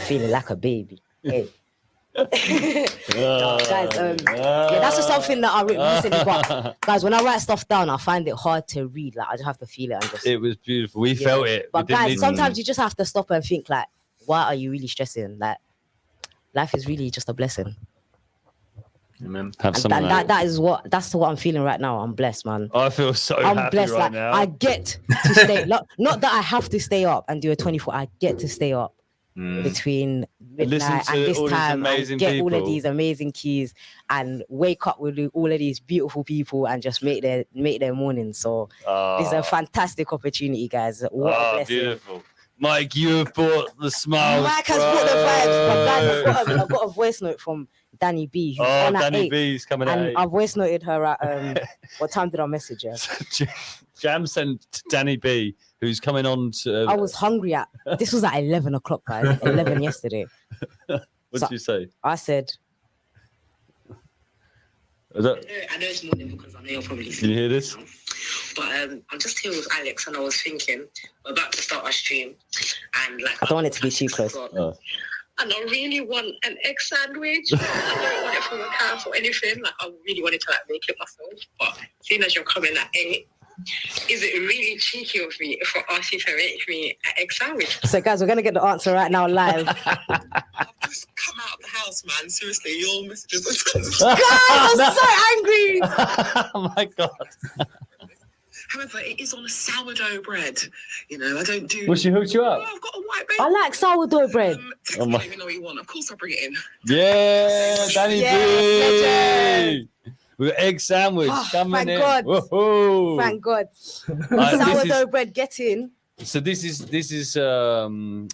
Feeling like a baby. Hey. No, guys, yeah, that's just something that I wrote recently. But guys, when I write stuff down, I find it hard to read. Like I just have to feel it and just. It was beautiful. We felt it. But guys, sometimes you just have to stop and think. Like, why are you really stressing? Like, life is really just a blessing. Amen. That's what I'm feeling right now. I'm blessed, man. I feel so happy blessed. right like, now. I get to stay. Not that I have to stay up and do a 24. I get to stay up between midnight and this time and get all of these amazing keys and wake up with all of these beautiful people and just make their morning. So it's a fantastic opportunity, guys. What a blessing. Beautiful. Mike, you have brought the smiles. Mike has brought the vibes. But guys, I've got a voice note from Danny B. Who's on at Danny 8, B's coming at 8. I voice noted her at what time did I message her? Jam sent Danny B, who's coming on to. I was hungry this was at 11 o'clock, guys. 11 yesterday. What did you say? I said. I know it's morning because I know you're probably. Can you hear this? But I'm just here with Alex, and I was thinking we're about to start our stream, and like I don't want it to be too close. And I really want an egg sandwich. I don't want it from a calf or anything. Like I really wanted to like make it myself. But seeing as you're coming at 8, is it really cheeky of me if I ask you to make me an egg sandwich? So guys, we're gonna get the answer right now live. I've just come out of the house, man. Seriously, your messages are guys, I'm so angry. Oh my god. However, it is on a sourdough bread. You know, I don't do. Well, she hooked you up. Oh, I've got a white bread. I like sourdough bread. I don't even know what you want. Of course, I'll bring it in. Yeah, Danny B. We got egg sandwich coming thank in. God. Whoa. Thank God. Sourdough bread, get in. So this is the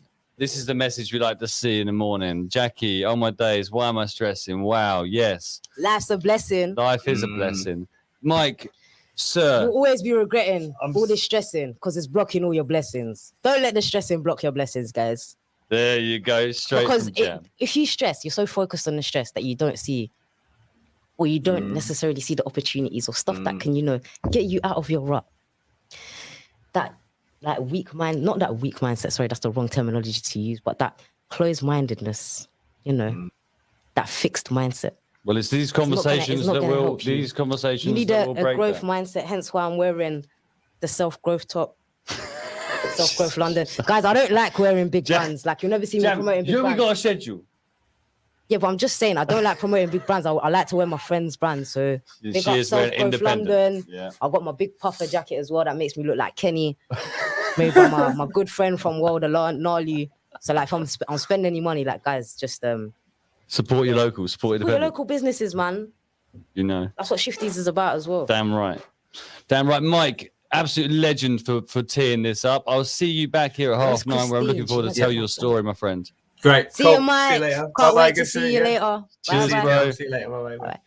message we like to see in the morning. Jackie, oh my days, why am I stressing? Wow, yes. Life's a blessing. Life is a blessing. Mike, sir. You'll always be regretting all this stressing because it's blocking all your blessings. Don't let the stressing block your blessings, guys. There you go, straight because from Jam. if you stress, you're so focused on the stress that you don't see or you don't necessarily see the opportunities or stuff that can, you know, get you out of your rut. That like weak mind, not that weak mindset, sorry, that's the wrong terminology to use, but that closed-mindedness, you know, that fixed mindset. Well, it's these conversations that will, these conversations you need that a will break growth that. mindset, hence why I'm wearing the self-growth top. Self-growth London. Guys, I don't like wearing big brands. Like, you'll never see me promoting big brands. We got a schedule. Yeah, but I'm just saying, I don't like promoting big brands. I like to wear my friends' brands. So big up Self-Growth London. Yeah. I've got my big puffer jacket as well that makes me look like Kenny. Made by my good friend from World Nali. So like, if I'm spending any money, like, guys, just support your local, support your local businesses, man. You know, that's what Shifties is about as well. Damn right, Mike. Absolute legend for teeing this up. I'll see you back here at 9:30, where I'm looking forward to tell your story, my friend. Great. See you, Mike. See you later. Can't wait to see you later. Cheers, bye, bro. See you later. Bye.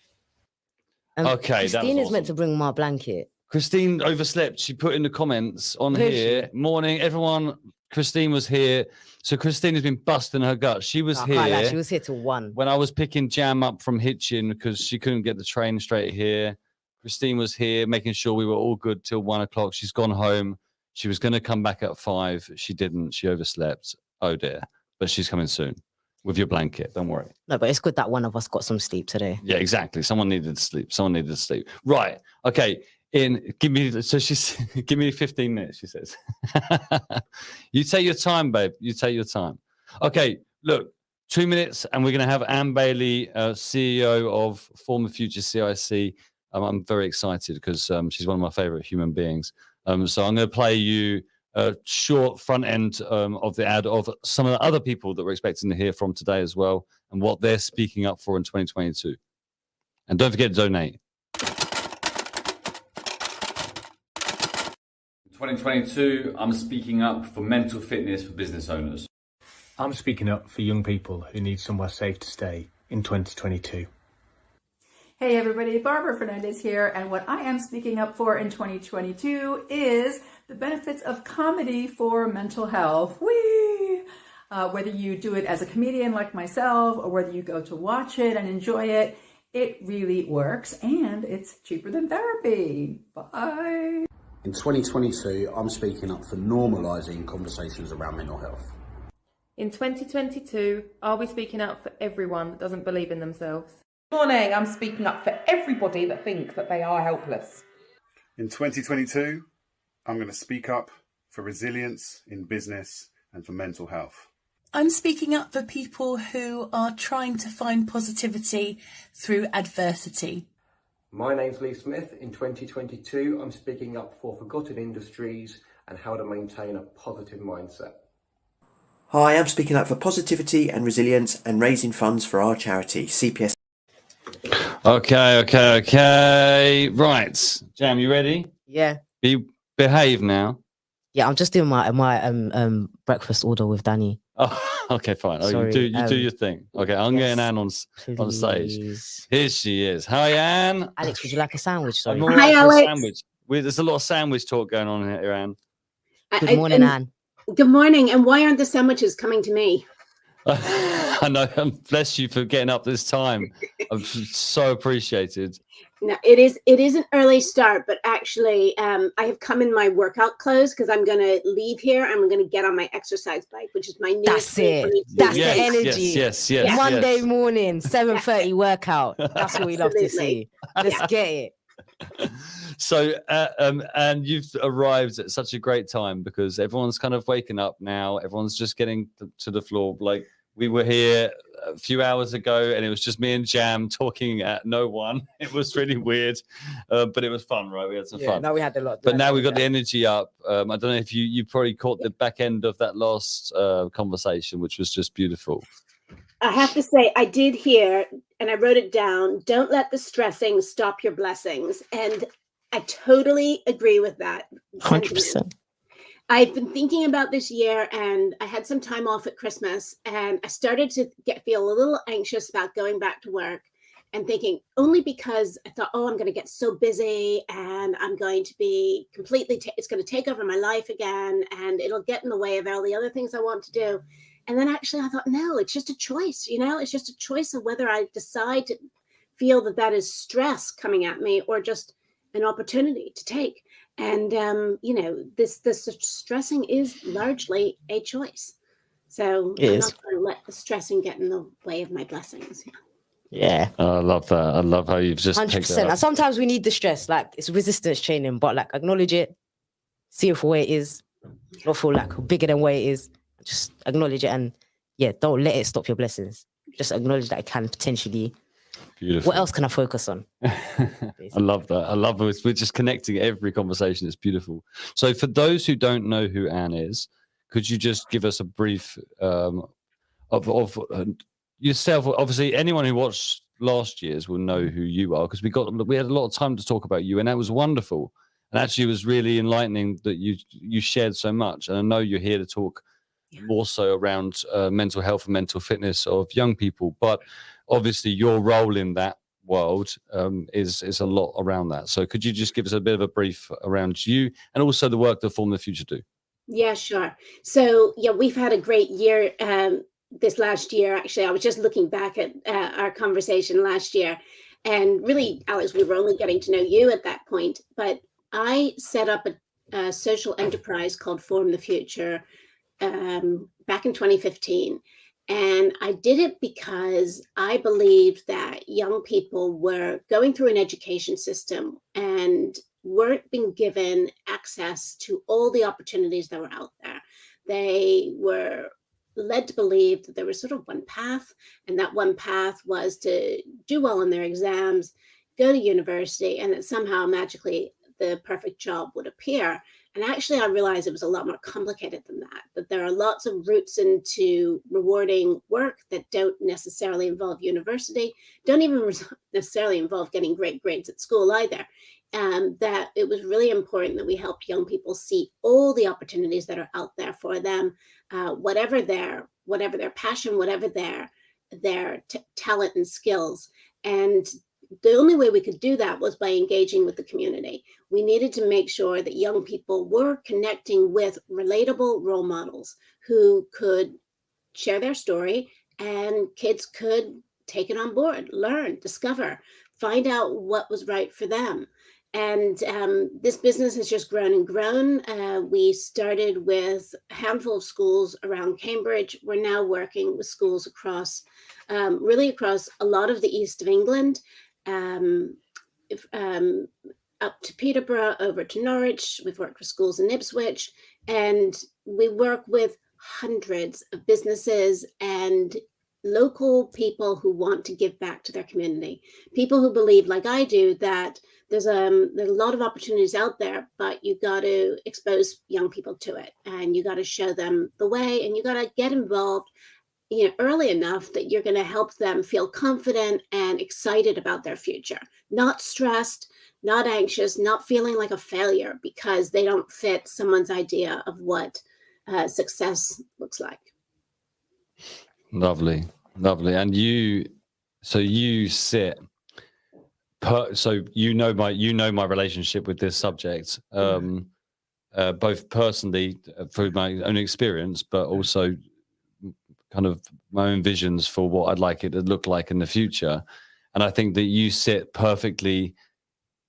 Okay, Christine that was is meant to bring my blanket. Christine overslept. She put in the comments on here. Morning, everyone. Christine was here. So Christine has been busting her gut. She was here. She was here till 1. When I was picking Jam up from Hitchin because she couldn't get the train straight here. Christine was here making sure we were all good till 1 o'clock. She's gone home. She was going to come back at 5. She didn't. She overslept. Oh dear. But she's coming soon with your blanket. Don't worry. No, but it's good that one of us got some sleep today. Yeah, exactly. Someone needed to sleep. Right. Okay. Give me 15 minutes, she says. You take your time, babe. You take your time. Okay, look, 2 minutes, and we're going to have Anne Bailey, CEO of former Future CIC. I'm very excited because she's one of my favorite human beings. So I'm going to play you a short front end of the ad of some of the other people that we're expecting to hear from today as well, and what they're speaking up for in 2022. And don't forget to donate. 2022, I'm speaking up for mental fitness for business owners. I'm speaking up for young people who need somewhere safe to stay in 2022. Hey everybody, Barbara Fernandez here, and what I am speaking up for in 2022 is the benefits of comedy for mental health. Whee! Whether you do it as a comedian like myself, or whether you go to watch it and enjoy it, it really works, and it's cheaper than therapy. Bye! In 2022, I'm speaking up for normalising conversations around mental health. In 2022, I'll be speaking up for everyone that doesn't believe in themselves. Morning, I'm speaking up for everybody that thinks that they are helpless. In 2022, I'm going to speak up for resilience in business and for mental health. I'm speaking up for people who are trying to find positivity through adversity. My name's Lee Smith. In 2022, I'm speaking up for forgotten industries and how to maintain a positive mindset. Hi, I'm speaking up for positivity and resilience and raising funds for our charity, CPS. Okay. Right. Jam, you ready? Yeah. Behave now. Yeah, I'm just doing my breakfast order with Danny. Oh, okay, fine. Sorry, you do your thing. Okay, I'm getting Anne on stage. Here she is. Hi, Anne. Alex, would you like a sandwich? Sorry. Hi, Alex. Sandwich. There's a lot of sandwich talk going on here, Anne. Good morning, Anne. Good morning. And why aren't the sandwiches coming to me? I know. Bless you for getting up this time. I'm so appreciated. No, it is an early start, but actually, I have come in my workout clothes because I'm going to leave here and I'm going to get on my exercise bike, which is my new. That's it. That's the energy. Yes. Monday morning, 7:30 workout. That's what we love to see. Let's get it. So, and you've arrived at such a great time because everyone's kind of waking up now. Everyone's just getting to the floor. Like, we were here a few hours ago and it was just me and Jam talking at no one. It was really weird, but it was fun, right? We had some fun. Now we had a lot. But now we got the energy up. I don't know if you probably caught the back end of that last conversation, which was just beautiful. I have to say, I did hear, and I wrote it down, don't let the stressing stop your blessings. And I totally agree with that. 100%. I've been thinking about this year, and I had some time off at Christmas, and I started to feel a little anxious about going back to work and thinking, only because I thought, I'm going to get so busy and I'm going to be completely, it's going to take over my life again, and it'll get in the way of all the other things I want to do. And then actually I thought, no, it's just a choice, it's just a choice of whether I decide to feel that that is stress coming at me or just an opportunity to take. And, this stressing is largely a choice. So I'm not going to let the stressing get in the way of my blessings. Yeah. I love that. I love how you've just 100%. And sometimes we need the stress, like it's resistance training, but like acknowledge it, see it for where it is, not feel like bigger than where it is. Just acknowledge it and don't let it stop your blessings. Just acknowledge that it can potentially. Beautiful. What else can I focus on? I love that. I love it. We're just connecting every conversation. It's beautiful. So for those who don't know who Anne is, could you just give us a brief of yourself? Obviously, anyone who watched last year's will know who you are because we had a lot of time to talk about you, and that was wonderful. And actually, it was really enlightening that you shared so much. And I know you're here to talk more so around mental health and mental fitness of young people, but obviously your role in that world is a lot around that. So could you just give us a bit of a brief around you and also the work that Form the Future do? Yeah, sure. So we've had a great year this last year. Actually, I was just looking back at our conversation last year, and really, Alex, we were only getting to know you at that point, but I set up a social enterprise called Form the Future back in 2015. And I did it because I believed that young people were going through an education system and weren't being given access to all the opportunities that were out there. They were led to believe that there was sort of one path, and that one path was to do well in their exams, go to university, and that somehow magically the perfect job would appear. And actually, I realized it was a lot more complicated than that there are lots of routes into rewarding work that don't necessarily involve university, don't even necessarily involve getting great grades at school either. That it was really important that we help young people see all the opportunities that are out there for them, whatever their passion, whatever their talent and skills. And the only way we could do that was by engaging with the community. We needed to make sure that young people were connecting with relatable role models who could share their story, and kids could take it on board, learn, discover, find out what was right for them. And this business has just grown and grown. We started with a handful of schools around Cambridge. We're now working with schools across a lot of the east of England, up to Peterborough, over to Norwich. We've worked with schools in Ipswich, and we work with hundreds of businesses and local people who want to give back to their community. People who believe, like I do, that there's a lot of opportunities out there, but you got to expose young people to it, and you got to show them the way, and you got to get involved early enough that you're going to help them feel confident and excited about their future, not stressed, not anxious, not feeling like a failure because they don't fit someone's idea of what success looks like. Lovely. And you sit. So you know my relationship with this subject, both personally through my own experience, but also kind of my own visions for what I'd like it to look like in the future. And I think that you sit perfectly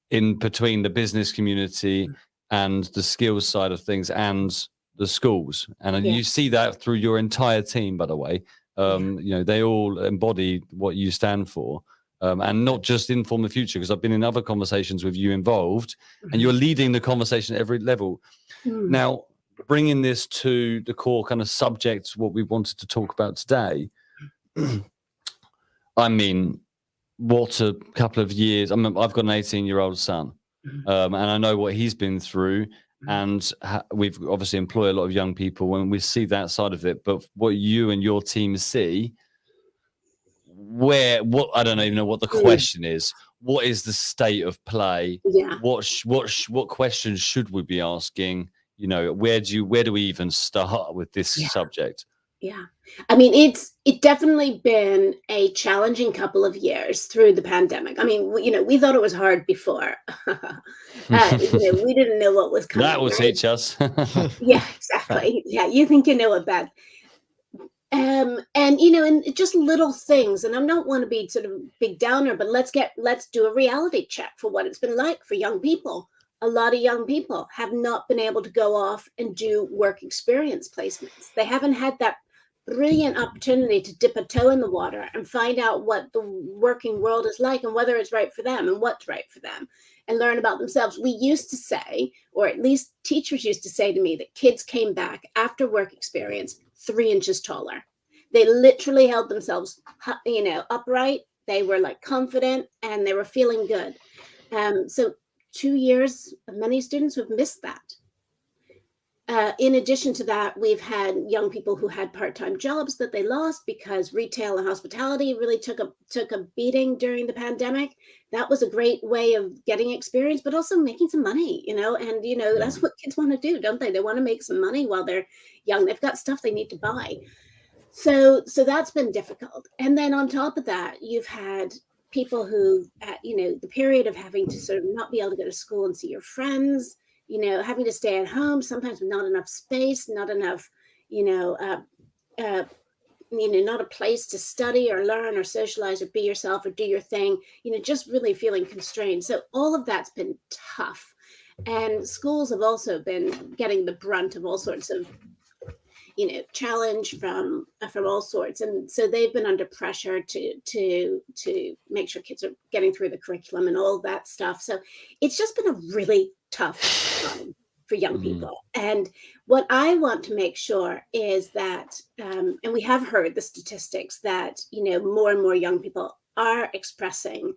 in between the business community and the skills side of things and the schools. And you see that through your entire team, by the way. They all embody what you stand for. And not just in Form the Future, because I've been in other conversations with you involved, and you're leading the conversation at every level. Now, bringing this to the core kind of subject, what we wanted to talk about today, I mean, what a couple of years. I've got an 18-year-old son, and I know what he's been through, and we've obviously employ a lot of young people when we see that side of it. But what you and your team see, I don't even know what the question is. What is the state of play? Yeah. What questions should we be asking? Where do we even start with this subject? Yeah. I mean, it's definitely been a challenging couple of years through the pandemic. I mean, we thought it was hard before. We didn't know what was coming. That will teach us. Yeah, exactly. Yeah, you think you know it bad. And you know, and just little things. And I don't want to be sort of big downer, but let's do a reality check for what it's been like for young people. A lot of young people have not been able to go off and do work experience placements. They haven't had that brilliant opportunity to dip a toe in the water and find out what the working world is like and whether it's right for them and what's right for them, and learn about themselves. We used to say, or at least teachers used to say to me, that kids came back after work experience 3 inches taller. They literally held themselves, you know, upright. They were like confident and they were feeling good. So 2 years, many students have missed that. In addition to that, we've had young people who had part-time jobs that they lost because retail and hospitality really took a beating during the pandemic. That was a great way of getting experience, but also making some money, you know, and, you know, that's what kids want to do, don't they? They want to make some money while they're young. They've got stuff they need to buy. So that's been difficult. And then on top of that, you've had people who, you know, the period of having to sort of not be able to go to school and see your friends, you know, having to stay at home, sometimes with not enough space, not enough, not a place to study or learn or socialize or be yourself or do your thing, you know, just really feeling constrained. So all of that's been tough. And schools have also been getting the brunt of all sorts of, you know, challenge from all sorts. And so they've been under pressure to make sure kids are getting through the curriculum and all that stuff. So it's just been a really tough time for young people. And what I want to make sure is that, and we have heard the statistics that, you know, more and more young people are expressing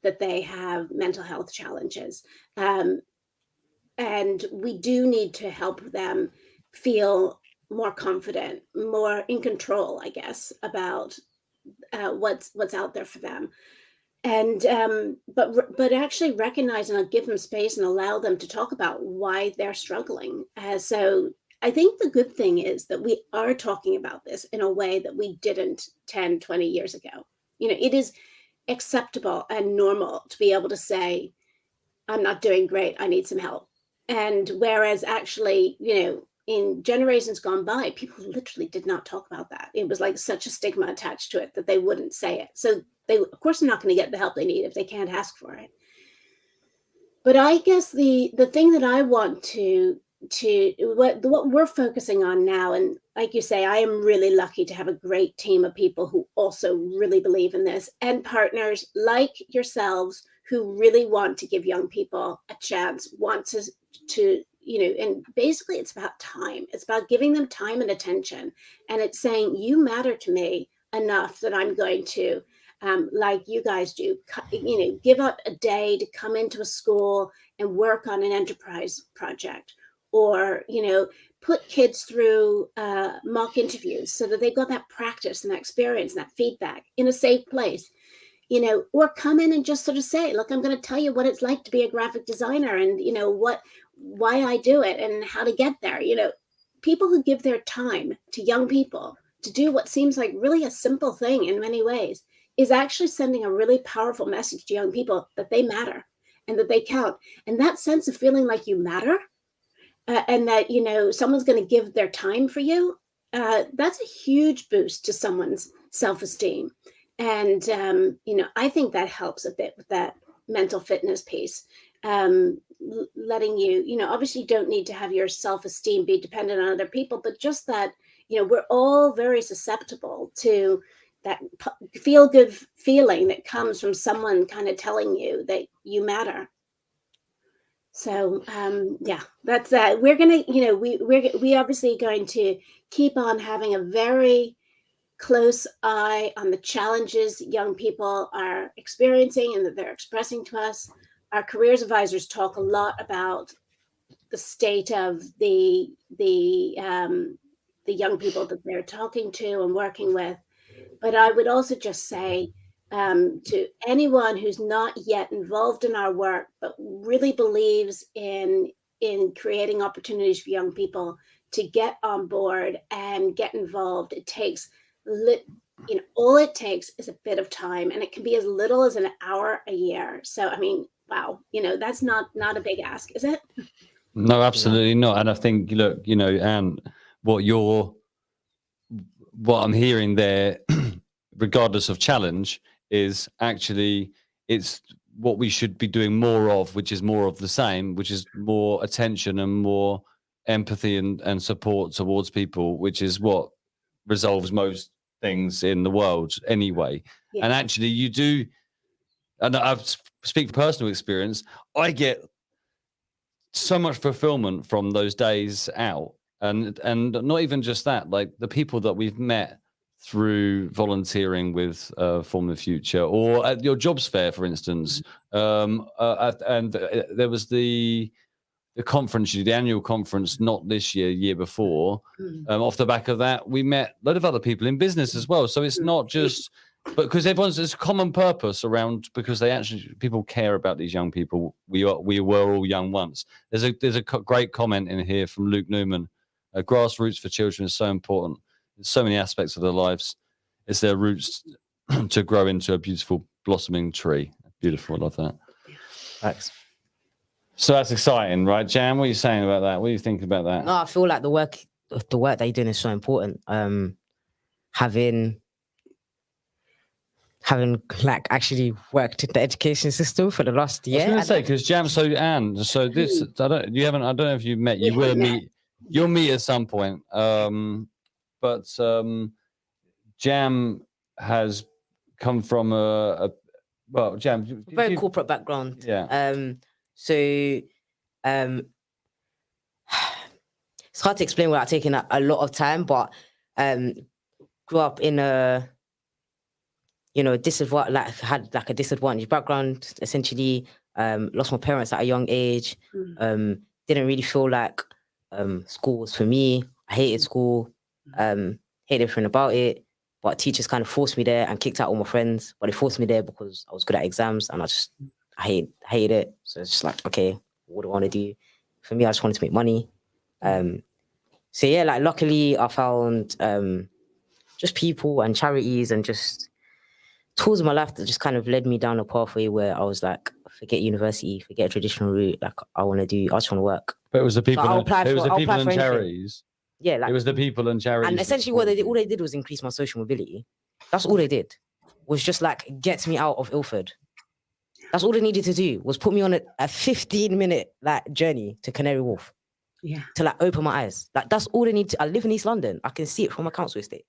that they have mental health challenges. And we do need to help them feel more confident, more in control, I guess, about what's out there for them. And but actually recognize and give them space and allow them to talk about why they're struggling. So I think the good thing is that we are talking about this in a way that we didn't 10, 20 years ago. You know, it is acceptable and normal to be able to say, I'm not doing great, I need some help. And whereas actually, you know, in generations gone by, people literally did not talk about that. It was like such a stigma attached to it that they wouldn't say it. So they, of course, are not going to get the help they need if they can't ask for it. But I guess the thing that I want what we're focusing on now, and like you say, I am really lucky to have a great team of people who also really believe in this, and partners like yourselves who really want to give young people a chance, want to you know, and basically it's about time. It's about giving them time and attention. And it's saying, you matter to me enough that I'm going to, like you guys do, you know, give up a day to come into a school and work on an enterprise project, or, you know, put kids through mock interviews so that they got that practice and that experience and that feedback in a safe place. You know, or come in and just sort of say, look, I'm going to tell you what it's like to be a graphic designer, and, you know, why I do it and how to get there. You know, people who give their time to young people to do what seems like really a simple thing in many ways is actually sending a really powerful message to young people that they matter and that they count. And that sense of feeling like you matter and that, you know, someone's going to give their time for you, that's a huge boost to someone's self-esteem. And, you know, I think that helps a bit with that mental fitness piece. Letting you, you know, obviously you don't need to have your self-esteem be dependent on other people, but just that, you know, we're all very susceptible to that feel-good feeling that comes from someone kind of telling you that you matter. So, yeah, that's that. We're going to, you know, we obviously going to keep on having a very close eye on the challenges young people are experiencing and that they're expressing to us. Our careers advisors talk a lot about the state of the young people that they're talking to and working with. But I would also just say to anyone who's not yet involved in our work, but really believes in creating opportunities for young people to get on board and get involved, it takes you know, all it takes is a bit of time, and it can be as little as an hour a year. So, I mean, wow, you know, that's not a big ask, is it? No, absolutely not. And I think, look, you know, and what what I'm hearing there, regardless of challenge, is actually it's what we should be doing more of, which is more of the same, which is more attention and more empathy and support towards people, which is what resolves most things in the world anyway. Yeah. And actually you do, and I speak from personal experience, I get so much fulfillment from those days out. And not even just that, like the people that we've met through volunteering with Form the Future, or at your jobs fair, for instance. And there was the conference, the annual conference, not this year, year before. Off the back of that, we met a lot of other people in business as well. So it's not just, but because there's a common purpose around, because people care about these young people. We were all young once. There's a great comment in here from Luke Newman. Grassroots for children is so important. There's so many aspects of their lives. It's their roots to grow into a beautiful blossoming tree. Beautiful, I love that. Thanks. So that's exciting, right, Jan? What are you saying about that? What do you think about that? No, I feel like the work that you're doing is so important. Having like actually worked in the education system for the last year. I was going to say, because Jam, so this, I don't know if you've met. You will meet. You'll meet at some point. But Jam has come from Jam, very corporate background. Yeah. So it's hard to explain without taking a lot of time, but grew up in a had like a disadvantaged background, essentially. Lost my parents at a young age. Didn't really feel like school was for me. I hated school. Hated everything about it. But teachers kind of forced me there and kicked out all my friends. But they forced me there because I was good at exams, and I hated it. So it's just like, okay, what do I want to do? For me, I just wanted to make money. So yeah, like luckily I found just people and charities and just tools in my life that just kind of led me down a pathway where I was like, forget university, forget a traditional route. Like I just want to work. But it was the people. So it was the people and charities. Yeah, like it was the people and charities. And essentially, all they did was increase my social mobility. That's all they did. Was just like get me out of Ilford. That's all they needed to do, was put me on a 15-minute like journey to Canary Wharf. Yeah. To like open my eyes. Like that's all they need to. I live in East London. I can see it from my council estate.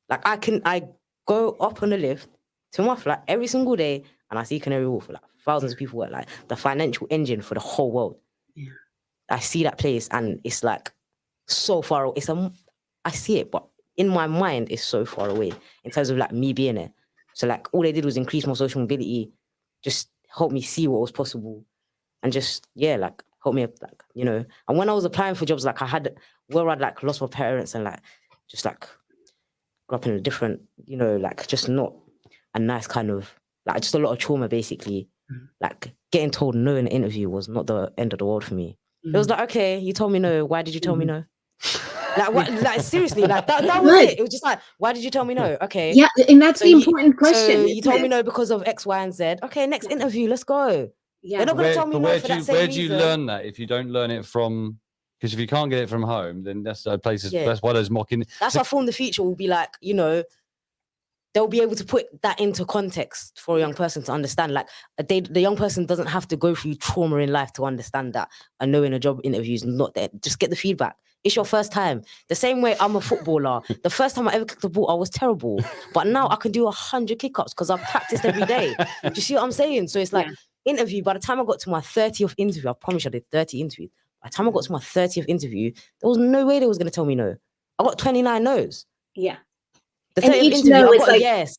Like I go up on the lift to my flat every single day, and I see Canary Wharf. Like thousands of people work, like the financial engine for the whole world. Yeah. I see that place, and it's like so far away. I see it, but in my mind, it's so far away in terms of like me being there. So like all they did was increase my social mobility, just help me see what was possible, and just like help me like And when I was applying for jobs, like I'd like lost my parents and like just like grew up in a different, like just not a nice kind of like just a lot of trauma basically. Like getting told no in an interview was not the end of the world for me. It was like, okay, you told me no. Why did you tell me no? Like, what, like seriously, like that was it. It was just like, why did you tell me no? Okay. Yeah, and that's the important question. So you told me no because of X, Y, and Z. Okay, next interview, let's go. Yeah. They're not going to tell me no for that same Where do you reason. learn that if you don't learn it from? Because if you can't get it from home, then that's places. Yeah. That's why those mocking. That's why Form the Future will be like, they'll be able to put that into context for a young person to understand. Like the young person doesn't have to go through trauma in life to understand that a no in a job interview is not there. Just get the feedback. It's your first time. The same way I'm a footballer. The first time I ever kicked the ball, I was terrible. But now I can do 100 kick-ups because I've practiced every day. Do you see what I'm saying? So it's like interview. By the time I got to my 30th interview, I promise you I did 30 interviews. By the time I got to my 30th interview, there was no way they was going to tell me no. I got 29 no's. Yeah. The And 30th each interview, no I is got a like- yes.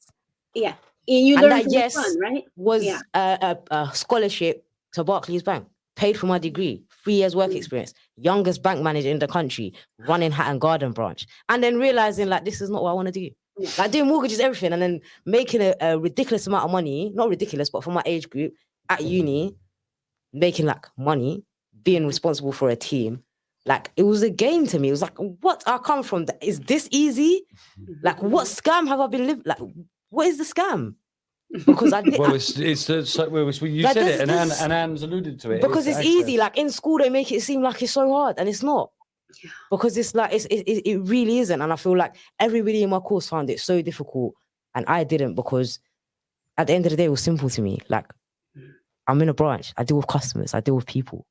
Yeah. And you And learn that from yes the fun, right? was Yeah. a scholarship to Barclays Bank. Paid for my degree, 3 years work experience, youngest bank manager in the country, running Hatton Garden branch, and then realizing like this is not what I want to do. Like doing mortgages, everything, and then making a ridiculous amount of money, not ridiculous, but for my age group at uni, making like money, being responsible for a team. Like it was a game to me. It was like, what I come from? Is this easy? Like what scam have I been living? Like what is the scam? Because I did. Well, you said it, and Anne's alluded to it. Because it's access. easy. Like in school, they make it seem like it's so hard, and it's not. because it's like it really isn't. And I feel like everybody in my course found it so difficult, and I didn't, because at the end of the day, it was simple to me. Like, I'm in a branch, I deal with customers, I deal with people.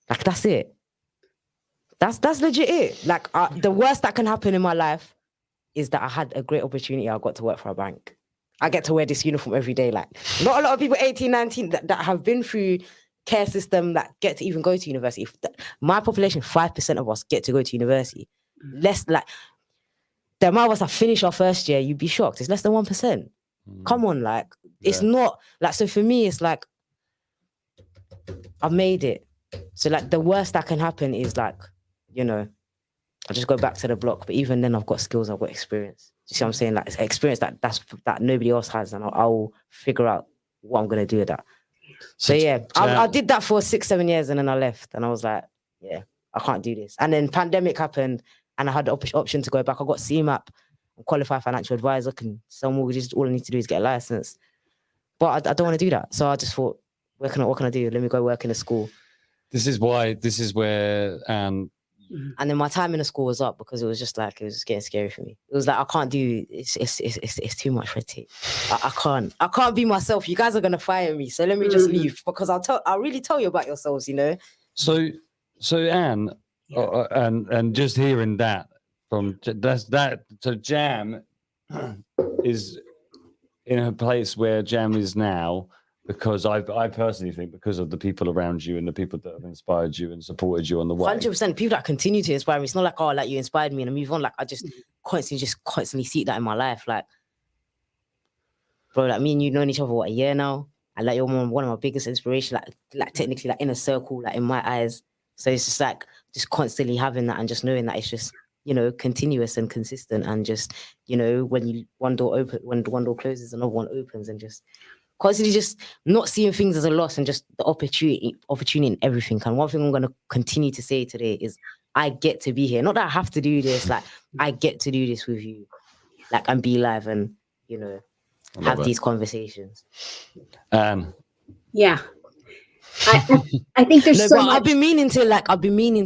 Like, that's it. That's legit it. Like, the worst that can happen in my life is that I had a great opportunity. I got to work for a bank. I get to wear this uniform every day. Like, not a lot of people 18, 19 that have been through care system that get to even go to university. My population, 5% of us get to go to university. Less, like, the amount of us that finish our first year, you'd be shocked. It's less than 1%. Come on, like, it's not, like, so for me, it's like, I've made it. So, like, the worst that can happen is, like, you know, I just go back to the block. But even then, I've got skills, I've got experience. You see what I'm saying? Like, it's experience that nobody else has, and I'll figure out what I'm gonna do with that. So yeah, I did that for 6-7 years, and then I left, and I was like, yeah, I can't do this. And then pandemic happened, and I had the option to go back. I got CMAP, I'm qualified financial advisor, can sell mortgages. All I need to do is get a license. But I don't want to do that. So I just thought, what can I do? Let me go work in a school. This is where and then my time in the school was up, because it was just like, it was just getting scary for me. It was like, I can't do it's too much red tape. I can't be myself. You guys are gonna fire me, so let me just leave, because I'll really tell you about yourselves, you know. So Anne, and just hearing that from that. So Jam is in a place where Jam is now, because I personally think because of the people around you and the people that have inspired you and supported you on the way. 100%. People that continue to inspire me. It's not like, oh, like, you inspired me and I move on. Like, I just constantly see that in my life. Like, bro, like, me and you known each other, what, a year now? And like, you're one of my biggest inspirations, like technically, like, in a circle, like, in my eyes. So it's just like, just constantly having that and just knowing that it's just, you know, continuous and consistent, and just, you know, when one door closes, another one opens, and just constantly just not seeing things as a loss, and just the opportunity in everything. And one thing I'm going to continue to say today is, I get to be here. Not that I have to do this, like, I get to do this with you, like, and be live, and, you know, have these conversations. Yeah. I think there's so much. I've been meaning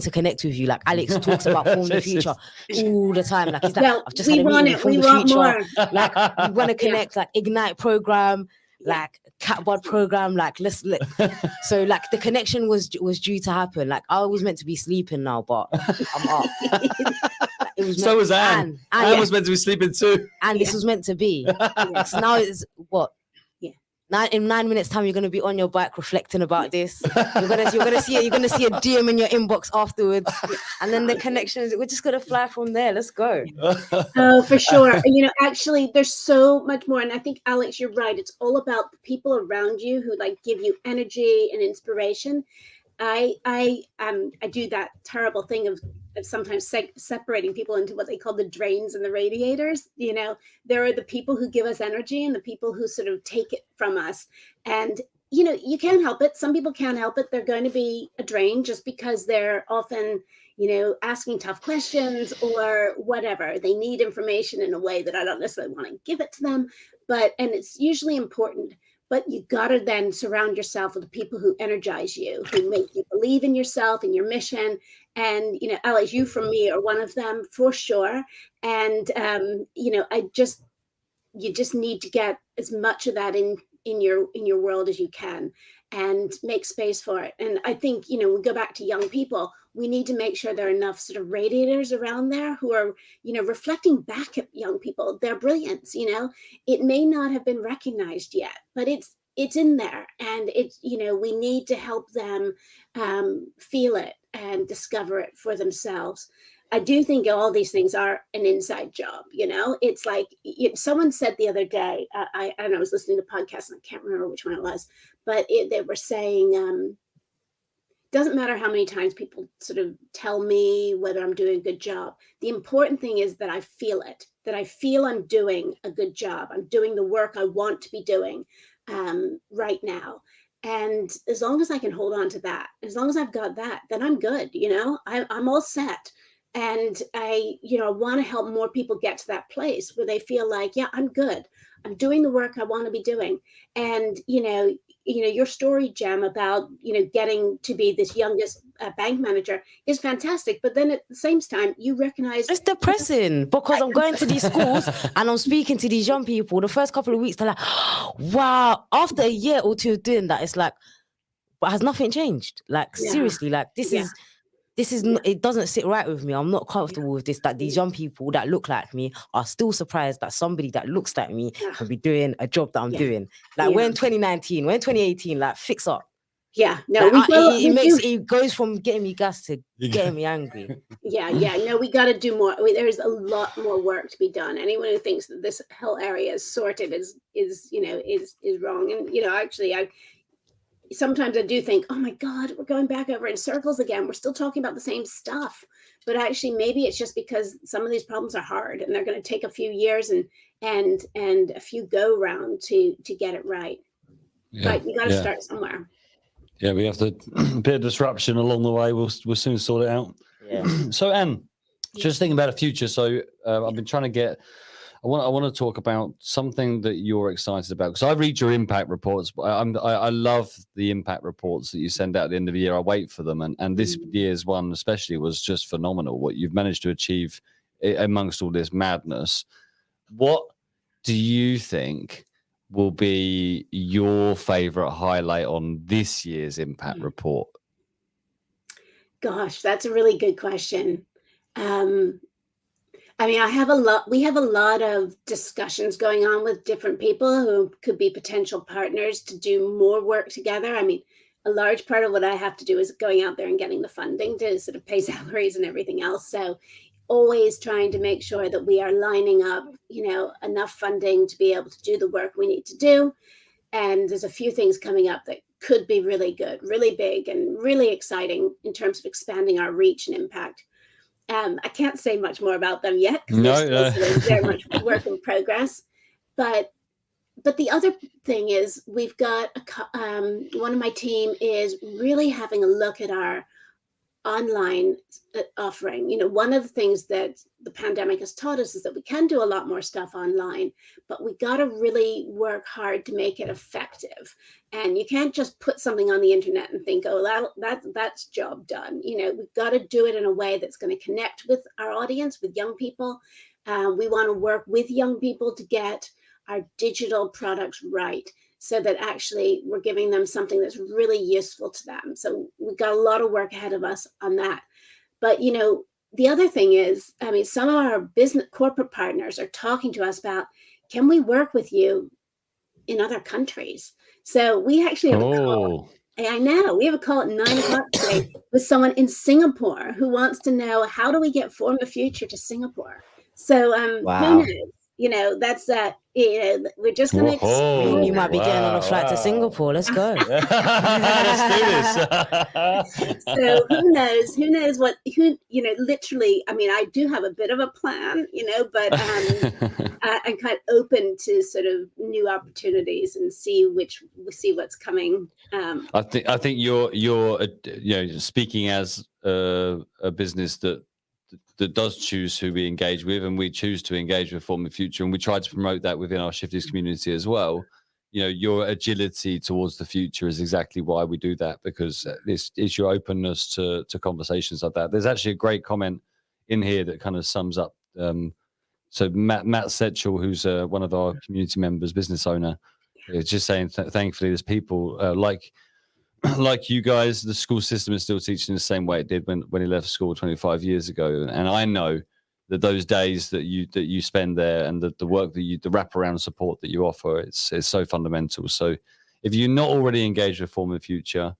to connect with you. Like, Alex talks about Form the Future all the time. Like, he's like, I've just had a meeting with Form the Future. Like, we want to connect, like, Ignite program, like, Catbud program. Like, let's look. So, like, the connection was due to happen. Like, I was meant to be sleeping now, but I'm up. So was Anne. Anne was meant to be sleeping too. And this was meant to be. So now it's what? In 9 minutes time, you're gonna be on your bike reflecting about this. You're gonna see a DM in your inbox afterwards, and then the connections. We're just gonna fly from there. Let's go. Oh, for sure. You know, actually, there's so much more, and I think, Alex, you're right. It's all about the people around you who, like, give you energy and inspiration. I do that terrible thing of sometimes separating people into what they call the drains and the radiators. You know, there are the people who give us energy and the people who sort of take it from us. And, you know, you can't help it. Some people can't help it. They're going to be a drain just because they're often, you know, asking tough questions or whatever. They need information in a way that I don't necessarily want to give it to them. And it's usually important. But you got to then surround yourself with the people who energize you, who make you believe in yourself and your mission. And, you know, Alex, you from me are one of them for sure. And, you know, you just need to get as much of that in your world as you can, and make space for it. And I think, you know, we go back to young people, we need to make sure there are enough sort of radiators around there who are, you know, reflecting back at young people, their brilliance. You know, it may not have been recognized yet, but it's in there, and it's, you know, we need to help them feel it and discover it for themselves. I do think all these things are an inside job. You know, it's like someone said the other day, I was listening to a podcast and I can't remember which one it was, but they were saying, doesn't matter how many times people sort of tell me whether I'm doing a good job. The important thing is that I feel it, that I feel I'm doing a good job. I'm doing the work I want to be doing right now. And as long as I can hold on to that, as long as I've got that, then I'm good. You know, I'm all set. And I want to help more people get to that place where they feel like, yeah, I'm good. I'm doing the work I want to be doing. And, you know, your story, Jem, about getting to be this youngest bank manager is fantastic. But then at the same time, you recognize it's depressing because I'm going to these schools and I'm speaking to these young people. The first couple of weeks, they're like, wow. After a year or two of doing that, it's like, but has nothing changed? Like, seriously, like this is it doesn't sit right with me. I'm not comfortable with this, that these young people that look like me are still surprised that somebody that looks like me can be doing a job that I'm doing. Like we're in 2019, we're in 2018, like fix up. Yeah, no, like, it goes from getting me gassed to getting me angry. No, we got to do more. There's a lot more work to be done. Anyone who thinks that this whole area is sorted is wrong. And actually, sometimes I do think, oh my God, we're going back over in circles again. We're still talking about the same stuff. But actually, maybe it's just because some of these problems are hard and they're going to take a few years and a few go round to get it right. But you got to start somewhere. Yeah, we have to a bit of disruption along the way. We'll soon sort it out. Yeah. So, Anne, just thinking about the future. So, I've been trying to get. I want to talk about something that you're excited about, because I read your impact reports. I love the impact reports that you send out at the end of the year. I wait for them, and this year's one especially was just phenomenal. What you've managed to achieve amongst all this madness. What do you think will be your favorite highlight on this year's impact report? Gosh, that's a really good question. We have a lot of discussions going on with different people who could be potential partners to do more work together. A large part of what I have to do is going out there and getting the funding to sort of pay salaries and everything else. So always trying to make sure that we are lining up, enough funding to be able to do the work we need to do. And there's a few things coming up that could be really good, really big, and really exciting in terms of expanding our reach and impact. I can't say much more about them yet because they're very much work in progress. But the other thing is we've got one of my team is really having a look at our online offering. One of the things that the pandemic has taught us is that we can do a lot more stuff online, but we got to really work hard to make it effective. And you can't just put something on the internet and think, oh, that's job done. We've got to do it in a way that's going to connect with our audience, with young people. We want to work with young people to get our digital products right, so that actually we're giving them something that's really useful to them. So we've got a lot of work ahead of us on that. But, the other thing is, some of our business corporate partners are talking to us about, can we work with you in other countries? So we actually have a call. I know, we have a call at 9:00 today with someone in Singapore who wants to know, how do we get Form the Future to Singapore? So wow. Who knows? That's we're just going to explore. You might be getting on a flight to Singapore. Let's go. Let's do this. So who knows what, literally, I do have a bit of a plan, but I'm kind of open to sort of new opportunities and see what's coming. I think you're speaking as a business that does choose who we engage with, and we choose to engage with Form the Future, and we try to promote that within our Shifties community as well. Your agility towards the future is exactly why we do that, because it's your openness to conversations like that. There's actually a great comment in here that kind of sums up. So Matt Setchell, who's one of our community members, business owner, is just saying, thankfully, there's people like you guys. The school system is still teaching the same way it did when he left school 25 years ago. And I know that those days that you spend there and the work that the wraparound support that you offer, it's so fundamental. So if you're not already engaged with Form the Future,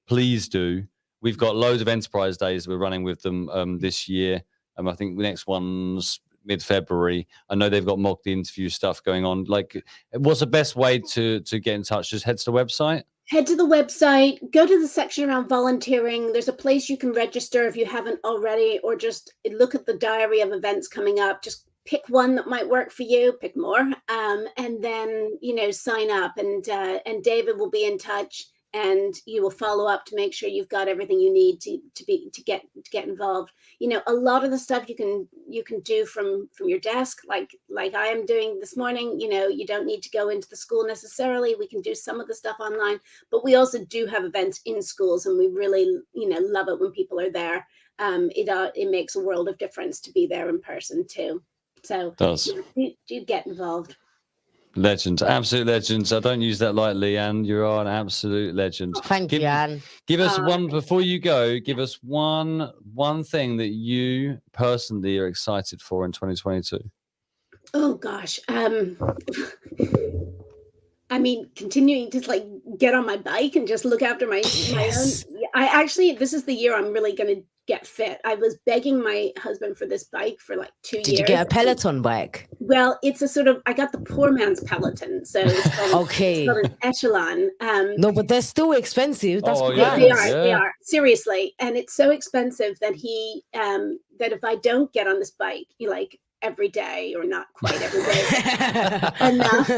please do. We've got loads of enterprise days we're running with them this year. I think the next one's mid-February. I know they've got mock the interview stuff going on. Like, what's the best way to get in touch? Just head to the website? Head to the website, go to the section around volunteering. There's a place you can register if you haven't already, or just look at the diary of events coming up. Just pick one that might work for you, pick more, and then, sign up. And David will be in touch. and you will follow up to make sure you've got everything you need to get involved. You know, a lot of the stuff you can do from your desk, like I am doing this morning. You know, you don't need to go into the school necessarily. We can do some of the stuff online, but we also do have events in schools, and we really, you know, love it when people are there. It makes a world of difference to be there in person too. So do get involved. Legend, absolute legends. I don't use that lightly, Anne. You are an absolute legend. Thank you, Anne. Give us one before you go. Give us one thing that you personally are excited for in 2022. Oh gosh, I mean, continuing to like get on my bike and just look after my own. I actually, this is the year I'm really going to get fit. I was begging my husband for this bike for like 2 years. Did you get a Peloton bike? Well, it's a sort of, I got the poor man's Peloton. So it's called, okay. It's called an Echelon. No, but they're still expensive. That's They are, seriously. And it's so expensive that that if I don't get on this bike, like every day, or not quite every day enough,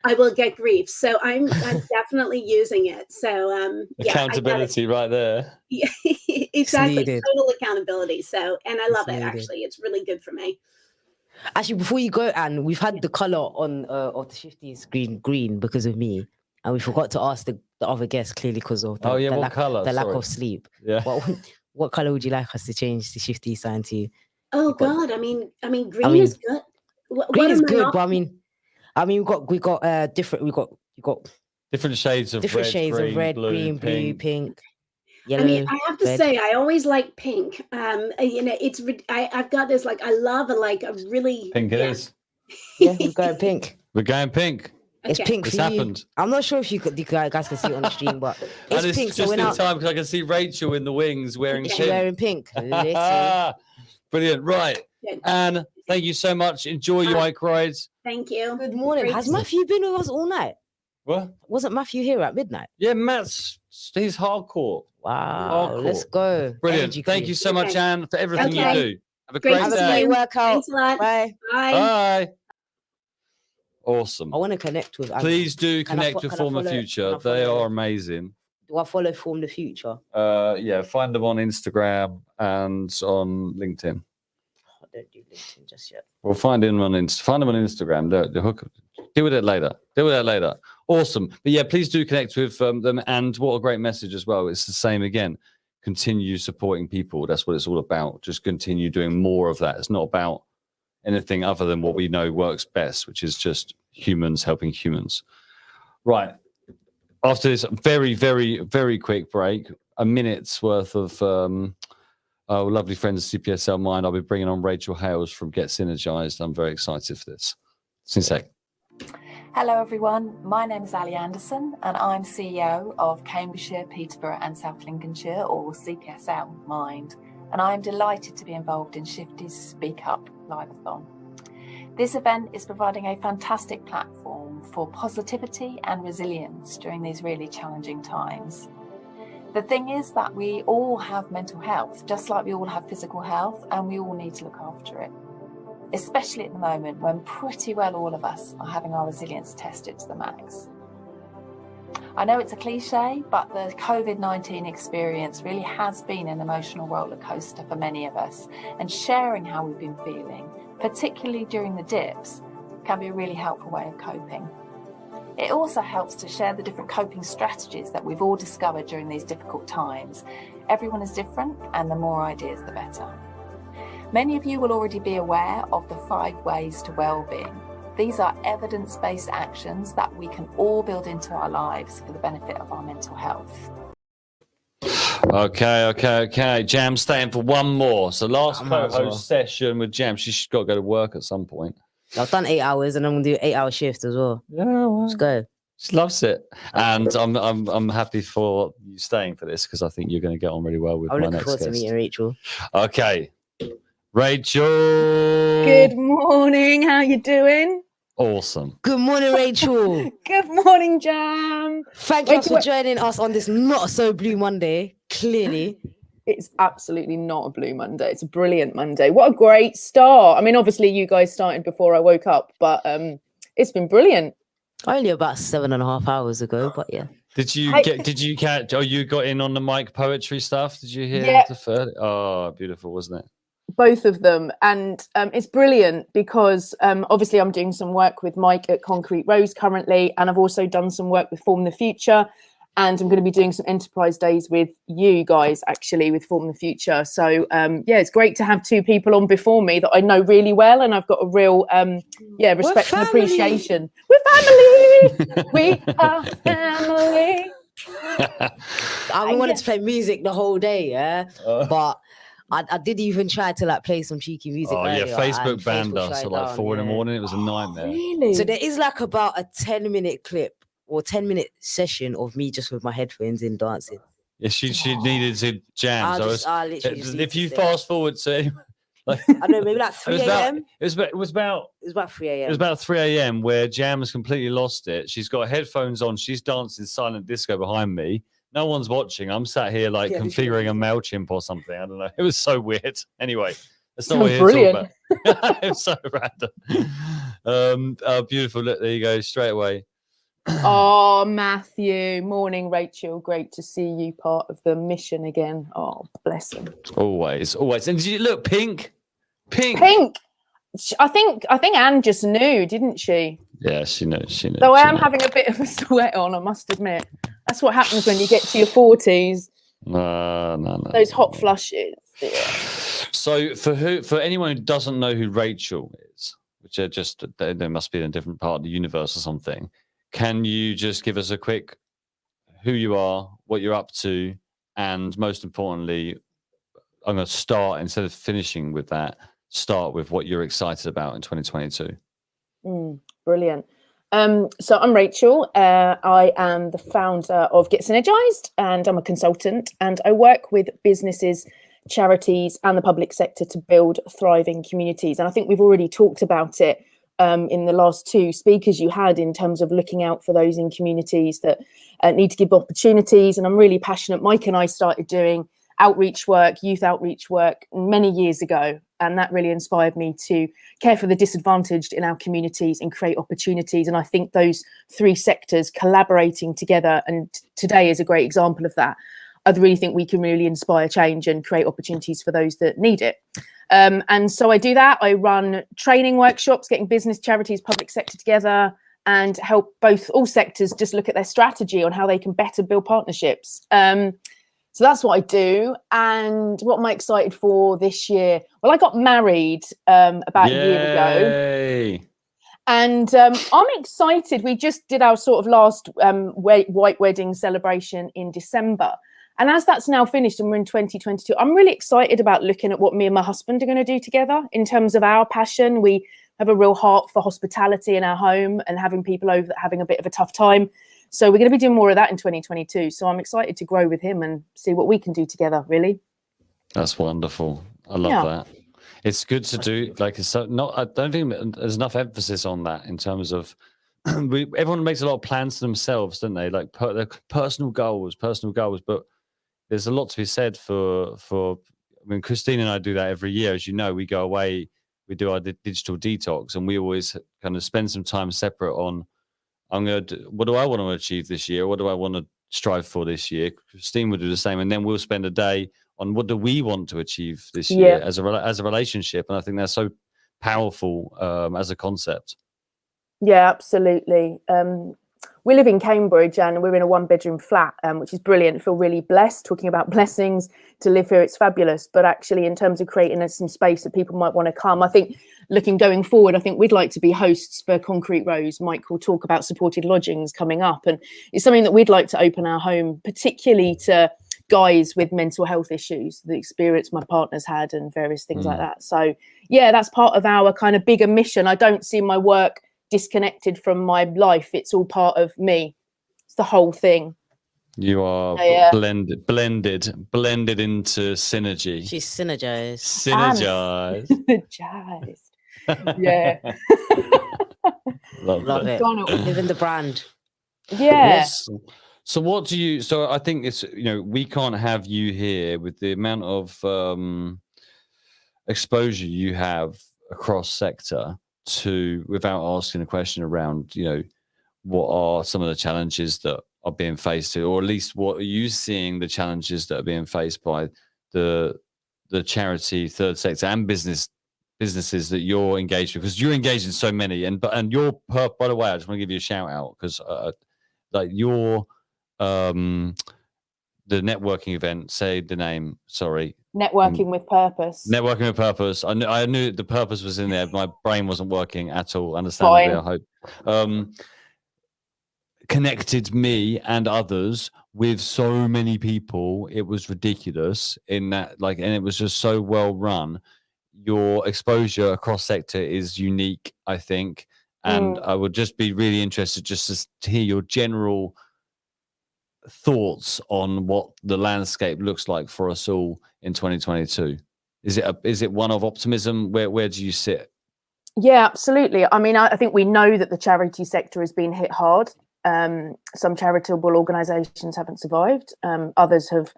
I will get grief. So I'm definitely using it. So accountability right there. Yeah, exactly. Total accountability. So, and I love it actually. It's really good for me. Actually, before you go, Anne, we've had the color on of the Shifty screen green because of me, and we forgot to ask the other guests clearly because of the, what color? The lack of sleep. Yeah. What color would you like us to change the Shifty sign to? Oh God, I mean, green is good. Green is good, but I mean, we got different. We got different shades of red, green, blue, pink. Yellow, I mean, I have to say, I always like pink. You know, I've got this like I love a really pink. It is. Yeah, we're going pink. We're going pink. It's pink for you. I'm not sure if you guys can see it on the stream, but it's pink. Just in time because I can see Rachel in the wings wearing pink. Wearing pink. Brilliant. Right, Anne, thank you so much. Enjoy your bike rides. Thank you. Good morning. Has Matthew been with us all night? What? Wasn't Matthew here at midnight? Yeah, he's hardcore. Wow. Hardcore. Let's go. Brilliant. Thank you so much, Anne, for everything you do. Have a great day. Have a great workout. Thanks a lot. Bye. Bye. Awesome. I want to connect with Anne. Please do connect with Form the Future. They are amazing. Do I follow Form the Future? Yeah, find them on Instagram and on LinkedIn. I don't do LinkedIn just yet. We'll find them on Instagram. Deal with it later. Awesome. But yeah, please do connect with them. And what a great message as well. It's the same again. Continue supporting people. That's what it's all about. Just continue doing more of that. It's not about anything other than what we know works best, which is just humans helping humans. Right. After this very, very, very quick break, a minute's worth of our lovely friends at CPSL Mind, I'll be bringing on Rachel Hales from Get Synergized. I'm very excited for this. See you in a sec. Hello everyone, my name is Ali Anderson and I'm CEO of Cambridgeshire, Peterborough and South Lincolnshire, or CPSL Mind, and I am delighted to be involved in Shifty's Speak Up Live-a-thon. This event is providing a fantastic platform for positivity and resilience during these really challenging times. The thing is that we all have mental health, just like we all have physical health, and we all need to look after it. Especially at the moment when pretty well all of us are having our resilience tested to the max. I know it's a cliche, but the COVID-19 experience really has been an emotional roller coaster for many of us, and sharing how we've been feeling, particularly during the dips, can be a really helpful way of coping. It also helps to share the different coping strategies that we've all discovered during these difficult times. Everyone is different, and the more ideas, the better. Many of you will already be aware of the 5 ways to well-being. These are evidence-based actions that we can all build into our lives for the benefit of our mental health. Okay. Jam staying for one more. So last co-host session with Jam. She's got to go to work at some point. I've done 8 hours and I'm going to do 8-hour shift as well. Yeah, well, let's go. She loves it. And I'm happy for you staying for this because I think you're going to get on really well with my next guest. I'm looking forward to meeting Rachel. Okay. Rachel. Good morning. How you doing? Awesome. Good morning, Rachel. Good morning, Jam. Thank you for joining us on this not so blue Monday. Clearly. It's absolutely not a blue Monday. It's a brilliant Monday. What a great start. I mean, obviously you guys started before I woke up, but it's been brilliant. Only about 7.5 hours ago, but yeah. Did you catch? Oh, you got in on the mic poetry stuff. Did you hear Yeah. the third? Oh, beautiful, wasn't it? Both of them, and it's brilliant because obviously I'm doing some work with Mike at Concrete Rose currently, and I've also done some work with Form the Future, and I'm going to be doing some enterprise days with you guys actually with Form the Future. So yeah, it's great to have two people on before me that I know really well, and I've got a real respect and appreciation. We're family. We are family. I wanted to play music the whole day, yeah, but I did even try to like play some cheeky music. Oh yeah, earlier, Facebook and banned Facebook us shut at like down, 4 in the yeah. morning. It was a nightmare. Really? So there is like about a 10-minute clip or 10-minute session of me just with my headphones in dancing. Yeah, she needed to jam. I So literally just need if to you stay. fast forward to like, I don't know, maybe like 3 a.m. It was about 3 a.m. It was about 3 a.m. where Jam has completely lost it. She's got headphones on. She's dancing silent disco behind me. No one's watching. I'm sat here like configuring a MailChimp or something. I don't know. It was so weird. Anyway, that's not what we're here to talk about. It was so random. Beautiful. Look, there you go. Straight away. Oh, Matthew. Morning, Rachel. Great to see you part of the mission again. Oh, bless him. Always. And did you look pink? Pink. I think Anne just knew, didn't she? Yeah, she knows. Though I am having a bit of a sweat on, I must admit. That's what happens when you get to your 40s. No. Those hot flushes. Yeah. So for anyone who doesn't know who Rachel is, which are just they must be in a different part of the universe or something, can you just give us a quick who you are, what you're up to, and most importantly, I'm going to start instead of finishing with that. Start with what you're excited about in 2022. Brilliant. So I'm Rachel. I am the founder of Get Synergized, and I'm a consultant, and I work with businesses, charities, and the public sector to build thriving communities. And I think we've already talked about it in the last two speakers you had in terms of looking out for those in communities that need to give opportunities. And I'm really passionate. Mike and I started doing outreach work, youth outreach work many years ago. And that really inspired me to care for the disadvantaged in our communities and create opportunities. And I think those three sectors collaborating together, and today is a great example of that, I really think we can really inspire change and create opportunities for those that need it. And so I do that. I run training workshops, getting business, charities, public sector together, and help all sectors just look at their strategy on how they can better build partnerships. So that's what I do. And what am I excited for this year? Well, I got married about a year ago. And I'm excited. We just did our sort of last white wedding celebration in December. And as that's now finished and we're in 2022, I'm really excited about looking at what me and my husband are going to do together in terms of our passion. We have a real heart for hospitality in our home and having people over that are having a bit of a tough time. So we're going to be doing more of that in 2022. So I'm excited to grow with him and see what we can do together, really. That's wonderful. I love that. It's good to do. Like, it's not. I don't think there's enough emphasis on that in terms of everyone makes a lot of plans for themselves, don't they? Like their personal goals. But there's a lot to be said for. I mean, Christine and I do that every year, as you know. We go away, we do our digital detox, and we always kind of spend some time separate on. What do I want to achieve this year? What do I want to strive for this year? Christine will do the same, and then we'll spend a day on what do we want to achieve this year as a relationship. And I think that's so powerful as a concept. Yeah, absolutely. We live in Cambridge and we're in a 1-bedroom flat, which is brilliant. I feel really blessed. Talking about blessings to live here, it's fabulous. But actually, in terms of creating some space that people might want to come, I think going forward, I think we'd like to be hosts for Concrete Rose. Mike will talk about supported lodgings coming up. And it's something that we'd like to open our home, particularly to guys with mental health issues, the experience my partner's had and various things like that. So, yeah, that's part of our kind of bigger mission. I don't see my work disconnected from my life. It's all part of me. It's the whole thing. You are blended into synergy. She's synergized. Synergized. Yeah. Love it. Living the brand. Yeah. So what do you? So I think it's we can't have you here with the amount of exposure you have across sector without asking a question around what are some of the challenges that being faced to, or at least what are you seeing the challenges that are being faced by the charity, third sector, and businesses that you're engaged with? Because you're engaged in so many, and you're by the way, I just want to give you a shout out because like your the networking event, say the name, sorry. Networking with Purpose. Networking with Purpose. I knew the purpose was in there. My brain wasn't working at all, understandably, I hope. Connected me and others with so many people. It was ridiculous in that, like, and it was just so well run. Your exposure across sector is unique, I think. And I would just be really interested just to hear your general thoughts on what the landscape looks like for us all in 2022. Is it one of optimism? Where do you sit? Yeah, absolutely. I mean, I think we know that the charity sector has been hit hard. Some charitable organisations haven't survived. Others have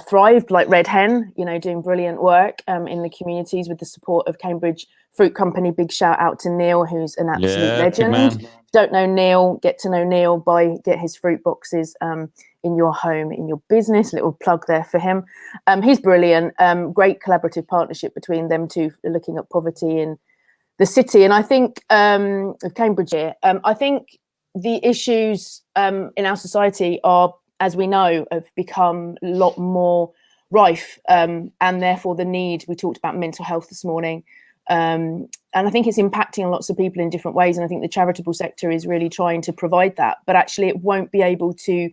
thrived, like Red Hen, doing brilliant work in the communities with the support of Cambridge Fruit Company. Big shout out to Neil, who's an absolute legend. Don't know Neil, get to know Neil, get his fruit boxes in your home, in your business. Little plug there for him. He's brilliant. Great collaborative partnership between them two, looking at poverty in the city. And I think of Cambridge here, I think the issues in our society are, as we know, have become a lot more rife, and therefore the need. We talked about mental health this morning, and I think it's impacting on lots of people in different ways. And I think the charitable sector is really trying to provide that, but actually it won't be able to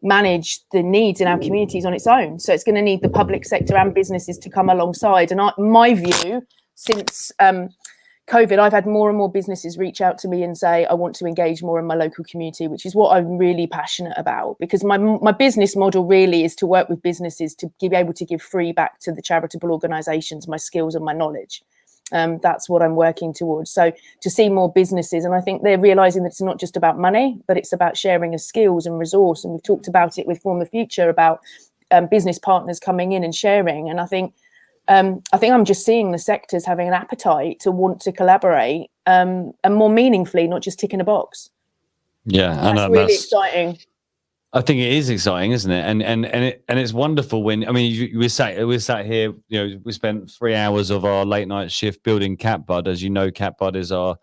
manage the needs in our communities on its own. So it's going to need the public sector and businesses to come alongside. And my view, since COVID, I've had more and more businesses reach out to me and say, I want to engage more in my local community, which is what I'm really passionate about, because my business model really is to work with businesses to be able to give free back to the charitable organisations, my skills and my knowledge. That's what I'm working towards. So to see more businesses, and I think they're realising that it's not just about money, but it's about sharing of skills and resource. And we've talked about it with Form the Future about business partners coming in and sharing. And I think I'm just seeing the sectors having an appetite to want to collaborate and more meaningfully, not just ticking a box. Yeah, and that's really exciting. I think it is exciting, isn't it? And it's wonderful when, I mean, we sat here, we spent 3 hours of our late night shift building CatBud. As you know, CatBud is the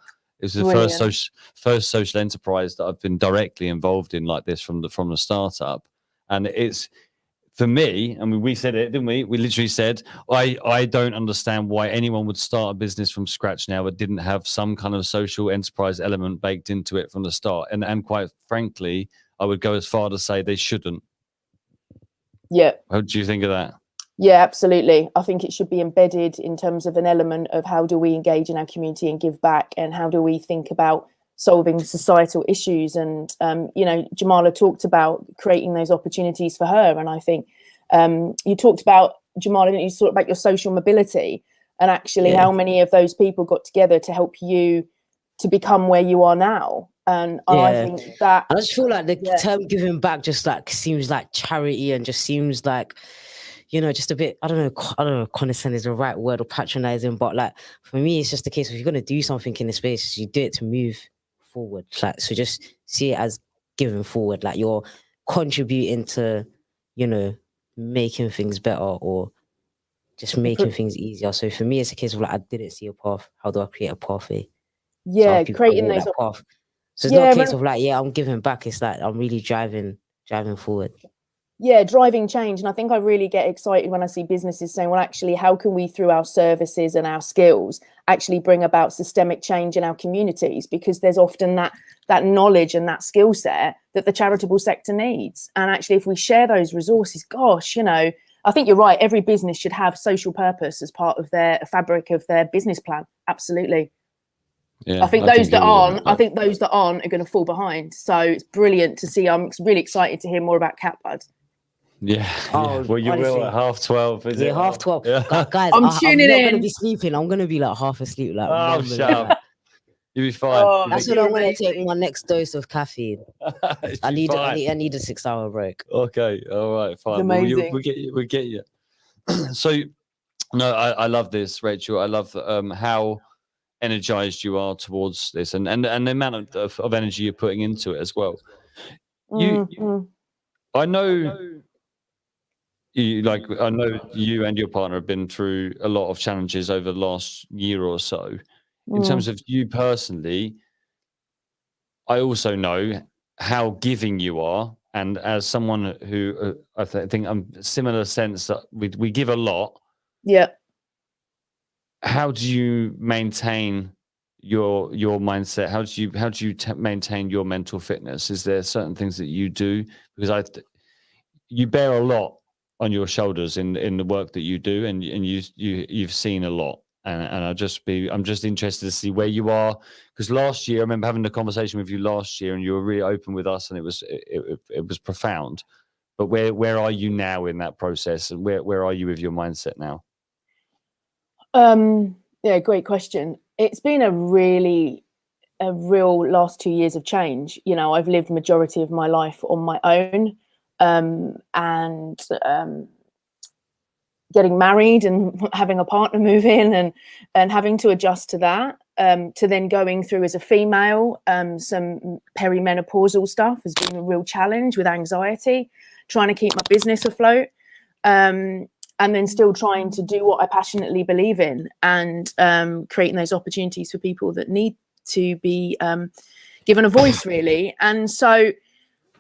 first social enterprise that I've been directly involved in like this from the startup. And it's, for me, I mean, we said it, didn't we? We literally said, I don't understand why anyone would start a business from scratch now that didn't have some kind of social enterprise element baked into it from the start. And quite frankly, I would go as far to say they shouldn't. Yeah. What do you think of that? Yeah, absolutely. I think it should be embedded in terms of an element of how do we engage in our community and give back, and how do we think about solving societal issues. And, Jamala talked about creating those opportunities for her. And I think you talked about, Jamala, you talked about your social mobility, and actually how many of those people got together to help you to become where you are now. And I think that I just feel like the term giving back just like seems like charity, and just seems like, just a bit, I don't know, condescending is the right word, or patronizing, but like for me, it's just the case of, if you're going to do something in the space, you do it to move forward. Like, so just see it as giving forward, like you're contributing to, making things better, or just making things easier. So for me, it's a case of like, I didn't see a path. How do I create a pathway? Yeah, creating those path. So it's not a case of like, I'm giving back. It's like I'm really driving forward. Yeah, driving change. And I think I really get excited when I see businesses saying, well, actually, how can we, through our services and our skills, actually bring about systemic change in our communities? Because there's often that knowledge and that skill set that the charitable sector needs. And actually, if we share those resources, gosh, I think you're right. Every business should have social purpose as part of their fabric of their business plan. Absolutely. Yeah, I think those that aren't are going to fall behind. So it's brilliant to see. I'm really excited to hear more about CatBud. Yeah. Well, you will at 12:30. Is it? 12:30. Yeah. Guys, I'm tuning in. I'm not going to be sleeping. I'm going to be like half asleep. Like, oh, shut up. You'll be fine. That's what I'm going to take my next dose of caffeine. I need a 6-hour break. Okay. All right. Fine. Amazing. We'll get you. So, no, I love this, Rachel. I love how energized you are towards this, and the amount of energy you're putting into it as well. I know I know you and your partner have been through a lot of challenges over the last year or so. In terms of you personally, I also know how giving you are, and as someone who I think I'm similar sense that we give a lot. Yeah. How do you maintain your mindset? How do you maintain your mental fitness? Is there certain things that you do? Because you bear a lot on your shoulders in the work that you do, and you've seen a lot. And I'm just interested to see where you are, because last year I remember having a conversation with you last year, and you were really open with us, and it was profound. But where are you now in that process, and where are you with your mindset now? Yeah, great question. It's been a real last 2 years of change. You know, I've lived the majority of my life on my own, and getting married and having a partner move in and having to adjust to that, to then going through as a female, some perimenopausal stuff has been a real challenge with anxiety, trying to keep my business afloat, and then still trying to do what I passionately believe in, and creating those opportunities for people that need to be given a voice, really. And so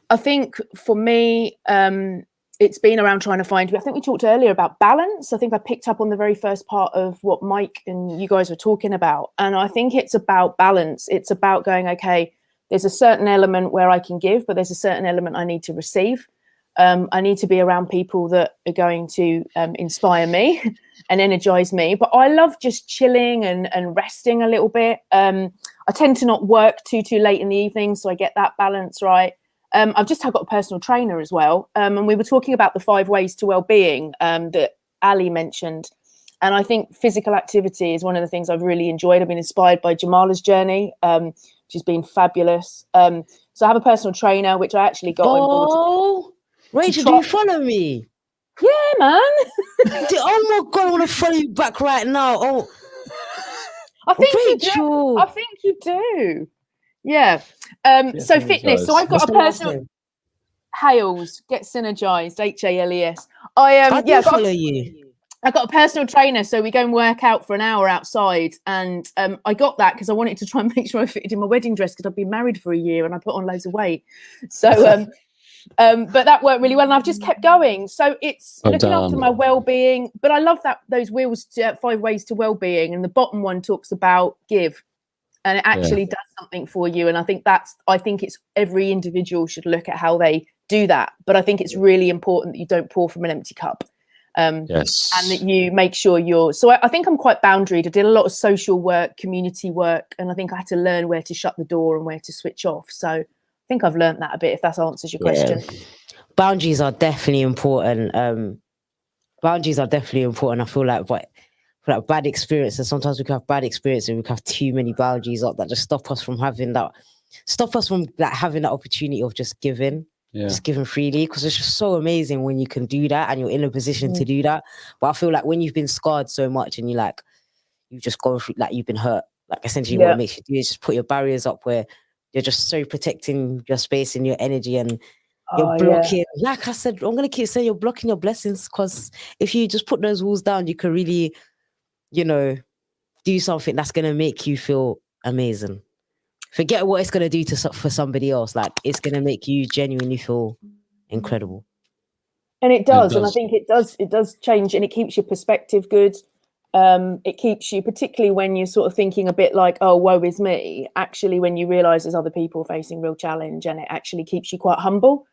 I think for me, it's been around trying to find, I think we talked earlier about balance. I think I picked up on the very first part of what Mike and you guys were talking about. And I think it's about balance. It's about going, okay, there's a certain element where I can give, but there's a certain element I need to receive. I need to be around people that are going to inspire me and energize me. But I love just chilling and resting a little bit. I tend to not work too late in the evening, so I get that balance right. I've just got a personal trainer as well. And we were talking about the 5 ways to well-being that Ali mentioned. And I think physical activity is one of the things I've really enjoyed. I've been inspired by Jamala's journey, which has been fabulous. So I have a personal trainer, which I actually got on board. Oh, Rachel, do you follow me? Yeah, man. Oh my God, I want to follow you back right now. Oh, I think Rachel. you do. I think you do. Yeah. So fitness. So I've got a personal. Hales, get synergized. HALES. I do follow you. I got a personal trainer, so we go and work out for an hour outside, and I got that because I wanted to try and make sure I fitted in my wedding dress, because I've been married for a year and I put on loads of weight. So, but that worked really well, and I've just kept going. So it's looking after my well-being. But I love those wheels, 5 ways to well-being, and the bottom one talks about give. And it actually does something for you. And I think it's every individual should look at how they do that. But I think it's really important that you don't pour from an empty cup. Yes. And that you make sure so I think I'm quite boundaried. I did a lot of social work, community work, and I think I had to learn where to shut the door and where to switch off. So I think I've learned that a bit, if that answers your question. Boundaries are definitely important. I feel like, but bad experiences, sometimes we can have bad experiences, and we can have too many boundaries up that just stop us from having that opportunity of just giving. Just giving freely, because it's just so amazing when you can do that and you're in a position to do that. But I feel like when you've been scarred so much and you've just gone through, like you've been hurt, like essentially what it makes you do is just put your barriers up where you're just so protecting your space and your energy, and you're blocking. Like I said, I'm going to keep saying you're blocking your blessings, because if you just put those walls down, you can really, do something that's going to make you feel amazing. Forget what it's going to do for somebody else. Like, it's going to make you genuinely feel incredible. And it does. And I think it does change, and it keeps your perspective good. It keeps you, particularly when you're sort of thinking a bit like, oh, woe is me. Actually, when you realize there's other people facing real challenge, and it actually keeps you quite humble.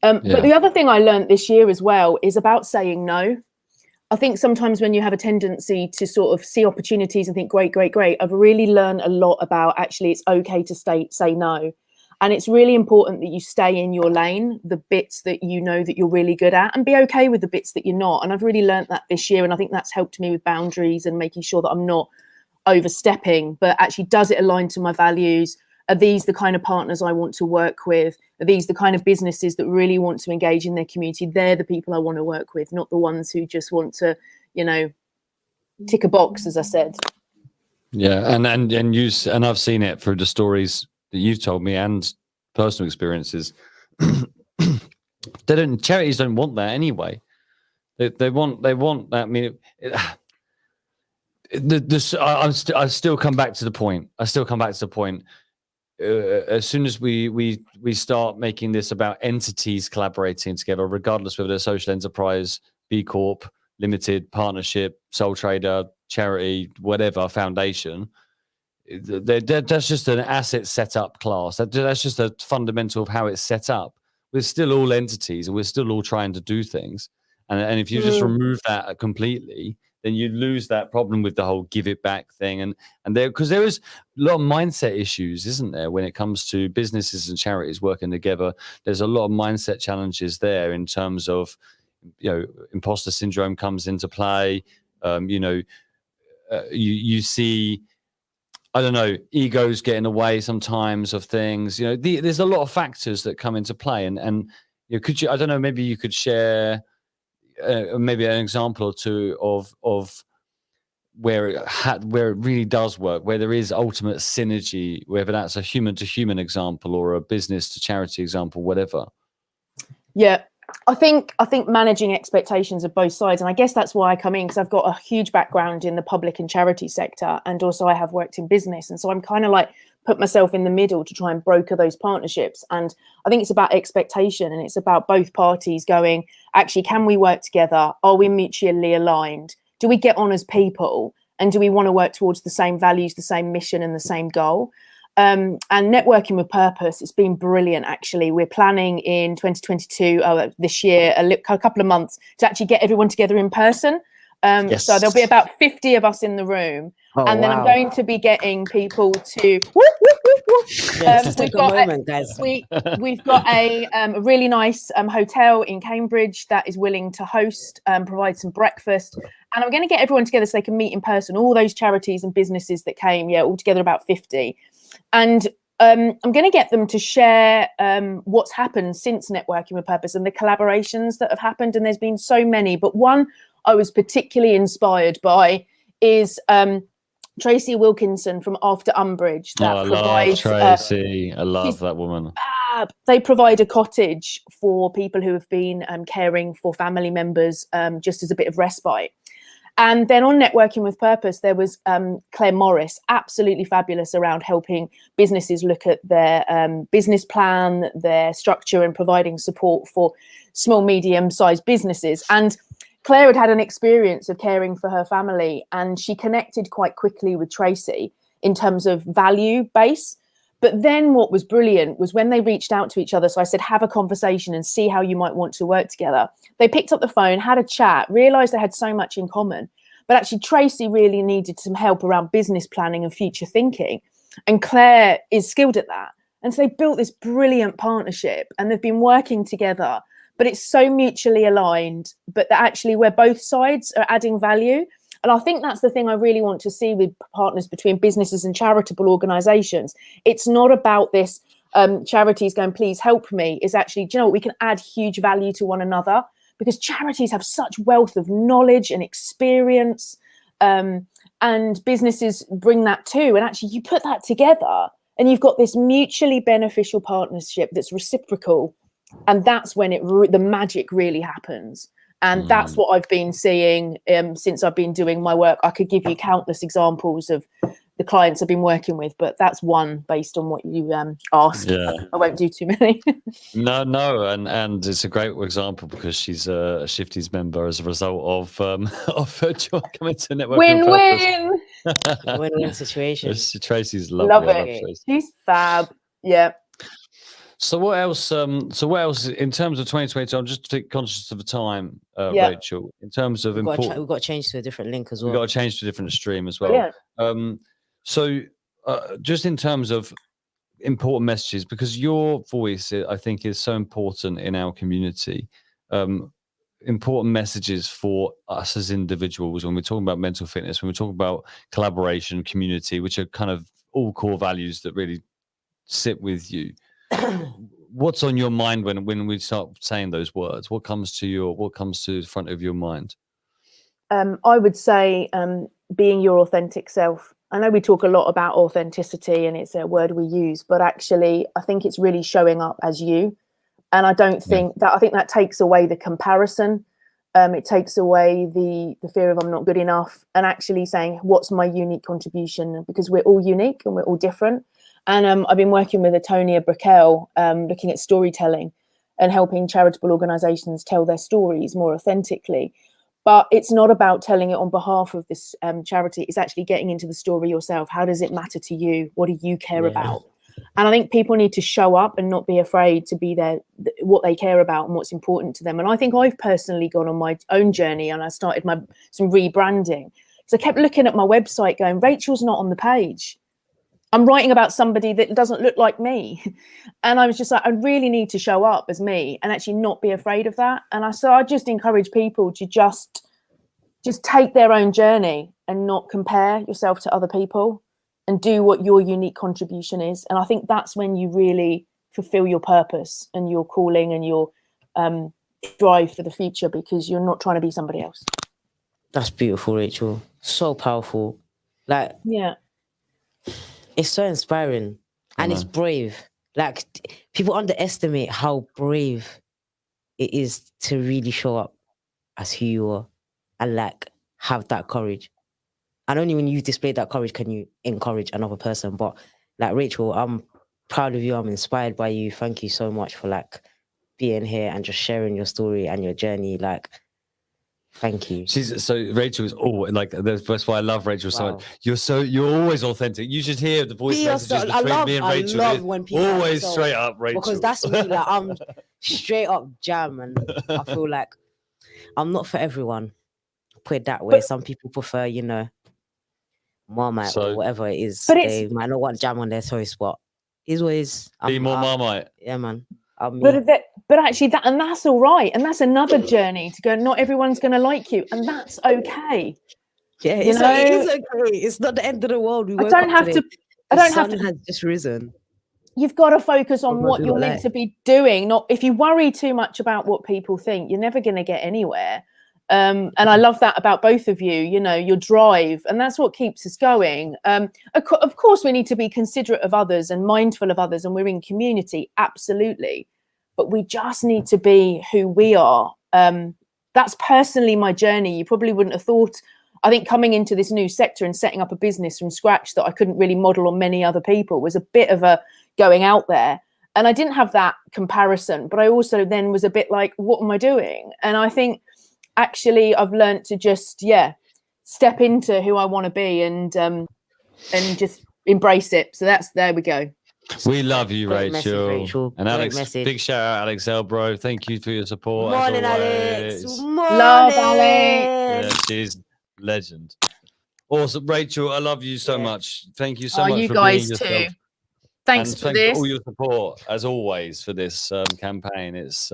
But the other thing I learned this year as well is about saying no. I think sometimes when you have a tendency to sort of see opportunities and think, great, I've really learned a lot about actually it's okay to say no. And it's really important that you stay in your lane, the bits that you know that you're really good at, and be okay with the bits that you're not. And I've really learned that this year. And I think that's helped me with boundaries and making sure that I'm not overstepping, but actually, does it align to my values? Are these the kind of partners I want to work with? Are these the kind of businesses that really want to engage in their community? They're the people I want to work with, not the ones who just want to, tick a box, as I said. Yeah, and I've seen it through the stories that you've told me and personal experiences. charities don't want that anyway. They want that. I mean, I still come back to the point. As soon as we start making this about entities collaborating together, regardless whether they're social enterprise, B Corp, limited, partnership, sole trader, charity, whatever, foundation, that's just an asset setup class. That's just a fundamental of how it's set up. We're still all entities and we're still all trying to do things. And if you just remove that completely, then you lose that problem with the whole give it back thing. And because there is a lot of mindset issues, isn't there, when it comes to businesses and charities working together. There's a lot of mindset challenges there in terms of, imposter syndrome comes into play. You see, I don't know, egos getting away sometimes of things. There's a lot of factors that come into play. And could you, I don't know, maybe you could share maybe an example or two of where it really does work, where there is ultimate synergy, whether that's a human to human example or a business to charity example, whatever. Yeah, I think managing expectations of both sides, and I guess that's why I come in, because I've got a huge background in the public and charity sector, and also I have worked in business, and so I'm kind of like put myself in the middle to try and broker those partnerships. And I think it's about expectation, and it's about both parties going, actually, can we work together? Are we mutually aligned? Do we get on as people? And do we want to work towards the same values, the same mission and the same goal? And networking with purpose, it's been brilliant, actually. We're planning in 2022, this year, a couple of months, to actually get everyone together in person. Yes. So there'll be about 50 of us in the room. And then I'm going to be getting people to... Yes, take a moment, guys. We've got a really nice hotel in Cambridge that is willing to host, provide some breakfast. And I'm going to get everyone together so they can meet in person, all those charities and businesses that came, altogether about 50. And I'm going to get them to share what's happened since Networking with Purpose and the collaborations that have happened. And there's been so many, but one I was particularly inspired by is Tracy Wilkinson from After Umbridge. I love Tracy. I love that woman. They provide a cottage for people who have been caring for family members just as a bit of respite. And then on Networking with Purpose, there was Claire Morris, absolutely fabulous around helping businesses look at their business plan, their structure, and providing support for small, medium-sized businesses. And Claire had an experience of caring for her family, and she connected quite quickly with Tracy in terms of value base. But then what was brilliant was when they reached out to each other. So I said, have a conversation and see how you might want to work together. They picked up the phone, had a chat, realized they had so much in common. But actually, Tracy really needed some help around business planning and future thinking. And Claire is skilled at that. And so they built this brilliant partnership, and they've been working together. But it's so mutually aligned, but that actually where both sides are adding value. And I think that's the thing I really want to see with partners between businesses and charitable organizations. It's not about this charities going, please help me. It's actually, do you know what, we can add huge value to one another, because charities have such wealth of knowledge and experience, and businesses bring that too. And actually you put that together and you've got this mutually beneficial partnership that's reciprocal. And that's when the magic really happens. And that's what I've been seeing since I've been doing my work. I could give you countless examples of the clients I've been working with, but that's one based on what you asked. Yeah. I won't do too many. No, and it's a great example because she's a Shifties member as a result of her coming to Network. Win-win. Win-win situation. Tracy's lovely. Love it. She's fab. Yeah. So what else? So what else in terms of 2022? I'm just conscious of the time, Rachel. In terms of we've got to change to a different link as well. We've got to change to a different stream as well. Yeah. So just in terms of important messages, because your voice, I think, is so important in our community. Important messages for us as individuals when we're talking about mental fitness, when we're talking about collaboration, community, which are kind of all core values that really sit with you. What's on your mind when we start saying those words? What comes to the front of your mind? I would say being your authentic self. I know we talk a lot about authenticity and it's a word we use, but actually I think it's really showing up as you. And I don't think that, I think that takes away the comparison. It takes away the fear of I'm not good enough, and actually saying, what's my unique contribution? Because we're all unique and we're all different. And I've been working with Atonia Brickell, looking at storytelling and helping charitable organisations tell their stories more authentically. But it's not about telling it on behalf of this charity. It's actually getting into the story yourself. How does it matter to you? What do you care about? And I think people need to show up and not be afraid to be there, what they care about and what's important to them. And I think I've personally gone on my own journey, and I started some rebranding. So I kept looking at my website going, Rachel's not on the page. I'm writing about somebody that doesn't look like me. And I was just like, I really need to show up as me and actually not be afraid of that. And I just encourage people to just take their own journey and not compare yourself to other people, and do what your unique contribution is. And I think that's when you really fulfill your purpose and your calling and your drive for the future, because you're not trying to be somebody else. That's beautiful, Rachel. So powerful. Like, yeah, it's so inspiring, and it's brave. Like, people underestimate how brave it is to really show up as who you are and like have that courage. And only when you display that courage can you encourage another person. But like, Rachel, I'm proud of you. I'm inspired by you. Thank you so much for like being here and just sharing your story and your journey. Like, thank you. Rachel is always like, that's why I love Rachel so much. You're always authentic. You should hear the voice messages between me and Rachel. I love when people always straight up, Rachel. Because that's me. Like, I'm straight up jam, and I feel like I'm not for everyone. Put it that way. Some people prefer, Marmite or whatever it is. But they might not want jam on their toast, but it's always be more Marmite. Yeah, man. But actually that's all right. And that's another journey to go. Not everyone's going to like you, and that's okay. Yeah, it is okay. It's not the end of the world. I don't have to. Has just risen. You've got to focus on what you're meant to be doing. Not if you worry too much about what people think, you're never going to get anywhere. And I love that about both of you, your drive, and that's what keeps us going. Of course, we need to be considerate of others and mindful of others, and we're in community, absolutely. But we just need to be who we are. That's personally my journey. You probably wouldn't have thought, I think coming into this new sector and setting up a business from scratch that I couldn't really model on many other people was a bit of a going out there. And I didn't have that comparison, but I also then was a bit like, what am I doing? And I think, actually, I've learned to just, step into who I want to be and just embrace it. So there we go. We love you, Great Rachel. message, Rachel. And Great Alex, message. big shout out, Alex Elbro. Thank you for your support. Morning, as Alex. always. Morning. Love Alex. Yeah, she's legend. Awesome, Rachel. I love you so much. Thank you so much. You for guys being too. yourself. Thanks And for thanks this. for all your support, as always, for this campaign. It's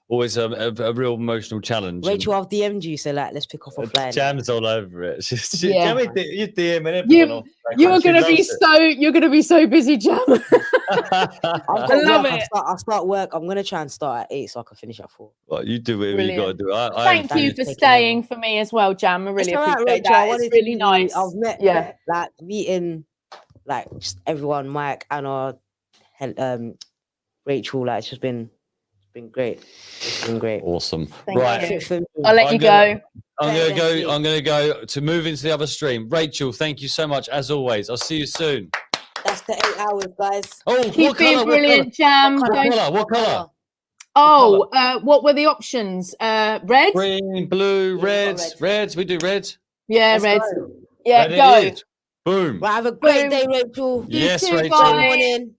always a real emotional challenge. Rachel, I've DM'd you, so like, let's pick off offline. Jam's all over it. Yeah. You DM and You're gonna be so busy, Jam. I love it. I start work. I'm gonna try and start at 8 so I can finish at 4. Well, you do whatever you got to do. Thank you for staying for me as well, Jam. I really appreciate that. It's really nice. I've met, like, meeting, like, just everyone, Mike, Anna, Rachel. Like, it's just been great. It's been great. Awesome. Thank Right. you. I'll let you go. I'm gonna go to move into the other stream. Rachel, thank you so much as always. I'll see you soon. That's the 8 hours, guys. Oh, Keep being brilliant, Jam. What colour? Oh, what were the options? Red? Green, blue, red. Reds. We do red. Yeah, Let's red. go. Yeah, Red go. it is. Boom. Well, have a great day, Rachel. Yes, too, Rachel. guys. Good morning.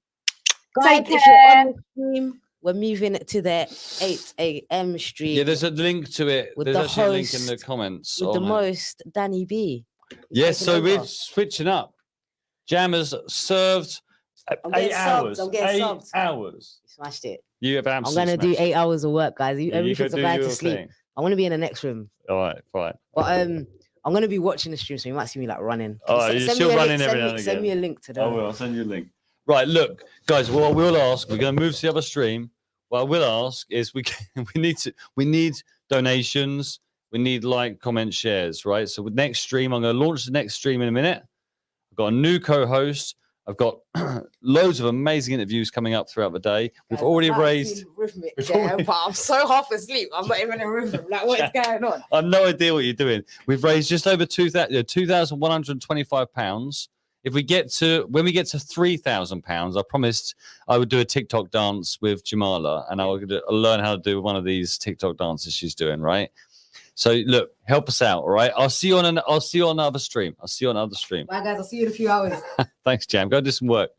Guys, Take if care. you're on the stream, we're moving to the 8 a.m. stream. Yeah, there's a link to it. With There's the actually a link in the host, comments. with the on it. most, Danny B. Yes, taking so over. we're switching up. Jam has served I'm 8 getting hours. subbed, I'm getting 8 subbed. hours. Smashed it. You have I'm absolutely gonna do smashed 8 hours of work, guys. it. You Everything's go do about to your sleep. thing. I want to be in the next room, All right, fine. but I'm gonna be watching the stream, so you might see me like running. All right, you're Send still me a running link, every now and again. Send me a link to I them. will. I'll send you a link. Right, look, guys. What we'll ask, we're going to move to the other stream. What I will ask is we need donations. We need like, comment, shares. Right. So with next stream, I'm going to launch the next stream in a minute. I've got a new co-host. I've got loads of amazing interviews coming up throughout the day. We've already raised. Rhythmic, yeah, but I'm so half asleep. I'm not even in a rhythm. Like, what is going on? I have no idea what you're doing. We've raised just over £2,125. If we get to when we get to £3,000, I promised I would do a TikTok dance with Jamala, and I'll learn how to do one of these TikTok dances she's doing. Right. So look, help us out. All right. I'll see you on another stream. Bye, guys. I'll see you in a few hours. Thanks, Jam. Go do some work.